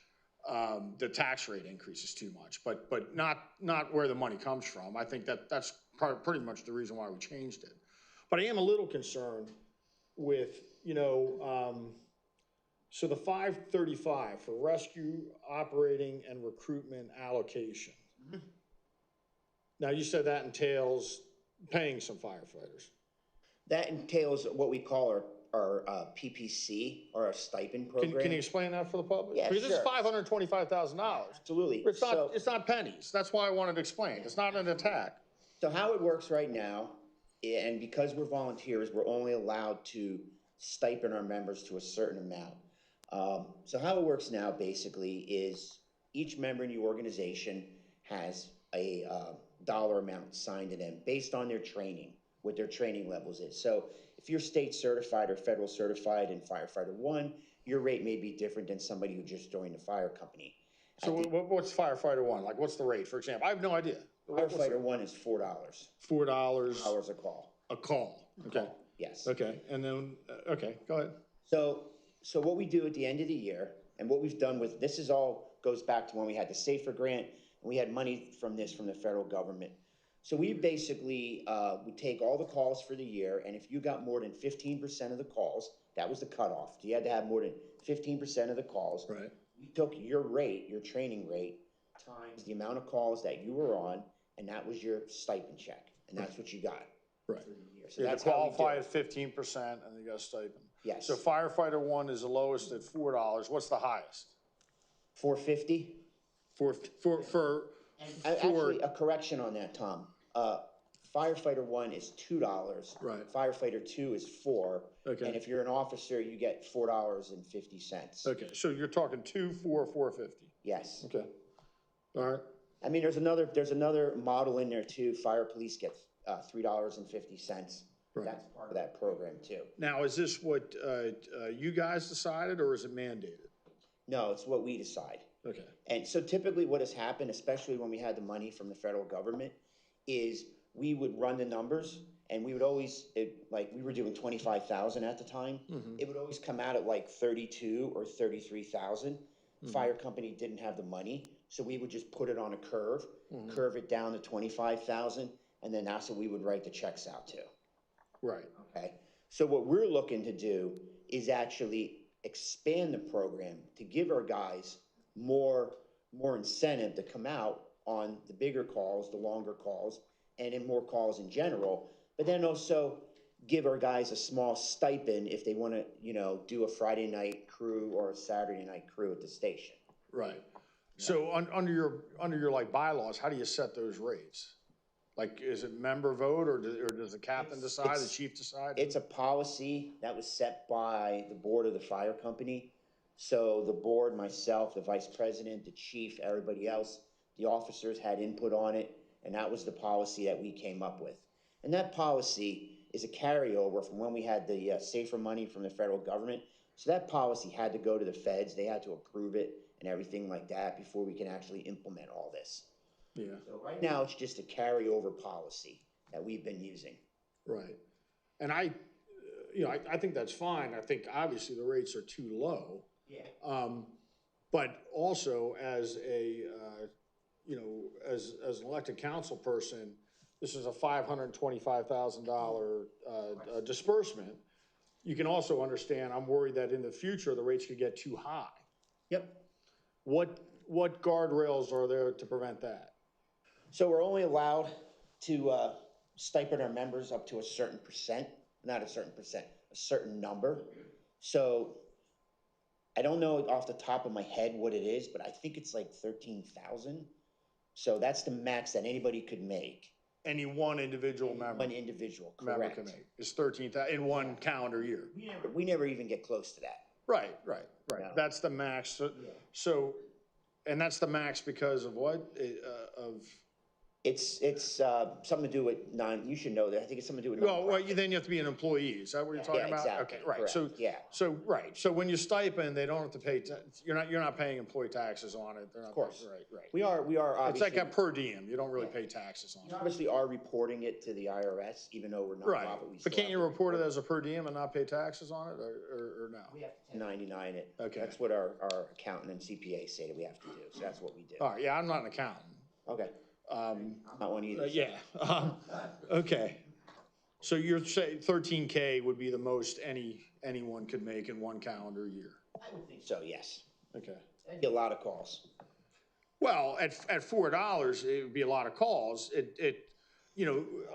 The tax rate increase is too much, but not where the money comes from. I think that's pretty much the reason why we changed it. But I am a little concerned with, so the 535 for rescue, operating, and recruitment allocation. Now, you said that entails paying some firefighters. That entails what we call our PPC, or our stipend program. Can you explain that for the public? Yeah, Because sure. it's $525,000. Absolutely. It's not pennies. That's why I wanted to explain. It's not an attack. So how it works right now, and because we're volunteers, we're only allowed to stipend our members to a certain amount. So how it works now basically is each member in your organization has a dollar amount assigned to them based on their training, what their training levels is. So if you're state certified or federal certified in firefighter 1, your rate may be different than somebody who just joined the fire company. So what's firefighter 1? Like, what's the rate, for example? I have no idea. Firefighter 1 is $4. $4 a call. A call, okay. Yes. Okay, and then, okay, go ahead. So what we do at the end of the year, and what we've done with, this is all goes back to when we had the SAFER grant, and we had money from the federal government. So we basically, we take all the calls for the year, and if you got more than 15% of the calls, that was the cutoff. You had to have more than 15% of the calls. Right. We took your rate, your training rate, times the amount of calls that you were on, and that was your stipend check, and that's what you got. Right. So You had that's to how we do qualify it. at 15%, and you got a stipend. Yes. So firefighter 1 is the lowest at $4. What's the highest? $4.50. Actually, a correction on that, Tom. Firefighter 1 is $2. Right. Firefighter 2 is $4. Okay. And if you're an officer, you get $4.50. Okay, so you're talking 2, 4, 450. Yes. Okay. All right. I mean, there's another model in there too. Fire police get $3.50. Right. That's part of that program too. Now, is this what you guys decided, or is it mandated? No, it's what we decide. Okay. And so typically what has happened, especially when we had the money from the federal government, is we would run the numbers, and we would always, like we were doing 25,000 at the time. Mhm. It would always come out at like 32 or 33,000. Fire company didn't have the money, so we would just put it on a curve, curve it down to 25,000, and then that's what we would write the checks out to. Right. Okay, so what we're looking to do is actually expand the program to give our guys more incentive to come out on the bigger calls, the longer calls, and in more calls in general, but then also give our guys a small stipend if they want to, do a Friday night crew or a Saturday night crew at the station. Right. So under your like bylaws, how do you set those rates? Like, is it member vote or does the captain decide, the chief decide? It's a policy that was set by the board of the fire company. So the board, myself, the vice president, the chief, everybody else, the officers had input on it, and that was the policy that we came up with. And that policy is a carryover from when we had the safer money from the federal government. So that policy had to go to the feds. They had to approve it and everything like that before we can actually implement all this. Yeah. So right now, it's just a carryover policy that we've been using. Right. And I think that's fine. I think obviously the rates are too low. Yeah. But also as a, as an elected council person, this is a $525,000 disbursement. You can also understand, I'm worried that in the future, the rates could get too high. Yep. What guardrails are there to prevent that? So we're only allowed to stipend our members up to a certain percent, not a certain percent, a certain number. So I don't know off the top of my head what it is, but I think it's like 13,000. So that's the max that anybody could make. Any one individual member? One individual, Member correct. can make, is 13,000 in one calendar year. We never even get close to that. Right. No. That's the max. So, and that's the max because of what? It's something to do with you should know that. I think it's something to do with then you have to be an employee. Is that what you're talking about? exactly. Okay, right. Correct. So when you stipend, they don't have to pay, you're not paying employee taxes on it. They're not. Of course. Right. We are It's obviously. like a per diem. You don't really pay taxes on We it. obviously are reporting it to the IRS, even though we're not Right. profit. But can't you report it as a per diem and not pay taxes on it or no? We have to 1099 it. Okay. That's what our accountant and CPA say that we have to do. So that's what we do. All right. Yeah, I'm not an accountant. Okay. I'm not one either. Yeah. Okay. So you're saying 13K would be the most anyone could make in one calendar year? I would think so, yes. Okay. That'd be a lot of calls. Well, at $4, it would be a lot of calls.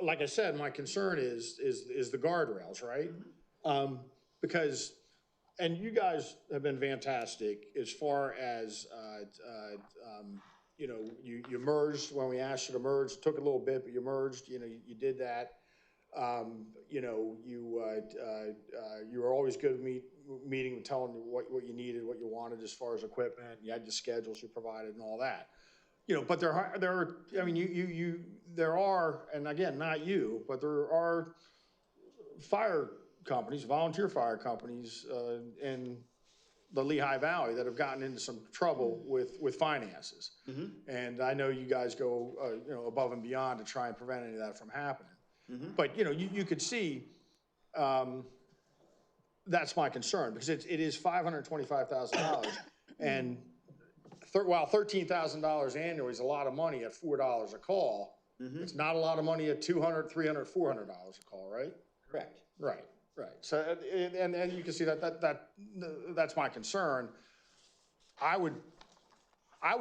Like I said, my concern is the guardrails, right? Because, and you guys have been fantastic as far as, you merged when we asked you to merge. It took a little bit, but you merged. You did that. You were always good at meeting and telling what you needed, what you wanted as far as equipment. You had the schedules you provided and all that. But there are, and again, not you, but there are fire companies, volunteer fire companies in the Lehigh Valley that have gotten into some trouble with finances. And I know you guys go, above and beyond to try and prevent any of that from happening. But, you could see, that's my concern because it is $525,000 and while $13,000 annually is a lot of money at $4 a call, it's not a lot of money at $200, $300, $400 a call, right? Correct. Right. So, and you can see that's my concern. I would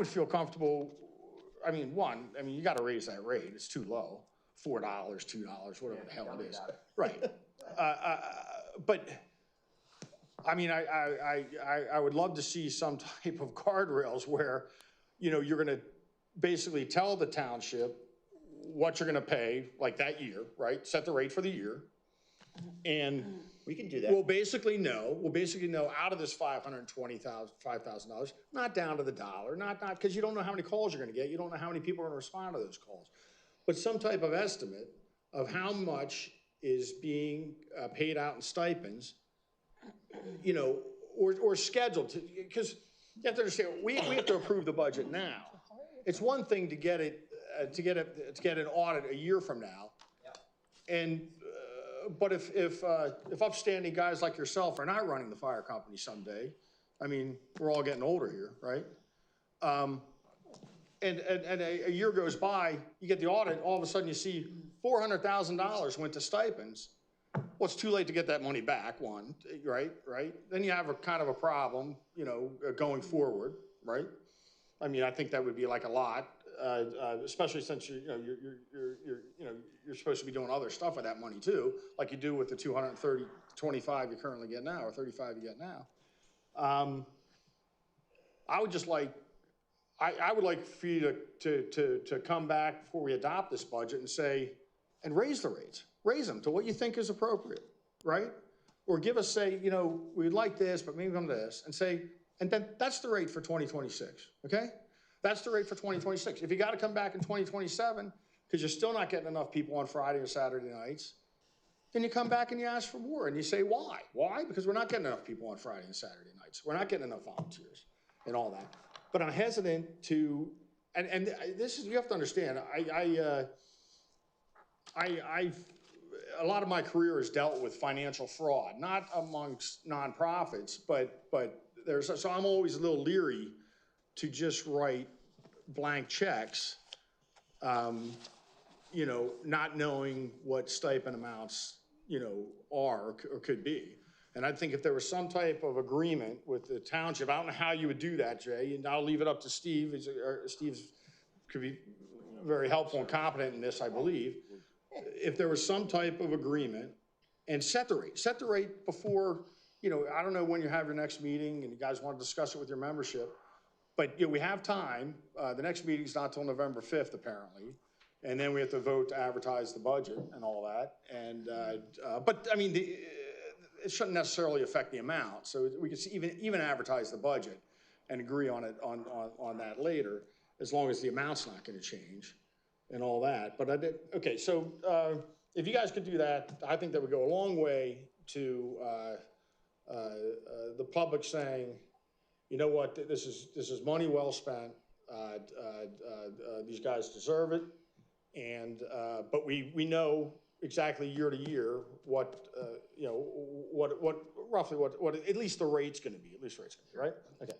feel comfortable. You got to raise that rate. It's too low. $4, $2, whatever the hell it is. Right. But I would love to see some type of guardrails where, you're going to basically tell the township what you're going to pay, like that year, right? Set the rate for the year. And we can do that. We'll basically know out of this $5,000, not down to the dollar, not because you don't know how many calls you're going to get. You don't know how many people are going to respond to those calls. But some type of estimate of how much is being paid out in stipends, or scheduled to, because you have to understand, we have to approve the budget now. It's one thing to get it, to get an audit a year from now. And, but if upstanding guys like yourself are not running the fire company someday, I mean, we're all getting older here, right? And a year goes by, you get the audit, all of a sudden you see $400,000 went to stipends. Well, it's too late to get that money back, one, right? Then you have a kind of a problem, going forward, right? I mean, I think that would be like a lot, especially since you're supposed to be doing other stuff with that money too, like you do with the 25 you currently get now, or 35 you get now. I would just like, I would like for you to come back before we adopt this budget and say, and raise the rates. Raise them to what you think is appropriate, right? Or give us, say, we'd like this, but maybe come to this, and say, and then that's the rate for 2026, okay? That's the rate for 2026. If you got to come back in 2027 because you're still not getting enough people on Friday or Saturday nights, then you come back and you ask for more, and you say, why? Why? Because we're not getting enough people on Friday and Saturday nights. We're not getting enough volunteers and all that. But I'm hesitant to, and this is, you have to understand, a lot of my career has dealt with financial fraud, not amongst nonprofits, but so I'm always a little leery to just write blank checks, not knowing what stipend amounts, are or could be. And I think if there was some type of agreement with the township, I don't know how you would do that, Jay, and I'll leave it up to Steve. Steve could be very helpful and competent in this, I believe. If there was some type of agreement, and set the rate before, I don't know when you have your next meeting and you guys want to discuss it with your membership, but we have time. The next meeting's not till November 5th, apparently. And then we have to vote to advertise the budget and all that. And, but I mean, it shouldn't necessarily affect the amount. So we could even advertise the budget and agree on it, on that later, as long as the amount's not going to change and all that. But okay, so if you guys could do that, I think that would go a long way to the public saying, you know what, this is money well spent. These guys deserve it. And but we know exactly year to year what roughly what at least the rate's going to be. At least rate's going to be, right? Okay.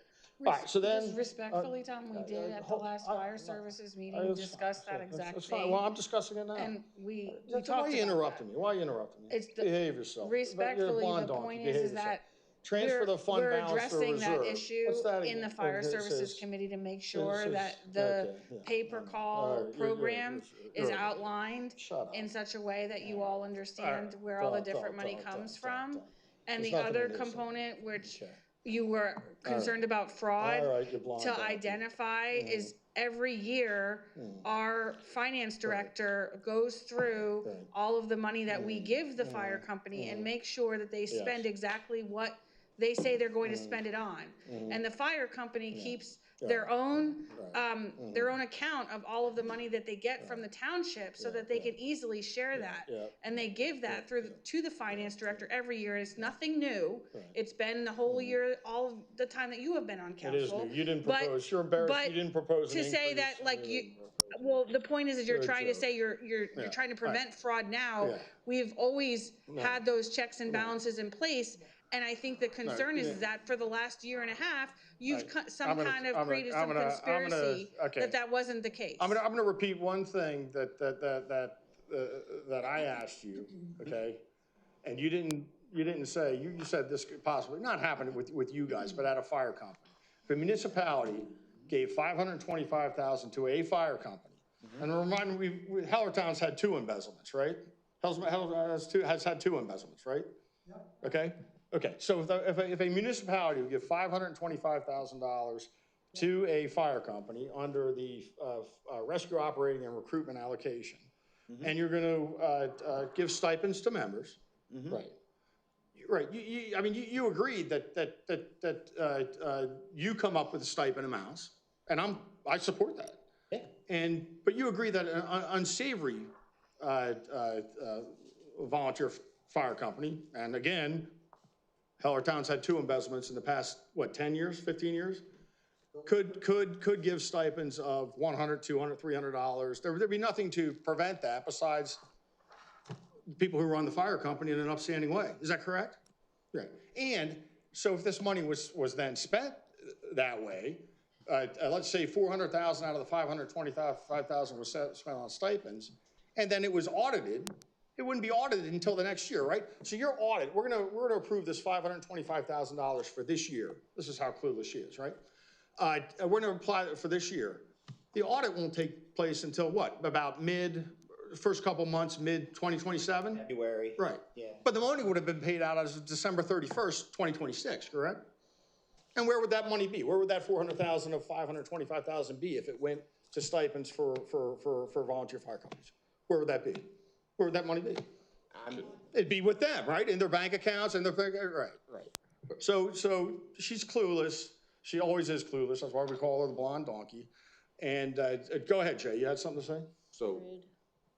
All right, so then, Just respectfully, Tom, we did at the last fire services meeting discuss that exact thing. Well, I'm discussing it now. And we Why talked about are you interrupting me? Why are you interrupting me? Behave yourself. Respectfully, the point is that transfer the fund balance to addressing reserve. that issue What's that in the again? fire Okay, it services says- committee to make it sure says- that the okay, yeah. pay-per-call program is you're- outlined Shut up. in such a way that you all understand where all the different money comes from. And There's the nothing other in there, so- component, which Okay. you were concerned about fraud, All right, you blonde to donkey. identify is every year, our finance director goes through all of the money that we give the fire company and make sure that they spend exactly what they say they're going to spend it on. And the fire company keeps their own account of all of the money that they get from the township so that they can easily share that. And they give that to the finance director every year. It's nothing new. It's been the whole year, all of the time that you have been on council. It is new. You didn't propose, you're embarrassed, you didn't propose an To say increase. that, like, well, the point is you're You're a trying to joke. say you're trying to prevent fraud now. Yeah. We've always had those checks and balances in place. And I think the concern is that for the last year and a half, you've created some conspiracy that wasn't the case. I'm gonna repeat one thing that I asked you, okay? And you didn't say, you said this could possibly not happen with you guys, but at a fire company. If a municipality gave $525,000 to a fire company, and remind me, Hellertown's had 2 embezzlements, right? Hellertown has had 2 embezzlements, right? Okay. Okay, so if a municipality would give $525,000 to a fire company under the rescue operating and recruitment allocation, and you're going to give stipends to members, right? Right. I mean, you agreed that you come up with the stipend amounts, and I support that. Yeah. But you agree that an unsavory volunteer fire company, and again, Hellertown's had 2 embezzlements in the past, 10 years, 15 years? Could give stipends of $100, $200, $300. There'd be nothing to prevent that besides people who run the fire company in an upstanding way. Is that correct? Right. And So if this money was then spent that way, let's say 400,000 out of the 525,000 was spent on stipends, and then it was audited, it wouldn't be audited until the next year, right? So your audit, we're gonna approve this $525,000 for this year. This is how clueless she is, right? We're gonna apply it for this year. The audit won't take place until what? About first couple months, mid-2027? February. Right. Yeah. But the money would have been paid out as of December 31st, 2026, correct? And where would that money be? Where would that 400,000 of 525,000 be if it went to stipends for volunteer fire companies? Where would that be? Where would that money be? It'd be with them, right? In their bank accounts and right. So she's clueless. She always is clueless. That's why we call her the blonde donkey. And go ahead, Jay. You had something to say? So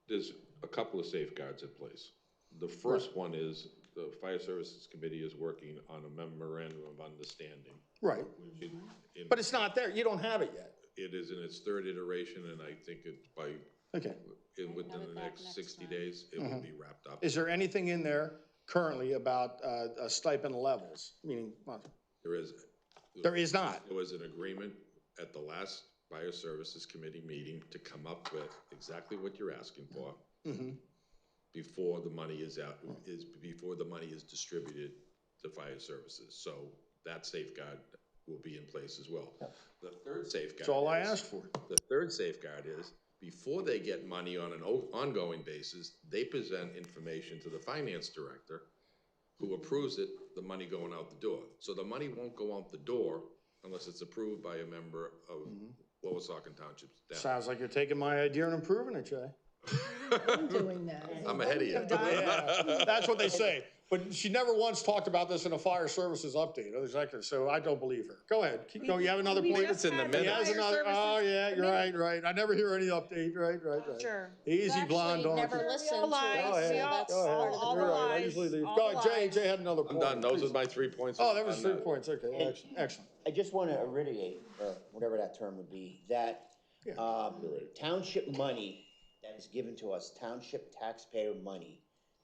there's a couple of safeguards in place. The first one is the Fire Services Committee is working on a memorandum of understanding. Right. But it's not there. You don't have it yet. It is in its third iteration, and I think it's within the next 60 days, it will be wrapped up. Is there anything in there currently about stipend levels? Meaning, There is. There is not. There was an agreement at the last Fire Services Committee meeting to come up with exactly what you're asking for. Before the money before the money is distributed to fire services. So that safeguard will be in place as well. The third safeguard. That's all I asked for. The third safeguard is before they get money on an ongoing basis, they present information to the finance director who approves it, the money going out the door. So the money won't go out the door unless it's approved by a member of Lower Saucon Township staff. Sounds like you're taking my idea and improving it, Jay. I'm doing that. I'm ahead of you. Yeah, that's what they say. But she never once talked about this in a fire services update. Exactly. So I don't believe her. Go ahead. Keep going. You have another point? It's in the minutes. He has another. Oh, yeah, you're right. I never hear any update. Right. Sure. Easy, blonde donkey. Never listened to Go ahead. that's Go part of ahead. the all You're the right. I lies, usually leave. all Go the ahead. Jay had another point. I'm done. Those are my 3 points. Oh, that was 3 points. Okay, excellent. I just want to reiterate, or whatever that term would be, that township money that is given to us, township taxpayer money,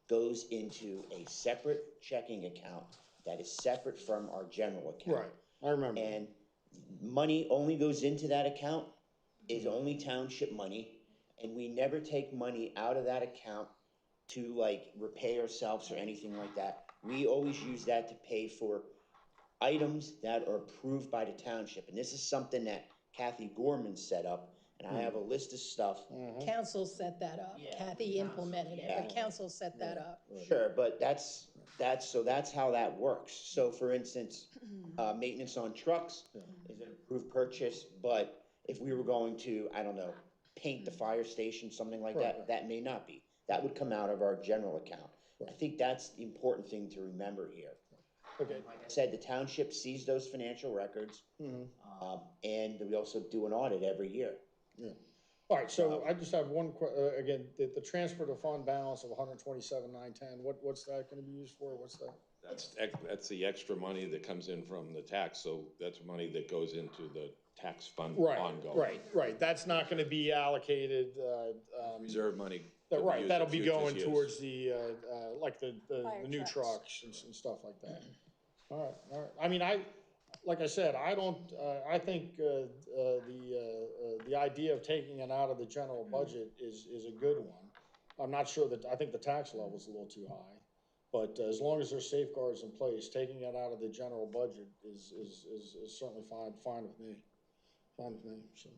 goes into a separate checking account that is separate from our general account. Right, I remember. And money only goes into that account, is only township money, and we never take money out of that account to like repay ourselves or anything like that. We always use that to pay for items that are approved by the township. And this is something that Kathy Gorman set up, and I have a list of stuff. Council set that up. Kathy implemented it, but council set that up. Sure, but that's how that works. So for instance, maintenance on trucks is an approved purchase, but if we were going to, I don't know, paint the fire station, something like that, that may not be. That would come out of our general account. I think that's the important thing to remember here. Okay. Like I said, the township sees those financial records, and we also do an audit every year. Yeah. All right, so I just have one, again, the transfer to fund balance of 127,910, what's that gonna be used for? What's that? That's the extra money that comes in from the tax, so that's money that goes into the tax fund Right, ongoing. right. That's not gonna be allocated, Reserve money. right, that'll be future going years. towards the, like the new trucks. trucks and stuff like that. All right. I mean, like I said, I don't, I think, the idea of taking it out of the general budget is a good one. I'm not sure I think the tax level's a little too high, but as long as there's safeguards in place, taking it out of the general budget is certainly fine with me. So,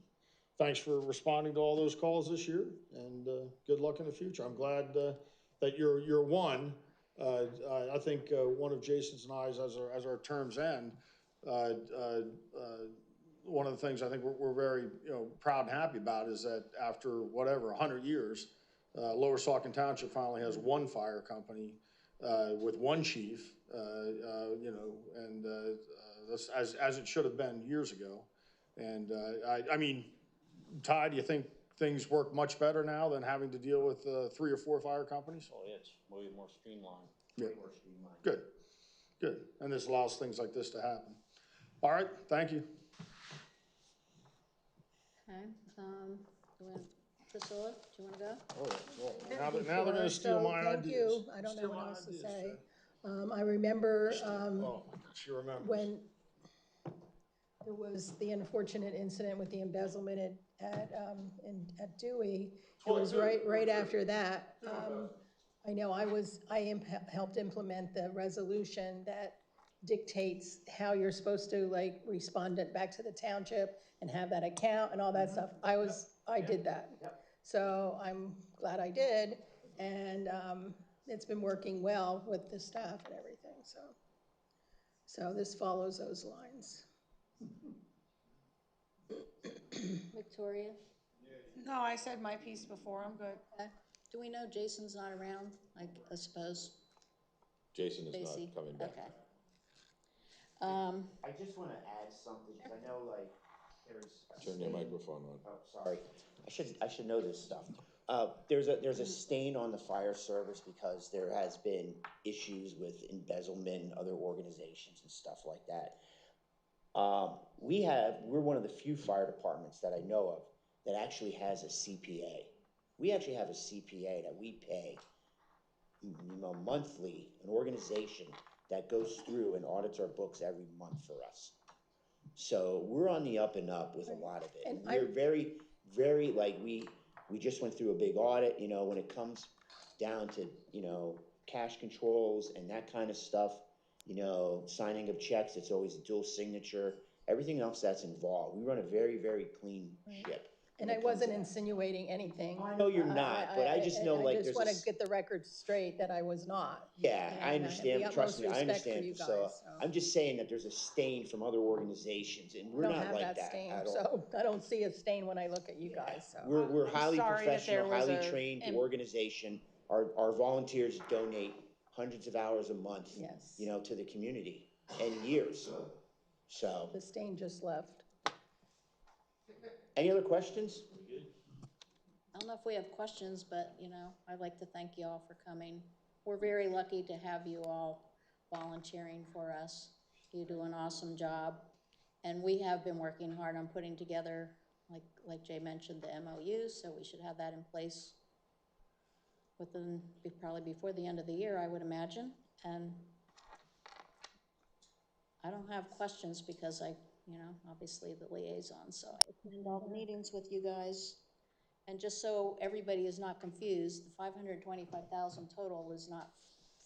thanks for responding to all those calls this year, and, good luck in the future. I'm glad, that you're one. I think, one of Jason's and I's as our terms end, one of the things I think we're very, proud and happy about is that after 100 years, Lower Saucon Township finally has one fire company, with one chief, and, that's as it should have been years ago. And, I mean, Ty, do you think things work much better now than having to deal with, 3 or 4 fire companies? Oh, yeah, it's way more streamlined. Yeah. Good. And this allows things like this to happen. All right, thank you. Okay, Priscilla, do you wanna go? Now they're gonna steal my Thank ideas. you. I don't know Steal what my else to ideas, say. I remember, Oh, my God, she remembers. when there was the unfortunate incident with the embezzlement at Dewey, it was right after that. I know helped implement the resolution that dictates how you're supposed to like respond it back to the township and have that account and all that stuff. I did that. So I'm glad I did, and it's been working well with the staff and everything, so this follows those lines. Victoria? No, I said my piece before, I'm good. Okay. Do we know Jason's not around, I suppose? Jason is Stacy? not coming back. Okay. I just wanna add something, cause I know like there's. Turn your microphone on. Oh, sorry. I should know this stuff. There's a stain on the fire service because there has been issues with embezzlement and other organizations and stuff like that. We're one of the few fire departments that I know of that actually has a CPA. We actually have a CPA that we pay, monthly, an organization that goes through and audits our books every month for us. So we're on the up and up with a lot of it. And we're very, very, like, we just went through a big audit, when it comes down to, cash controls and that kind of stuff, signing of checks, it's always a dual signature, everything else that's involved. We run a very, very clean ship. And I wasn't insinuating anything. I know you're not, but I just know like I just want to get the record straight that I was not. Yeah, I understand, have the trust me, I utmost respect for understand. you So guys, I'm just saying that there's a stain from other organizations and we're I don't not have like that that stain, at all. so I don't see a stain when I look at you guys, so. We're highly sorry that there professional, was highly trained organization. Our volunteers donate hundreds of hours a month, Yes. To the community and years. So, The stain just left. any other questions? I don't know if we have questions, but, I'd like to thank you all for coming. We're very lucky to have you all volunteering for us. You do an awesome job. And we have been working hard on putting together, like Jay mentioned, the MOU, so we should have that in place probably before the end of the year, I would imagine. And I don't have questions because obviously the liaison, so I attend all the meetings with you guys. And just so everybody is not confused, the $525,000 total is not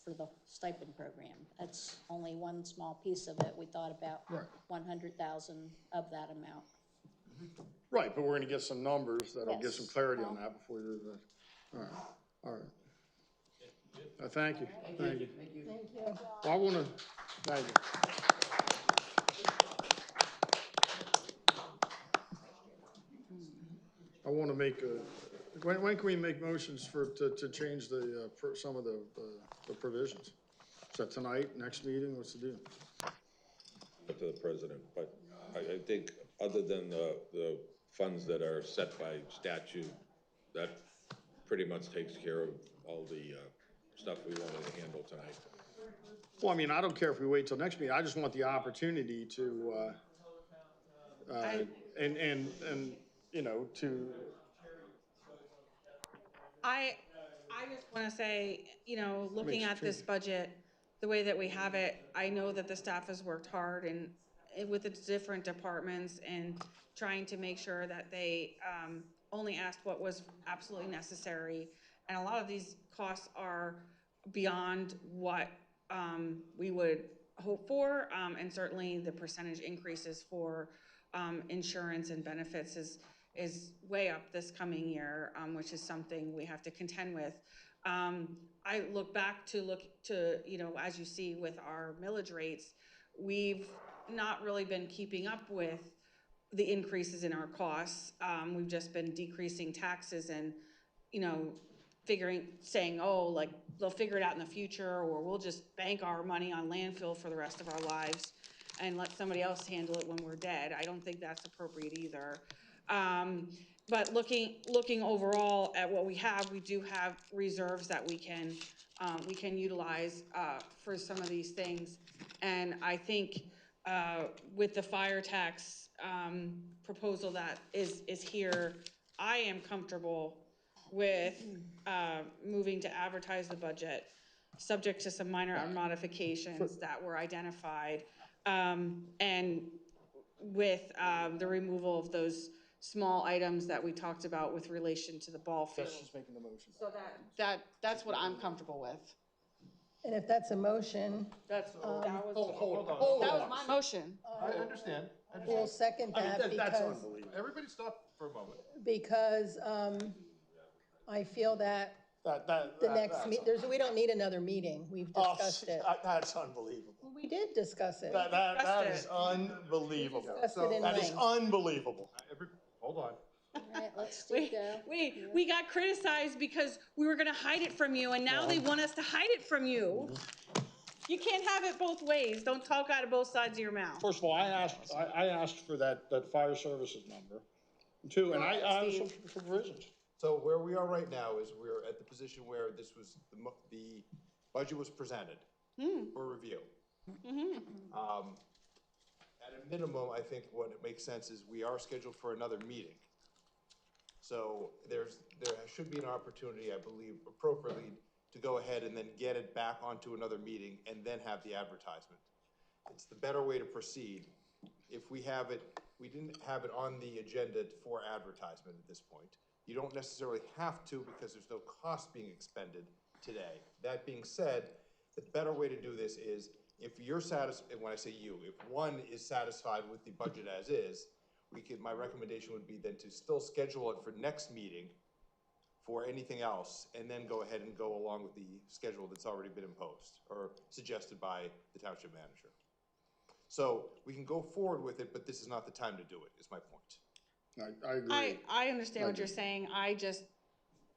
for the stipend program. That's only one small piece of it. We thought about $100,000 of that amount. Right, but we're gonna get some numbers that'll get some Yes. clarity on that before you do that. All right. Thank you. Thank you. Well, thank you. I wanna make when can we make motions to change some of the provisions? Is that tonight, next meeting, what's the deal? Up to the president, but I think other than the funds that are set by statute, that pretty much takes care of all the stuff we wanted to handle tonight. Well, I don't care if we wait till next meeting, I just want the opportunity to, to. I just want to say, looking at this budget, the way that we have it, I know that the staff has worked hard and with the different departments and trying to make sure that they only asked what was absolutely necessary. And a lot of these costs are beyond what we would hope for, and certainly the percentage increases for insurance and benefits is way up this coming year, which is something we have to contend with. I look back to as you see with our millage rates, we've not really been keeping up with the increases in our costs. We've just been decreasing taxes and, saying, they'll figure it out in the future, or we'll just bank our money on landfill for the rest of our lives and let somebody else handle it when we're dead. I don't think that's appropriate either. But looking overall at what we have, we do have reserves that we can utilize for some of these things. And I think with the fire tax proposal that is here, I am comfortable with moving to advertise the budget subject to some minor modifications that were identified. And with, the removal of those small items that we talked about with relation to the ball field. She's making the motion. So that's what I'm comfortable with. And if that's a motion, That was Hold on. my motion. I understand. we'll second that That's because, unbelievable. Everybody stop for a moment. because, I feel that the next, we don't need another meeting. We've discussed it. That's unbelievable. We did discuss it. That is unbelievable. Discussed it in That is length. unbelievable. Hold on. All right, let's Steve go. We got criticized because we were gonna hide it from you, and now they want us to hide it from you. You can't have it both ways. Don't talk out of both sides of your mouth. First of all, I asked for that fire services number, too, and I asked for provisions. So where we are right now is we're at the position where this was, the budget was presented for review. At a minimum, I think what makes sense is we are scheduled for another meeting. So there should be an opportunity, I believe, appropriately, to go ahead and then get it back onto another meeting and then have the advertisement. It's the better way to proceed. If we have it, we didn't have it on the agenda for advertisement at this point. You don't necessarily have to because there's no cost being expended today. That being said, the better way to do this is if you're satisfied, when I say you, if one is satisfied with the budget as is, my recommendation would be then to still schedule it for next meeting for anything else, and then go ahead and go along with the schedule that's already been imposed or suggested by the township manager. So we can go forward with it, but this is not the time to do it, is my point. I agree. I understand what you're saying. I just,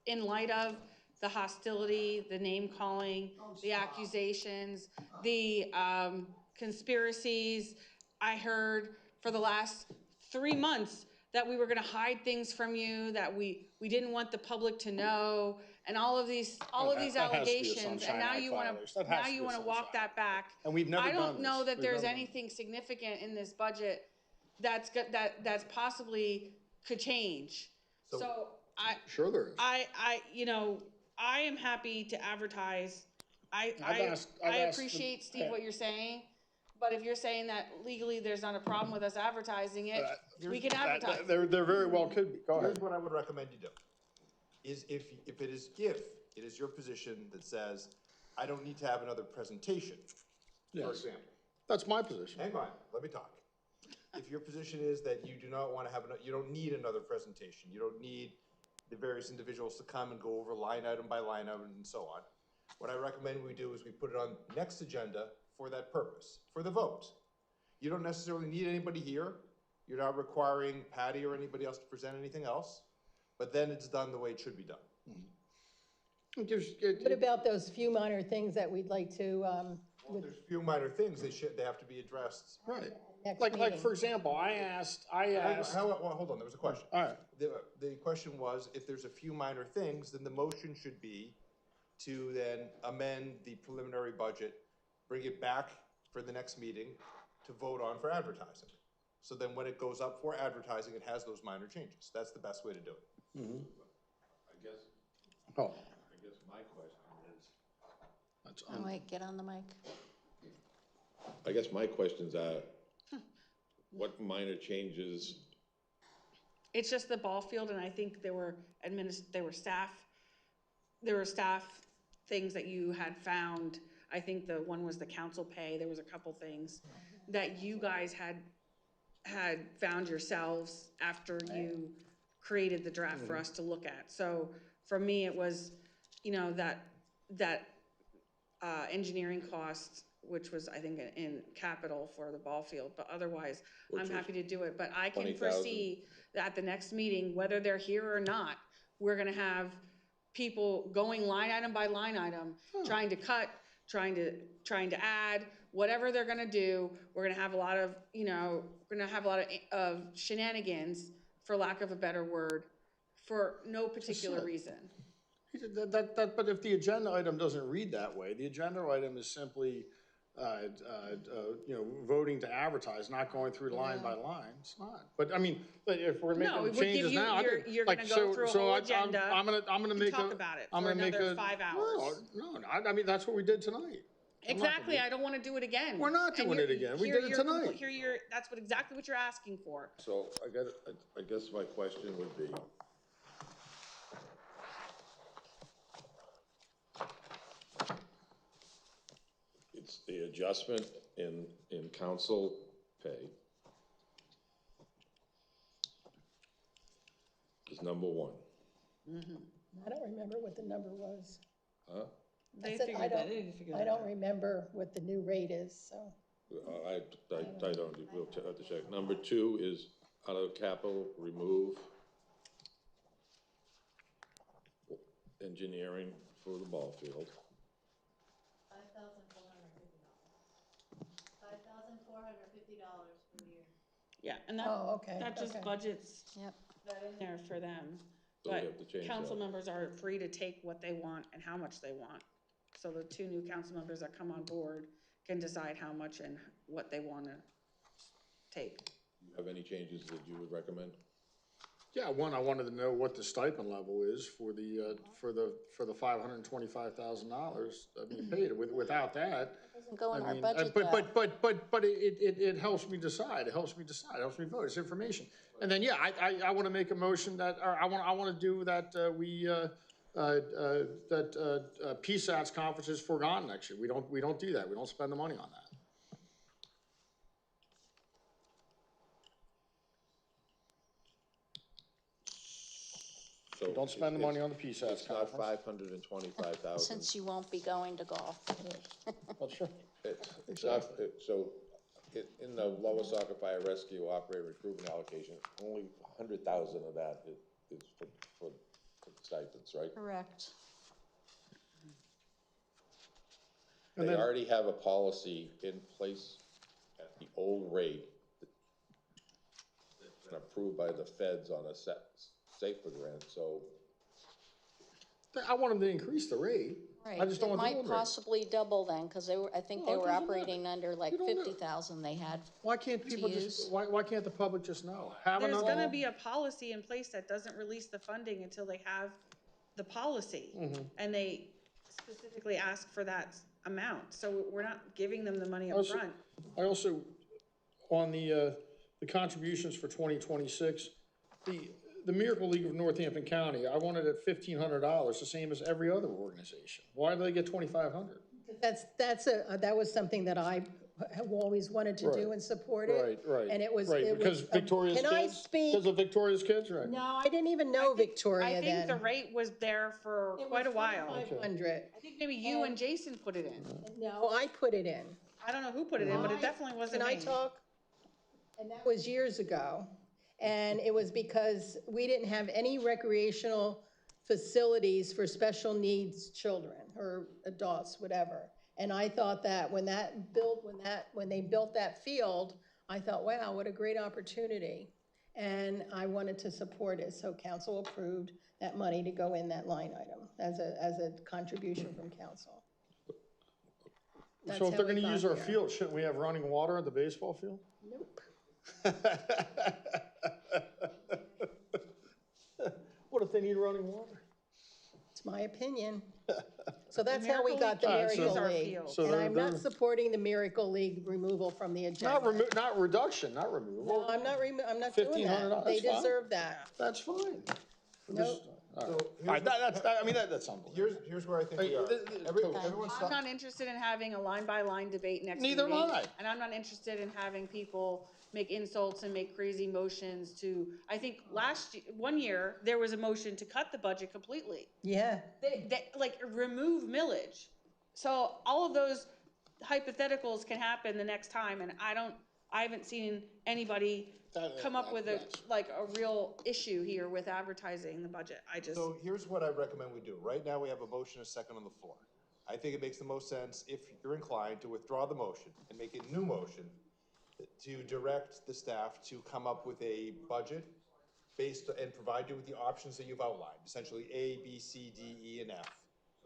in light of the hostility, the name calling, the accusations, the conspiracies, I heard for the last 3 months that we were gonna hide things from you, that we didn't want the public to know, and all of these allegations, and now you wanna walk that back. And we've never I done don't know this. that We've there's never done anything significant in this budget that's possibly could change. So Sure there is. I am happy to advertise. I appreciate, Steve, what you're saying, but if you're saying that legally there's not a problem with us advertising it, we can advertise. There very well could be. Go ahead. Here's what I would recommend you do. Is if it is your position that says, I don't need to have another presentation, for example. That's my position. Hang on, let me talk. If your position is that you do not want to have, you don't need another presentation, you don't need the various individuals to come and go over line item by line item and so on, what I recommend we do is we put it on next agenda for that purpose, for the vote. You don't necessarily need anybody here. You're not requiring Patty or anybody else to present anything else, but then it's done the way it should be done. What about those few minor things that we'd like to, There's a few minor things, they have to be addressed. Right. next Like, meeting? for example, I asked. Hold on, there was a question. All right. The question was, if there's a few minor things, then the motion should be to then amend the preliminary budget, bring it back for the next meeting to vote on for advertising. So then when it goes up for advertising, it has those minor changes. That's the best way to do it. I guess, Oh. I guess my question is, Oh, wait, get on the mic. I guess my questions are, what minor changes? It's just the ball field, and I think there were staff things that you had found. I think the one was the council pay. There was a couple things that you guys had found yourselves after you created the draft for us to look at. So for me, it was, that engineering costs, which was, I think, in capital for the ball field, but otherwise, I'm happy to do it. But I can 20,000. foresee that at the next meeting, whether they're here or not, we're gonna have people going line item by line item, trying to cut, trying to add, whatever they're gonna do. We're gonna have a lot of, of shenanigans, for lack of a better word, for no particular reason. But if the agenda item doesn't read that way, the agenda item is simply voting to advertise, not going through line by line. It's not. But I mean, but if we're No, it making would give changes you, now, you're like, gonna go through a whole I'm agenda gonna and make talk about it I'm for gonna make another a 5 hours. No, I mean that's what we did tonight. Exactly, I don't wanna do it again. We're not doing it again. We did it tonight. That's exactly what you're asking for. So I guess my question would be, it's the adjustment in council pay is number one. I don't remember what the number was. Huh? I said, I don't remember what the new rate is, so. I don't, we'll have to check. Number two is out of capital, remove engineering for the ball field. $5,450 per year. Yeah, and that, Oh, okay, that just okay. budgets Yep. that in there for them. So we But have to change council that. members are free to take what they want and how much they want. So the 2 new council members that come on board can decide how much and what they wanna take. Do you have any changes that you would recommend? Yeah, one, I wanted to know what the stipend level is for the $525,000 being paid. Without that, Doesn't go in I our mean, budget, but it helps me decide. It helps me decide. It helps me vote. It's information. And then, yeah, I want to make a motion that, or I want to do that. PSAT's conference is forgotten next year. We don't do that. We don't spend the money on that. So Don't spend the money on the PSATs It's not conference. $525,000. since you won't be going to golf. Well, sure. It's not, in the Lower Saucon Fire Rescue Operator Recruitment Allocation, only 100,000 of that is for stipends, right? Correct. They already have a policy in place at the old rate that's been approved by the feds on a safer grant, so. I want them to increase the rate. Right, I just don't it want the might old rate. possibly double then, because I think they No, it were doesn't matter. operating under like You don't know. 50,000 they had. Why can't people to just, use. why can't the public just know? Have There's another. gonna be a policy in place that doesn't release the funding until they have the policy. And they specifically ask for that amount, so we're not giving them the money up front. I also, on the contributions for 2026, the Miracle League of Northampton County, I wanted it $1,500, the same as every other organization. Why do they get $2,500? That was something that I have always wanted to do and support it. Right. And it was. Right, because Victoria's Can I kids? speak? Because of Victoria's kids, right? No, I didn't even know Victoria I then. think the rate was there for quite a while. 500. I think maybe you and Jason put it in. No, I put it in. I don't know who put it in, but it definitely wasn't Can I me. talk? And that was years ago. And it was because we didn't have any recreational facilities for special needs children or adults, whatever. And I thought that when they built that field, I thought, wow, what a great opportunity. And I wanted to support it, so council approved that money to go in that line item as a contribution from council. So if they're gonna use our field, shouldn't we have running water at the baseball field? Nope. What if they need running water? It's my opinion. So that's how we got the Miracle League. And I'm not supporting the Miracle League removal from the agenda. Not reduction, not removal. No, I'm not doing that. They deserve that. That's fine. Nope. All right, that's unbelievable. Here's where I think we are. Everyone's I'm not interested in having a line-by-line debate next meeting. Neither am I. And I'm not interested in having people make insults and make crazy motions to, I think one year, there was a motion to cut the budget completely. Yeah. They like remove millage. So all of those hypotheticals can happen the next time, and I haven't seen anybody come up with a real issue here with advertising the budget. So here's what I recommend we do. Right now, we have a motion and a second on the floor. I think it makes the most sense, if you're inclined, to withdraw the motion and make a new motion to direct the staff to come up with a budget and provide you with the options that you've outlined, essentially A, B, C, D, E, and F,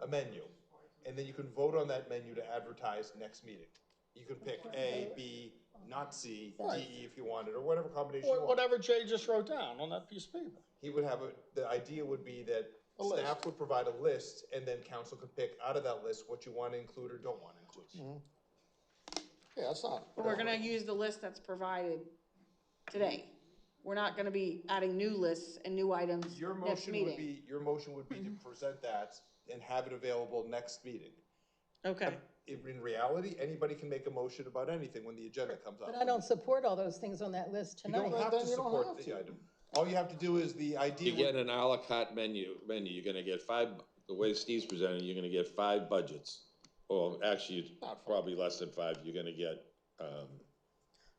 a menu. And then you can vote on that menu to advertise next meeting. You could pick A, B, not C, D, E if you wanted, or whatever combination you want. Whatever Jay just wrote down on that piece of paper. He would have the idea would be that staff would provide a list, and then council could pick out of that list what you want to include or don't want to include. Yeah, that's not. But we're gonna use the list that's provided today. We're not gonna be adding new lists and new items Your next motion meeting. would be to present that and have it available next meeting. Okay. In reality, anybody can make a motion about anything when the agenda comes up. But I don't support all those things on that list You tonight. don't have to support the item. All you have to do is the idea. You get an à la carte menu, you're gonna get the way Steve's presenting, you're gonna get 5 budgets. Or actually, probably less than 5, you're gonna get,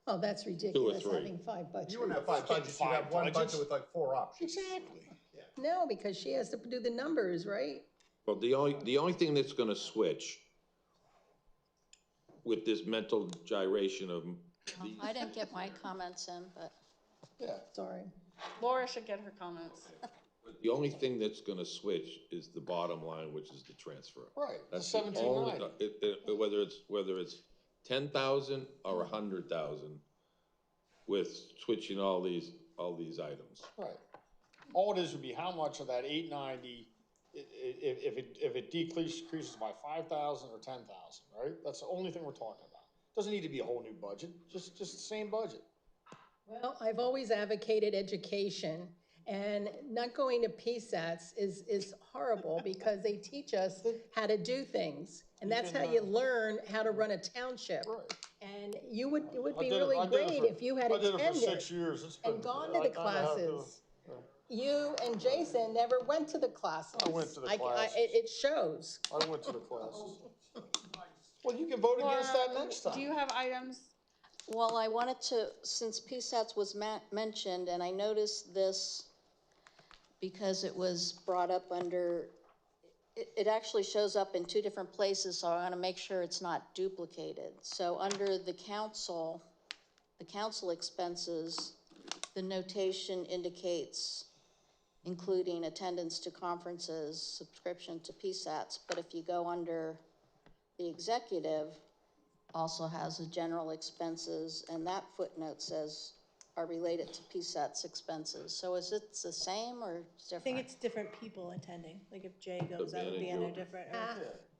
Oh, that's ridiculous, 3. having 5 budgets. You wouldn't have 5 budgets, you'd have one budget with like 4 options. Exactly. No, because she has to do the numbers, right? well, the only thing that's gonna switch with this mental gyration of these. I didn't get my comments in, but. Yeah. Sorry. Laura should get her comments. The only thing that's gonna switch is the bottom line, which is the transfer. Right, That's the the only, 1790. whether it's 10,000 or 100,000, with switching all these items. Right. All it is would be how much of that 890, if it decreases by 5,000 or 10,000, right? That's the only thing we're talking about. Doesn't need to be a whole new budget, just the same budget. Well, I've always advocated education, and not going to PSATs is horrible because they teach us how to do things. And that's how you learn how to run a township. Right. And it would be really great if you had I did it for 6 attended years. and gone to the classes. You and Jason never went to the classes. I went to the classes. It shows. I went to the classes. Well, you can vote against that next time. Do you have items? Well, I wanted to, since PSATs was mentioned, and I noticed this because it was brought up under, it actually shows up in 2 different places, so I want to make sure it's not duplicated. So under the council expenses, the notation indicates including attendance to conferences, subscription to PSATs, but if you go under the executive, also has the general expenses, and that footnote says are related to PSAT's expenses. So is it the same or different? I think it's different people attending, like if Jay goes, that would be under different.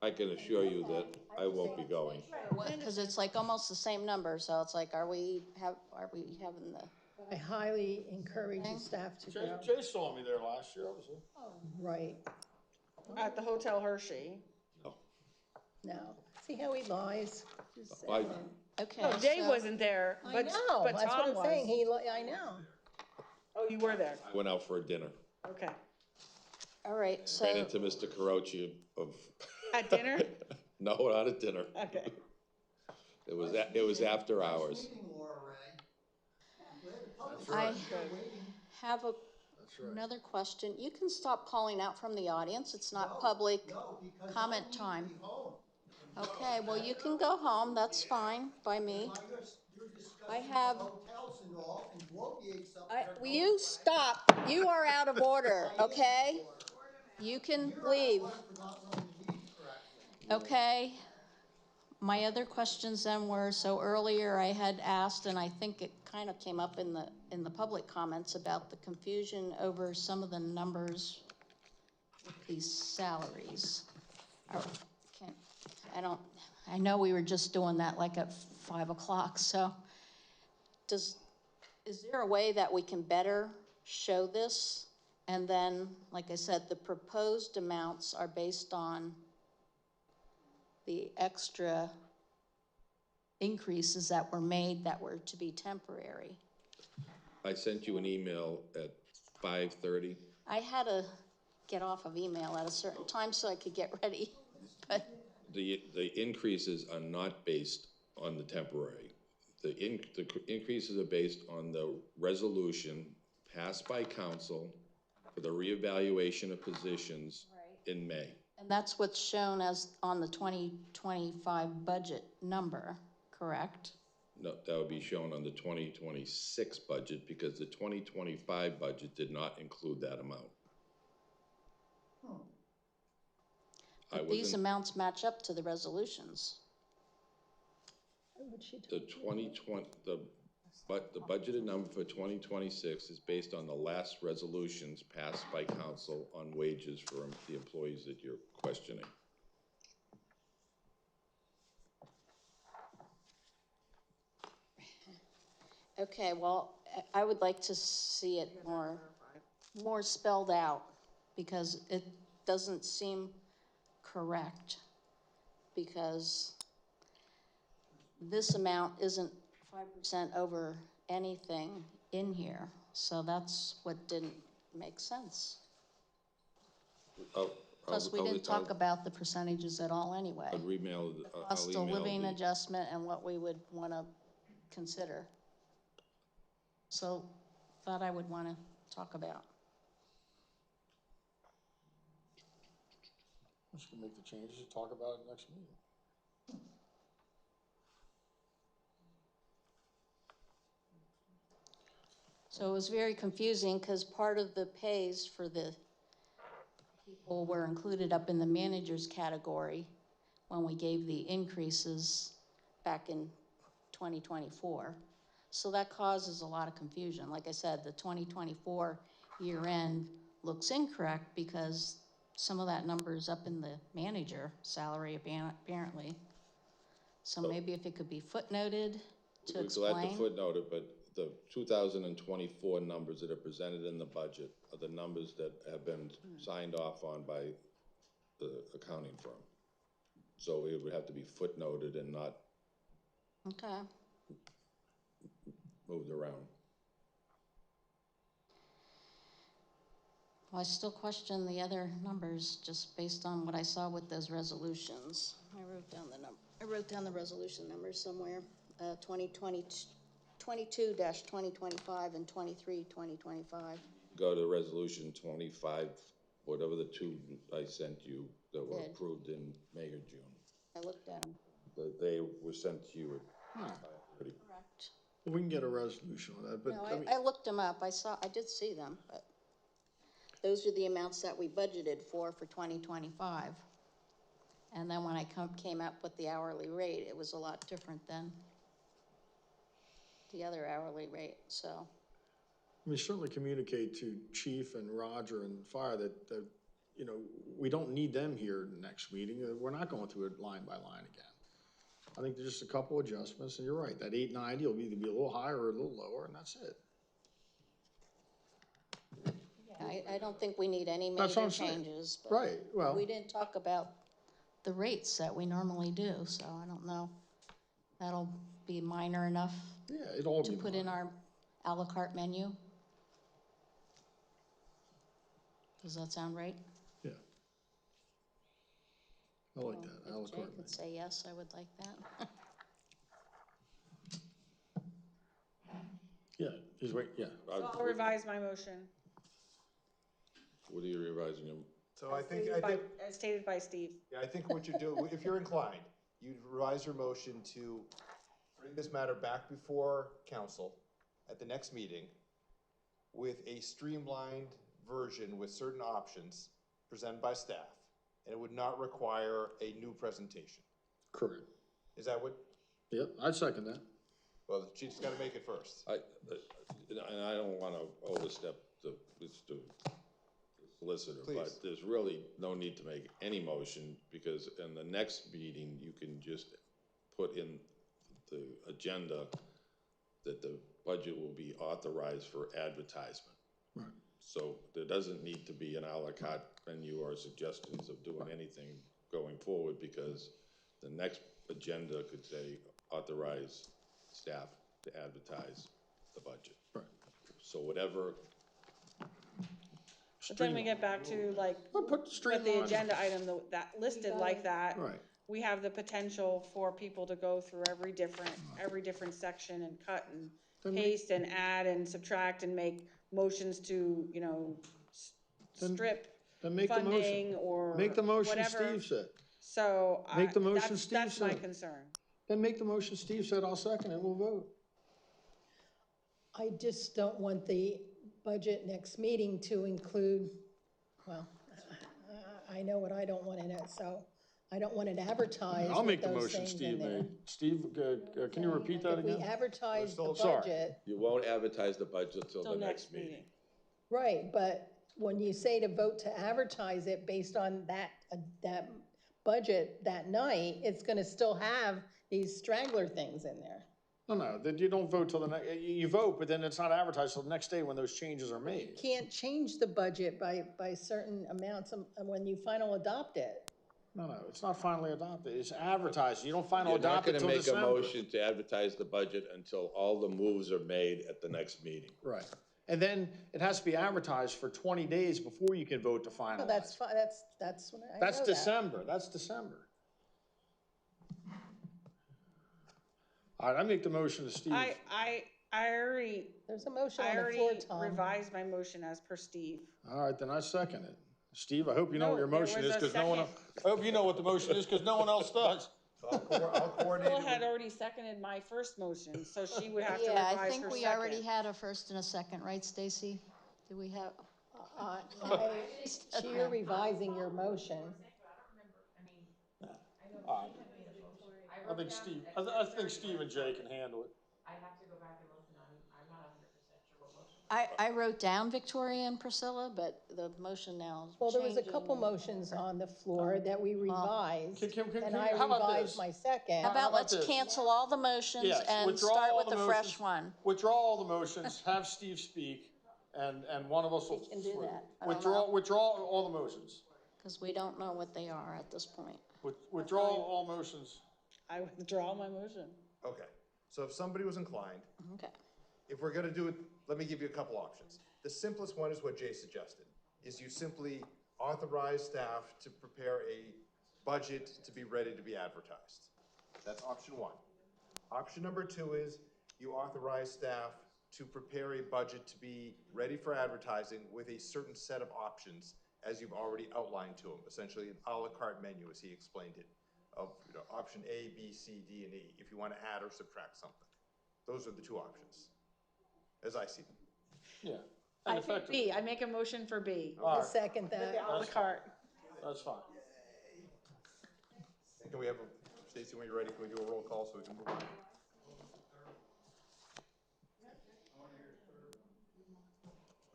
I can assure you that I won't be going. Because it's like almost the same number, so it's like, are we having the? I highly encourage the staff to go. Jay saw me there last year, I was there. Right. At the Hotel Hershey. No. See how he lies? Just I- saying. Okay. No, Jay so- wasn't there, I but, know, but that's what Tom I'm was. saying, I know. Oh, you were there, I went out for a dinner. okay. All right, so. Ran into Mr. Carochi of. At dinner? No, not at dinner. Okay. It was after hours. I have another question. You can stop calling out from the audience. It's not public comment time. Okay, well, you can go home. That's fine by me. I have. Will you stop? You are out of order, okay? You can leave. Okay. My other questions then were, so earlier I had asked, and I think it kind of came up in the public comments about the confusion over some of the numbers with these salaries. I know we were just doing that like at 5 o'clock, so is there a way that we can better show this? And then, like I said, the proposed amounts are based on the extra increases that were made that were to be temporary. I sent you an email at 5:30. I had to get off of email at a certain time so I could get ready, but. The increases are not based on the temporary. The increases are based on the resolution passed by council for the reevaluation of positions in May. And that's what's shown as on the 2025 budget number, correct? No, that would be shown on the 2026 budget because the 2025 budget did not include that amount. But these amounts match up to the resolutions. the 2020, but the budgeted number for 2026 is based on the last resolutions passed by council on wages for the employees that you're questioning. Okay, well, I would like to see it more spelled out, because it doesn't seem correct, because this amount isn't 5% over anything in here, so that's what didn't make sense. Plus, we didn't talk about the percentages at all anyway. I'll email, Cost of living adjustment and what we would want to consider. So, that I would want to talk about. I'm just gonna make the changes and talk about it next meeting. So it was very confusing, because part of the pays for the people were included up in the manager's category when we gave the increases back in 2024. So that causes a lot of confusion. Like I said, the 2024 year end looks incorrect because some of that number is up in the manager salary apparently. So maybe if it could be footnoted to explain. We're glad to footnote it, but the 2024 numbers that are presented in the budget are the numbers that have been signed off on by the accounting firm. So it would have to be footnoted and not Okay. moved around. Well, I still question the other numbers just based on what I saw with those resolutions. I wrote down the resolution numbers somewhere. 22-2025 and 23-2025. Go to resolution 25, whatever the two I sent you that were approved in May or June. I looked at them. They were sent to you at 5:30. Correct. We can get a resolution on that, but No, I mean, I looked them up. I did see them, but those are the amounts that we budgeted for 2025. And then when I came up with the hourly rate, it was a lot different than the other hourly rate, so. we certainly communicate to Chief and Roger and Fire that, you know, we don't need them here next meeting. We're not going through it line by line again. I think there's just a couple adjustments, and you're right, that 890 will either be a little higher or a little lower, and that's it. I don't think we need any That's what major I'm saying. changes. But Right, well- we didn't talk about the rates that we normally do, so I don't know. That'll be minor enough Yeah, it'll all to be put in our à la carte menu. Does that sound right? Yeah. I like that, à la If Jay carte. could say yes, I would like that. Yeah, he's right, yeah. So I'll revise my motion. What are you revising them? So I think, As stated by Steve. yeah, I think what you do, if you're inclined, you'd revise your motion to bring this matter back before council at the next meeting with a streamlined version with certain options presented by staff, and it would not require a new presentation. Correct. Is that what? Yep, I'd second that. Well, the chief's gotta make it first. And I don't want to overstep the solicitor, Please. but there's really no need to make any motion, because in the next meeting, you can just put in the agenda that the budget will be authorized for advertisement. Right. So there doesn't need to be an à la carte menu or suggestions of doing anything going forward, because the next agenda could say authorize staff to advertise the budget. Right. So whatever. But then we get back to like, with the agenda item that listed like that. Right. We have the potential for people to go through every different section and cut and paste and add and subtract and make motions to, you know, strip Then make the motion. funding or Make the motion whatever. Steve said. So Make the motion Steve that's my said. concern. Then make the motion Steve said, I'll second it, we'll vote. I just don't want the budget next meeting to include, well, I know what I don't want in it, so I don't want it advertised I'll make with the those motion things in Steve there. made. Steve, can you repeat that If we again? advertise the Sorry. budget, You won't advertise the budget till the next meeting. right, but when you say to vote to advertise it based on that budget that night, it's gonna still have these straggler things in there. No, then you don't vote till the next, you vote, but then it's not advertised till the next day when those changes are made. Can't change the budget by certain amounts when you final adopt it. No, it's not finally adopted, it's advertised, you don't final You're not adopt it gonna till make a December. motion to advertise the budget until all the moves are made at the next meeting. Right, and then it has to be advertised for 20 days before you can vote to No, finalize. that's fine, that's when I know That's that. December, that's December. All right, I make the motion to Steve. I already, There's a motion I on the floor, already Tom. revised my motion as per Steve. All right, then I second it. Steve, I hope you know what your No, there motion was is, a because no one, second. I hope you know what the motion is, because no one else does. I'll coordinate Phil it had with- already seconded my first motion, so she would have to Yeah, I revise think her we already second. had a first and a second, right, Stacy? Do we have? You're revising your motion. I think Steve, I think Steve and Jay can handle it. I have to go back and listen, I'm not 100% sure what motion. I wrote down Victoria and Priscilla, but the motion now is Well, there was a changing. couple motions on the floor that we revised, Can- and I how about revised this? my second. How about about let's this? cancel all the motions Yes, and withdraw start all with the the fresh motions. one? Withdraw all the motions, have Steve speak, and one of us will. We can do that. I don't know. Withdraw all the motions. Because we don't know what they are at this point. Withdraw all motions. I withdraw my motion. Okay, so if somebody was inclined, Okay. if we're gonna do it, let me give you a couple options. The simplest one is what Jay suggested, is you simply authorize staff to prepare a budget to be ready to be advertised. That's option one. Option number two is you authorize staff to prepare a budget to be ready for advertising with a certain set of options as you've already outlined to him, essentially an à la carte menu as he explained it, of option A, B, C, D, and E, if you want to add or subtract something. Those are the two options, as I see them. Yeah. I think B, I make a motion for B. I second With the that. à la carte. That's fine. Can we have, Stacy, when you're ready, can we do a roll call so we can move on?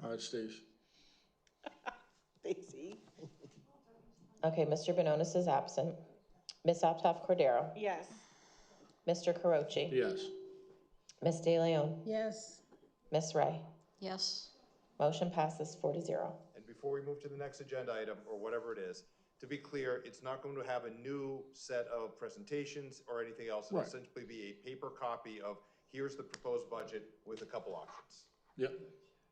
All right, Steve. Stacy. Okay, Mr. Bononis is absent. Ms. Aptoff Cordero, Yes. Mr. Carochi, Yes. Ms. De Leon, Yes, Ms. Ray. Yes. Motion passes 4-0. And before we move to the next agenda item, or whatever it is, to be clear, it's not going to have a new set of presentations or anything else. It'll Right. simply be a paper copy of, here's the proposed budget with a couple options. Yep.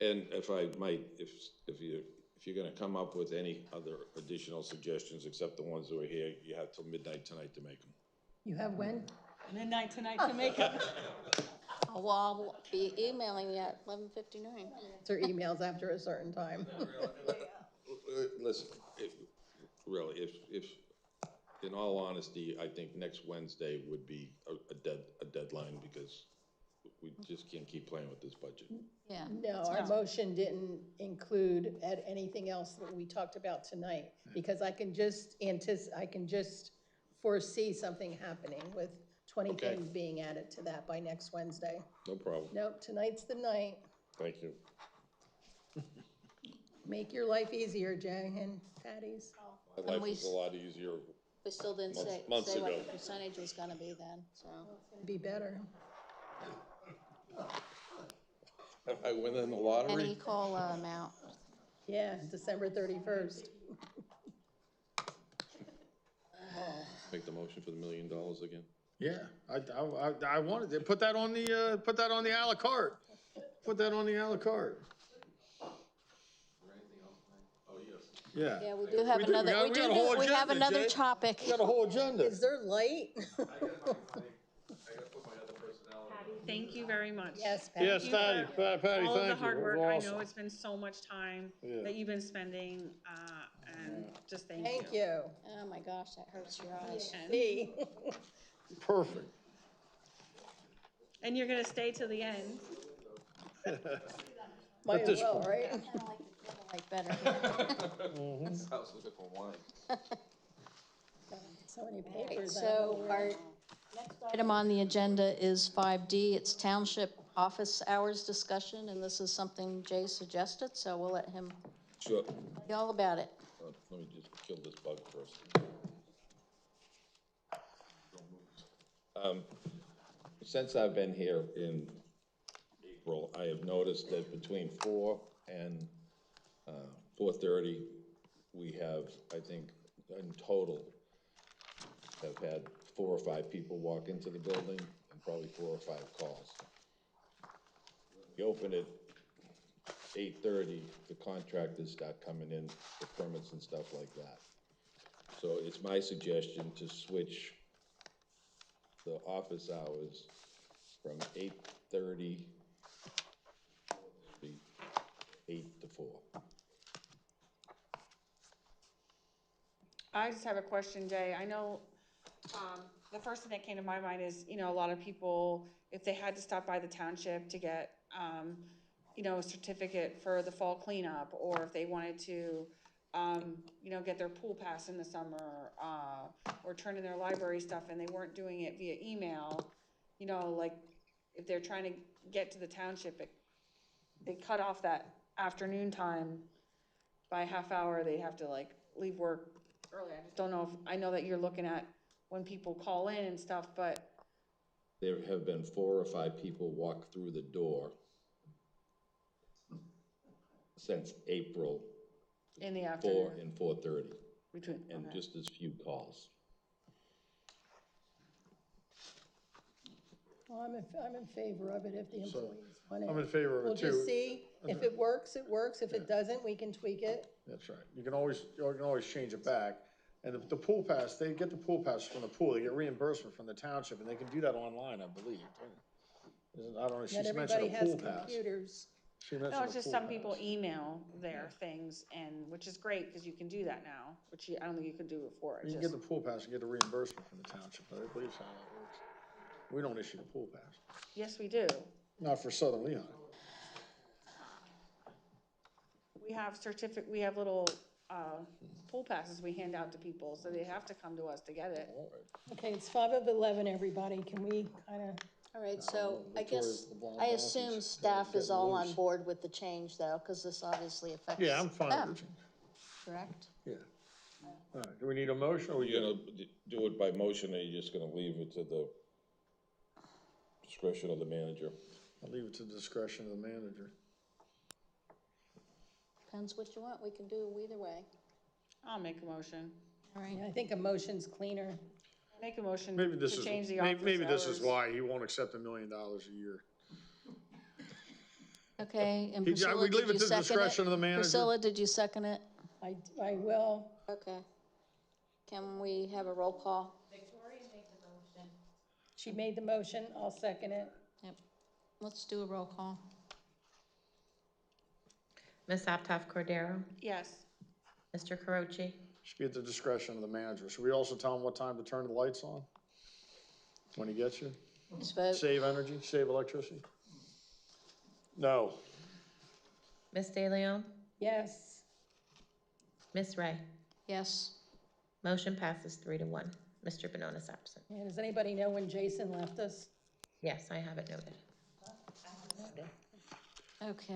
And if I might, if you're gonna come up with any other additional suggestions, except the ones that were here, you have till midnight tonight to make them. you have when? Midnight tonight to make it. Oh, well, I'll be emailing you at 11:59. Answer emails after a certain time. Listen, really, if, in all honesty, I think next Wednesday would be a deadline, because we just can't keep playing with this budget. Yeah. No, our motion didn't include anything else that we talked about tonight, because I can just foresee something happening with 20 Okay. things being added to that by next Wednesday. No problem. Nope, tonight's the night. Thank you. Make your life easier, Jay and Patty's. My And life we was a lot easier. We still didn't say Months what ago. the percentage was gonna be then, so. Be better. I win in the lottery. Any COLA amount. Yeah, December 31st. Make the motion for the $1 million again. Yeah, I wanted to put that on the à la carte. Put that on the à la carte. Yeah. Yeah, we do have We another, we got a whole do, we have agenda, another Jay. topic. We got a whole agenda. Is there light? Thank you very much. Yes, Patty. Yes, Patty, Patty, All of the thank you. hard It work. was I awesome. know it's been so much time Yeah. that you've been spending, and just thank you. Thank you. Oh my gosh, that hurts your eyes. See? Perfect. And you're gonna stay to the end. Might as this well, point. right? Like better. I was looking for wine. So many papers. I don't So know where- our next item on the agenda is 5D. It's Township Office Hours Discussion, and this is something Jay suggested, so we'll let him Sure. tell you all about it. Let me just kill this bug first. Since I've been here in April, I have noticed that between 4 and 4:30, we have, I think, in total, have had 4 or 5 people walk into the building and probably 4 or 5 calls. We open at 8:30, the contractors start coming in for permits and stuff like that. So it's my suggestion to switch the office hours from 8:30 to 8 to 4. I just have a question, Jay. I know, the first thing that came to my mind is, you know, a lot of people, if they had to stop by the township to get, you know, a certificate for the fall cleanup, or if they wanted to, you know, get their pool pass in the summer, or turn in their library stuff and they weren't doing it via email, you know, like, if they're trying to get to the township, they cut off that afternoon time by a half hour, they'd have to like leave work early. I just don't know if, I know that you're looking at when people call in and stuff, but There have been 4 or 5 people walk through the door since April in the 4 afternoon, and 4:30, between, and okay. just as few calls. Well, I'm in favor of it if the So, employees want it. I'm in favor of We'll it too. just see. If it works, it works. If it doesn't, we can tweak it. That's right. You can always change it back. And the pool pass, they get the pool pass from the pool, they get reimbursement from the township, and they can do that online, I believe. I don't know, she Not mentioned everybody a has pool pass. computers. She mentioned No, a it's just pool some pass. people email their things and, which is great, because you can do that now, which I don't think you could do before. You can get the pool pass and get the reimbursement from the township, I believe how that works. We don't issue the pool pass, Yes, we do. not for Southern Lehigh. We have little, pool passes we hand out to people, so they have to come to us to get it. Okay, it's 5 of 11, everybody. Can we kind of, All right, so I Victoria's guess, the ball I donkeys. assume staff is Getting all on loose. board with the change though, because this obviously affects Yeah, I'm fine them, with it. correct? Yeah. All right, do we need a motion, or Are we you gonna do it by motion, or are you just gonna leave it to the discretion of the manager? I'll leave it to the discretion of the manager. Depends what you want, we can do either way. I'll make a motion. All right, I think a motion's cleaner. Make a motion Maybe this to is, change the office maybe this is hours. why he won't accept $1 million a year. okay, and He- Priscilla, we leave did it you to the second discretion of the it? manager. Priscilla, did you second it? I will. Okay. Can we have a roll call? She made the motion. I'll second it. Yep, let's do a roll call. Ms. Aptoff Cordero? Yes. Mr. Carochi? Should be at the discretion of the manager. Should we also tell him what time to turn the lights on? When he gets you? Let's vote. Save energy, save electricity? No. Ms. De Leon? Yes. Ms. Ray? Yes. Motion passes 3-1. Mr. Bonona's absent. Yeah, does anybody know when Jason left us? Yes, I have it noted. Okay,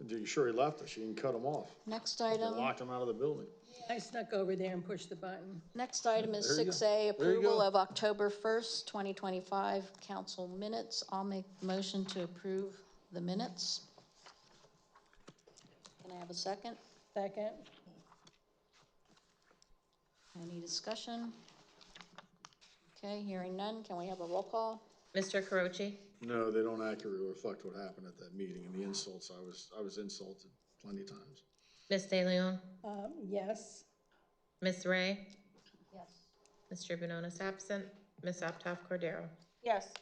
You sure he left us? You can cut him off. next You item. locked him out of the building. I snuck over there and pushed the button. Next item is There you 6A, go. There you approval go. of October 1st, 2025 council minutes. I'll make the motion to approve the minutes. Can I have a second? Second. Any discussion? Okay, hearing none. Can we have a roll call? Mr. Carochi? No, they don't accurately reflect what happened at that meeting and the insults. I was insulted plenty of times. Ms. De Leon? Yes. Ms. Ray? Yes. Mr. Bonona's absent. Ms. Aptoff Cordero? Yes.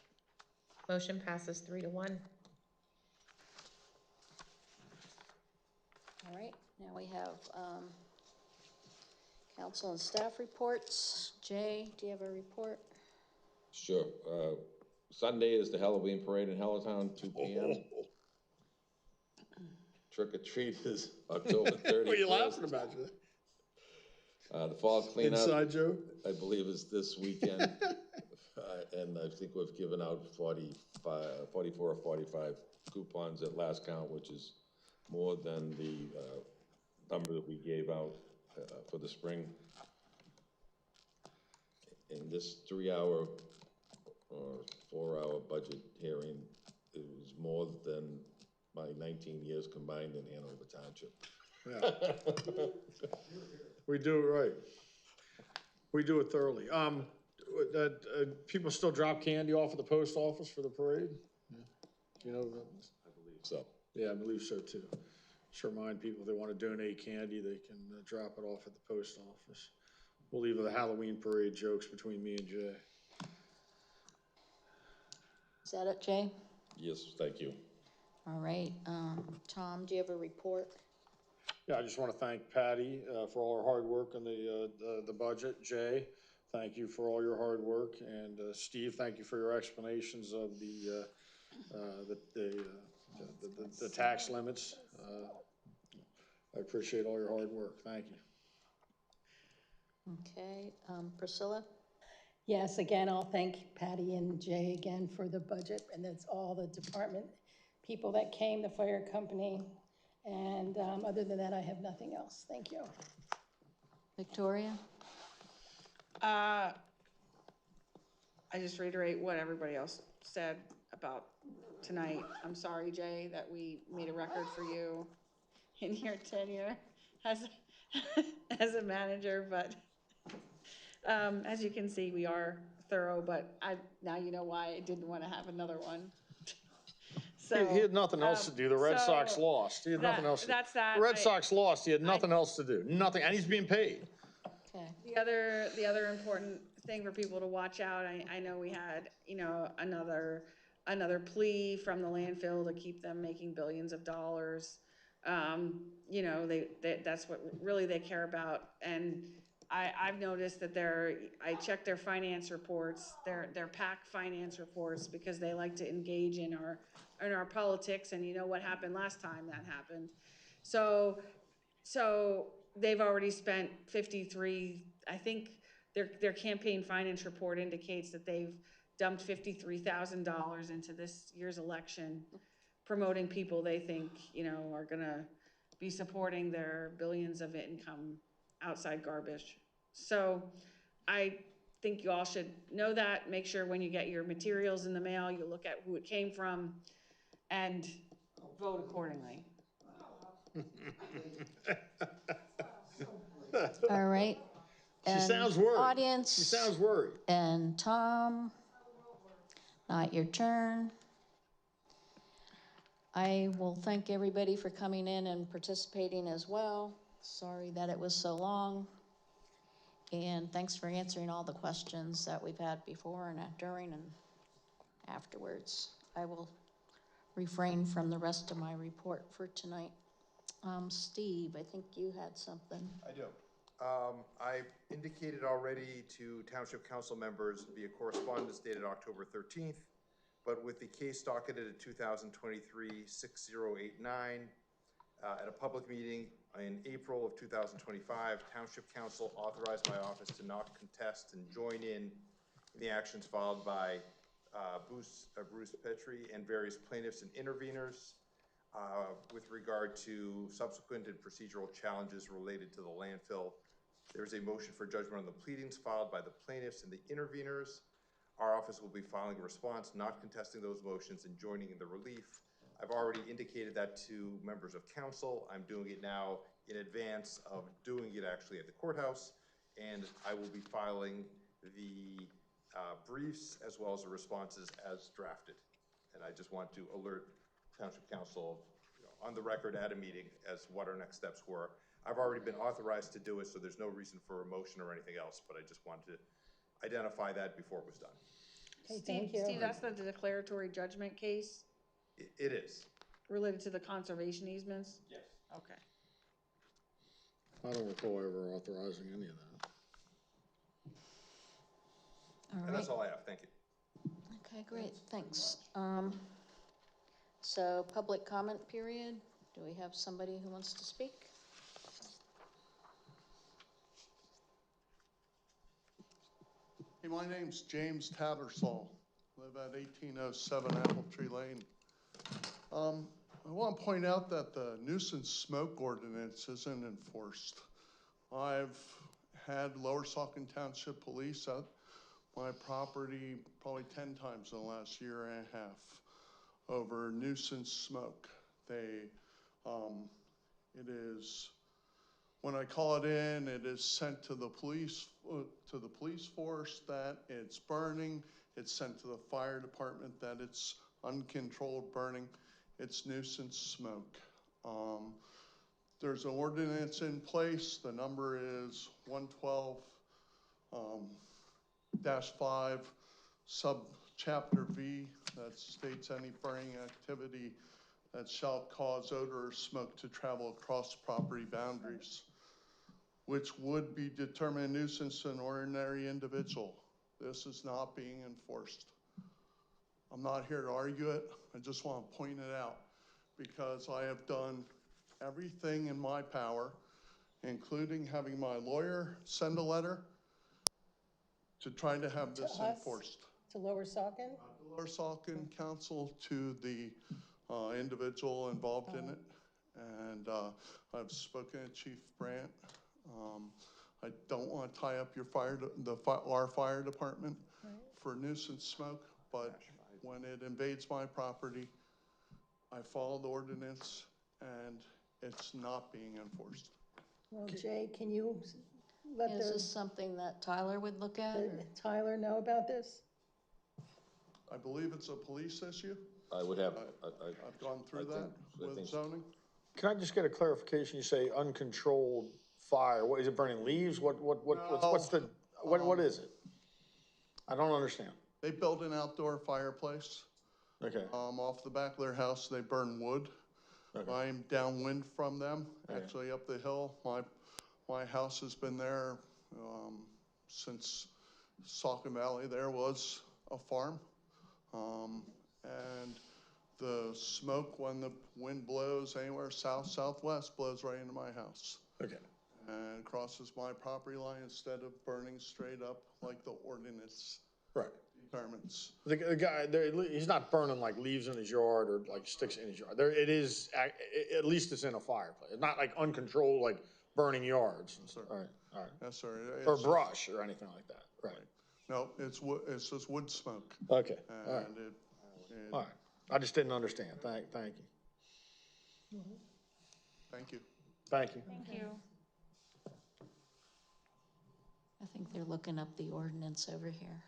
Motion passes 3-1. All right, now we have council and staff reports. Jay, do you have a report? Sure. Sunday is the Halloween parade in Helltown, 2 p.m. Trick or treat is October 31st. What are you laughing about? The fall cleanup. Inside joke? I believe is this weekend. And I think we've given out 44 or 45 coupons at last count, which is more than the number that we gave out for the spring. In this 3-hour or 4-hour budget hearing, it was more than my 19 years combined in Hanover Township. Yeah. We do it right. We do it thoroughly. People still drop candy off at the post office for the parade? Yeah. You know, I believe so. yeah, I believe so too. Just remind people if they want to donate candy, they can drop it off at the post office. We'll leave the Halloween parade jokes between me and Jay. Is that it, Jay? Yes, thank you. All right, Tom, do you have a report? Yeah, I just want to thank Patty for all her hard work on the budget. Jay, thank you for all your hard work, and Steve, thank you for your explanations of the tax limits. I appreciate all your hard work. Thank you. Okay, Priscilla? Yes, again, I'll thank Patty and Jay again for the budget, and that's all the department people that came, the fire company, and other than that, I have nothing else. Thank you. Victoria? I just reiterate what everybody else said about tonight. I'm sorry, Jay, that we made a record for you in your tenure as a manager, but as you can see, we are thorough, but now you know why I didn't want to have another one. So, He had nothing else to do. The Red Sox lost. He had nothing else to do. That's that. The Red Sox lost. He had nothing else to do. Nothing, and he's being paid. Okay. The other important thing for people to watch out, I know we had, another plea from the landfill to keep them making billions of dollars. That's what really they care about. And I've noticed that I checked their finance reports, their PAC finance reports, because they like to engage in our politics, and you know what happened last time that happened. So they've already spent 53, I think their campaign finance report indicates that they've dumped $53,000 into this year's election, promoting people they think, are gonna be supporting their billions of income outside garbage. So I think you all should know that. Make sure when you get your materials in the mail, you look at who it came from and vote accordingly. All right. She sounds worried. Audience. She sounds worried. And Tom, not your turn. I will thank everybody for coming in and participating as well. Sorry that it was so long. And thanks for answering all the questions that we've had before and during and afterwards. I will refrain from the rest of my report for tonight. Steve, I think you had something. I do. I indicated already to Township Council members via correspondence dated October 13th, but with the case docketed at 2023-6089, at a public meeting in April of 2025, Township Council authorized my office to not contest and join in the actions filed by Bruce Petrie and various plaintiffs and interveners with regard to subsequent and procedural challenges related to the landfill. There's a motion for judgment on the pleadings filed by the plaintiffs and the interveners. Our office will be filing a response, not contesting those motions and joining in the relief. I've already indicated that to members of council. I'm doing it now in advance of doing it actually at the courthouse, and I will be filing the briefs as well as the responses as drafted. And I just want to alert Township Council on the record at a meeting as what our next steps were. I've already been authorized to do it, so there's no reason for a motion or anything else, but I just wanted to identify that before it was done. Okay, thank you. Steve, that's the declaratory judgment case It is. related to the conservation easements? Yes. Okay. I don't recall ever authorizing any of that. All And right. that's all I have. Thank you. Okay, great, thanks. So public comment period. Do we have somebody who wants to speak? Hey, my name's James Tattersall. Live at 1807 Apple Tree Lane. I want to point out that the nuisance smoke ordinance isn't enforced. I've had Lower Saucon Township Police at my property probably 10 times in the last year and a half over nuisance smoke. It is, when I call it in, it is sent to the police force that it's burning. It's sent to the fire department that it's uncontrolled burning. It's nuisance smoke. There's an ordinance in place. The number is 112-5, subchapter V, that states any burning activity that shall cause odor or smoke to travel across property boundaries, which would be determined a nuisance to an ordinary individual. This is not being enforced. I'm not here to argue it. I just want to point it out because I have done everything in my power, including having my lawyer send a letter to try to have this enforced. To Lower Saucon? Lower Saucon Council, to the individual involved in it. And I've spoken to Chief Brandt. I don't want to tie up your our fire department for nuisance smoke, but when it invades my property, I follow the ordinance and it's not being enforced. Well, Jay, can you let Is this something that Tyler would look at? Tyler know about this? I believe it's a police issue. I would have, I've gone through that with zoning. Can I just get a clarification? You say uncontrolled fire. What is it, burning leaves? What is it? I don't understand. They built an outdoor fireplace. Okay. Off the back of their house, they burn wood. Okay. I'm downwind from them, Okay. actually up the hill. My house has been there since Saucon Valley there was a farm. And the smoke, when the wind blows anywhere south, southwest, blows right into my house. Okay. And crosses my property line instead of burning straight up like the ordinance Right. determines. The guy, he's not burning like leaves in his yard or like sticks in his yard. It is, at least it's in a fireplace. It's not like uncontrolled, like burning yards. Yes, sir. All right, all right. Yes, sir. Or brush or anything like that, right? No, it's just wood smoke. Okay, And all right. All right. I just didn't understand. Thank you. Thank you. Thank you. Thank you. I think they're looking up the ordinance over here.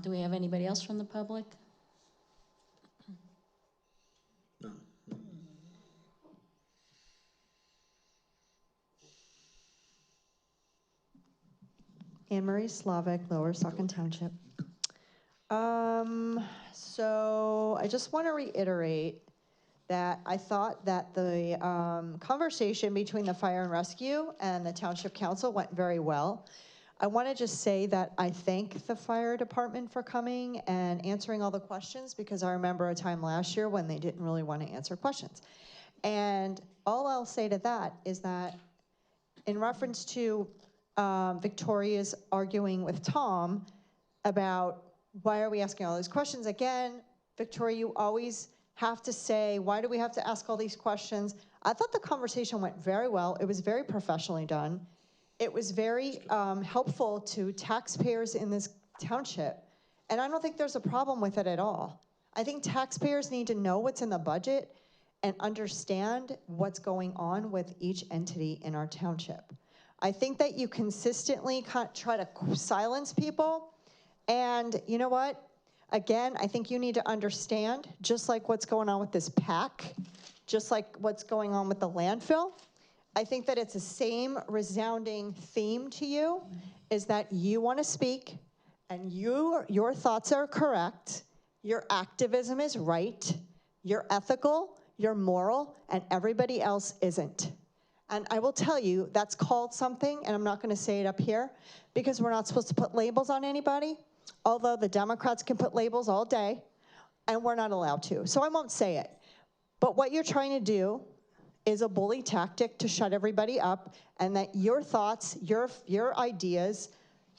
Do we have anybody else from the public? No. Anne Marie Slavic, Lower Saucon Township. So I just want to reiterate that I thought that the conversation between the fire and rescue and the township council went very well. I want to just say that I thank the fire department for coming and answering all the questions, because I remember a time last year when they didn't really want to answer questions. And all I'll say to that is that in reference to Victoria's arguing with Tom about why are we asking all these questions, again, Victoria, you always have to say, why do we have to ask all these questions? I thought the conversation went very well. It was very professionally done. It was very helpful to taxpayers in this township. And I don't think there's a problem with it at all. I think taxpayers need to know what's in the budget and understand what's going on with each entity in our township. I think that you consistently try to silence people. And you know what? Again, I think you need to understand, just like what's going on with this PAC, just like what's going on with the landfill, I think that it's the same resounding theme to you, is that you want to speak and your thoughts are correct, your activism is right, you're ethical, you're moral, and everybody else isn't. And I will tell you, that's called something, and I'm not going to say it up here, because we're not supposed to put labels on anybody, although the Democrats can put labels all day, and we're not allowed to. So I won't say it. But what you're trying to do is a bully tactic to shut everybody up, and that your thoughts, your ideas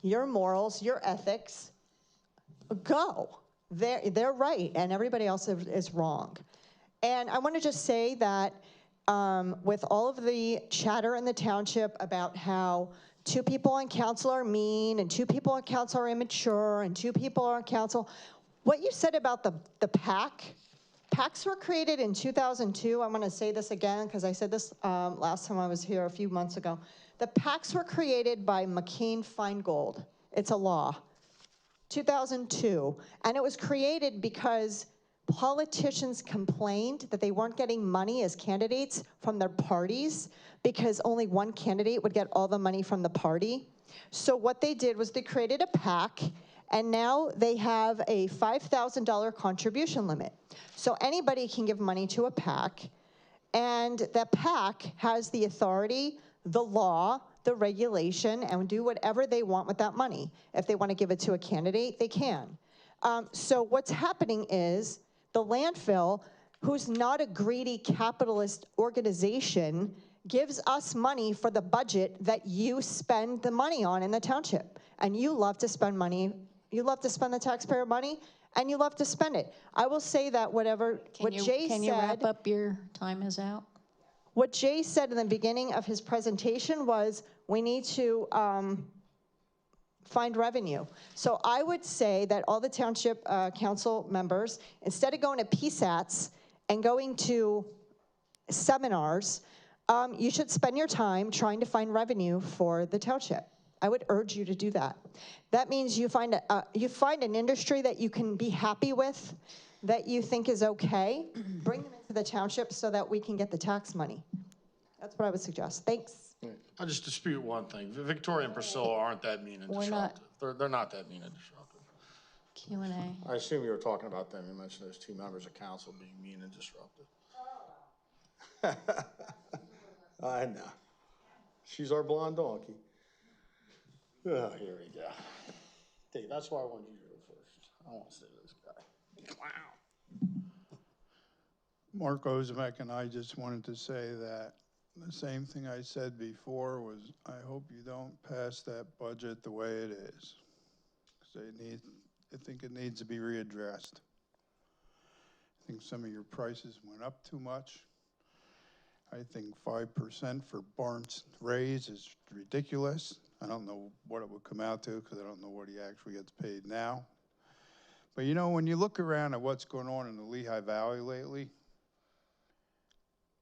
your morals, your ethics, go. They're right, and everybody else is wrong. And I want to just say that with all of the chatter in the township about how 2 people on council are mean, and 2 people on council are immature, and 2 people on council, what you said about the PACs were created in 2002. I'm going to say this again because I said this last time I was here a few months ago. The PACs were created by McCain-Feingold. It's a law. 2002, and it was created because politicians complained that they weren't getting money as candidates from their parties because only one candidate would get all the money from the party. So what they did was they created a PAC, and now they have a $5,000 contribution limit. So anybody can give money to a PAC, and the PAC has the authority, the law, the regulation, and do whatever they want with that money. If they want to give it to a candidate, they can. So what's happening is the landfill, who's not a greedy capitalist organization, gives us money for the budget that you spend the money on in the township. And you love to spend money, you love to spend the taxpayer money, and you love to spend it. I will say that what Jay said. Can you wrap up? Your time is out. What Jay said in the beginning of his presentation was we need to find revenue. So I would say that all the township council members, instead of going to PSATs and going to seminars, you should spend your time trying to find revenue for the township. I would urge you to do that. That means you find an industry that you can be happy with, that you think is okay, bring them into the township so that we can get the tax money. That's what I would suggest. Thanks. I'll just dispute one thing. Victoria and Priscilla aren't that mean and disruptive. They're not that mean and disruptive. Q&A. I assume you were talking about them. You mentioned those 2 members of council being mean and disruptive. I know. She's our blonde donkey. Oh, here we go. Dave, that's why I wanted you to go first. I want to say this guy. Clown. Mark Ozemek, and I just wanted to say that the same thing I said before was I hope you don't pass that budget the way it is. Because I think it needs to be readdressed. I think some of your prices went up too much. I think 5% for Barnes raise is ridiculous. I don't know what it would come out to because I don't know what he actually gets paid now. But you know, when you look around at what's going on in the Lehigh Valley lately,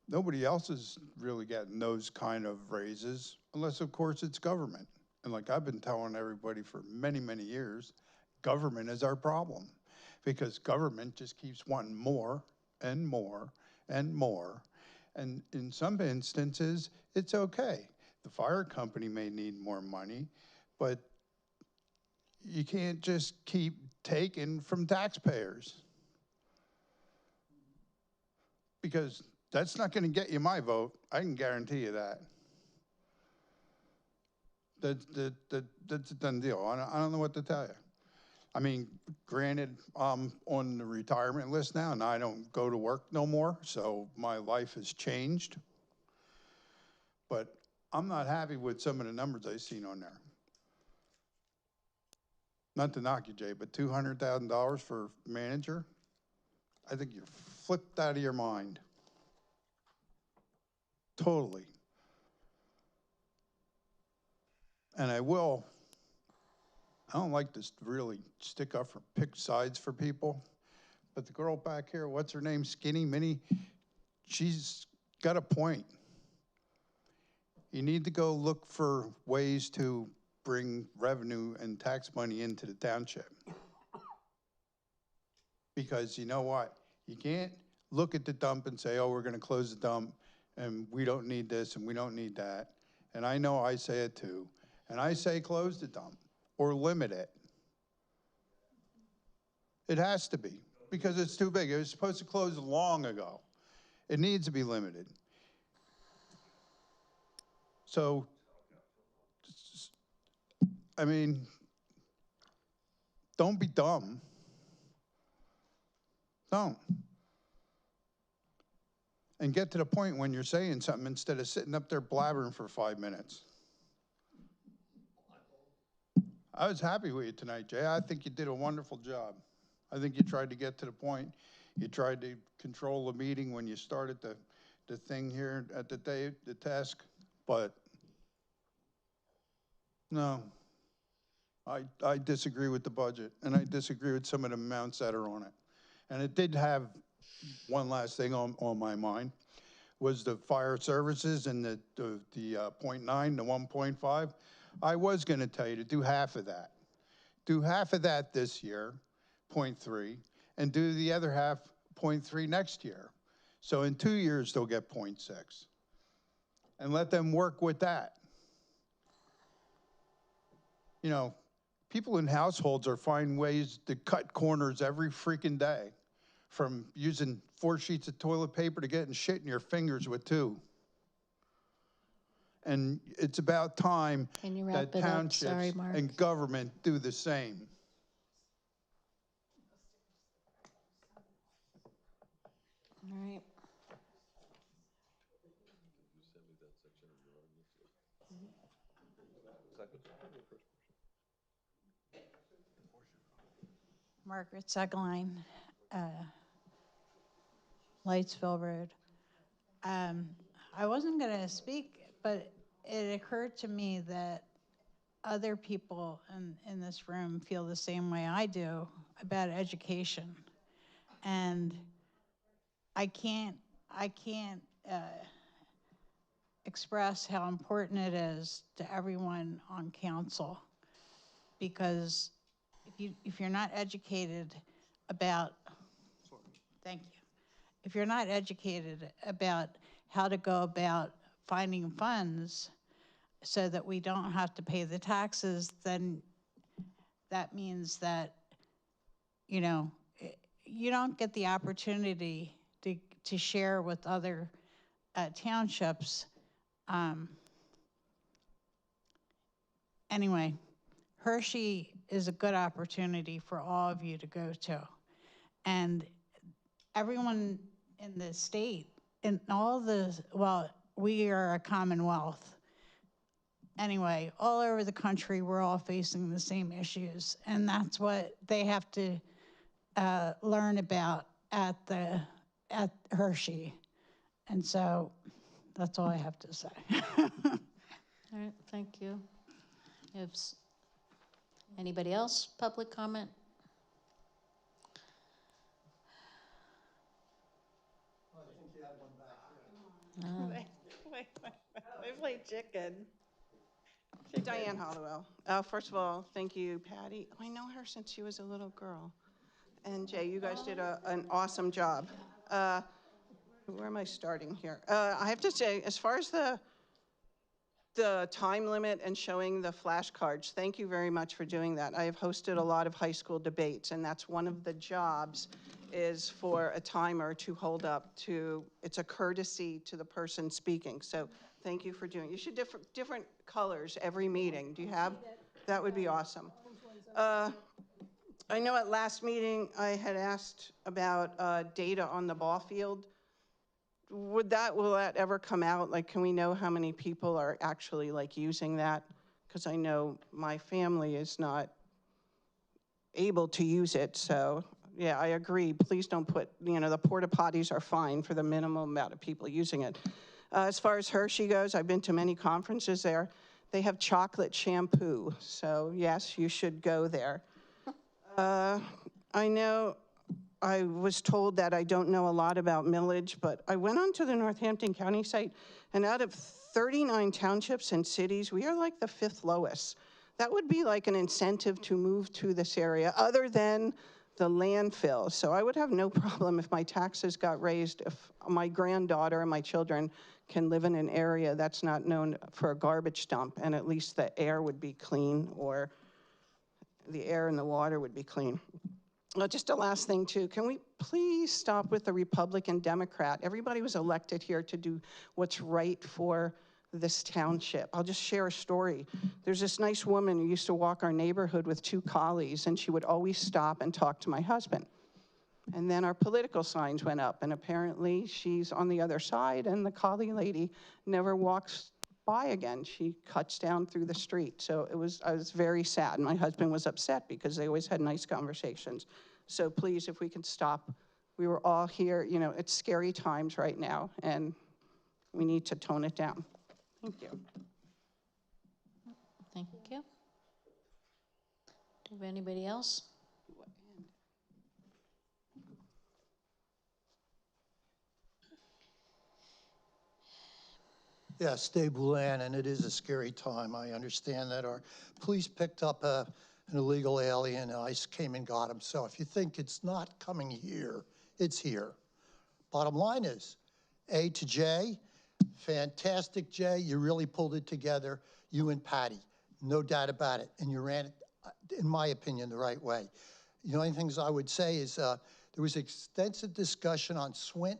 nobody else is really getting those kind of raises, unless of course it's government. And like I've been telling everybody for many, many years, government is our problem because government just keeps wanting more and more and more. And in some instances, it's okay. The fire company may need more money, but you can't just keep taking from taxpayers. Because that's not gonna get you my vote. I can guarantee you that. That's a done deal. I don't know what to tell you. I mean, granted, I'm on the retirement list now and I don't go to work no more, so my life has changed. But I'm not happy with some of the numbers I've seen on there. Not to knock you, Jay, but $200,000 for manager? I think you're flipped out of your mind. Totally. And I don't like to really stick up for pick sides for people, but the girl back here, what's her name, Skinny Minnie, she's got a point. You need to go look for ways to bring revenue and tax money into the township. Because you know what? You can't look at the dump and say, oh, we're gonna close the dump and we don't need this and we don't need that. And I know I say it too. And I say close the dump or limit it. It has to be because it's too big. It was supposed to close long ago. It needs to be limited. So, I mean, don't be dumb. Don't. And get to the point when you're saying something instead of sitting up there blabbering for 5 minutes. I was happy with you tonight, Jay. I think you did a wonderful job. I think you tried to get to the point. You tried to control the meeting when you started the thing here at the task, but no. I disagree with the budget, and I disagree with some of the amounts that are on it. And it did have one last thing on my mind, was the fire services and the 0.9, the 1.5. I was gonna tell you to do half of that. Do half of that this year, 0.3, and do the other half, 0.3 next year. So in 2 years, they'll get 0.6. And let them work with that. You know, people in households are finding ways to cut corners every freaking day, from using 4 sheets of toilet paper to getting shit in your fingers with 2. And it's about time Can you wrap that it up? townships Sorry, Mark. and government do the same. All right. Margaret Segline, Lightsville Road. I wasn't going to speak, but it occurred to me that other people in this room feel the same way I do about education. And I can't express how important it is to everyone on council, because if you're not educated about, thank you. If you're not educated about how to go about finding funds so that we don't have to pay the taxes, then that means that, you know, you don't get the opportunity to share with other townships. Anyway, Hershey is a good opportunity for all of you to go to. And everyone in the state, in all the, well, we are a commonwealth. Anyway, all over the country, we're all facing the same issues. And that's what they have to learn about at Hershey. And so that's all I have to say. All right, thank you. Anybody else? Public comment? Wait, they play chicken. Diane Hollowell. First of all, thank you, Patty. I know her since she was a little girl. And Jay, you guys did an awesome job. Where am I starting here? I have to say, as far as the time limit and showing the flashcards, thank you very much for doing that. I have hosted a lot of high school debates, and that's one of the jobs, is for a timer to hold up to, it's a courtesy to the person speaking. So thank you for doing it. You should different colors every meeting. Do you have? That would be awesome. I know at last meeting I had asked about data on the ball field. Will that ever come out? Like, can we know how many people are actually like using that? Because I know my family is not able to use it. So yeah, I agree. Please don't put, you know, the porta potties are fine for the minimum amount of people using it. As far as Hershey goes, I've been to many conferences there. They have chocolate shampoo. So yes, you should go there. I know I was told that I don't know a lot about millage, but I went onto the Northampton County site, and out of 39 townships and cities, we are like the 5th lowest. That would be like an incentive to move to this area, other than the landfill. So I would have no problem if my taxes got raised, if my granddaughter and my children can live in an area that's not known for a garbage dump, and at least the air would be clean, or the air and the water would be clean. Just a last thing too, can we please stop with the Republican Democrat? Everybody was elected here to do what's right for this township. I'll just share a story. There's this nice woman who used to walk our neighborhood with 2 collies, and she would always stop and talk to my husband. And then our political signs went up, and apparently she's on the other side, and the collie lady never walks by again. She cuts down through the street. So I was very sad. My husband was upset because they always had nice conversations. So please, if we can stop. We were all here, you know, it's scary times right now, and we need to tone it down. Thank you. Thank you. Do we have anybody else? Yes, Dave Boulan, and it is a scary time. I understand that our police picked up an illegal alien, and ICE came and got him. So if you think it's not coming here, it's here. Bottom line is, A to J, fantastic, Jay. You really pulled it together, you and Patty. No doubt about it. And you ran it, in my opinion, the right way. The only things I would say is there was extensive discussion on Swint.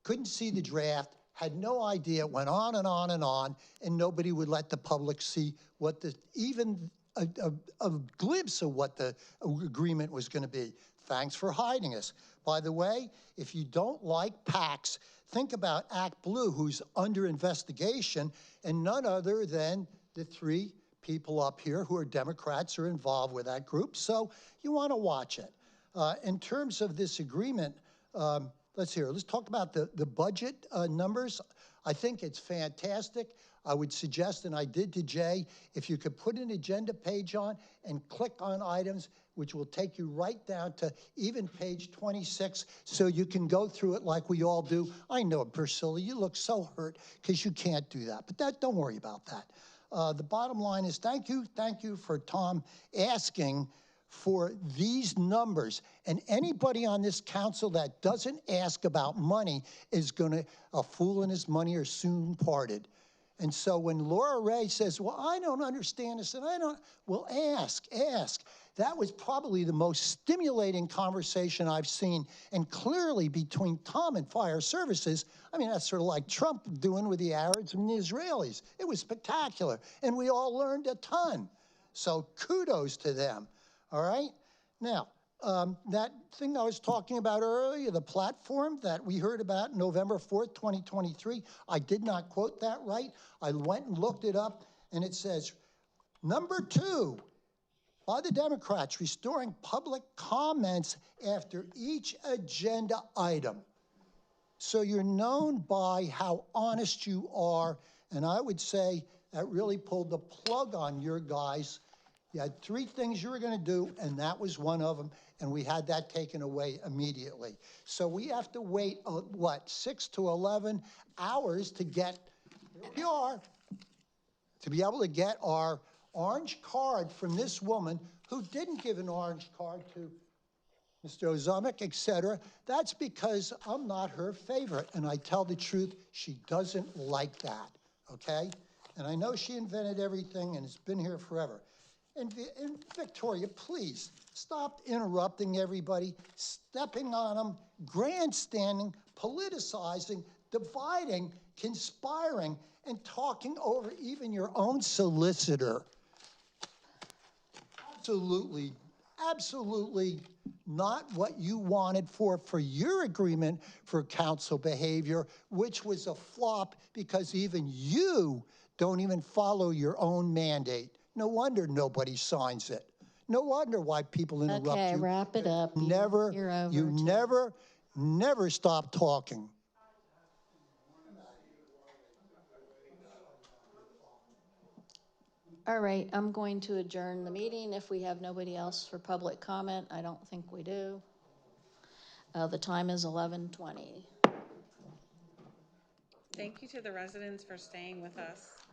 Couldn't see the draft, had no idea, went on and on and on, and nobody would let the public see what even a glimpse of what the agreement was going to be. Thanks for hiding us. By the way, if you don't like PACs, think about Act Blue, who's under investigation, and none other than the 3 people up here who are Democrats are involved with that group. So you want to watch it. In terms of this agreement, let's talk about the budget numbers. I think it's fantastic. I would suggest, and I did to Jay, if you could put an agenda page on and click on items, which will take you right down to even page 26, so you can go through it like we all do. I know, Priscilla, you look so hurt because you can't do that, but don't worry about that. The bottom line is thank you for Tom asking for these numbers. And anybody on this council that doesn't ask about money is a fool and his money are soon parted. And so when Laura Ray says, well, I don't understand this, and well, ask. That was probably the most stimulating conversation I've seen. And clearly between Tom and Fire Services, I mean, that's sort of like Trump doing with the Arabs and the Israelis. It was spectacular. And we all learned a ton. So kudos to them. All right? Now, that thing I was talking about earlier, the platform that we heard about November 4th, 2023, I did not quote that right. I went and looked it up, and it says, number 2, by the Democrats, restoring public comments after each agenda item. So you're known by how honest you are, and I would say that really pulled the plug on your guys. You had 3 things you were going to do, and that was one of them, and we had that taken away immediately. So we have to wait, 6 to 11 hours to get, here we are, to be able to get our orange card from this woman who didn't give an orange card to Mr. Ozumek, et cetera. That's because I'm not her favorite, and I tell the truth, she doesn't like that, okay? And I know she invented everything, and it's been here forever. And Victoria, please, stop interrupting everybody, stepping on them, grandstanding, politicizing, dividing, conspiring, and talking over even your own solicitor. Absolutely not what you wanted for your agreement for council behavior, which was a flop because even you don't even follow your own mandate. No wonder nobody signs it. No wonder why people interrupt you. Okay, wrap it up. You never stop talking. All right, I'm going to adjourn the meeting if we have nobody else for public comment. I don't think we do. The time is 11:20. Thank you to the residents for staying with us.